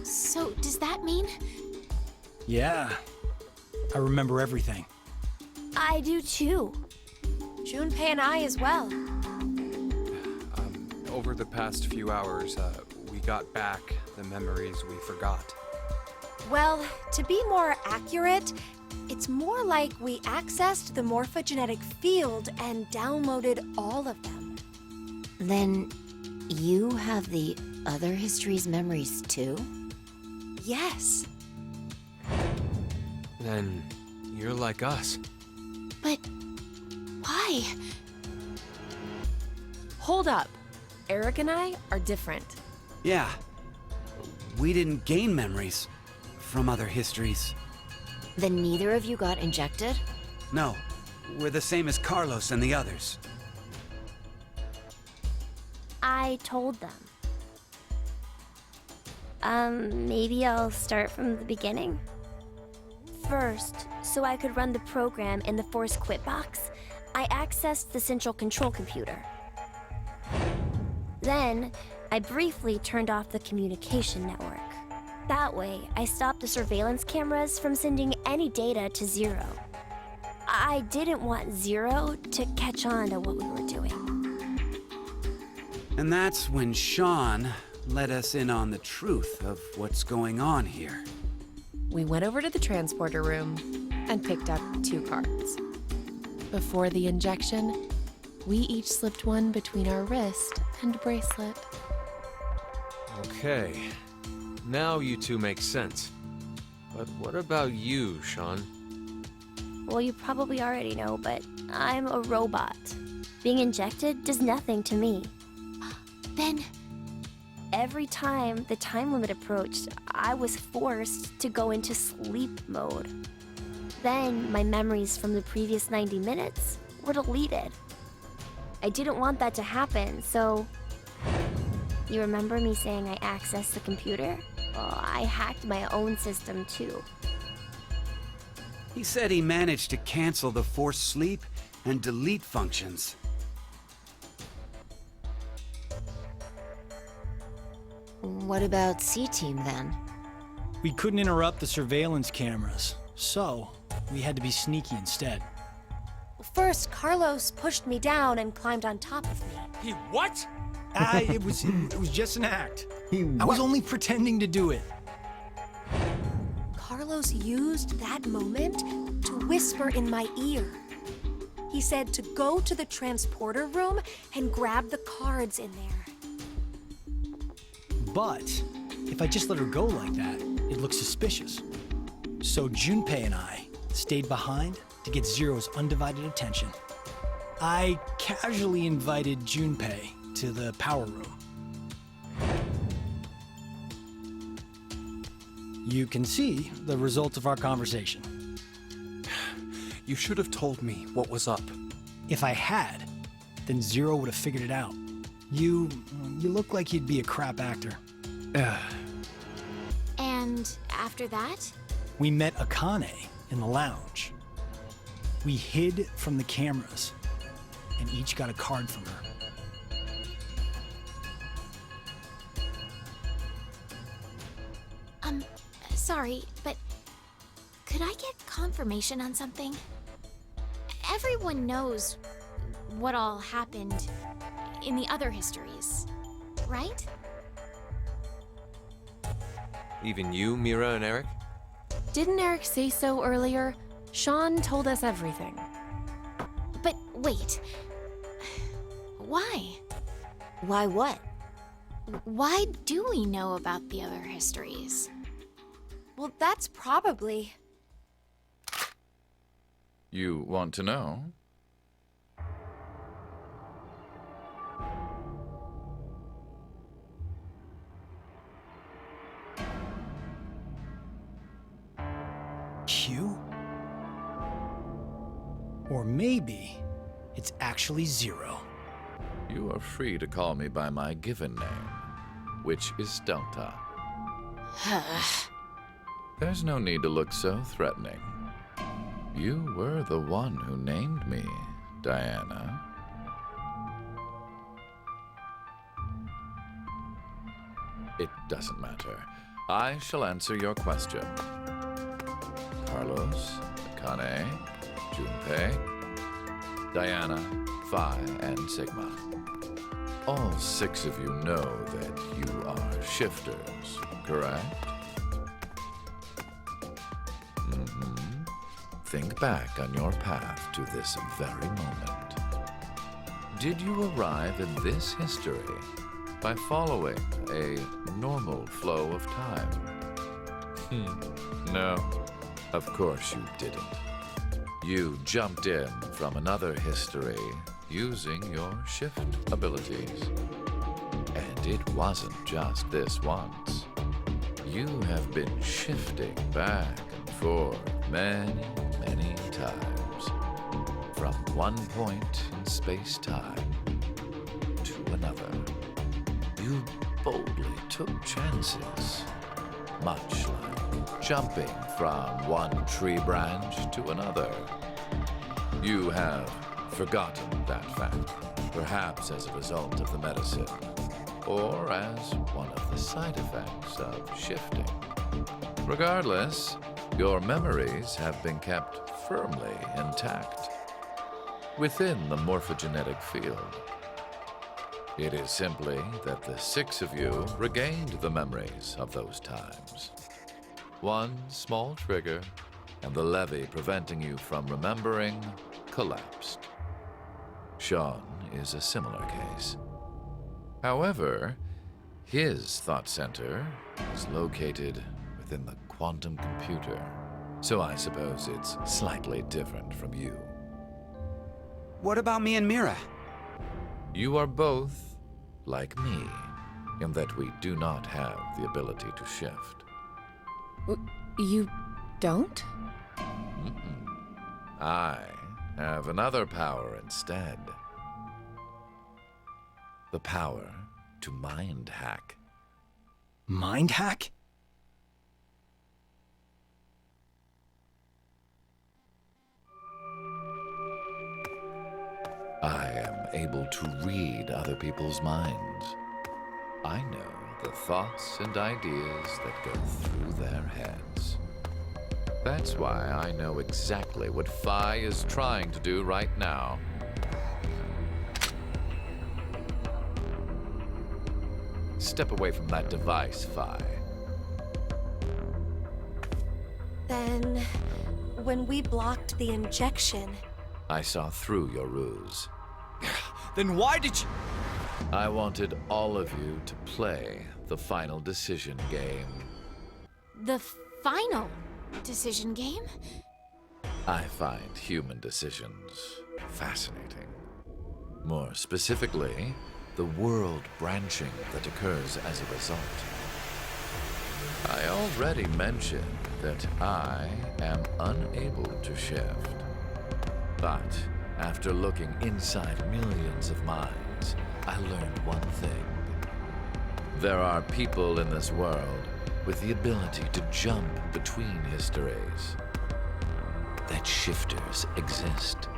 Speaker 1: So, does that mean?
Speaker 3: Yeah. I remember everything.
Speaker 4: I do too.
Speaker 17: Junpei and I as well.
Speaker 2: Over the past few hours, we got back the memories we forgot.
Speaker 17: Well, to be more accurate, it's more like we accessed the morphogenetic field and downloaded all of them.
Speaker 9: Then you have the other history's memories too?
Speaker 17: Yes.
Speaker 2: Then you're like us.
Speaker 1: But why?
Speaker 14: Hold up. Eric and I are different.
Speaker 6: Yeah. We didn't gain memories from other histories.
Speaker 9: Then neither of you got injected?
Speaker 6: No. We're the same as Carlos and the others.
Speaker 4: I told them. Maybe I'll start from the beginning? First, so I could run the program in the Force Quit box, I accessed the central control computer. Then, I briefly turned off the communication network. That way, I stopped the surveillance cameras from sending any data to Zero. I didn't want Zero to catch on to what we were doing.
Speaker 6: And that's when Sean let us in on the truth of what's going on here.
Speaker 14: We went over to the transporter room and picked up 2 cards. Before the injection, we each slipped one between our wrist and bracelet.
Speaker 10: Okay. Now you two make sense. But what about you, Sean?
Speaker 4: Well, you probably already know, but I'm a robot. Being injected does nothing to me.
Speaker 1: Then,
Speaker 4: every time the time limit approached, I was forced to go into sleep mode. Then my memories from the previous 90 minutes were deleted. I didn't want that to happen, so... You remember me saying I accessed the computer? Well, I hacked my own system too.
Speaker 6: He said he managed to cancel the force sleep and delete functions.
Speaker 9: What about C-Team then?
Speaker 3: We couldn't interrupt the surveillance cameras, so we had to be sneaky instead.
Speaker 17: First, Carlos pushed me down and climbed on top of me.
Speaker 2: He what?
Speaker 3: It was just an act. I was only pretending to do it.
Speaker 17: Carlos used that moment to whisper in my ear. He said to go to the transporter room and grab the cards in there.
Speaker 3: But if I just let her go like that, it looks suspicious. So Junpei and I stayed behind to get Zero's undivided attention. I casually invited Junpei to the power room. You can see the result of our conversation.
Speaker 2: You should have told me what was up.
Speaker 3: If I had, then Zero would have figured it out. You look like you'd be a crap actor.
Speaker 1: and after that?
Speaker 3: We met Akane in the lounge. We hid from the cameras and each got a card from her.
Speaker 1: Sorry, but could I get confirmation on something? Everyone knows what all happened in the other histories, right?
Speaker 10: Even you, Mira and Eric?
Speaker 14: Didn't Eric say so earlier? Sean told us everything.
Speaker 1: But wait. Why?
Speaker 9: Why what?
Speaker 1: Why do we know about the other histories?
Speaker 17: Well, that's probably...
Speaker 18: You want to know?
Speaker 3: Q? Or maybe it's actually Zero.
Speaker 18: You are free to call me by my given name, which is Delta. There's no need to look so threatening. You were the one who named me, Diana. It doesn't matter. I shall answer your question. Carlos, Akane, Junpei, Diana, Phi, and Sigma. All 6 of you know that you are shifters, correct? Think back on your path to this very moment. Did you arrive in this history by following a normal flow of time? No, of course you didn't. You jumped in from another history using your shift abilities. And it wasn't just this once. You have been shifting back and forth many times, from one point in space-time to another. You boldly took chances, much like jumping from one tree branch to another. You have forgotten that fact, perhaps as a result of the medicine, or as one of the side effects of shifting. Regardless, your memories have been kept firmly intact within the morphogenetic field. It is simply that the 6 of you regained the memories of those times. One small trigger, and the levee preventing you from remembering collapsed. Sean is a similar case. However, his thought center is located within the quantum computer, so I suppose it's slightly different from you.
Speaker 6: What about me and Mira?
Speaker 18: You are both like me, in that we do not have the ability to shift.
Speaker 14: You don't?
Speaker 18: I have another power instead. The power to mind hack.
Speaker 3: Mind hack?
Speaker 18: I am able to read other people's minds. I know the thoughts and ideas that go through their heads. That's why I know exactly what Phi is trying to do right now. Step away from that device, Phi.
Speaker 17: Then, when we blocked the injection,
Speaker 18: I saw through your ruse.
Speaker 2: Then why did you...
Speaker 18: I wanted all of you to play the final decision game.
Speaker 1: The final decision game?
Speaker 18: I find human decisions fascinating. More specifically, the world branching that occurs as a result. I already mentioned that I am unable to shift. But after looking inside millions of minds, I learned one thing. There are people in this world with the ability to jump between histories. That shifters exist.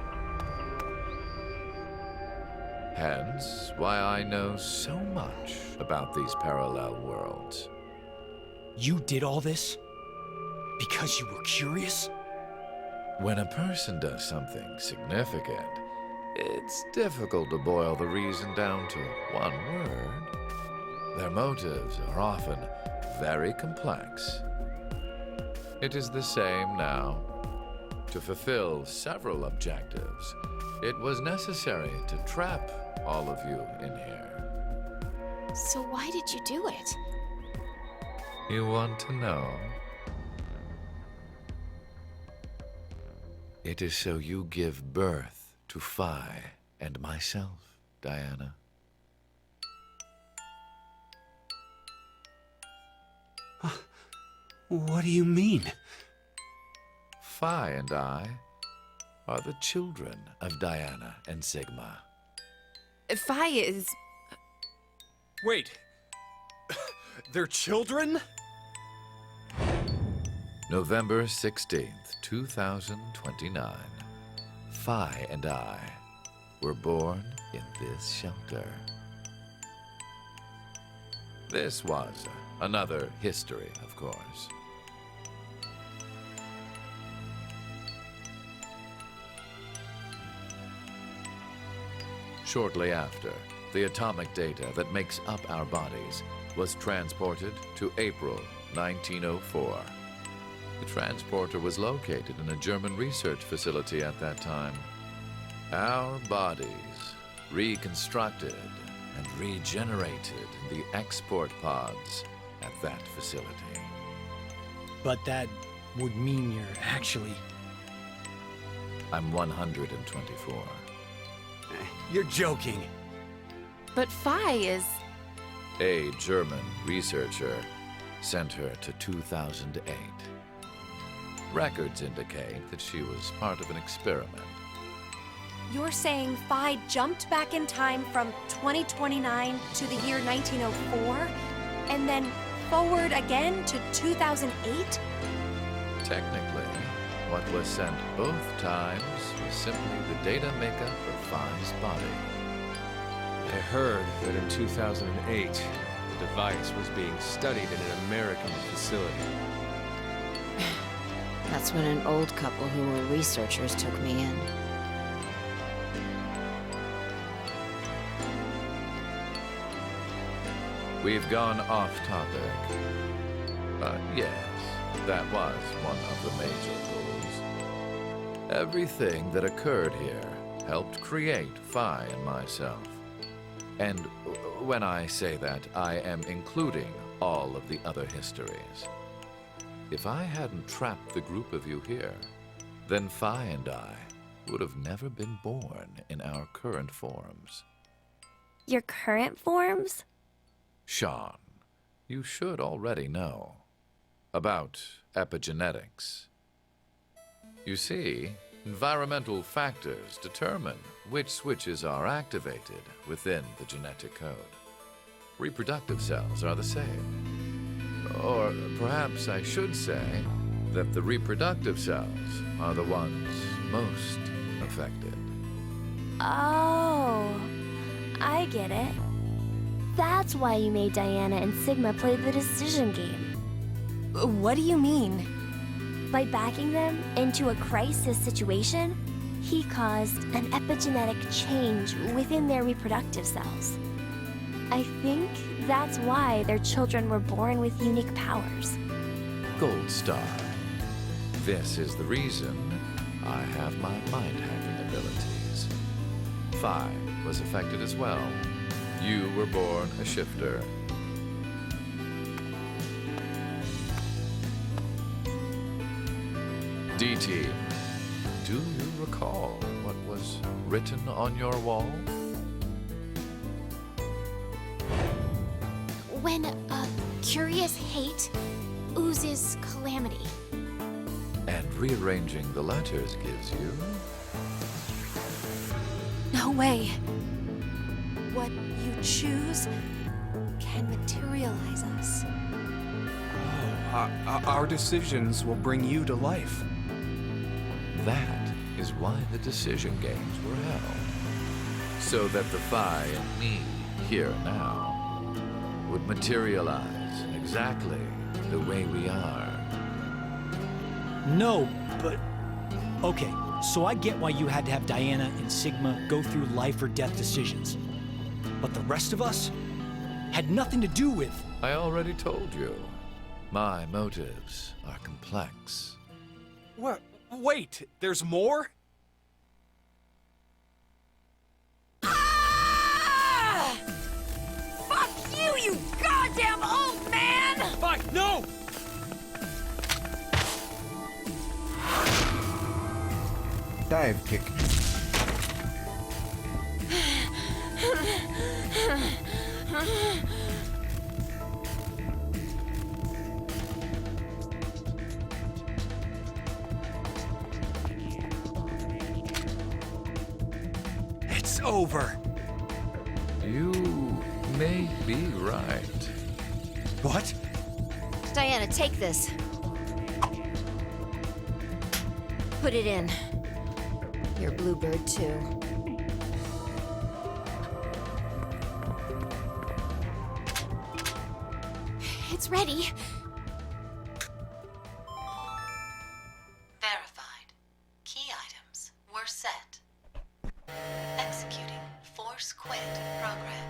Speaker 18: Hence, why I know so much about these parallel worlds.
Speaker 3: You did all this? Because you were curious?
Speaker 18: When a person does something significant, it's difficult to boil the reason down to one word. Their motives are often very complex. It is the same now. To fulfill several objectives, it was necessary to trap all of you in here.
Speaker 1: So why did you do it?
Speaker 18: You want to know? It is so you give birth to Phi and myself, Diana.
Speaker 6: What do you mean?
Speaker 18: Phi and I are the children of Diana and Sigma.
Speaker 14: Phi is...
Speaker 2: Wait. They're children?
Speaker 18: November 16th, 2029. Phi and I were born in this shelter. This was another history, of course. Shortly after, the atomic data that makes up our bodies was transported to April 1904. The transporter was located in a German research facility at that time. Our bodies reconstructed and regenerated in the export pods at that facility.
Speaker 3: But that would mean you're actually...
Speaker 18: I'm 124.
Speaker 6: You're joking.
Speaker 14: But Phi is...
Speaker 18: A German researcher sent her to 2008. Records indicate that she was part of an experiment.
Speaker 17: You're saying Phi jumped back in time from 2029 to the year 1904, and then forward again to 2008?
Speaker 18: Technically, what was sent both times was simply the data makeup of Phi's body.
Speaker 2: I heard that in 2008, the device was being studied in an American facility.
Speaker 9: That's when an old couple who were researchers took me in.
Speaker 18: We've gone off topic. But yes, that was one of the major goals. Everything that occurred here helped create Phi and myself. And when I say that, I am including all of the other histories. If I hadn't trapped the group of you here, then Phi and I would have never been born in our current forms.
Speaker 4: Your current forms?
Speaker 18: Sean, you should already know about epigenetics. You see, environmental factors determine which switches are activated within the genetic code. Reproductive cells are the same. Or perhaps I should say that the reproductive cells are the ones most affected.
Speaker 4: Oh, I get it. That's why you made Diana and Sigma play the decision game.
Speaker 17: What do you mean?
Speaker 4: By backing them into a crisis situation, he caused an epigenetic change within their reproductive cells. I think that's why their children were born with unique powers.
Speaker 18: Gold Star. This is the reason I have my mind-hacking abilities. Phi was affected as well. You were born a shifter. DT, do you recall what was written on your wall?
Speaker 1: When a curious hate oozes calamity.
Speaker 18: And rearranging the letters gives you...
Speaker 17: No way. What you choose can materialize us.
Speaker 2: Our decisions will bring you to life.
Speaker 18: That is why the decision games were held. So that the Phi and me, here now, would materialize exactly the way we are.
Speaker 3: No, but... Okay, so I get why you had to have Diana and Sigma go through life or death decisions. But the rest of us had nothing to do with...
Speaker 18: I already told you. My motives are complex.
Speaker 2: What? Wait, there's more?
Speaker 11: Ah! Fuck you, you goddamn old man!
Speaker 2: Fuck, no!
Speaker 5: Dive kick.
Speaker 2: It's over.
Speaker 18: You may be right.
Speaker 2: What?
Speaker 9: Diana, take this. Put it in. Your bluebird, too.
Speaker 1: It's ready.
Speaker 12: Verified. Key items were set. Executing Force Quit program.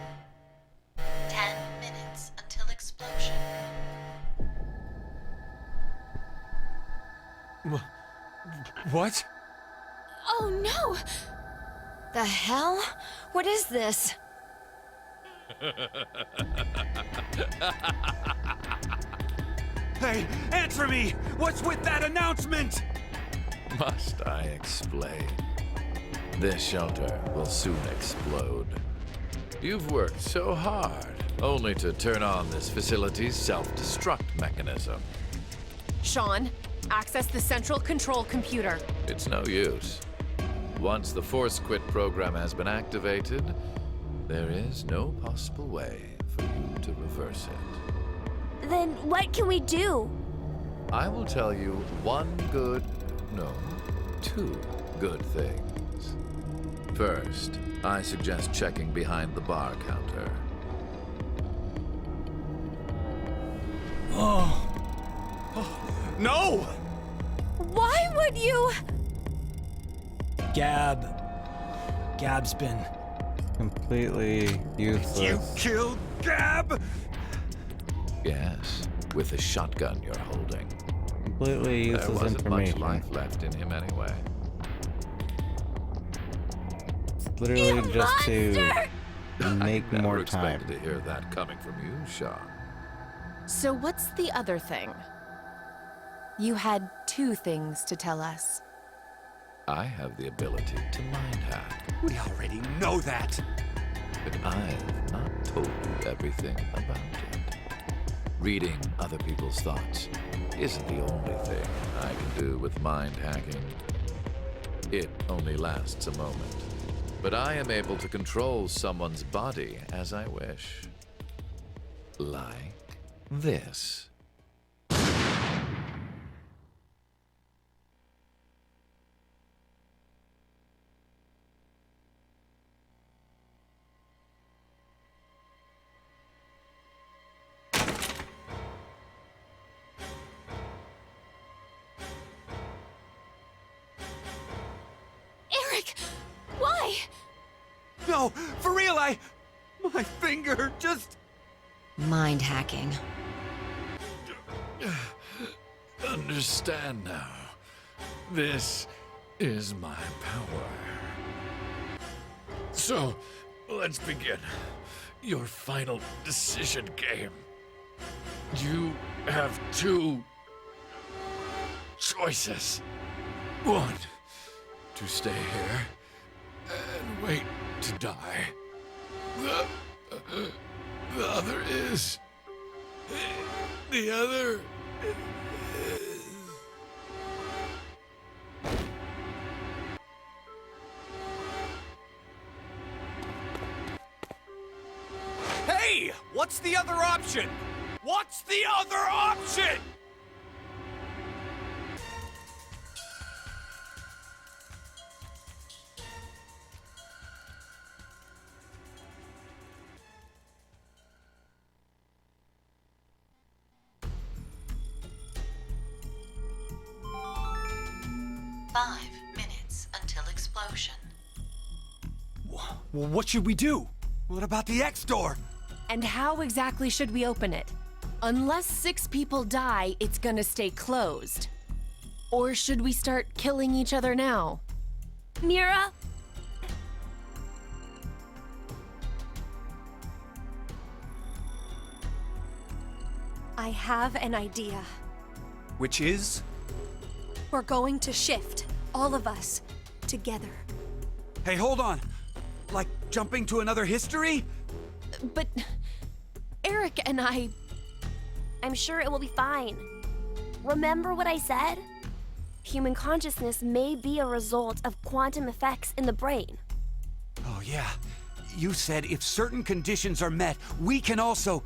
Speaker 12: 10 minutes until explosion.
Speaker 2: What?
Speaker 1: Oh no!
Speaker 9: The hell? What is this?
Speaker 6: Hey, answer me! What's with that announcement?
Speaker 18: Must I explain? This shelter will soon explode. You've worked so hard, only to turn on this facility's self-destruct mechanism.
Speaker 14: Sean, access the central control computer.
Speaker 18: It's no use. Once the Force Quit program has been activated, there is no possible way for you to reverse it.
Speaker 4: Then what can we do?
Speaker 18: I will tell you two good things. First, I suggest checking behind the bar counter.
Speaker 2: No!
Speaker 17: Why would you?
Speaker 3: Gab's been
Speaker 5: completely useless.
Speaker 6: You killed Gab?
Speaker 18: Yes, with the shotgun you're holding.
Speaker 5: Completely
Speaker 18: There
Speaker 5: useless
Speaker 18: wasn't much
Speaker 5: information.
Speaker 18: life left in him anyway.
Speaker 5: It's literally just to make
Speaker 18: I never
Speaker 5: more time.
Speaker 18: expected to hear that coming from you, Sean.
Speaker 14: So what's the other thing? You had 2 things to tell us.
Speaker 18: I have the ability to mind hack,
Speaker 6: We already know that.
Speaker 18: but I've not told you everything about it. Reading other people's thoughts isn't the only thing I can do with mind hacking. It only lasts a moment, but I am able to control someone's body as I wish. Like this.
Speaker 1: Eric! Why?
Speaker 6: No, for real, my finger just...
Speaker 9: Mind hacking.
Speaker 18: Understand now. This is my power. So, let's begin. Your final decision game. You have 2 choices. 1, to stay here and wait to die. The other is... The other...
Speaker 2: Hey! What's the other option? What's the other option?
Speaker 12: Five minutes until explosion.
Speaker 6: Well, what should we do? What about the X door?
Speaker 14: And how exactly should we open it? Unless 6 people die, it's gonna stay closed. Or should we start killing each other now?
Speaker 4: Mira?
Speaker 17: I have an idea.
Speaker 2: Which is?
Speaker 17: We're going to shift, all of us, together.
Speaker 6: Hey, hold on. Like jumping to another history?
Speaker 14: But Eric and
Speaker 4: I'm sure it will be fine. Remember what I said? Human consciousness may be a result of quantum effects in the brain.
Speaker 6: Oh, yeah. You said if certain conditions are met, we can also...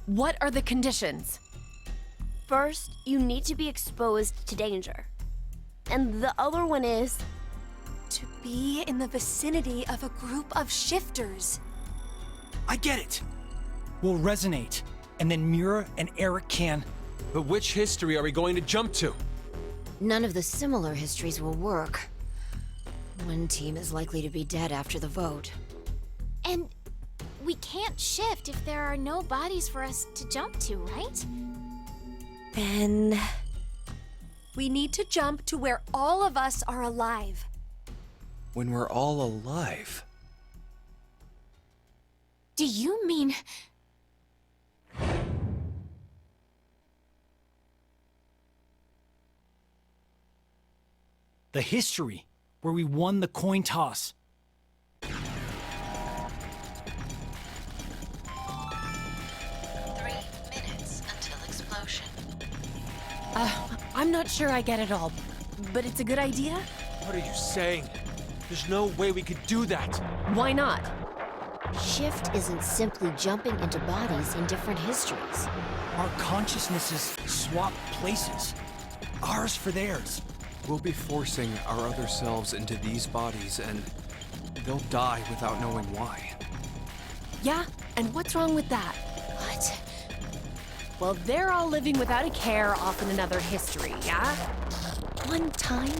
Speaker 14: What are the conditions?
Speaker 4: First, you need to be exposed to danger. And the other one is...
Speaker 17: To be in the vicinity of a group of shifters.
Speaker 3: I get it. We'll resonate. and then Mira and Eric can...
Speaker 10: But which history are we going to jump to?
Speaker 9: None of the similar histories will work. One team is likely to be dead after the vote.
Speaker 1: And we can't shift if there are no bodies for us to jump to, right?
Speaker 17: Then... we need to jump to where all of us are alive.
Speaker 2: When we're all alive?
Speaker 1: Do you mean...
Speaker 3: The history, where we won the coin toss.
Speaker 12: 3 minutes until explosion.
Speaker 14: I'm not sure I get it all, but it's a good idea?
Speaker 10: What are you saying? There's no way we could do that.
Speaker 14: Why not?
Speaker 9: Shift isn't simply jumping into bodies in different histories.
Speaker 3: Our consciousnesses swap places. Ours for theirs.
Speaker 2: We'll be forcing our other selves into these bodies, and they'll die without knowing why.
Speaker 14: Yeah, and what's wrong with that?
Speaker 1: What?
Speaker 14: Well, they're all living without a care off in another history, yeah? One time,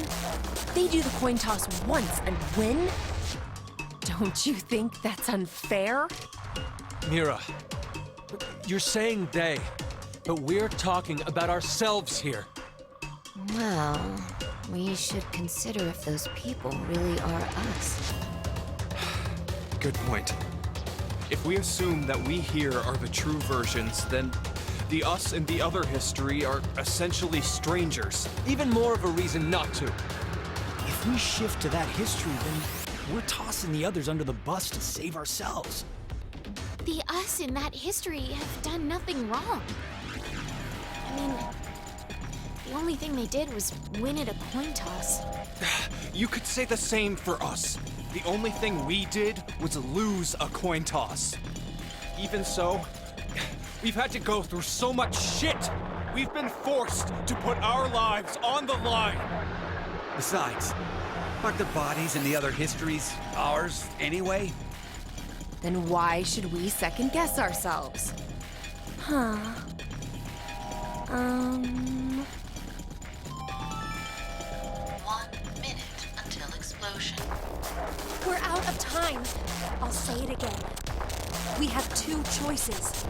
Speaker 14: they do the coin toss once and win? Don't you think that's unfair?
Speaker 10: Mira, you're saying they, but we're talking about ourselves here.
Speaker 9: Well, we should consider if those people really are us.
Speaker 2: Good point. If we assume that we here are the true versions, then the us in the other history are essentially strangers.
Speaker 10: Even more of a reason not to.
Speaker 3: If we shift to that history, then we're tossing the others under the bus to save ourselves.
Speaker 1: The us in that history have done nothing wrong. I mean, the only thing they did was win at a coin toss.
Speaker 2: You could say the same for us. The only thing we did was lose a coin toss. Even so, we've had to go through so much shit. We've been forced to put our lives on the line.
Speaker 6: Besides, aren't the bodies in the other histories ours anyway?
Speaker 14: Then why should we second guess ourselves?
Speaker 4: Huh.
Speaker 12: 1 minute until explosion.
Speaker 17: We're out of time. I'll say it again. We have 2 choices.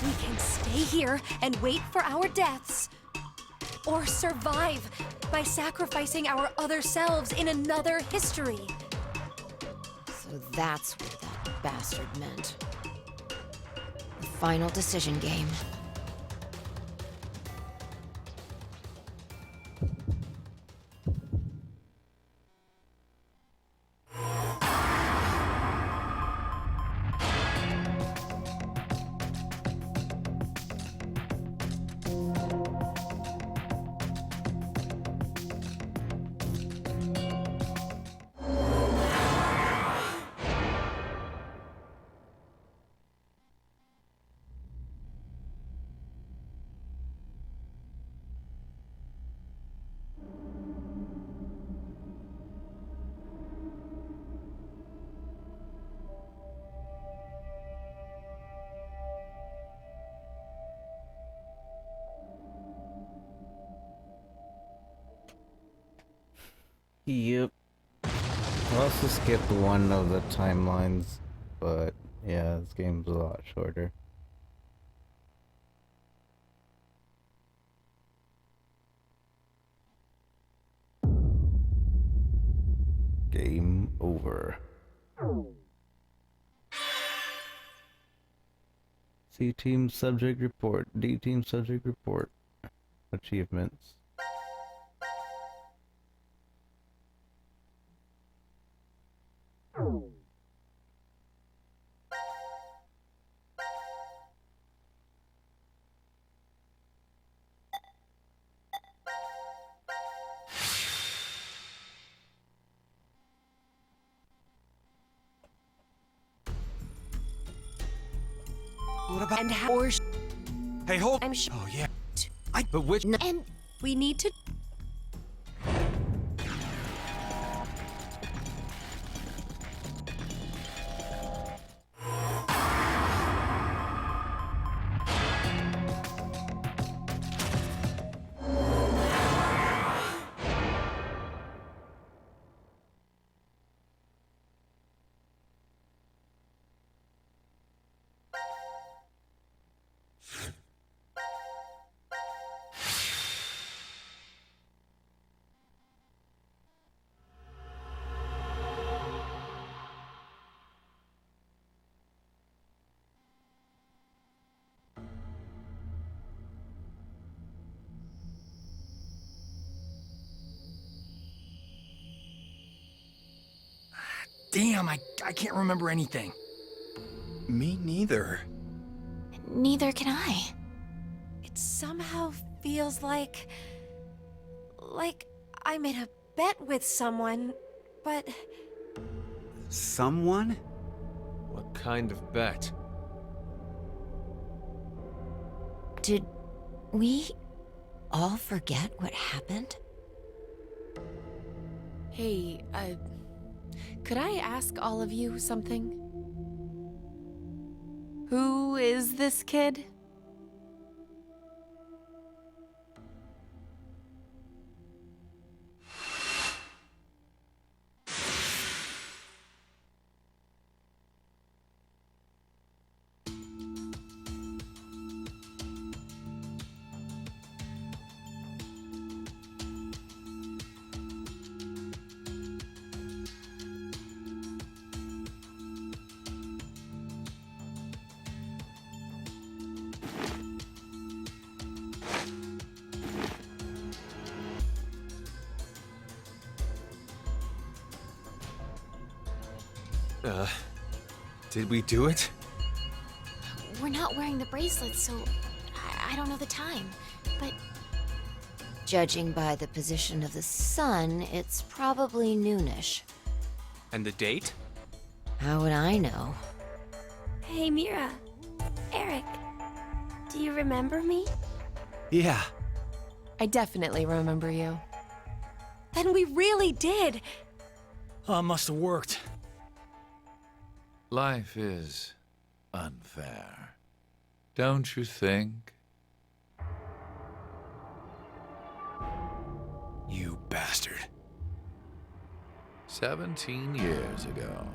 Speaker 17: We can stay here and wait for our deaths, or survive by sacrificing our other selves in another history.
Speaker 9: So that's what that bastard meant. The final decision game.
Speaker 5: Yep. I also skipped one of the timelines, but yeah, this game's a lot shorter. Game over. C team subject report. D team subject report. Achievements.
Speaker 2: What about...
Speaker 17: And how...
Speaker 2: Hey, hold...
Speaker 17: I'm sure...
Speaker 2: Oh, yeah. But which...
Speaker 17: And we need to...
Speaker 3: Damn, I can't remember anything.
Speaker 6: Me neither.
Speaker 1: Neither can I.
Speaker 17: It somehow feels like I made a bet with someone, but...
Speaker 6: Someone?
Speaker 10: What kind of bet?
Speaker 9: Did we all forget what happened?
Speaker 14: Hey, could I ask all of you something? Who is this kid?
Speaker 10: Did we do it?
Speaker 1: We're not wearing the bracelets, so I don't know the time. But
Speaker 9: Judging by the position of the sun, it's probably noonish.
Speaker 2: And the date?
Speaker 9: How would I know?
Speaker 4: Hey, Mira. Eric. Do you remember me?
Speaker 6: Yeah.
Speaker 14: I definitely remember you.
Speaker 17: Then we really did.
Speaker 3: Must have worked.
Speaker 18: Life is unfair. Don't you think?
Speaker 3: You bastard.
Speaker 18: 17 years ago,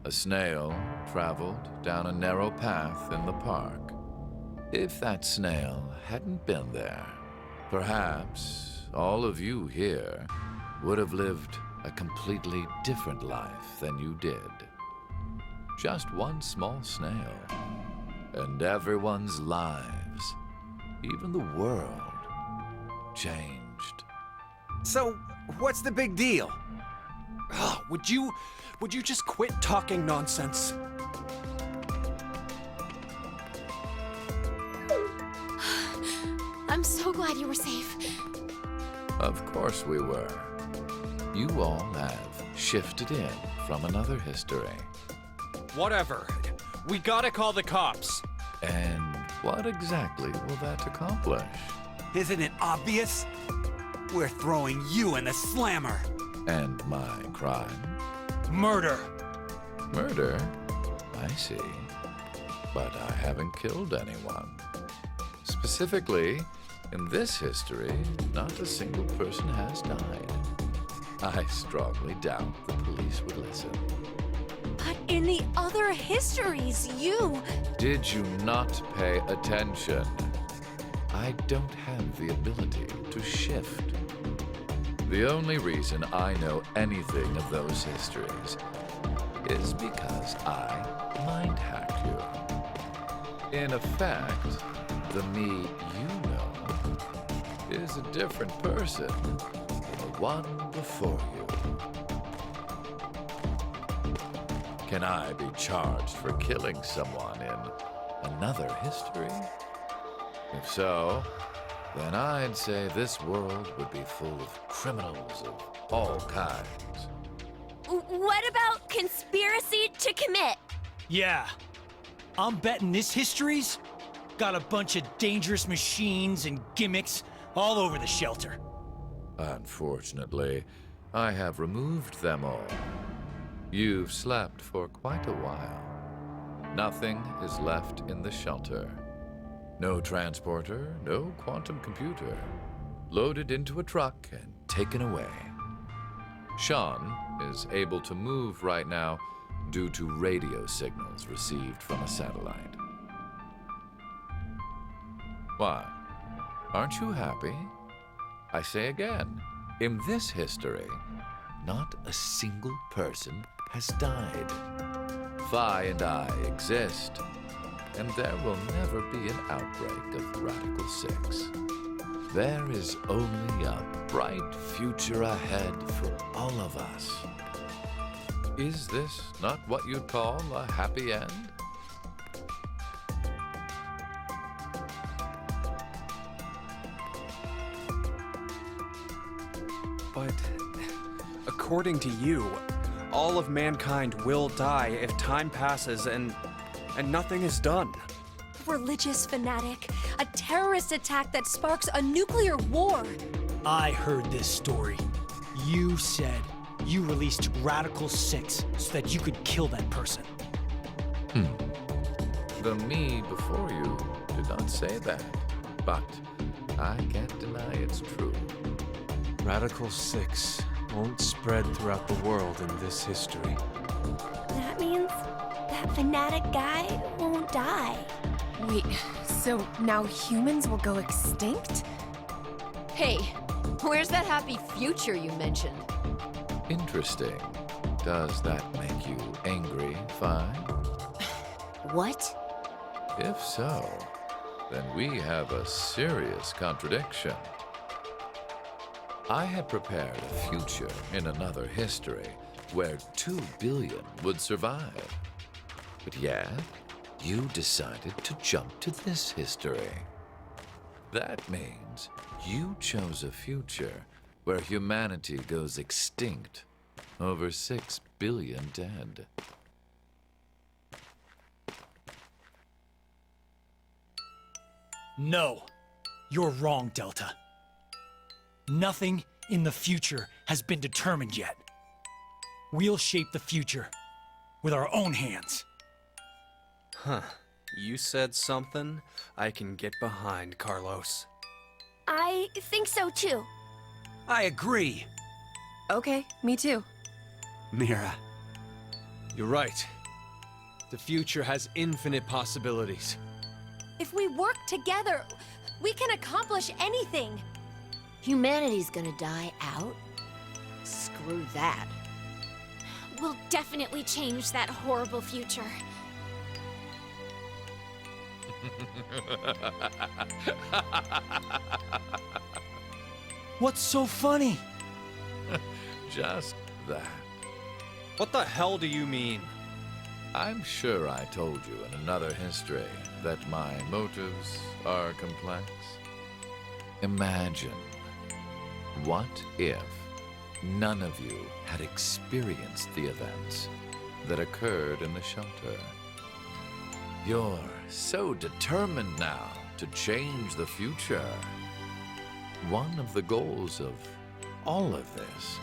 Speaker 18: a snail traveled down a narrow path in the park. If that snail hadn't been there, perhaps all of you here would have lived a completely different life than you did. Just one small snail, and everyone's lives, even the world, changed.
Speaker 6: So, what's the big deal?
Speaker 2: Ugh, would you just quit talking nonsense?
Speaker 1: I'm so glad you were safe.
Speaker 18: Of course we were. You all have shifted in from another history.
Speaker 2: Whatever. We gotta call the cops.
Speaker 18: And what exactly will that accomplish?
Speaker 6: Isn't it obvious? We're throwing you in the slammer.
Speaker 18: And my crime?
Speaker 3: Murder.
Speaker 18: Murder? I see. But I haven't killed anyone. Specifically, in this history, not a single person has died. I strongly doubt the police would listen.
Speaker 17: But in the other histories, you...
Speaker 18: Did you not pay attention? I don't have the ability to shift. The only reason I know anything of those histories is because I mind hack you. In effect, the me you know is a different person than the one before you. Can I be charged for killing someone in another history? If so, then I'd say this world would be full of criminals of all kinds.
Speaker 4: What about conspiracy to commit?
Speaker 3: Yeah. I'm betting this history's got a bunch of dangerous machines and gimmicks all over the shelter.
Speaker 18: Unfortunately, I have removed them all. You've slept for quite a while. Nothing is left in the shelter. No transporter, no quantum computer. Loaded into a truck and taken away. Sean is able to move right now due to radio signals received from a satellite. Why? Aren't you happy? I say again, in this history, not a single person has died. Phi and I exist, and there will never be an outbreak of Radical 6. There is only a bright future ahead for all of us. Is this not what you'd call a happy end?
Speaker 2: But according to you, all of mankind will die if time passes and nothing is done.
Speaker 17: Religious fanatic, a terrorist attack that sparks a nuclear war.
Speaker 3: I heard this story. You said you released Radical 6 so that you could kill that person.
Speaker 18: The me before you did not say that, but I can't deny it's true.
Speaker 10: Radical 6 won't spread throughout the world in this history.
Speaker 4: That means that fanatic guy won't die.
Speaker 14: Wait, so now humans will go extinct?
Speaker 9: Hey, where's that happy future you mentioned?
Speaker 18: Interesting. Does that make you angry, Fine?
Speaker 9: What?
Speaker 18: If so, then we have a serious contradiction. I had prepared a future in another history where 2 billion would survive. But yet, you decided to jump to this history. That means you chose a future where humanity goes extinct, over 6 billion dead.
Speaker 3: No, you're wrong, Delta. Nothing in the future has been determined yet. We'll shape the future with our own hands.
Speaker 2: Huh. You said something I can get behind, Carlos.
Speaker 4: I think so too.
Speaker 3: I agree.
Speaker 14: Okay, me too.
Speaker 6: Mira.
Speaker 2: You're right. The future has infinite possibilities.
Speaker 17: If we work together, we can accomplish anything.
Speaker 9: Humanity's gonna die out? Screw that.
Speaker 1: We'll definitely change that horrible future.
Speaker 3: What's so funny?
Speaker 18: Just that.
Speaker 2: What the hell do you mean?
Speaker 18: I'm sure I told you in another history that my motives are complex. Imagine, what if none of you had experienced the events that occurred in the shelter? You're so determined now to change the future. One of the goals of all of this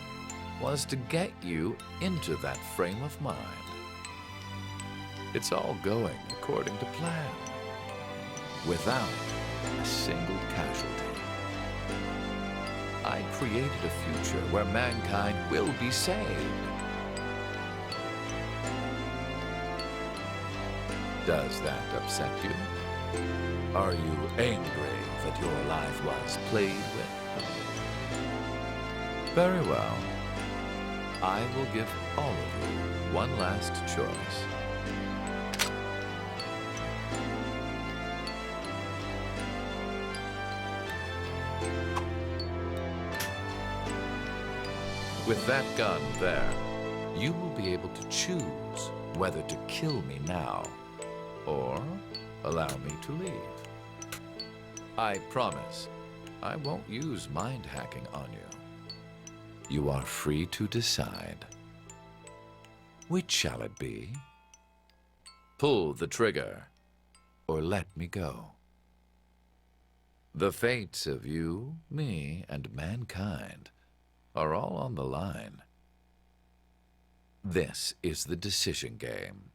Speaker 18: was to get you into that frame of mind. It's all going according to plan, without a single casualty. I created a future where mankind will be saved. Does that upset you? Are you angry that your life was played with? Very well. I will give all of you one last choice. With that gun there, you will be able to choose whether to kill me now or allow me to leave. I promise I won't use mind hacking on you. You are free to decide. Which shall it be? Pull the trigger or let me go. The fates of you, me, and mankind are all on the line. This is the decision game.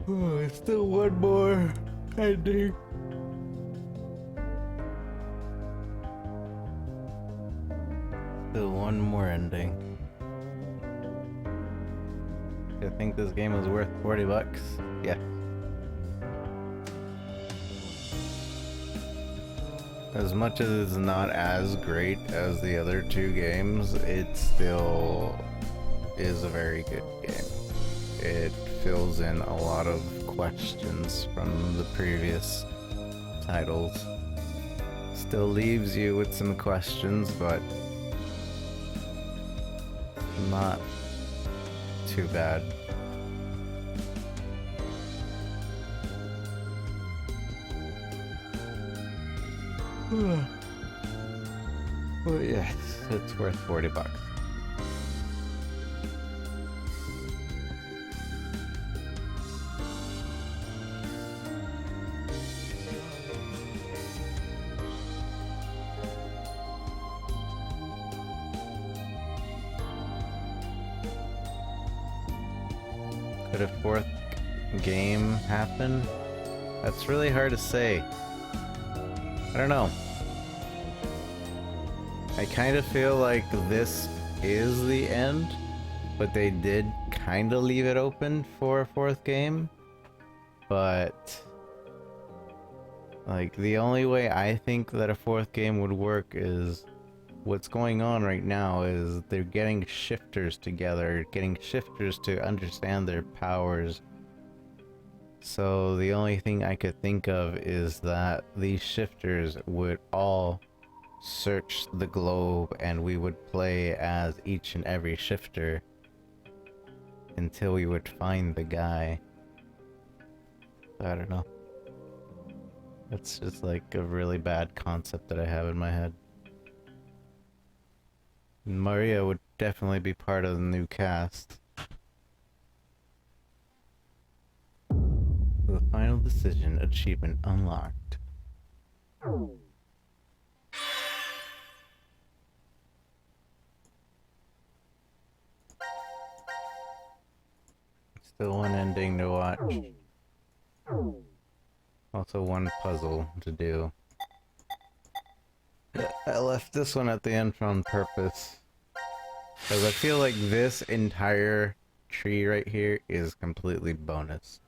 Speaker 5: Oh, still one more ending. Still one more ending. I think this game was worth $40. Yeah. As much as it's not as great as the other two games, it still is a very good game. It fills in a lot of questions from the previous titles. Still leaves you with some questions, but not too bad. Well, yes, it's worth $40. Could a fourth game happen? That's really hard to say. I don't know. I kind of feel like this is the end, but they did kind of leave it open for a fourth game. But like the only way I think that a fourth game would work is what's going on right now is they're getting shifters together, getting shifters to understand their powers. So the only thing I could think of is that these shifters would all search the globe and we would play as each and every shifter until we would find the guy. I don't know. It's just like a really bad concept that I have in my head. Maria would definitely be part of the new cast. The final decision achievement unlocked. Still one ending to watch. Also one puzzle to do. I left this one at the end on purpose, because I feel like this entire tree right here is completely bonus.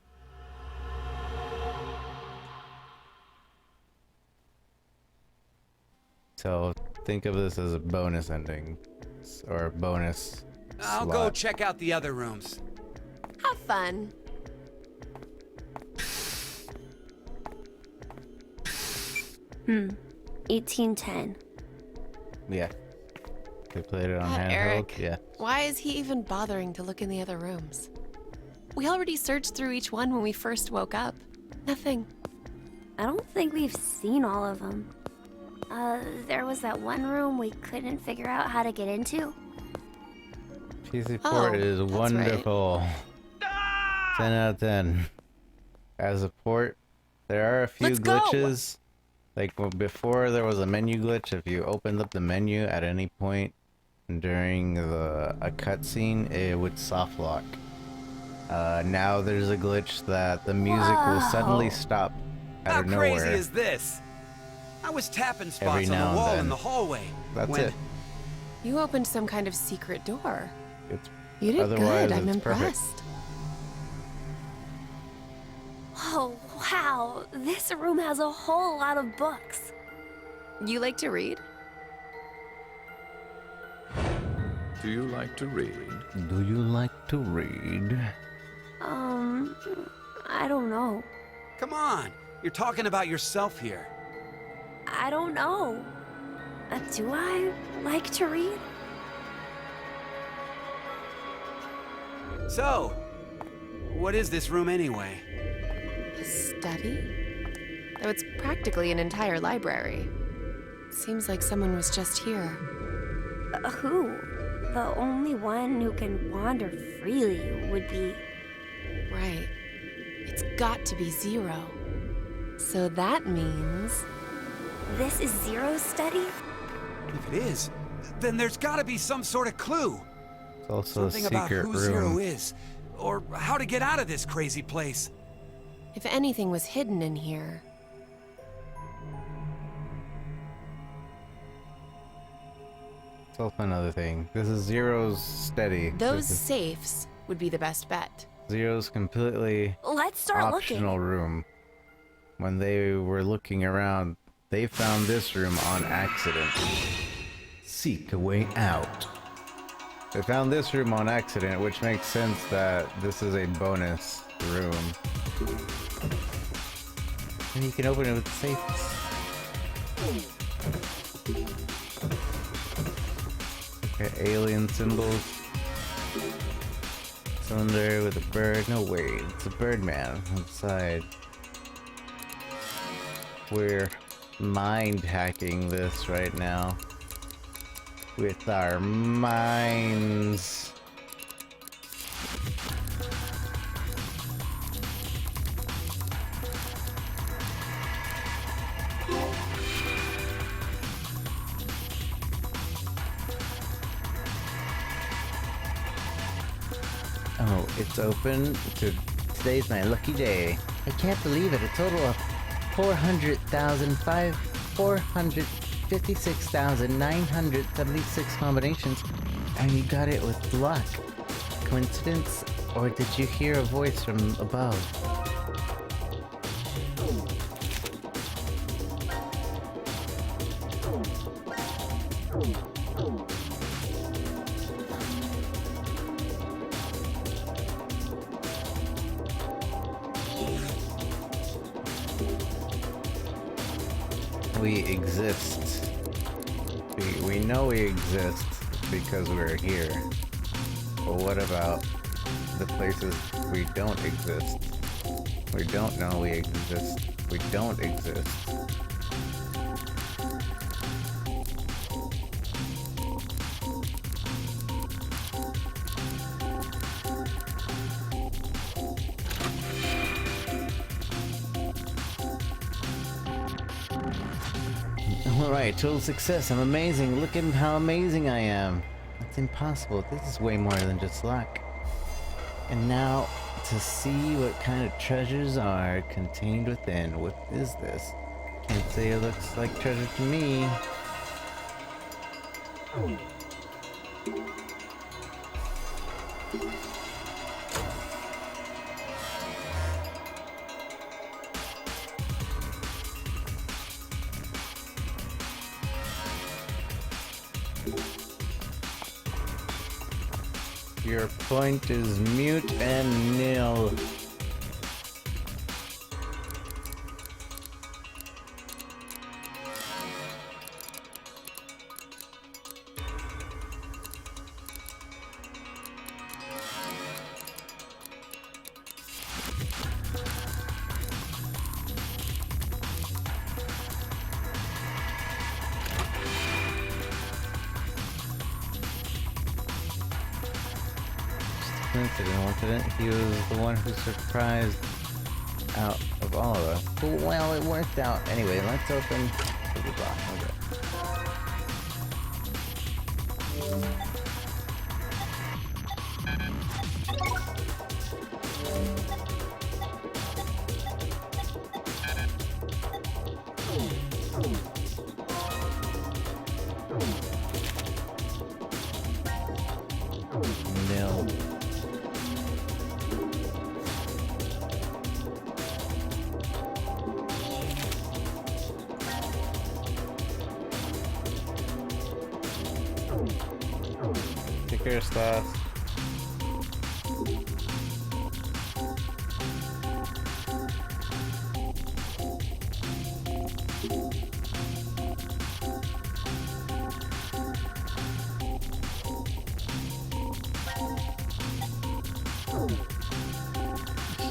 Speaker 5: So think of this as a bonus ending, or a bonus
Speaker 6: I'll go check out the other rooms.
Speaker 14: Have fun.
Speaker 4: Hmm. 1810.
Speaker 5: Yeah. They played it on
Speaker 14: God,
Speaker 5: handheld.
Speaker 14: Eric,
Speaker 5: Yeah.
Speaker 14: why is he even bothering to look in the other rooms? We already searched through each one when we first woke up. Nothing.
Speaker 4: I don't think we've seen all of them. There was that one room we couldn't figure out how to get into.
Speaker 5: PC port is wonderful. Right. 10 out of 10. As a port, there are a few glitches. Like before, there was a menu glitch. If you opened up the menu at any point during a cutscene, it would soft lock. Now there's a glitch that the music will suddenly stop out of nowhere.
Speaker 6: How crazy is this? I was tapping spots
Speaker 5: Every
Speaker 6: on
Speaker 5: now
Speaker 6: the
Speaker 5: and
Speaker 6: wall
Speaker 5: then.
Speaker 6: in the hallway.
Speaker 5: That's it.
Speaker 14: You opened some kind of secret door.
Speaker 5: It's
Speaker 14: You did
Speaker 5: otherwise
Speaker 14: good. I'm
Speaker 5: it's perfect.
Speaker 14: impressed.
Speaker 4: Oh, wow. This room has a whole lot of books.
Speaker 14: You like to read?
Speaker 18: Do you like to read?
Speaker 5: Do you like to read?
Speaker 4: I don't know.
Speaker 6: Come on, you're talking about yourself here.
Speaker 4: I don't know. Do I like to read?
Speaker 6: So, what is this room anyway?
Speaker 14: A study? Though it's practically an entire library. Seems like someone was just here.
Speaker 4: Who? The only one who can wander freely would be...
Speaker 14: Right. It's got to be Zero. So that means...
Speaker 4: This is Zero's study?
Speaker 6: If it is, then there's gotta be some sort of clue.
Speaker 5: It's also
Speaker 6: Something
Speaker 5: a
Speaker 6: about
Speaker 5: secret
Speaker 6: who
Speaker 5: room.
Speaker 6: Zero is, or how to get out of this crazy place.
Speaker 14: If anything was hidden in here...
Speaker 5: It's also another thing. This is Zero's steady.
Speaker 14: Those
Speaker 5: This is
Speaker 14: safes would be the best bet.
Speaker 5: Zero's completely
Speaker 4: Let's start
Speaker 5: optional
Speaker 4: looking.
Speaker 5: room. When they were looking around, they found this room on accident. Seek a way out. They found this room on accident, which makes sense that this is a bonus room. And you can open it with safes. Okay, alien symbols. Cylinder with a bird. No, wait, it's a Birdman inside. We're mind hacking this right now. With our minds. Oh, it's open to today's my lucky day. I can't believe it. A total of 456,976 combinations, and you got it with luck. Coincidence, or did you hear a voice from above? We exist. We know we exist because we're here. But what about the places we don't exist? We don't know we exist. We don't exist. Alright, total success. I'm amazing. Look at how amazing I am. It's impossible. This is way more than just luck. And now, to see what kind of treasures are contained within. What is this? Can't say it looks like treasure to me. Your point is mute and nil. Coincident. He was the one who surprised out of all of us. But, well, it worked out. Anyway, let's open the box. Okay. Nil. Sticker stuff.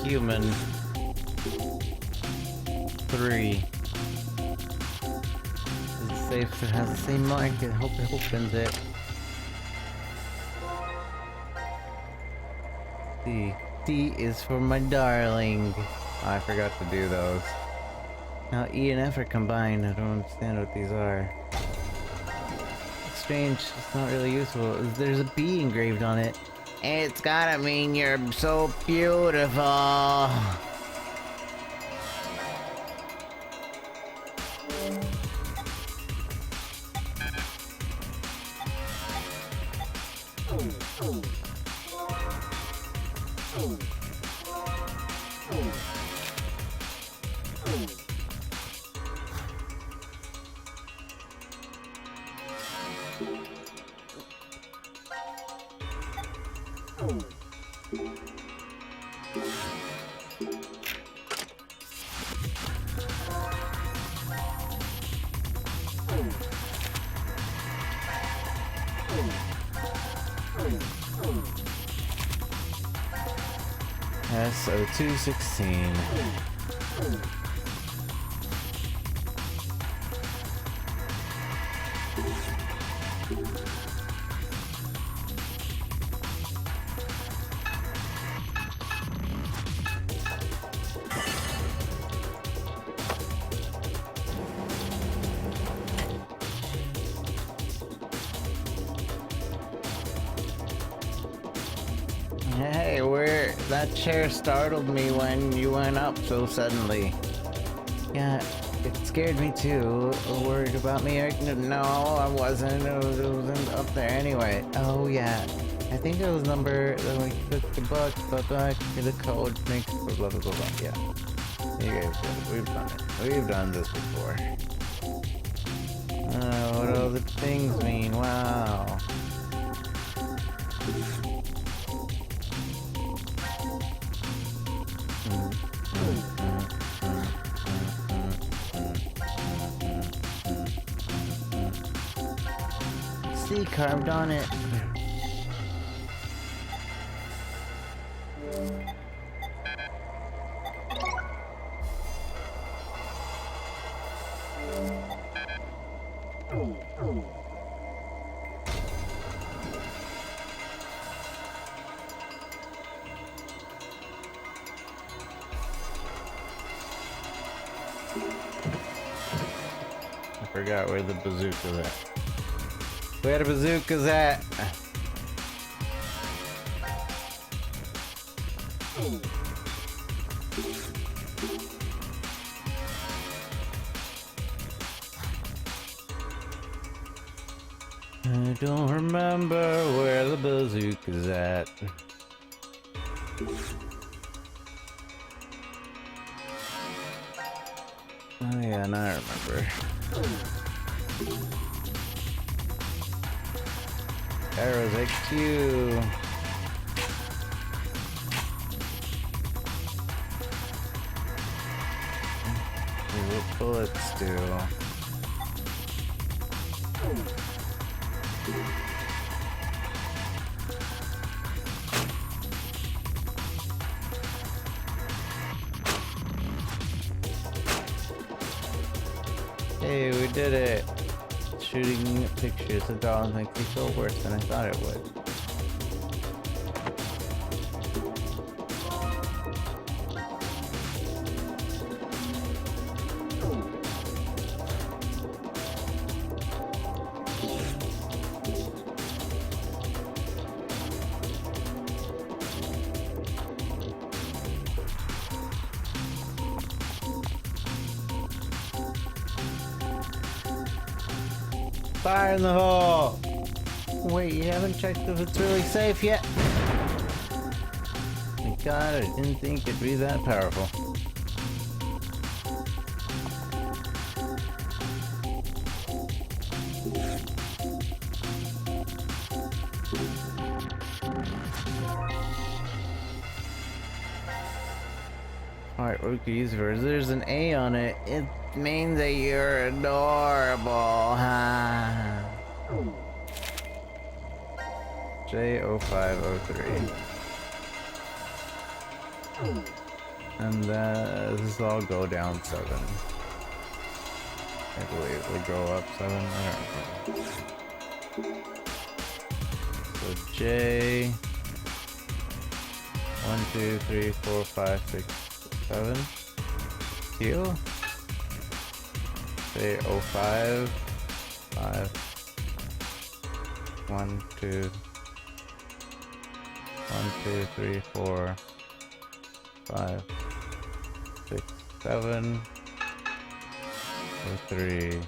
Speaker 5: Human 3. It's safe to have the same mark. I hope it opens it. D. D is for my darling. Oh, I forgot to do those. Now E and F are combined. I don't understand what these are. It's strange. It's not really useful. There's a B engraved on it. It's gotta mean you're so beautiful. SO216. Hey, that chair startled me when you went up so suddenly. Yeah, it scared me too. Worried about me? No, I wasn't. It wasn't up there anyway. Oh yeah, I think it was number. Then we took the book, but the code makes blah blah blah blah. Yeah, you guys did it. We've done it. We've done this before. What all the things mean? Wow. See, carved on it. I forgot where the bazooka's at. Where the bazooka's at? I don't remember where the bazooka's at. Oh yeah, now I remember. Arrows HQ. See what bullets do. Hey, we did it! Shooting pictures of dolls makes me feel worse than I thought it would. Fire in the hole! Wait, you haven't checked if it's really safe yet? My god, I didn't think it'd be that powerful. Alright, what we could use for is there's an A on it. It means that you're adorable, huh? J0503. And this is all go down 7. I believe we'll go up 7. I don't know. So J 1, 2, 3, 4, 5, 6, 7. Q. Say 05. 5. 1, 2. 1, 2, 3, 4. 5. 6, 7. 3.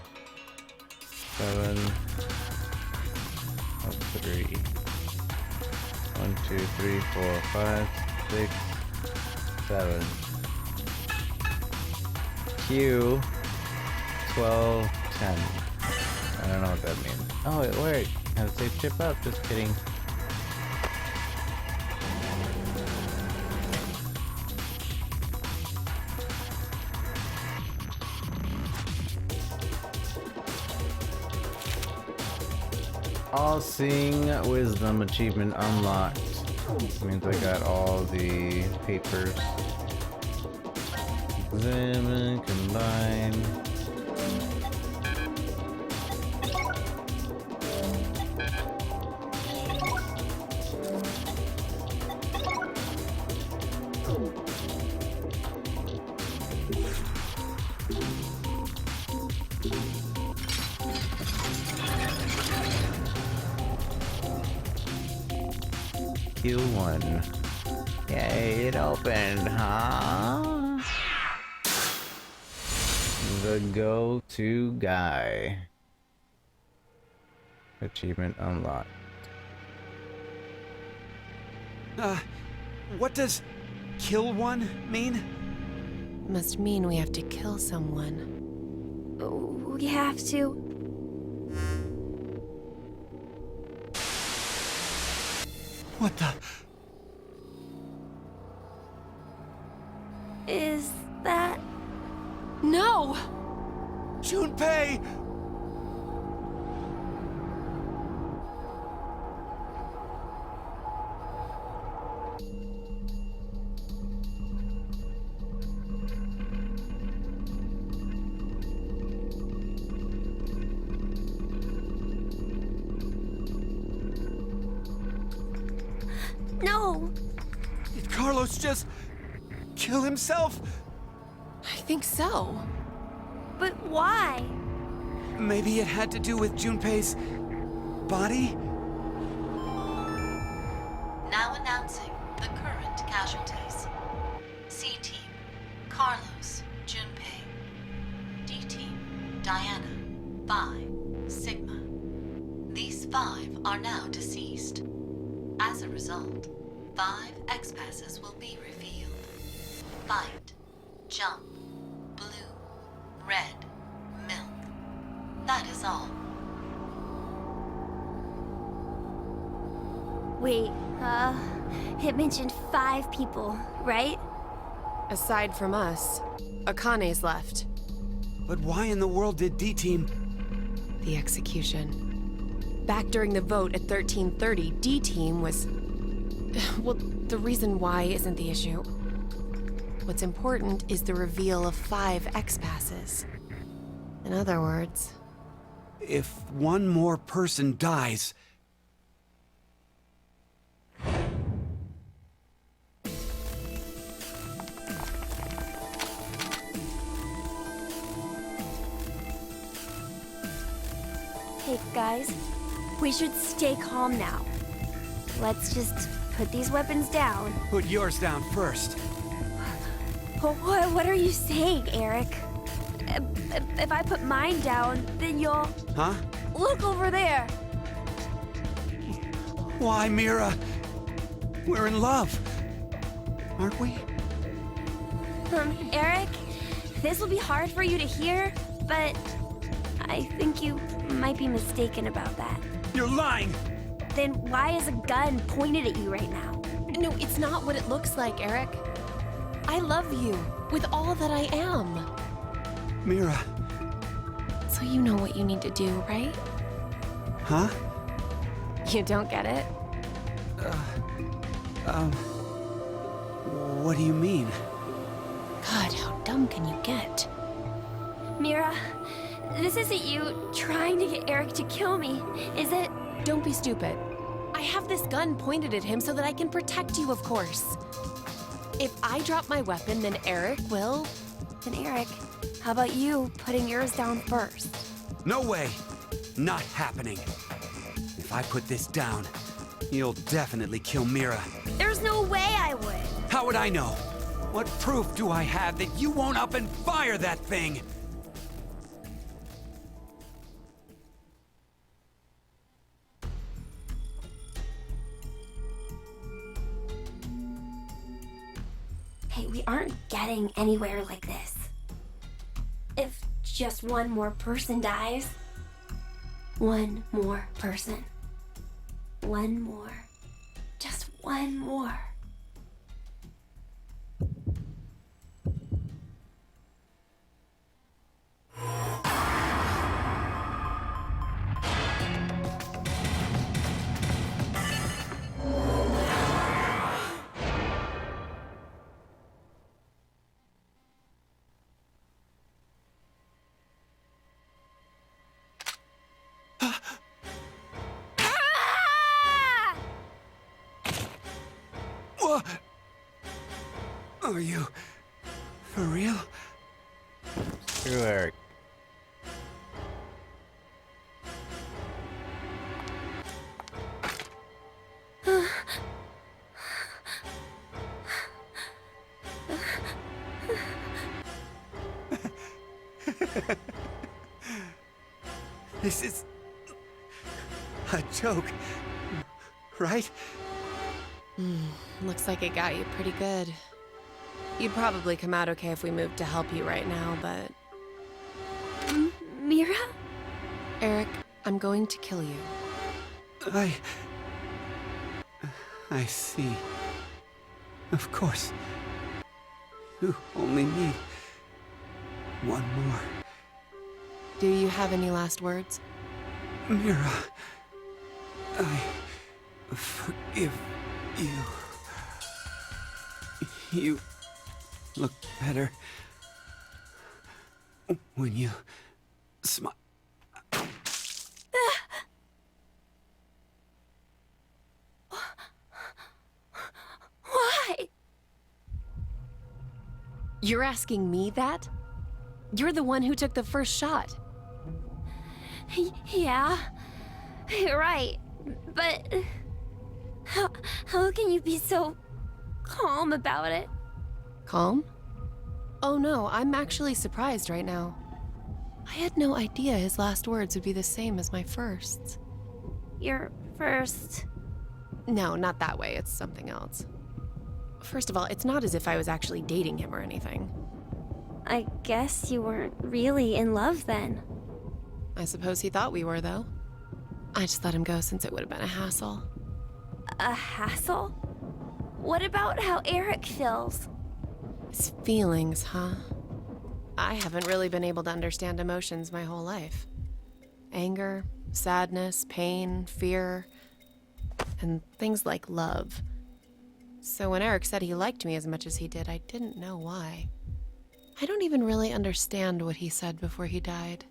Speaker 5: 7. 3. 1, 2, 3, 4, 5, 6, 7. Q 12, 10. I don't know what that means. Oh, it worked. Have a safe trip up. Just kidding. All-Seeing Wisdom achievement unlocked. This means I got all the papers. Examine, combine. Q1. Yay, it opened, huh? The go-to guy. Achievement unlocked.
Speaker 6: What does kill one mean?
Speaker 14: Must mean we have to kill someone.
Speaker 4: We have to.
Speaker 6: What the?
Speaker 4: Is that...
Speaker 14: No!
Speaker 6: Junpei!
Speaker 4: No!
Speaker 6: Did Carlos just kill himself?
Speaker 14: I think so.
Speaker 4: But why?
Speaker 6: Maybe it had to do with Junpei's body?
Speaker 12: Now announcing the current casualties. C-Team, Carlos, Junpei. D-Team, Diana, Phi, Sigma. These 5 are now deceased. As a result, 5 X-Passes will be revealed. Fight, jump, blue, red, milk. That is all.
Speaker 4: Wait, it mentioned 5 people, right?
Speaker 14: Aside from us, Akane's left.
Speaker 6: But why in the world did D-Team...
Speaker 14: The execution. Back during the vote at 1330, D-Team was... Well, the reason why isn't the issue. What's important is the reveal of 5 X-Passes. In other words...
Speaker 6: If one more person dies...
Speaker 4: Hey, guys. We should stay calm now. Let's just put these weapons down.
Speaker 6: Put yours down first.
Speaker 4: What are you saying, Eric? If I put mine down, then you'll...
Speaker 6: Huh?
Speaker 4: Look over there!
Speaker 6: Why, Mira? We're in love. Aren't we?
Speaker 4: Eric, this will be hard for you to hear, but I think you might be mistaken about that.
Speaker 6: You're lying!
Speaker 4: Then why is a gun pointed at you right now?
Speaker 14: No, it's not what it looks like, Eric. I love you with all that I am.
Speaker 6: Mira.
Speaker 14: So you know what you need to do, right?
Speaker 6: Huh?
Speaker 14: You don't get it?
Speaker 6: What do you mean?
Speaker 14: God, how dumb can you get?
Speaker 4: Mira, this isn't you trying to get Eric to kill me, is it?
Speaker 14: Don't be stupid. I have this gun pointed at him so that I can protect you, of course. If I drop my weapon, then Eric will...
Speaker 4: Then Eric, how about you putting yours down first?
Speaker 6: No way! Not happening. If I put this down, you'll definitely kill Mira.
Speaker 4: There's no way I would!
Speaker 6: How would I know? What proof do I have that you won't up and fire that thing?
Speaker 4: we aren't getting anywhere like this. If just one more person dies. One more person. One more. Just one more.
Speaker 6: What? Are you for real?
Speaker 5: Screw Eric.
Speaker 6: This is a joke, right?
Speaker 14: Looks like it got you pretty good. You'd probably come out okay if we moved to help you right now, but...
Speaker 4: Mira?
Speaker 14: Eric, I'm going to kill you.
Speaker 6: I see. Of course. You only need one more.
Speaker 14: Do you have any last words?
Speaker 6: Mira, I forgive you. You look better when you smile.
Speaker 4: Why?
Speaker 14: You're asking me that? You're the one who took the first shot.
Speaker 4: Yeah, you're right. But how can you be so calm about it?
Speaker 14: Calm? Oh no, I'm actually surprised right now. I had no idea his last words would be the same as my firsts.
Speaker 4: Your first?
Speaker 14: No, not that way. It's something else. First of all, it's not as if I was actually dating him or anything.
Speaker 4: I guess you weren't really in love then.
Speaker 14: I suppose he thought we were, though. I just let him go since it would have been a hassle.
Speaker 4: A hassle? What about how Eric feels?
Speaker 14: His feelings, huh? I haven't really been able to understand emotions my whole life. Anger, sadness, pain, fear, and things like love. So when Eric said he liked me as much as he did, I didn't know why. I don't even really understand what he said before he died.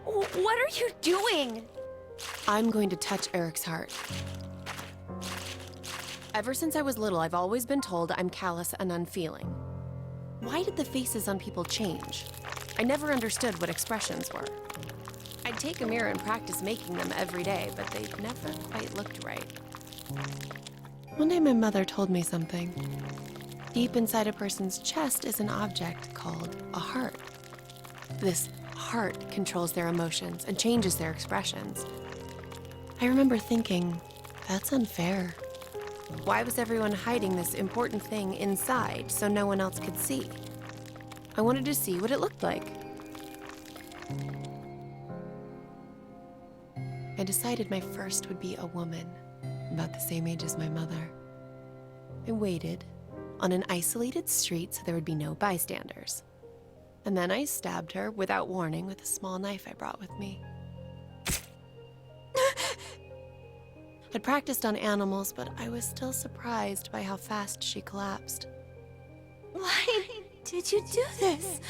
Speaker 4: What are you doing?
Speaker 14: I'm going to touch Eric's heart. Ever since I was little, I've always been told I'm callous and unfeeling. Why did the faces on people change? I never understood what expressions were. I'd take a mirror and practice making them every day, but they never quite looked right. One day my mother told me something. Deep inside a person's chest is an object called a heart. This heart controls their emotions and changes their expressions. I remember thinking, that's unfair. Why was everyone hiding this important thing inside so no one else could see? I wanted to see what it looked like. I decided my first would be a woman, about the same age as my mother. I waited on an isolated street so there would be no bystanders. And then I stabbed her without warning with a small knife I brought with me. I'd practiced on animals, but I was still surprised by how fast she collapsed.
Speaker 4: Why did you do this?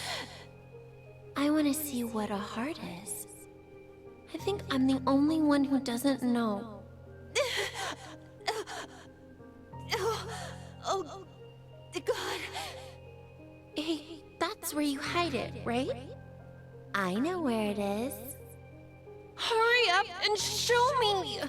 Speaker 4: I want to see what a heart is. I think I'm the only one who doesn't know. Oh, God. Hey, that's where you hide it, right? I know where it is.
Speaker 14: Hurry up and show me!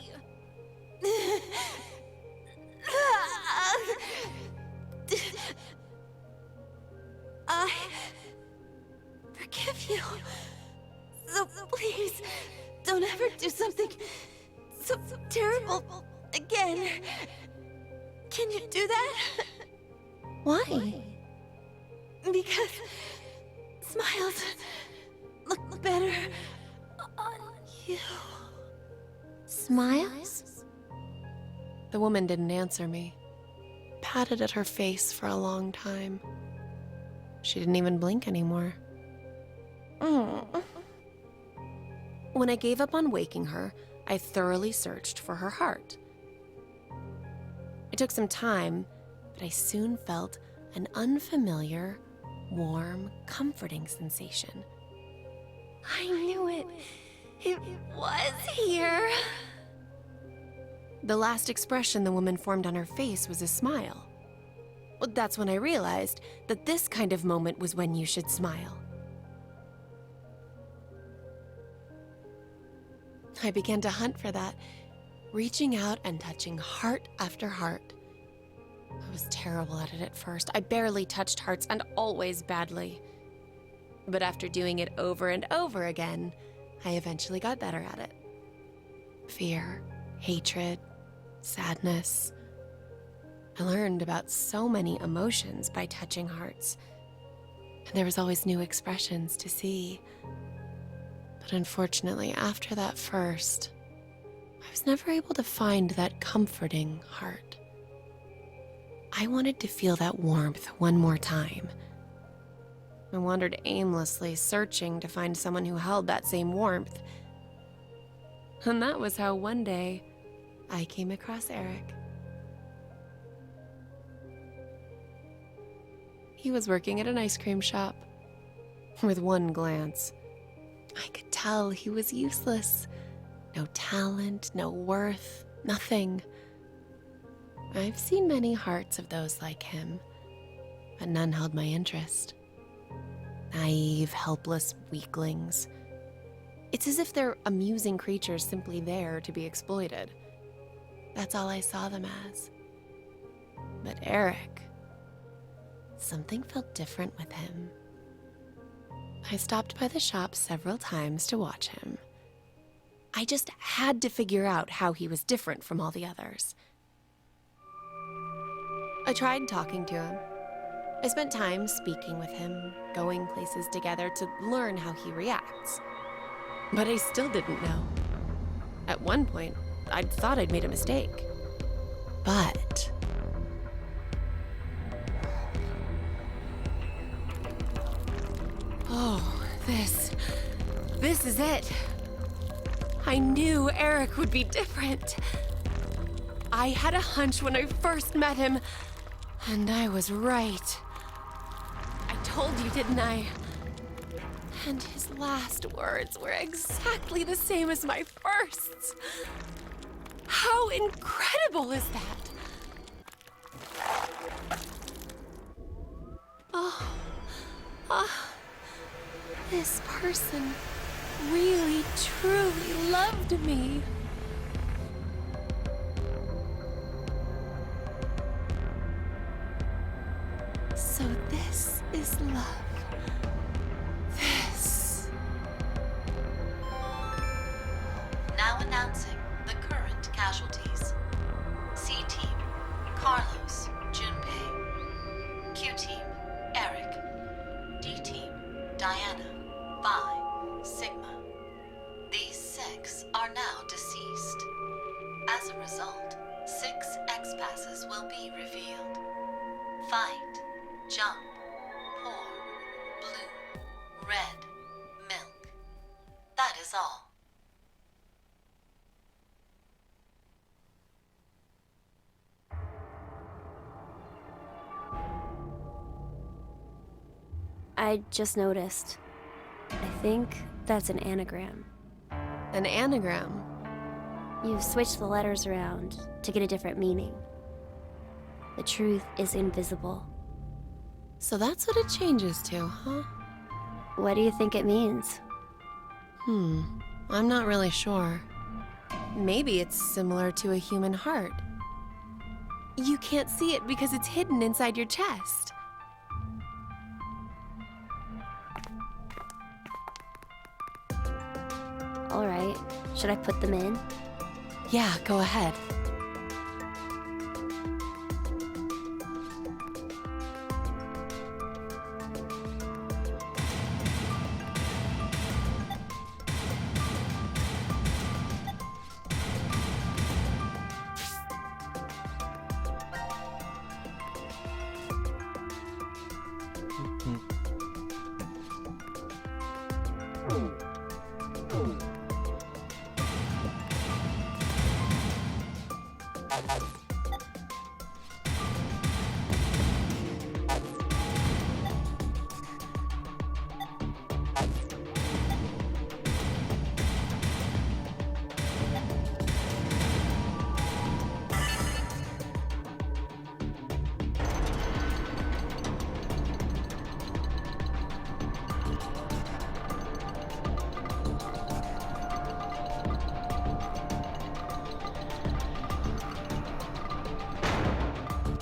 Speaker 17: so terrible again. Can you do that? Why? Because smiles look better on you.
Speaker 14: Smiles? The woman didn't answer me. Patted at her face for a long time. She didn't even blink anymore. When I gave up on waking her, I thoroughly searched for her heart. It took some time, but I soon felt an unfamiliar, warm, comforting sensation.
Speaker 17: I knew it. It was here.
Speaker 14: The last expression the woman formed on her face was a smile. Well, that's when I realized that this kind of moment was when you should smile. I began to hunt for that, reaching out and touching heart after heart. I was terrible at it at first. I barely touched hearts and always badly. But after doing it over and over again, I eventually got better at it. Fear, hatred, sadness. I learned about so many emotions by touching hearts. And there was always new expressions to see. But unfortunately, after that first, I was never able to find that comforting heart. I wanted to feel that warmth one more time. I wandered aimlessly, searching to find someone who held that same warmth. And that was how one day I came across Eric. He was working at an ice cream shop. With one glance, I could tell he was useless. No talent, no worth, nothing. I've seen many hearts of those like him, but none held my interest. Naive, helpless weaklings. It's as if they're amusing creatures simply there to be exploited. That's all I saw them as. But Eric, something felt different with him. I stopped by the shop several times to watch him. I just had to figure out how he was different from all the others. I tried talking to him. I spent time speaking with him, going places together to learn how he reacts. But I still didn't know. At one point, I thought I'd made a mistake. But oh, this is it. I knew Eric would be different. I had a hunch when I first met him, and I was right. I told you, didn't I? And his last words were exactly the same as my first. How incredible is that? This person really, truly loved me. So this is love. This.
Speaker 12: Now announcing the current casualties. C-Team, Carlos, Junpei. Q-Team, Eric. D-Team, Diana, Vi, Sigma. These 6 are now deceased. As a result, 6 X-Passes will be revealed. Fight, jump, pour, blue, red, milk. That is all.
Speaker 4: I just noticed. I think that's an anagram.
Speaker 14: An anagram?
Speaker 4: You've switched the letters around to get a different meaning. The truth is invisible.
Speaker 14: So that's what it changes to, huh?
Speaker 4: What do you think it means?
Speaker 14: I'm not really sure. Maybe it's similar to a human heart. You can't see it because it's hidden inside your chest.
Speaker 4: All right, should I put them in?
Speaker 14: Yeah, go ahead.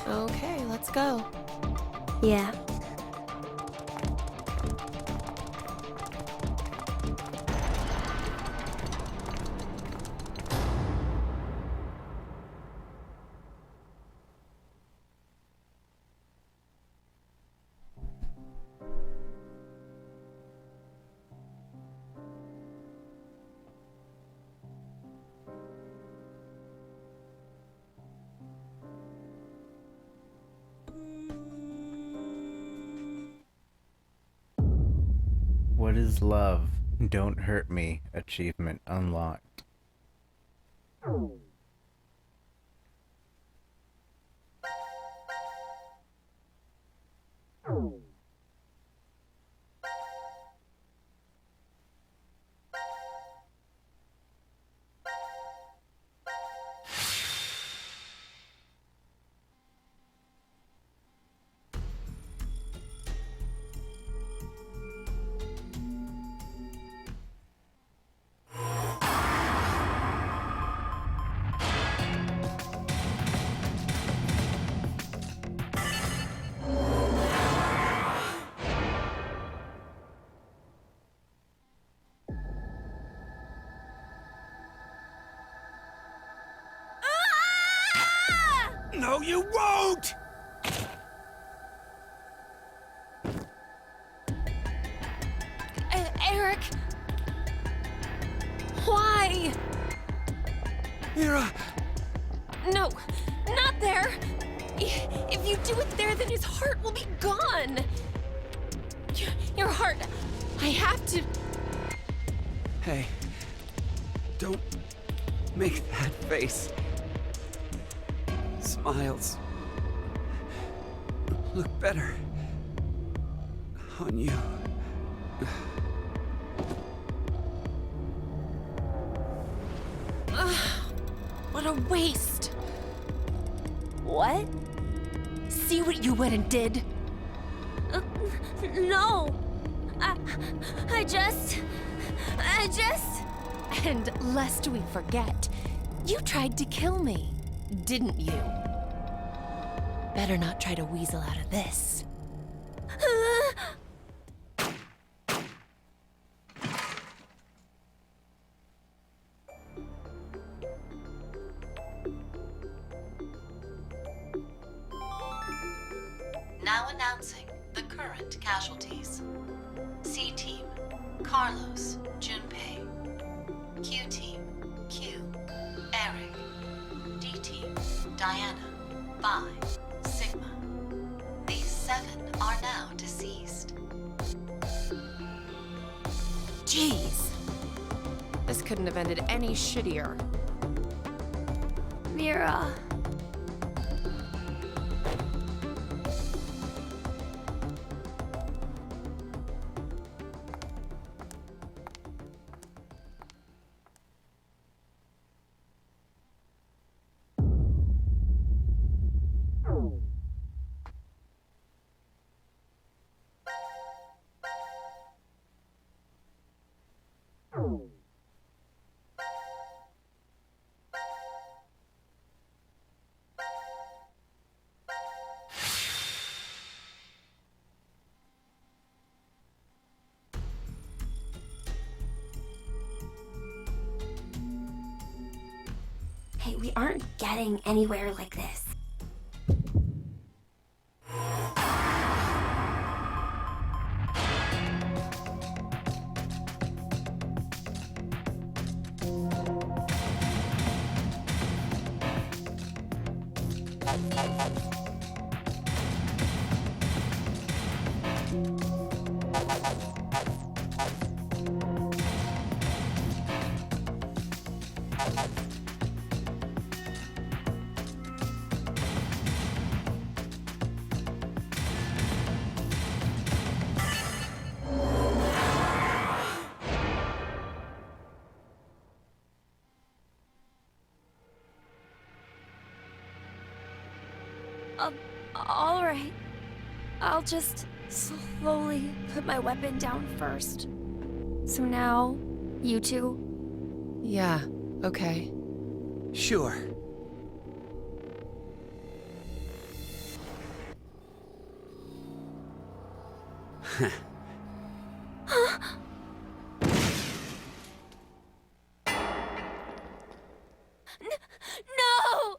Speaker 14: Okay, let's go.
Speaker 4: Yeah.
Speaker 5: What is love? Don't hurt me. Achievement unlocked.
Speaker 6: No, you won't!
Speaker 14: Eric! Why?
Speaker 6: Mira!
Speaker 14: No, not there! If you do it there, then his heart will be gone! Your heart... I have to...
Speaker 6: Hey, don't make that face. Smiles look better on you.
Speaker 14: What a waste!
Speaker 4: What?
Speaker 14: See what you went and did?
Speaker 4: No! I just...
Speaker 14: And lest we forget, you tried to kill me, didn't you? Better not try to weasel out of this.
Speaker 12: Now announcing the current casualties. C Team, Carlos, Junpei. Q Team, Q, Eric. D Team, Diana, Phi, Sigma. These 7 are now deceased.
Speaker 14: Jeez. This couldn't have ended any shittier.
Speaker 4: Mira. way. We aren't getting anywhere like this. All right. I'll just slowly put my weapon down first. So now, you two?
Speaker 14: Yeah, okay.
Speaker 6: Sure.
Speaker 11: No!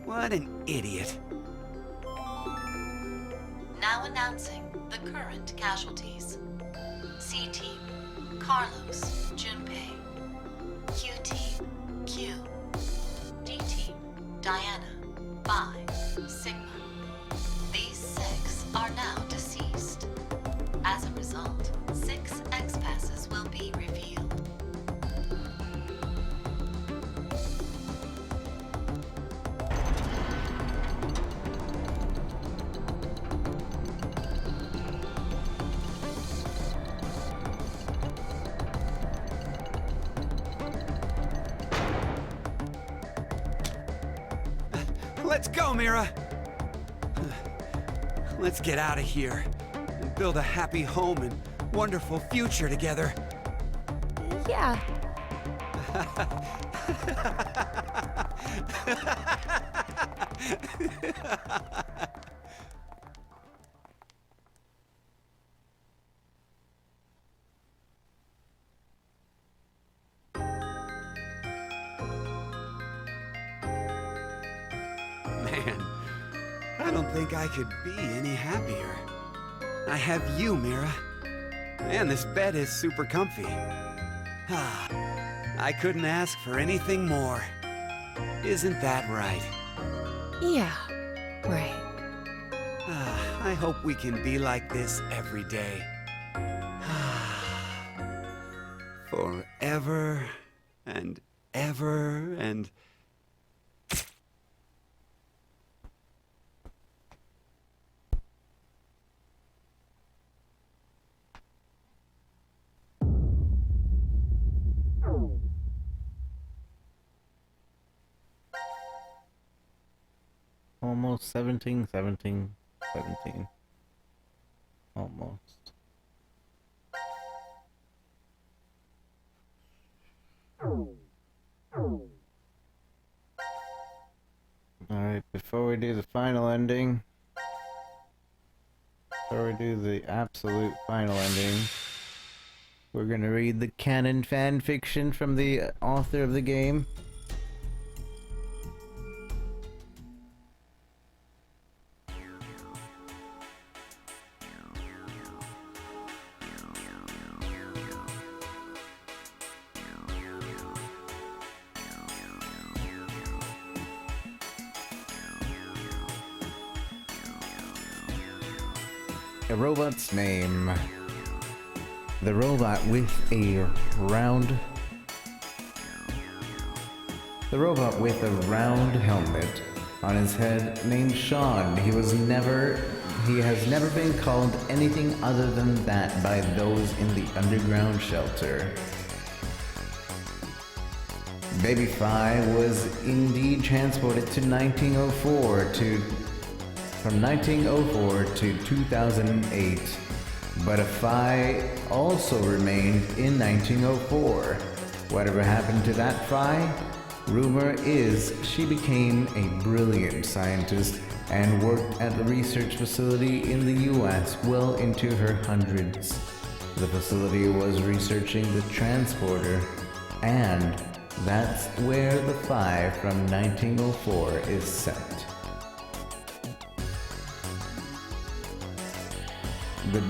Speaker 6: What an idiot.
Speaker 12: Now announcing the current casualties. C Team, Carlos, Junpei. Q Team, Q. D Team, Diana, Phi, Sigma. These 6 are now deceased. As a result, 6 X-Passes will be revealed.
Speaker 6: Let's go, Mira! Let's get out of here and build a happy home and wonderful future together.
Speaker 4: Yeah.
Speaker 6: Man, I don't think I could be any happier. I have you, Mira. And this bed is super comfy. Ah, I couldn't ask for anything more. Isn't that right?
Speaker 14: Yeah, right.
Speaker 6: I hope we can be like this every day. Forever and ever and...
Speaker 5: Almost 17. Almost. Alright, before we do the final ending, before we do the absolute final ending, we're gonna read the canon fan fiction from the author of the game. A robot's name. The robot with a round helmet on his head named Sean. He has never been called anything other than that by those in the underground shelter. Baby Phi was indeed transported to 1904 from 1904 to 2008, but a Phi also remained in 1904. Whatever happened to that Phi? Rumor is she became a brilliant scientist and worked at the research facility in the US well into her hundreds. The facility was researching the transporter, and that's where the Phi from 1904 is set. The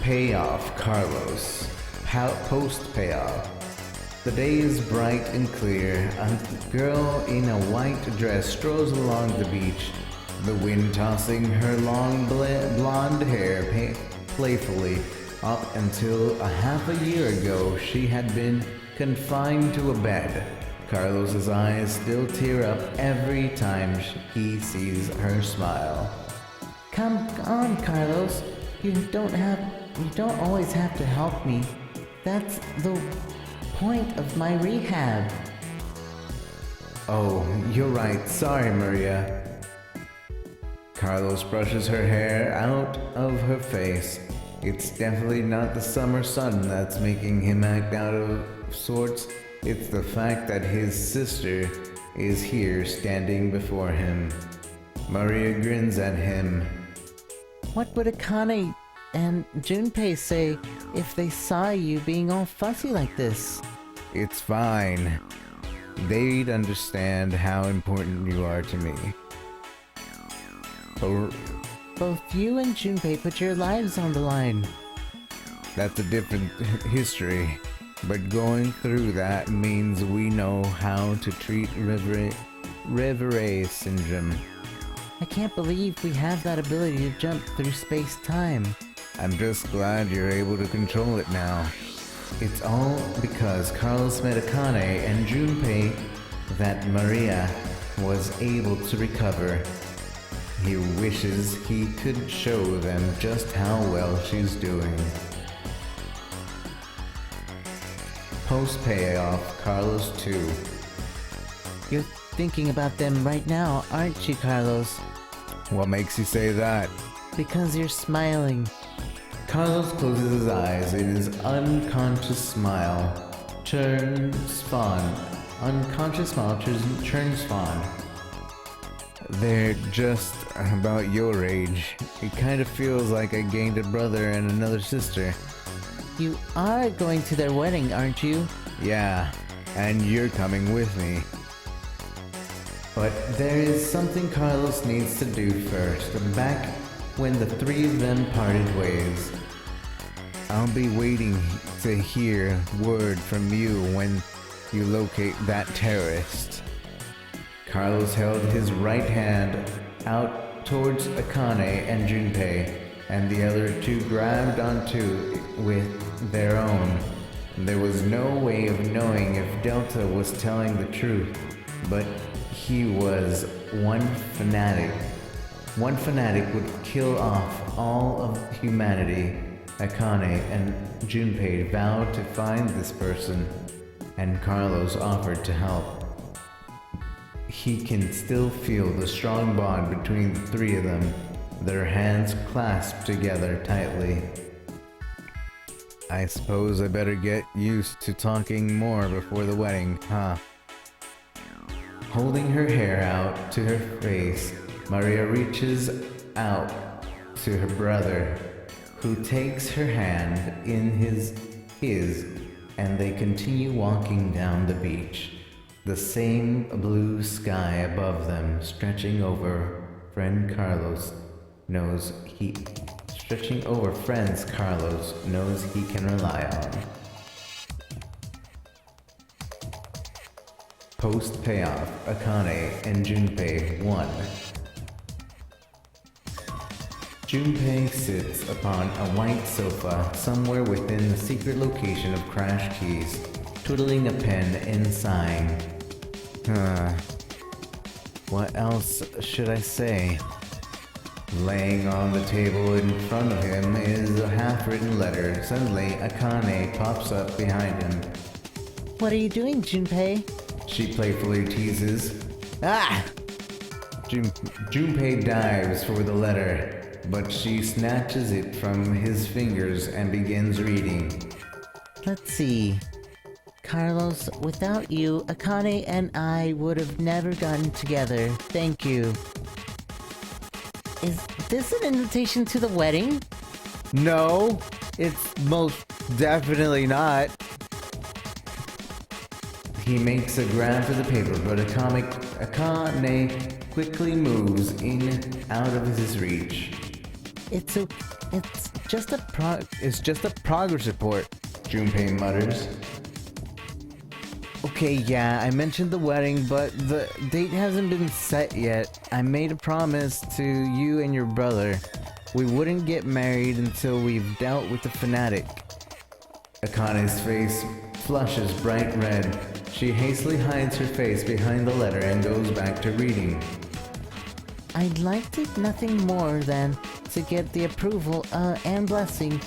Speaker 5: payoff, Carlos. Post-payoff. The day is bright and clear. A girl in a white dress strolls along the beach, the wind tossing her long blonde hair playfully. Up until a half a year ago, she had been confined to a bed. Carlos's eyes still tear up every time he sees her smile.
Speaker 13: Come on, Carlos. You don't always have to help me. That's the point of my rehab.
Speaker 5: Oh, you're right. Sorry, Maria. Carlos brushes her hair out of her face. It's definitely not the summer sun that's making him act out of sorts. It's the fact that his sister is here standing before him. Maria grins at him.
Speaker 13: What would Akane and Junpei say if they saw you being all fussy like this?
Speaker 5: It's fine. They'd understand how important you are to me.
Speaker 13: Both you and Junpei put your lives on the line.
Speaker 5: That's a different history, but going through that means we know how to treat Reverie syndrome.
Speaker 13: I can't believe we have that ability to jump through space-time.
Speaker 5: I'm just glad you're able to control it now. It's all because Carlos met Akane and Junpei that Maria was able to recover. He wishes he could show them just how well she's doing. Post-payoff, Carlos 2.
Speaker 13: You're thinking about them right now, aren't you, Carlos?
Speaker 5: What makes you say that?
Speaker 13: Because you're smiling.
Speaker 5: Carlos closes his eyes and his unconscious smile turns fond. Unconscious smile turns fond. They're just about your age. It kind of feels like I gained a brother and another sister.
Speaker 13: You are going to their wedding, aren't you?
Speaker 5: Yeah, and you're coming with me. But there is something Carlos needs to do first. Back when the three of them parted ways. I'll be waiting to hear word from you when you locate that terrorist. Carlos held his right hand out towards Akane and Junpei, and the other two grabbed onto it with their own. There was no way of knowing if Delta was telling the truth, but he was one fanatic. One fanatic would kill off all of humanity. Akane and Junpei vowed to find this person, and Carlos offered to help. He can still feel the strong bond between the three of them, their hands clasped together tightly. I suppose I better get used to talking more before the wedding, huh? Holding her hair out to her face, Maria reaches out to her brother, who takes her hand in his, and they continue walking down the beach. The same blue sky above them, stretching over friends Carlos knows he can rely on. Post-payoff, Akane and Junpei 1. Junpei sits upon a white sofa somewhere within the secret location of Crash Keys, twiddling a pen and sighing. What else should I say? Laying on the table in front of him is a half-written letter. Suddenly, Akane pops up behind him.
Speaker 13: What are you doing, Junpei?
Speaker 5: She playfully teases. Ah! Junpei dives for the letter, but she snatches it from his fingers and begins reading.
Speaker 13: Let's see. Carlos, without you, Akane and I would have never gotten together. Thank you. Is this an invitation to the wedding?
Speaker 5: No, it's most definitely not. He makes a grab for the paper, but Akane quickly moves in out of his reach.
Speaker 13: It's just a
Speaker 5: progress report, Junpei mutters. Okay, yeah, I mentioned the wedding, but the date hasn't been set yet. I made a promise to you and your brother. We wouldn't get married until we've dealt with the fanatic. Akane's face flushes bright red. She hastily hides her face behind the letter and goes back to reading.
Speaker 13: I'd like to nothing more than to get the approval and blessing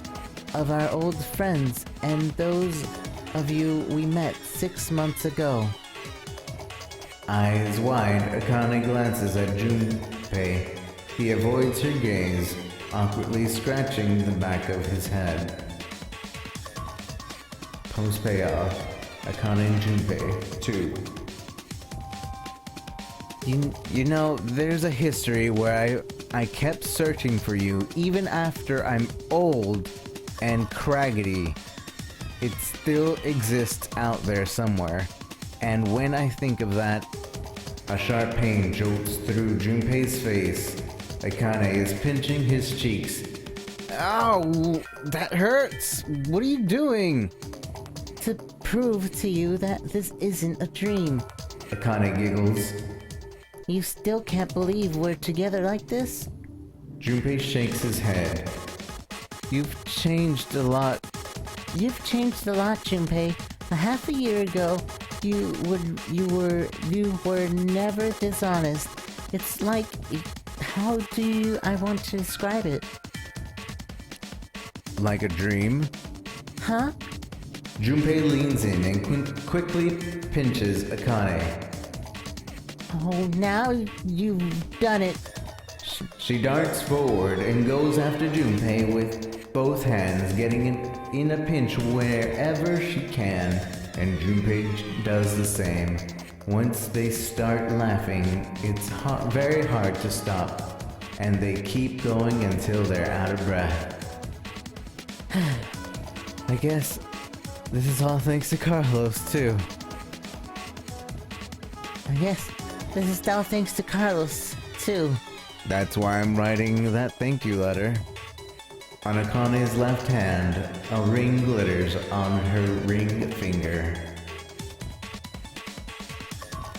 Speaker 13: of our old friends and those of you we met 6 months ago.
Speaker 5: Eyes wide, Akane glances at Junpei. He avoids her gaze, awkwardly scratching the back of his head. Post payoff, Akane and Junpei 2. You know, there's a history where I kept searching for you even after I'm old and craggedy. It still exists out there somewhere. And when I think of that, a sharp pain jolts through Junpei's face. Akane is pinching his cheeks. Ow! That hurts! What are you doing?
Speaker 13: To prove to you that this isn't a dream.
Speaker 5: Akane giggles.
Speaker 13: You still can't believe we're together like this?
Speaker 5: Junpei shakes his head. You've changed a lot.
Speaker 13: You've changed a lot, Junpei. A half a year ago, you were never dishonest. It's like, I want to describe it?
Speaker 5: Like a dream?
Speaker 13: Huh?
Speaker 5: Junpei leans in and quickly pinches Akane.
Speaker 13: Oh, now you've done it.
Speaker 5: She darts forward and goes after Junpei with both hands, getting in a pinch wherever she can, and Junpei does the same. Once they start laughing, it's very hard to stop, and they keep going until they're out of breath. I guess this is all thanks to Carlos, too.
Speaker 13: I guess this is all thanks to Carlos, too.
Speaker 5: That's why I'm writing that thank you letter. On Akane's left hand, a ring glitters on her ring finger.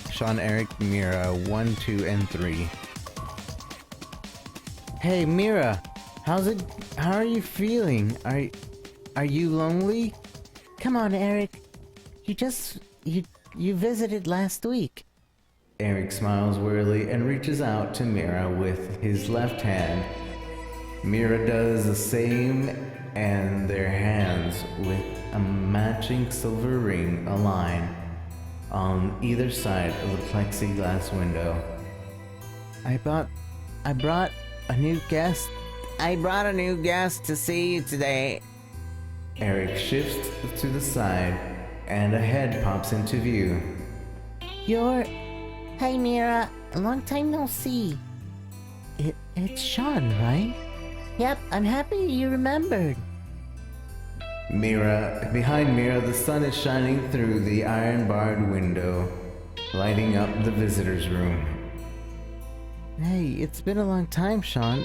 Speaker 5: Sean, Eric, Mira, 1, 2, and 3. Hey, Mira, how are you feeling? Are you lonely?
Speaker 13: Come on, Eric. You visited last week.
Speaker 5: Eric smiles wearily and reaches out to Mira with his left hand. Mira does the same, and their hands with a matching silver ring align on either side of the plexiglass window. I brought a new guest. I brought a new guest to see you today. Eric shifts to the side, and a head pops into view.
Speaker 13: Hey Mira, a long time no see. It's Sean, right? Yep, I'm happy you remembered.
Speaker 5: Behind Mira, the sun is shining through the iron-barred window, lighting up the visitor's room.
Speaker 13: Hey, it's been a long time, Sean.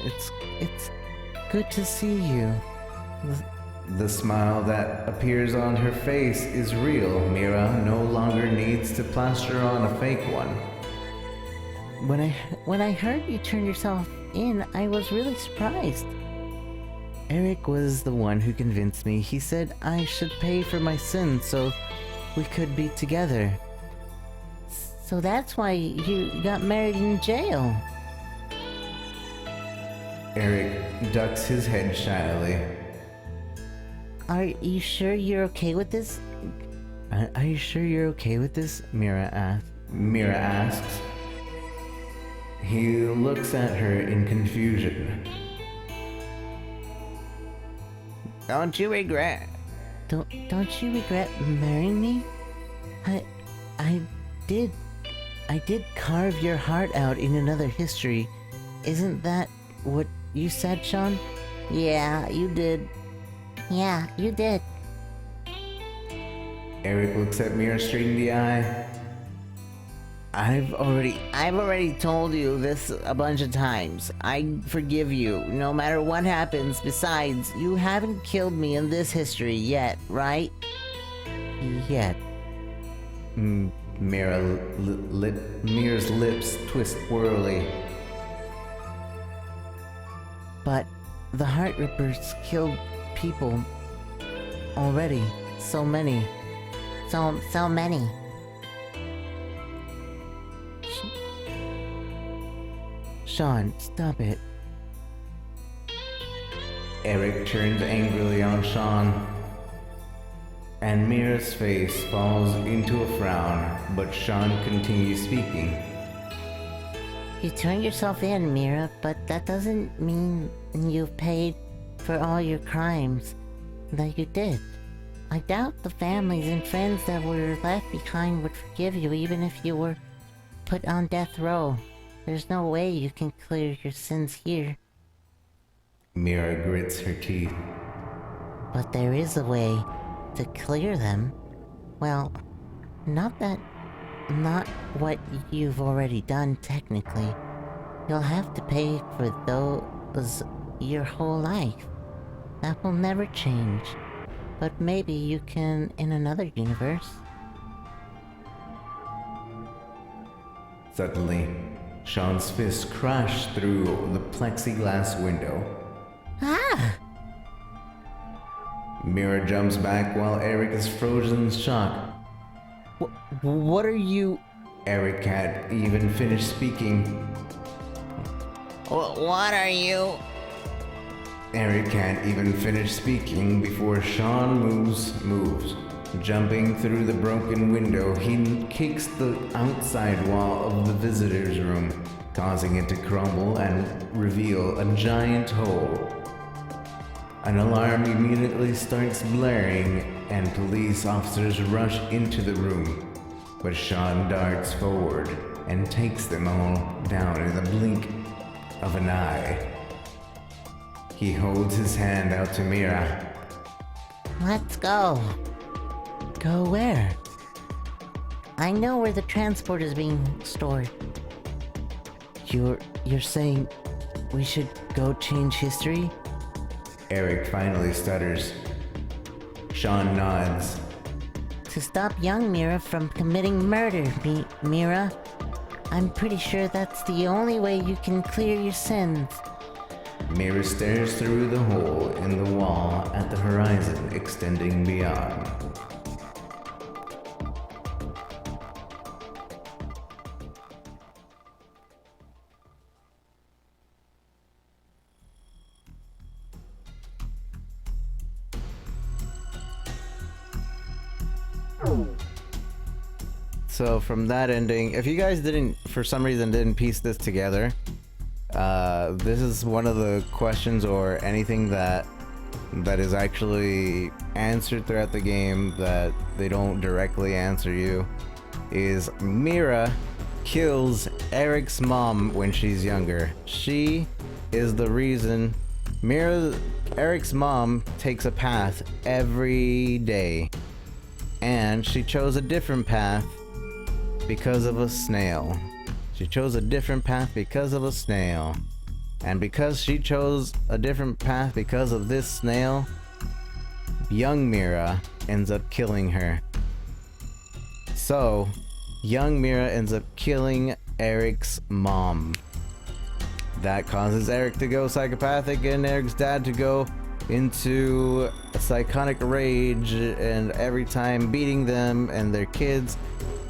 Speaker 13: It's good to see you.
Speaker 5: The smile that appears on her face is real. Mira no longer needs to plaster on a fake one.
Speaker 13: When I heard you turn yourself in, I was really surprised.
Speaker 5: Eric was the one who convinced me. He said I should pay for my sins so we could be together.
Speaker 13: So that's why you got married in jail.
Speaker 5: Eric ducks his head shyly.
Speaker 13: Are you sure you're okay with this?
Speaker 5: Are you sure you're okay with this? Mira asks. He looks at her in confusion.
Speaker 13: Don't you regret marrying me? I, I did, I did carve your heart out in another history. Isn't that what you said, Sean? Yeah, you did.
Speaker 15: Yeah, you did.
Speaker 5: Eric looks at Mira straight in the eye. I've already told you this a bunch of times. I forgive you, no matter what happens. Besides, you haven't killed me in this history yet, right? Yet. Mira's lips twist whirly. But the Heart Rippers killed people already. So many.
Speaker 15: So many.
Speaker 5: Sean, stop it. Eric turns angrily on Sean, and Mira's face falls into a frown, but Sean continues speaking.
Speaker 15: You turned yourself in, Mira, but that doesn't mean you've paid for all your crimes that you did. I doubt the families and friends that were left behind would forgive you even if you were put on death row. There's no way you can clear your sins here.
Speaker 5: Mira grits her teeth.
Speaker 15: But there is a way to clear them. Well, not what you've already done technically. You'll have to pay for those your whole life. That will never change. But maybe you can in another universe.
Speaker 5: Suddenly, Sean's fist crashed through the plexiglass window.
Speaker 15: Ah!
Speaker 5: Mira jumps back while Eric is frozen in shock. What are you... Eric can't even finish speaking.
Speaker 15: What are you...
Speaker 5: Eric can't even finish speaking before Sean moves. Jumping through the broken window, he kicks the outside wall of the visitor's room, causing it to crumble and reveal a giant hole. An alarm immediately starts blaring, and police officers rush into the room. But Sean darts forward and takes them all down in the blink of an eye. He holds his hand out to Mira.
Speaker 15: Let's go.
Speaker 13: Go where?
Speaker 15: I know where the transport is being stored.
Speaker 13: You're saying we should go change history?
Speaker 5: Eric finally stutters. Sean nods.
Speaker 15: To stop young Mira from committing murder, Mira. I'm pretty sure that's the only way you can clear your sins.
Speaker 5: Mira stares through the hole in the wall at the horizon extending beyond. So from that ending, if you guys for some reason didn't piece this together, this is one of the questions or anything that is actually answered throughout the game that they don't directly answer you, is Mira kills Eric's mom when she's younger. She is the reason Eric's mom takes a path every day, and she chose a different path because of a snail. She chose a different path because of a snail. And because she chose a different path because of this snail, young Mira ends up killing her. So, young Mira ends up killing Eric's mom. That causes Eric to go psychopathic and Eric's dad to go into a psychotic rage, and every time beating them and their kids,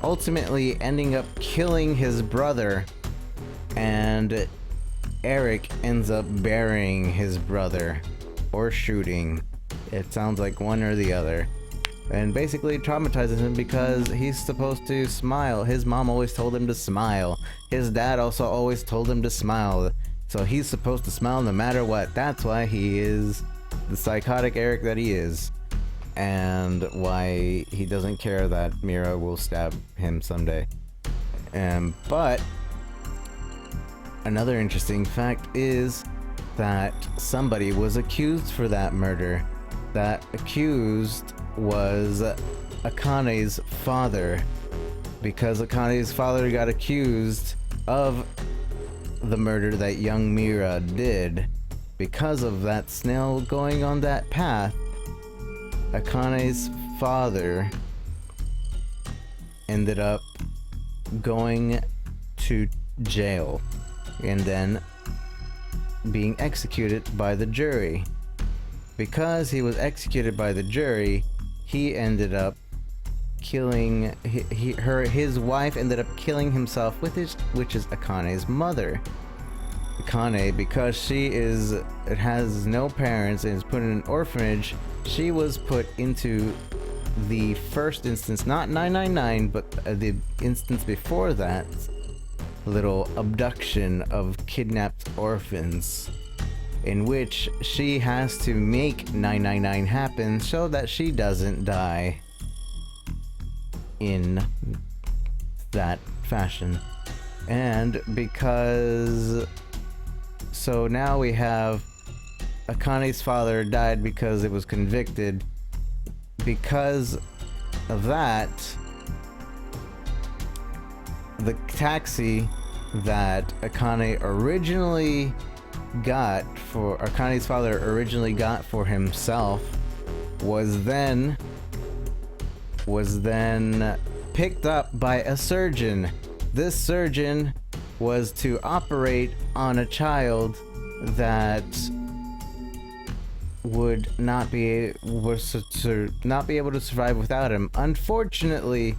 Speaker 5: ultimately ending up killing his brother, and Eric ends up burying his brother or shooting. It sounds like one or the other. And basically traumatizes him because he's supposed to smile. His mom always told him to smile. His dad also always told him to smile. So he's supposed to smile no matter what. That's why he is the psychotic Eric that he is. and why he doesn't care that Mira will stab him someday. But another interesting fact is that somebody was accused for that murder. That accused was Akane's father, because Akane's father got accused of the murder that young Mira did. Because of that snail going on that path, Akane's father ended up going to jail and then being executed by the jury. Because he was executed by the jury, he ended up killing his wife ended up killing himself which is Akane's mother. Akane, because she has no parents and is put in an orphanage, she was put into the first instance, not 999, but the instance before that, little abduction of kidnapped orphans, in which she has to make 999 happen so that she doesn't die in that fashion. And because... So now we have Akane's father died because it was convicted. Because of that, the taxi that Akane's father originally got for himself was then picked up by a surgeon. This surgeon was to operate on a child that would not be able to survive without him. Unfortunately,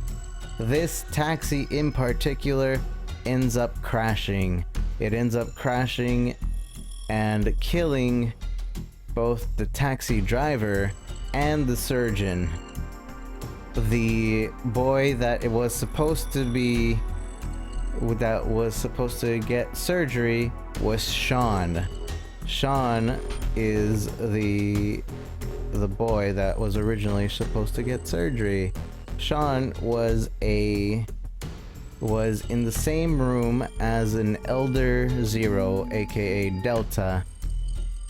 Speaker 5: this taxi in particular ends up crashing. It ends up crashing and killing both the taxi driver and the surgeon. The boy that it was supposed to be get surgery was Sean. Sean is the boy that was originally supposed to get surgery. Sean was in the same room as an Elder Zero, aka Delta,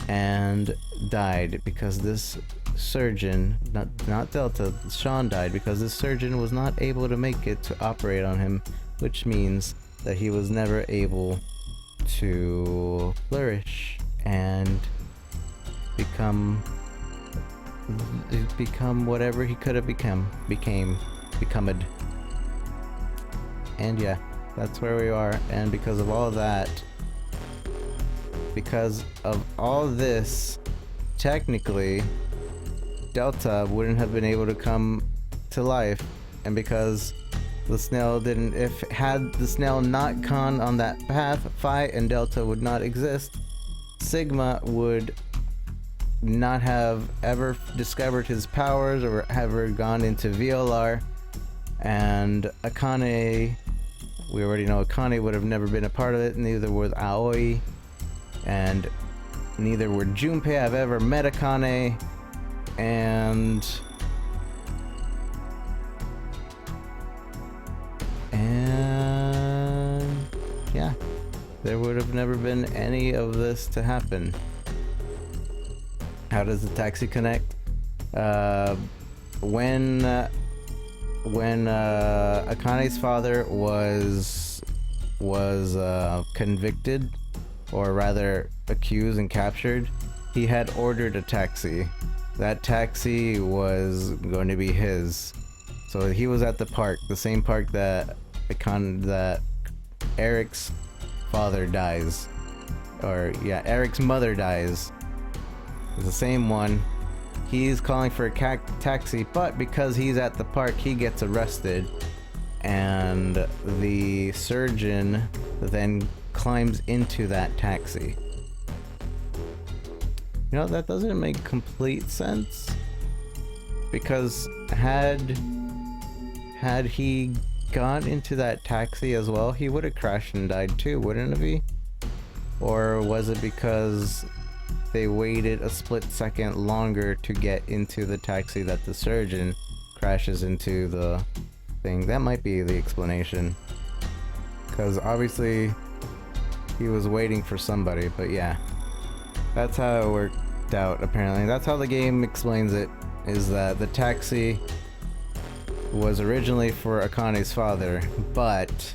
Speaker 5: and died because this surgeon, not Delta, Sean died because this surgeon was not able to make it to operate on him, which means that he was never able to flourish and become whatever he could have become. And yeah, that's where we are. And because of all that, because of all this, technically Delta wouldn't have been able to come to life, and because the snail had the snail not gone on that path, Phi and Delta would not exist. Sigma would not have ever discovered his powers or ever gone into VLR, and Akane, we already know Akane would have never been a part of it, neither was Aoi, and neither would Junpei. I've ever met Akane, and yeah, there would have never been any of this to happen. How does the taxi connect? When Akane's father was convicted, or rather accused and captured, he had ordered a taxi. That taxi was going to be his. So he was at the park, the same park that Eric's father dies. Or yeah, Eric's mother dies. It's the same one. He's calling for a taxi, but because he's at the park, he gets arrested. And the surgeon then climbs into that taxi. You know, that doesn't make complete sense. Because had he gone into that taxi as well, he would have crashed and died too, wouldn't he? Or was it because they waited a split second longer to get into the taxi that the surgeon crashes into the thing. That might be the explanation. Because obviously he was waiting for somebody, but yeah. That's how it worked out, apparently. That's how the game explains it, is that the taxi was originally for Akane's father, but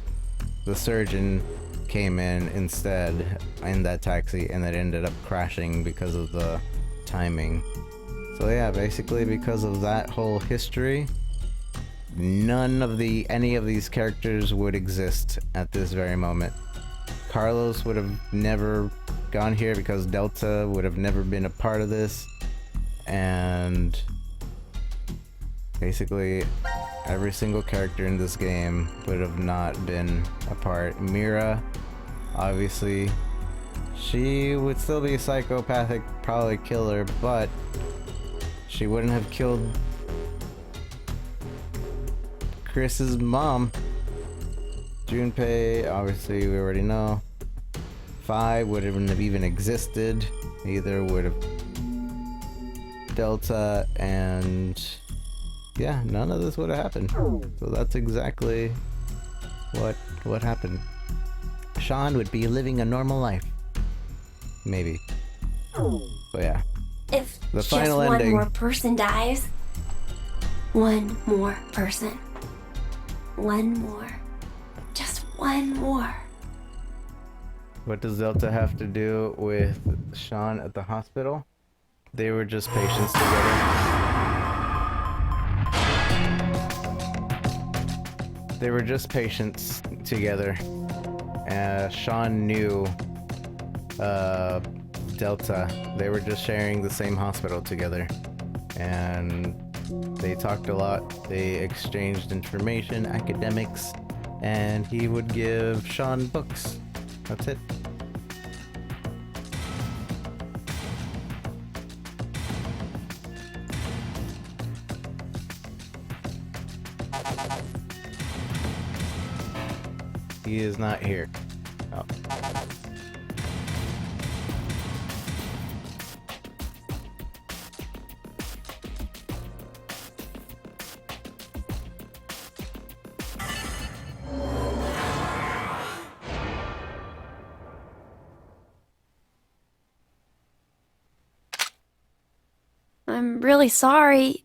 Speaker 5: the surgeon came in instead in that taxi, and it ended up crashing because of the timing. So yeah, basically because of that whole history, any of these characters would exist at this very moment. Carlos would have never gone here because Delta would have never been a part of this, and basically every single character in this game would have not been a part. Mira, obviously, she would still be a psychopathic, probably killer, but she wouldn't have killed Chris's mom. Junpei, obviously, we already know. Phi wouldn't have even existed. Neither would have Delta, and yeah, none of this would have happened. So that's exactly what happened. Sean would be living a normal life. Maybe. But yeah.
Speaker 4: If
Speaker 5: The
Speaker 4: just
Speaker 5: final
Speaker 4: one
Speaker 5: ending.
Speaker 4: more person dies, one more person. One more. Just one more.
Speaker 5: What does Delta have to do with Sean at the hospital? They were just patients together. They were just patients together. Sean knew Delta. They were just sharing the same hospital together. And they talked a lot. They exchanged information, academics, and he would give Sean books. That's it. He is not here. Oh.
Speaker 4: I'm really sorry.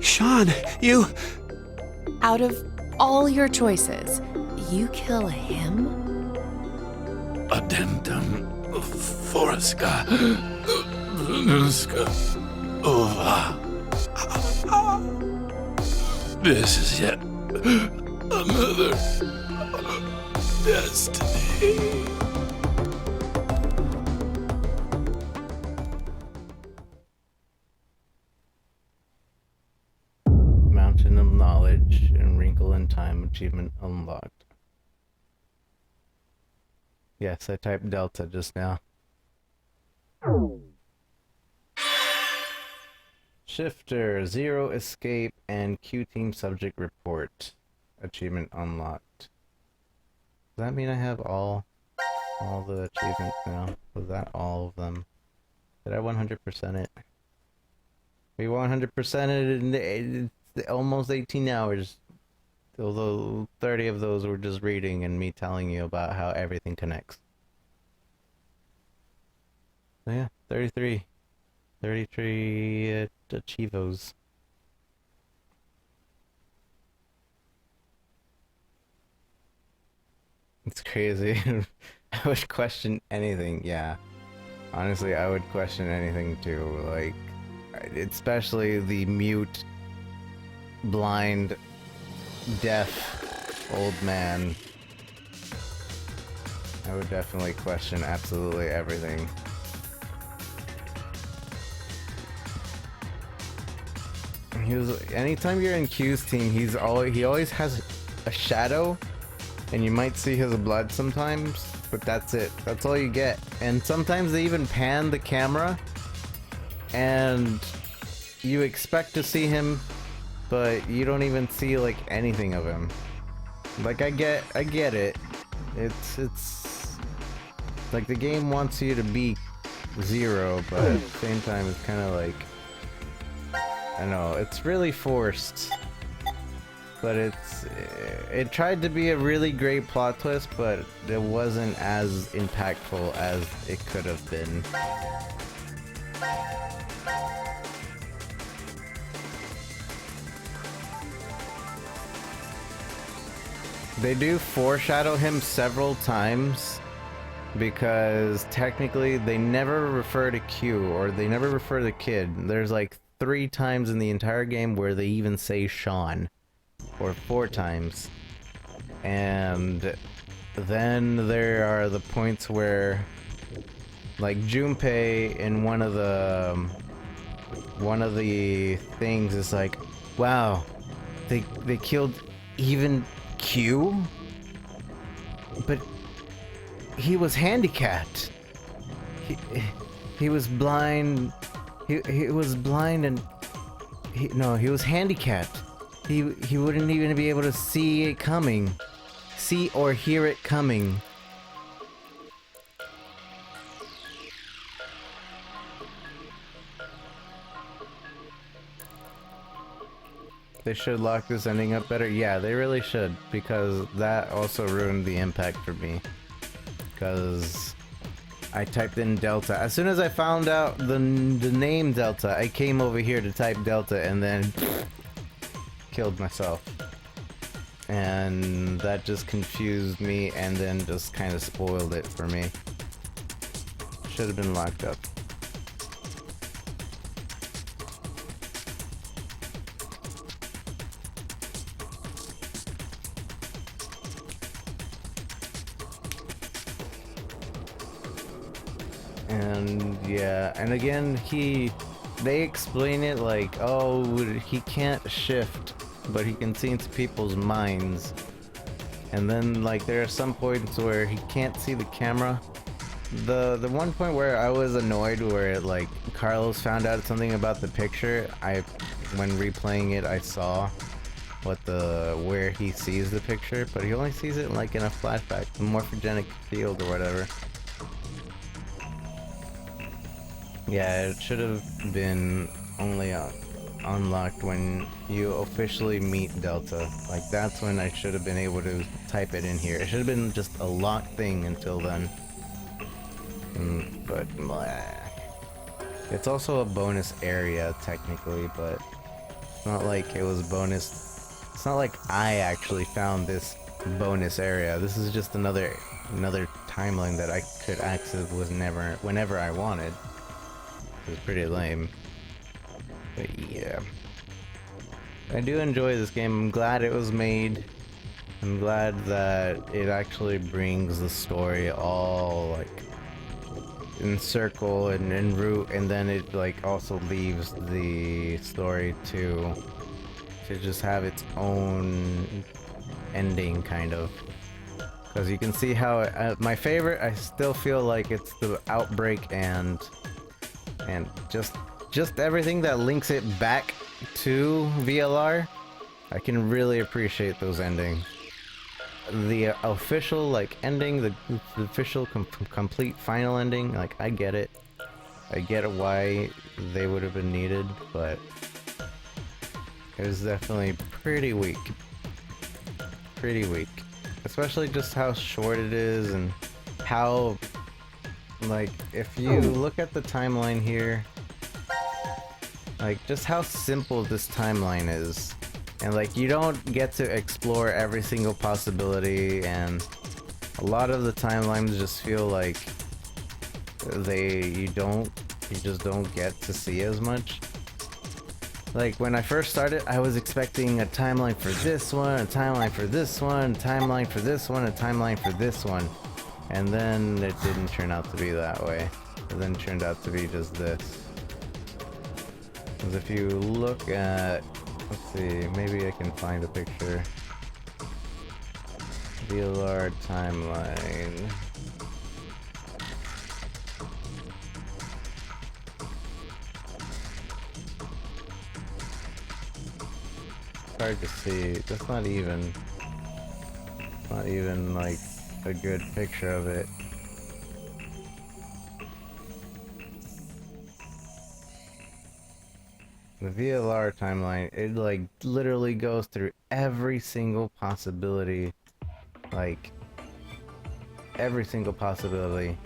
Speaker 6: Sean, you...
Speaker 14: Out of all your choices, you kill him?
Speaker 18: Addendum Forska Nuska Ova. This is yet another destiny.
Speaker 5: Mountain of Knowledge and Wrinkle in Time achievement unlocked. Yes, I typed Delta just now. Shifter, Zero Escape, and Q-Team Subject Report. Achievement unlocked. Does that mean I have all the achievements now? Was that all of them? Did I 100% it? We 100%ed in almost 18 hours. Although 30 of those were just reading and me telling you about how everything connects. So yeah, 33 achievos. It's crazy. I would question anything, yeah. Honestly, I would question anything too, like, especially the mute, blind, deaf old man. I would definitely question absolutely everything. Anytime you're in Q's team, he always has a shadow, and you might see his blood sometimes, but that's it. That's all you get. And sometimes they even pan the camera, and you expect to see him, but you don't even see like anything of him. Like I get it. It's like the game wants you to be Zero, but at the same time it's kind of like, I don't know, it's really forced. But it tried to be a really great plot twist, but it wasn't as impactful as it could have been. They do foreshadow him several times, because technically they never refer to Q, or they never refer to the kid. There's like 3 times in the entire game where they even say Sean, or 4 times. And then there are the points where, like, Junpei in one of the things is like, wow, they killed even Q? But he was handicapped. He was blind. He was blind, and he was handicapped. He wouldn't even be able to see it coming. See or hear it coming. They should lock this ending up better. Yeah, they really should, because that also ruined the impact for me. Because I typed in Delta. As soon as I found out the name Delta, I came over here to type Delta and then killed myself. And that just confused me and then just kind of spoiled it for me. Should have been locked up. And yeah, and again, they explain it like, oh, he can't shift, but he can see into people's minds. And then like there are some points where he can't see the camera. The one point where I was annoyed, where like Carlos found out something about the picture, when replaying it I saw where he sees the picture, but he only sees it like in a flashback, the morphogenic field or whatever. Yeah, it should have been only unlocked when you officially meet Delta. Like, that's when I should have been able to type it in here. It should have been just a locked thing until then. But, blah. It's also a bonus area, technically, but it's not like it was bonus. It's not like I actually found this bonus area. This is just another timeline that I could access whenever I wanted. It was pretty lame. But yeah. I do enjoy this game. I'm glad it was made. I'm glad that it actually brings the story all like in circle and in route, and then it like also leaves the story to just have its own ending, kind of. Because you can see how my favorite, I still feel like it's the outbreak and just everything that links it back to VLR. I can really appreciate those endings. The official like ending, the official complete final ending, like I get it. I get why they would have been needed, but it was definitely pretty weak. Pretty weak. Especially just how short it is, and how, like, if you look at the timeline here, like, just how simple this timeline is. And, like, you don't get to explore every single possibility, and a lot of the timelines just feel like you just don't get to see as much. Like, when I first started, I was expecting a timeline for this one, a timeline for this one, a timeline for this one, a timeline for this one. And then it didn't turn out to be that way. It then turned out to be just this. Because if you look at, let's see, maybe I can find a picture. VLR timeline. hard to see. That's not even like a good picture of it. The VLR timeline, it like literally goes through every single possibility. Like every single possibility.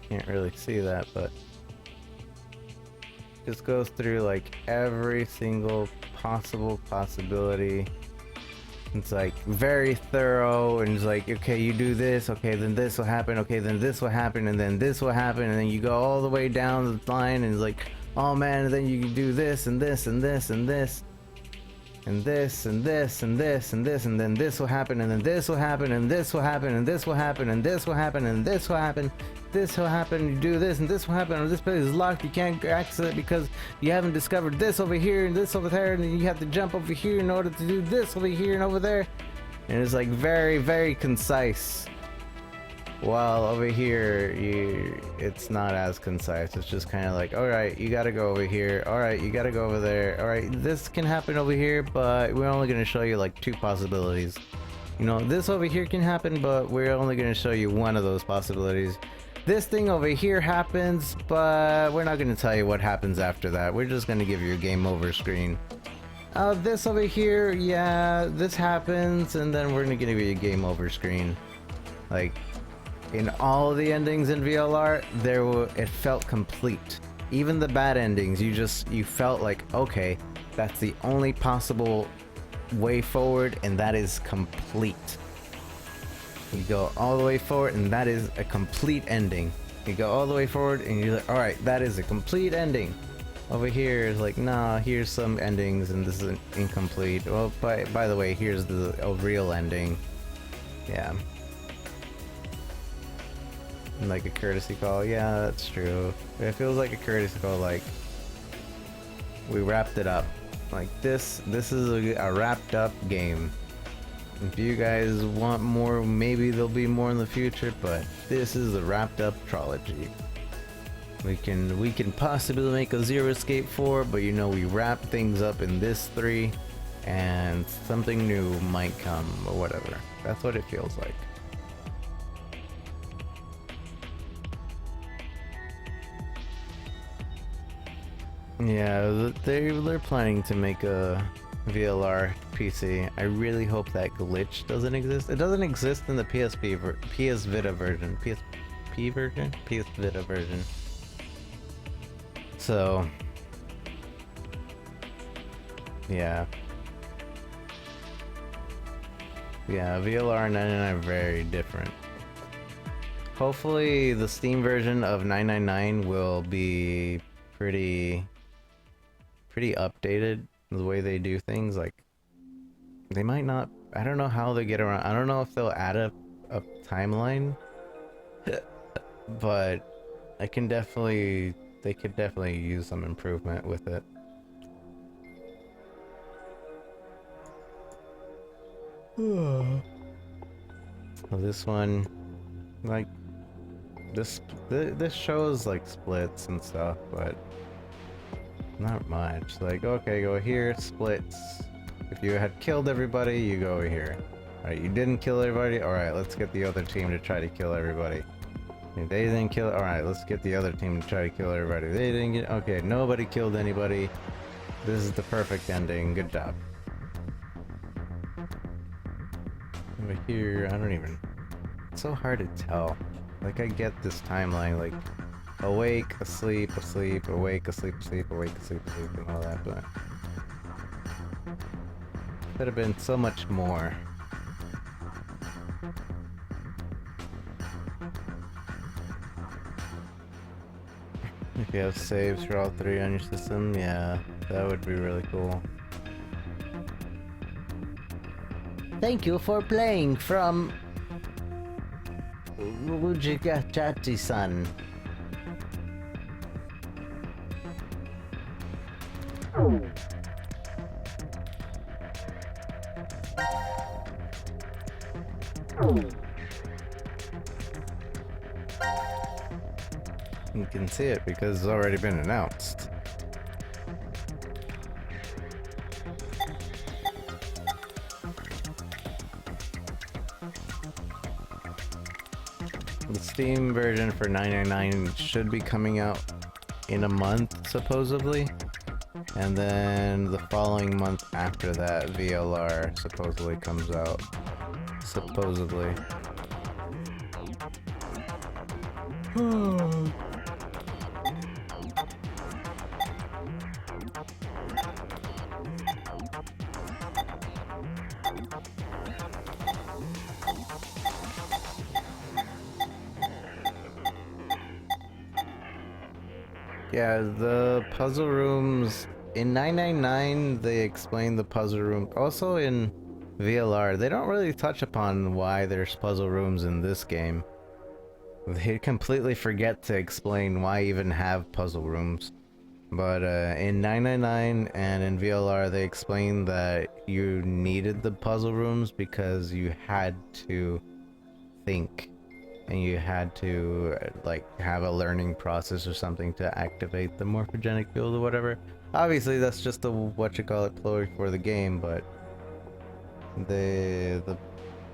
Speaker 5: Can't really see that, but just goes through like every single possible possibility. It's like very thorough, and it's like, okay, you do this, okay, then this will happen, okay, then this will happen, and then this will happen, and then you go all the way down the line, and it's like, oh man, and then you can do this and this and this and this and this and this and this and this, and then this will happen, and then this will happen, and this will happen, and this will happen, and this will happen, and this will happen. This will happen, you do this, and this will happen, and this place is locked, you can't access it because you haven't discovered this over here, and this over there, and then you have to jump over here in order to do this over here and over there. And it's like very, very concise. While over here, it's not as concise. It's just kind of like, alright, you gotta go over here, alright, you gotta go over there, alright, this can happen over here, but we're only gonna show you like 2 possibilities. You know, this over here can happen, but we're only gonna show you one of those possibilities. This thing over here happens, but we're not going to tell you what happens after that. We're just going to give you a game over screen. This over here, yeah, this happens, and then we're going to give you a game over screen. Like, in all the endings in VLR, it felt complete. Even the bad endings, you felt like, okay, that's the only possible way forward, and that is complete. You go all the way forward, and that is a complete ending. You go all the way forward, and you're like, alright, that is a complete ending. Over here is like, nah, here's some endings, and this is incomplete. Well, by the way, here's a real ending. Yeah. And like a courtesy call, yeah, that's true. It feels like a courtesy call, like, we wrapped it up. Like, this is a wrapped up game. If you guys want more, maybe there'll be more in the future, but this is a wrapped up trilogy. We can possibly make a Zero Escape 4, but you know, we wrap things up in this 3, and something new might come, or whatever. That's what it feels like. Yeah, they're planning to make a VLR PC. I really hope that glitch doesn't exist. It doesn't exist in the PS Vita version. PSP version? PS Vita version. So, yeah. Yeah, VLR and 999 are very different. Hopefully the Steam version of 999 will be pretty updated. The way they do things, like, they might not, I don't know how they get around, I don't know if they'll add a timeline, but they could definitely use some improvement with it. So this one, like, this shows like splits and stuff, but not much. Like, okay, go here, splits. If you had killed everybody, you go over here. Alright, you didn't kill everybody? Alright, let's get the other team to try to kill everybody. If they didn't kill, alright, let's get the other team to try to kill everybody. They didn't get, okay, nobody killed anybody. This is the perfect ending. Good job. Over here, I don't even, it's so hard to tell. Like, I get this timeline, like, awake, asleep, asleep, awake, asleep, asleep, awake, asleep, asleep, and all that, but could have been so much more. If you have saves for all 3 on your system, yeah, that would be really cool.
Speaker 13: Thank you for playing from Rujigachachi-san.
Speaker 5: You can see it because it's already been announced. The Steam version for $9.99 should be coming out in a month, supposedly. And then the following month after that, VLR supposedly comes out. Supposedly. Yeah, the puzzle rooms in 999 they explain the puzzle room. Also in VLR, they don't really touch upon why there's puzzle rooms in this game. They completely forget to explain why even have puzzle rooms. But in 999 and in VLR, they explain that you needed the puzzle rooms because you had to think. And you had to, like, have a learning process or something to activate the morphogenic field or whatever. Obviously, that's just the whatchamacallit ploy for the game, but the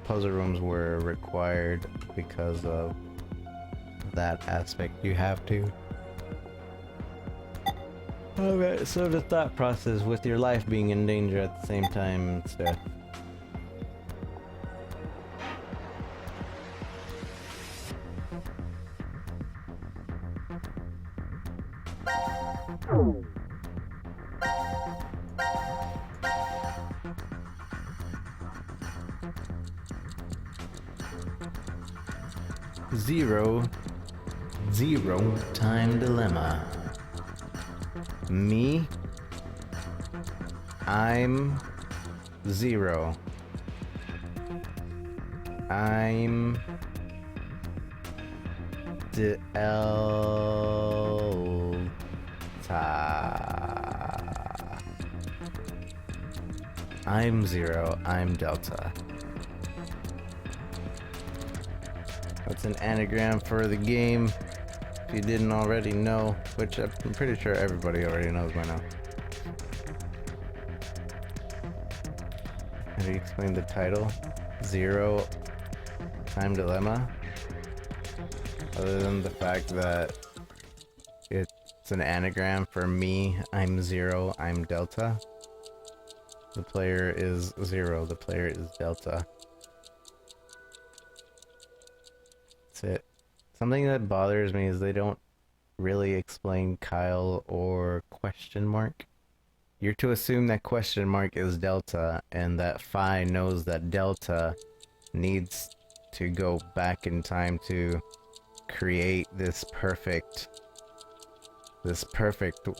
Speaker 5: puzzle rooms were required because of that aspect. You have to. Alright, so the thought process with your life being in danger at the same time and stuff. Zero time dilemma. Me, I'm zero. I'm Delta. I'm zero. I'm Delta. That's an anagram for the game. If you didn't already know, which I'm pretty sure everybody already knows by now. How do you explain the title? Zero Time Dilemma? Other than the fact that it's an anagram for me, I'm zero, I'm Delta. The player is zero, the player is Delta. That's it. Something that bothers me is they don't really explain Kyle or question mark. You're to assume that question mark is Delta and that Phi knows that Delta needs to go back in time to create this perfect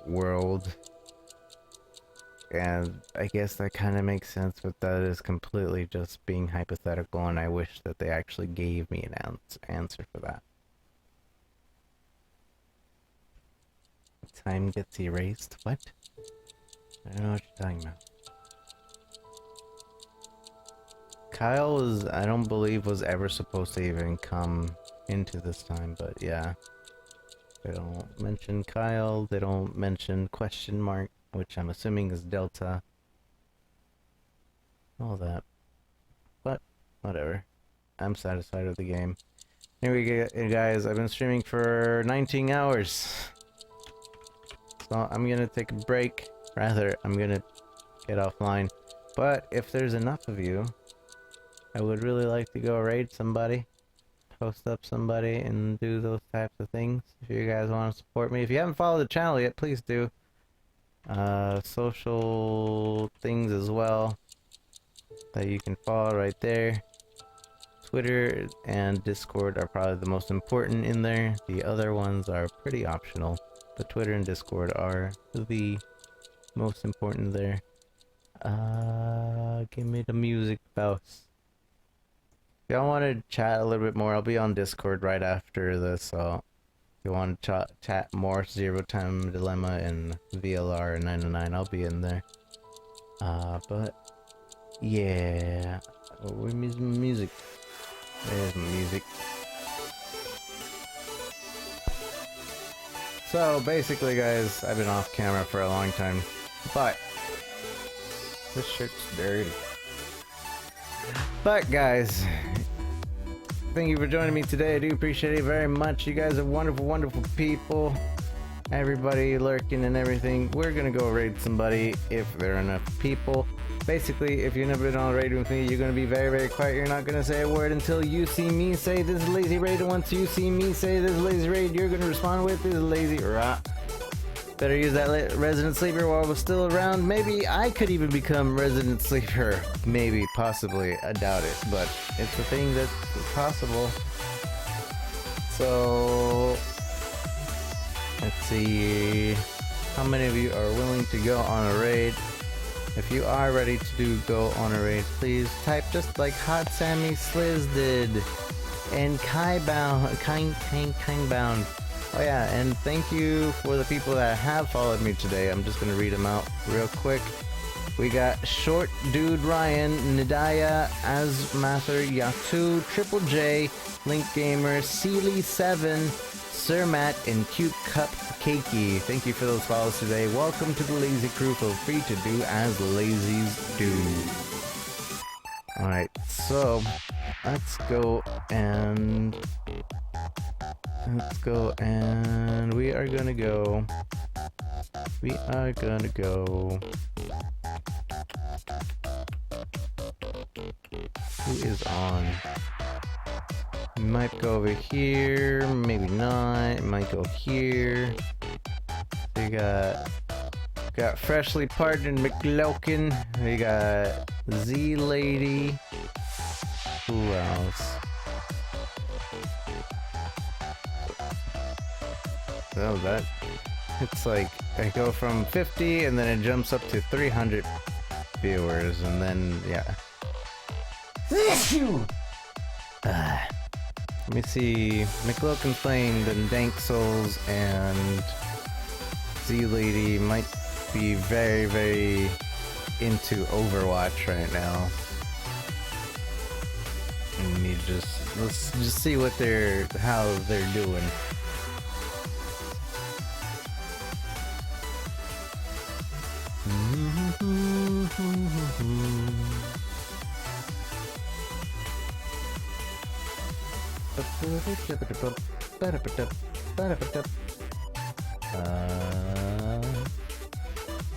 Speaker 5: world. And I guess that kind of makes sense, but that is completely just being hypothetical, and I wish that they actually gave me an answer for that. Time gets erased? What? I don't know what you're talking about. Kyle was, I don't believe, was ever supposed to even come into this time, but yeah. They don't mention Kyle, they don't mention question mark, which I'm assuming is Delta. All that. But, whatever. I'm satisfied with the game. Anyway, guys, I've been streaming for 19 hours. So I'm gonna take a break. Rather, I'm gonna get offline. But if there's enough of you, I would really like to go raid somebody. Post up somebody and do those types of things. If you guys want to support me. If you haven't followed the channel yet, please do. Social things as well that you can follow right there. Twitter and Discord are probably the most important in there. The other ones are pretty optional, but Twitter and Discord are the most important there. Give me the music mouse. If y'all want to chat a little bit more, I'll be on Discord right after this, so if you want to chat more Zero Time Dilemma and VLR and 909, I'll be in there. But yeah, where's my music? There's my music. So basically, guys, I've been off camera for a long time, but this shirt's dirty. But guys, thank you for joining me today. I do appreciate it very much. You guys are wonderful, wonderful people. Everybody lurking and everything. We're gonna go raid somebody if there are enough people. Basically, if you've never been on a raid with me, you're gonna be very, very quiet. You're not gonna say a word until you see me say this is lazy raid. And once you see me say this is lazy raid, you're gonna respond with this is lazy rah. Better use that resident sleeper while we're still around. Maybe I could even become resident sleeper. Maybe, possibly. I doubt it, but it's a thing that's possible. So let's see how many of you are willing to go on a raid. If you are ready to go on a raid, please type just like Hot Sammy Sliz did and Kindbound. Oh yeah, and thank you for the people that have followed me today. I'm just gonna read them out real quick. We got Short Dude Ryan, Nidaya, Azmather, Yatu, Triple J, Link Gamer, Sealy7, Sir Matt, and Cute Cup Cakey. Thank you for those follows today. Welcome to the Lazy Crew. Feel free to do as lazies do. Alright, so let's go and we are gonna go. Who is on? Might go over here, maybe not. Might go here. We got freshly partnered McLokin. We got Z Lady. Who else? Oh, that it's like I go from 50 and then it jumps up to 300 viewers, and then yeah. Let me see. McLokin's playing the Dank Souls, and Z Lady might be very, very into Overwatch right now. And let's just see what how they're doing.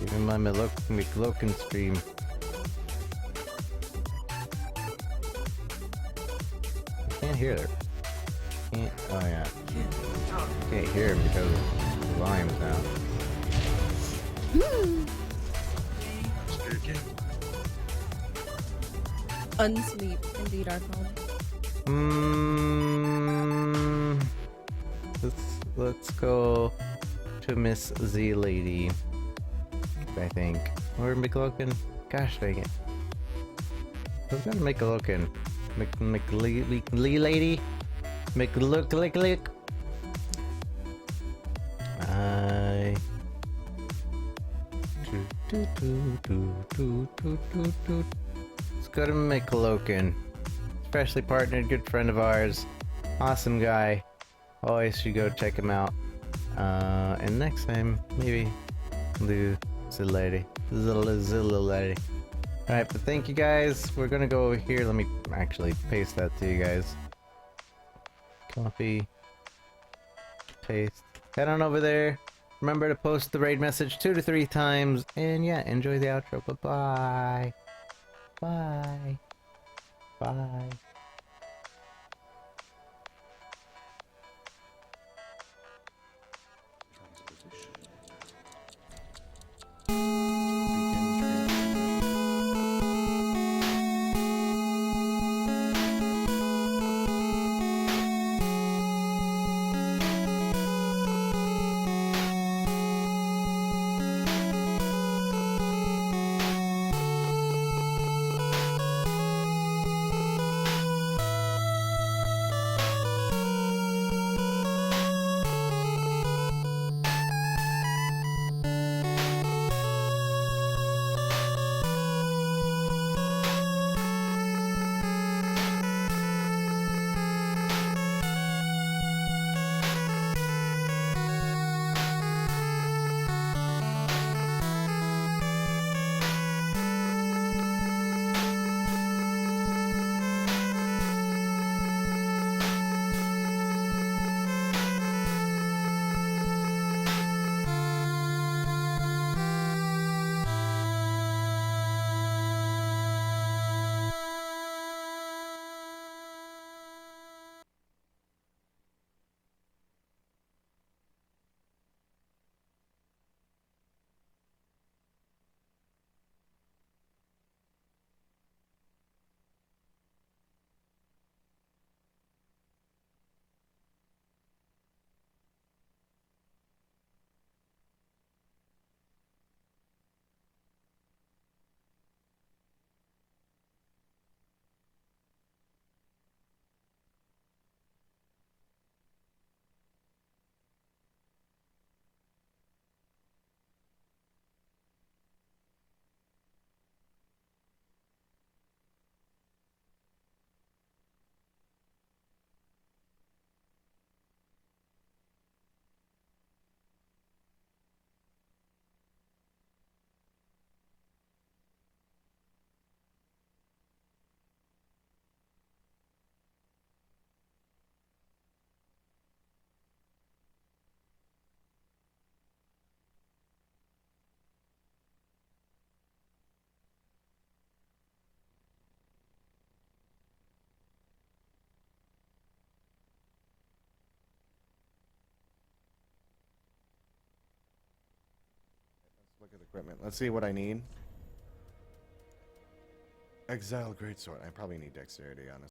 Speaker 5: Even my McLokin stream. I can't hear her. Oh yeah. I can't hear him because of the volume's down.
Speaker 16: Unsleep, indeed, our phone.
Speaker 5: Let's go to Miss Z Lady, I think. Or McLokin. Gosh dang it. Who's gonna McLokin? Lee Lady? McLook. Let's go to McLokin. Freshly partnered, good friend of ours. Awesome guy. Always should go check him out. And next time, maybe do Zilla Lady. Zilla Lady. Alright, but thank you guys. We're gonna go over here. Let me actually paste that to you guys. Copy. Paste. Head on over there. Remember to post the raid message 2 to 3 times. And yeah, enjoy the outro. Bye-bye. Bye. Bye.
Speaker 8: look at the equipment. Let's see what I need. Exile greatsword. I probably need dexterity, honestly.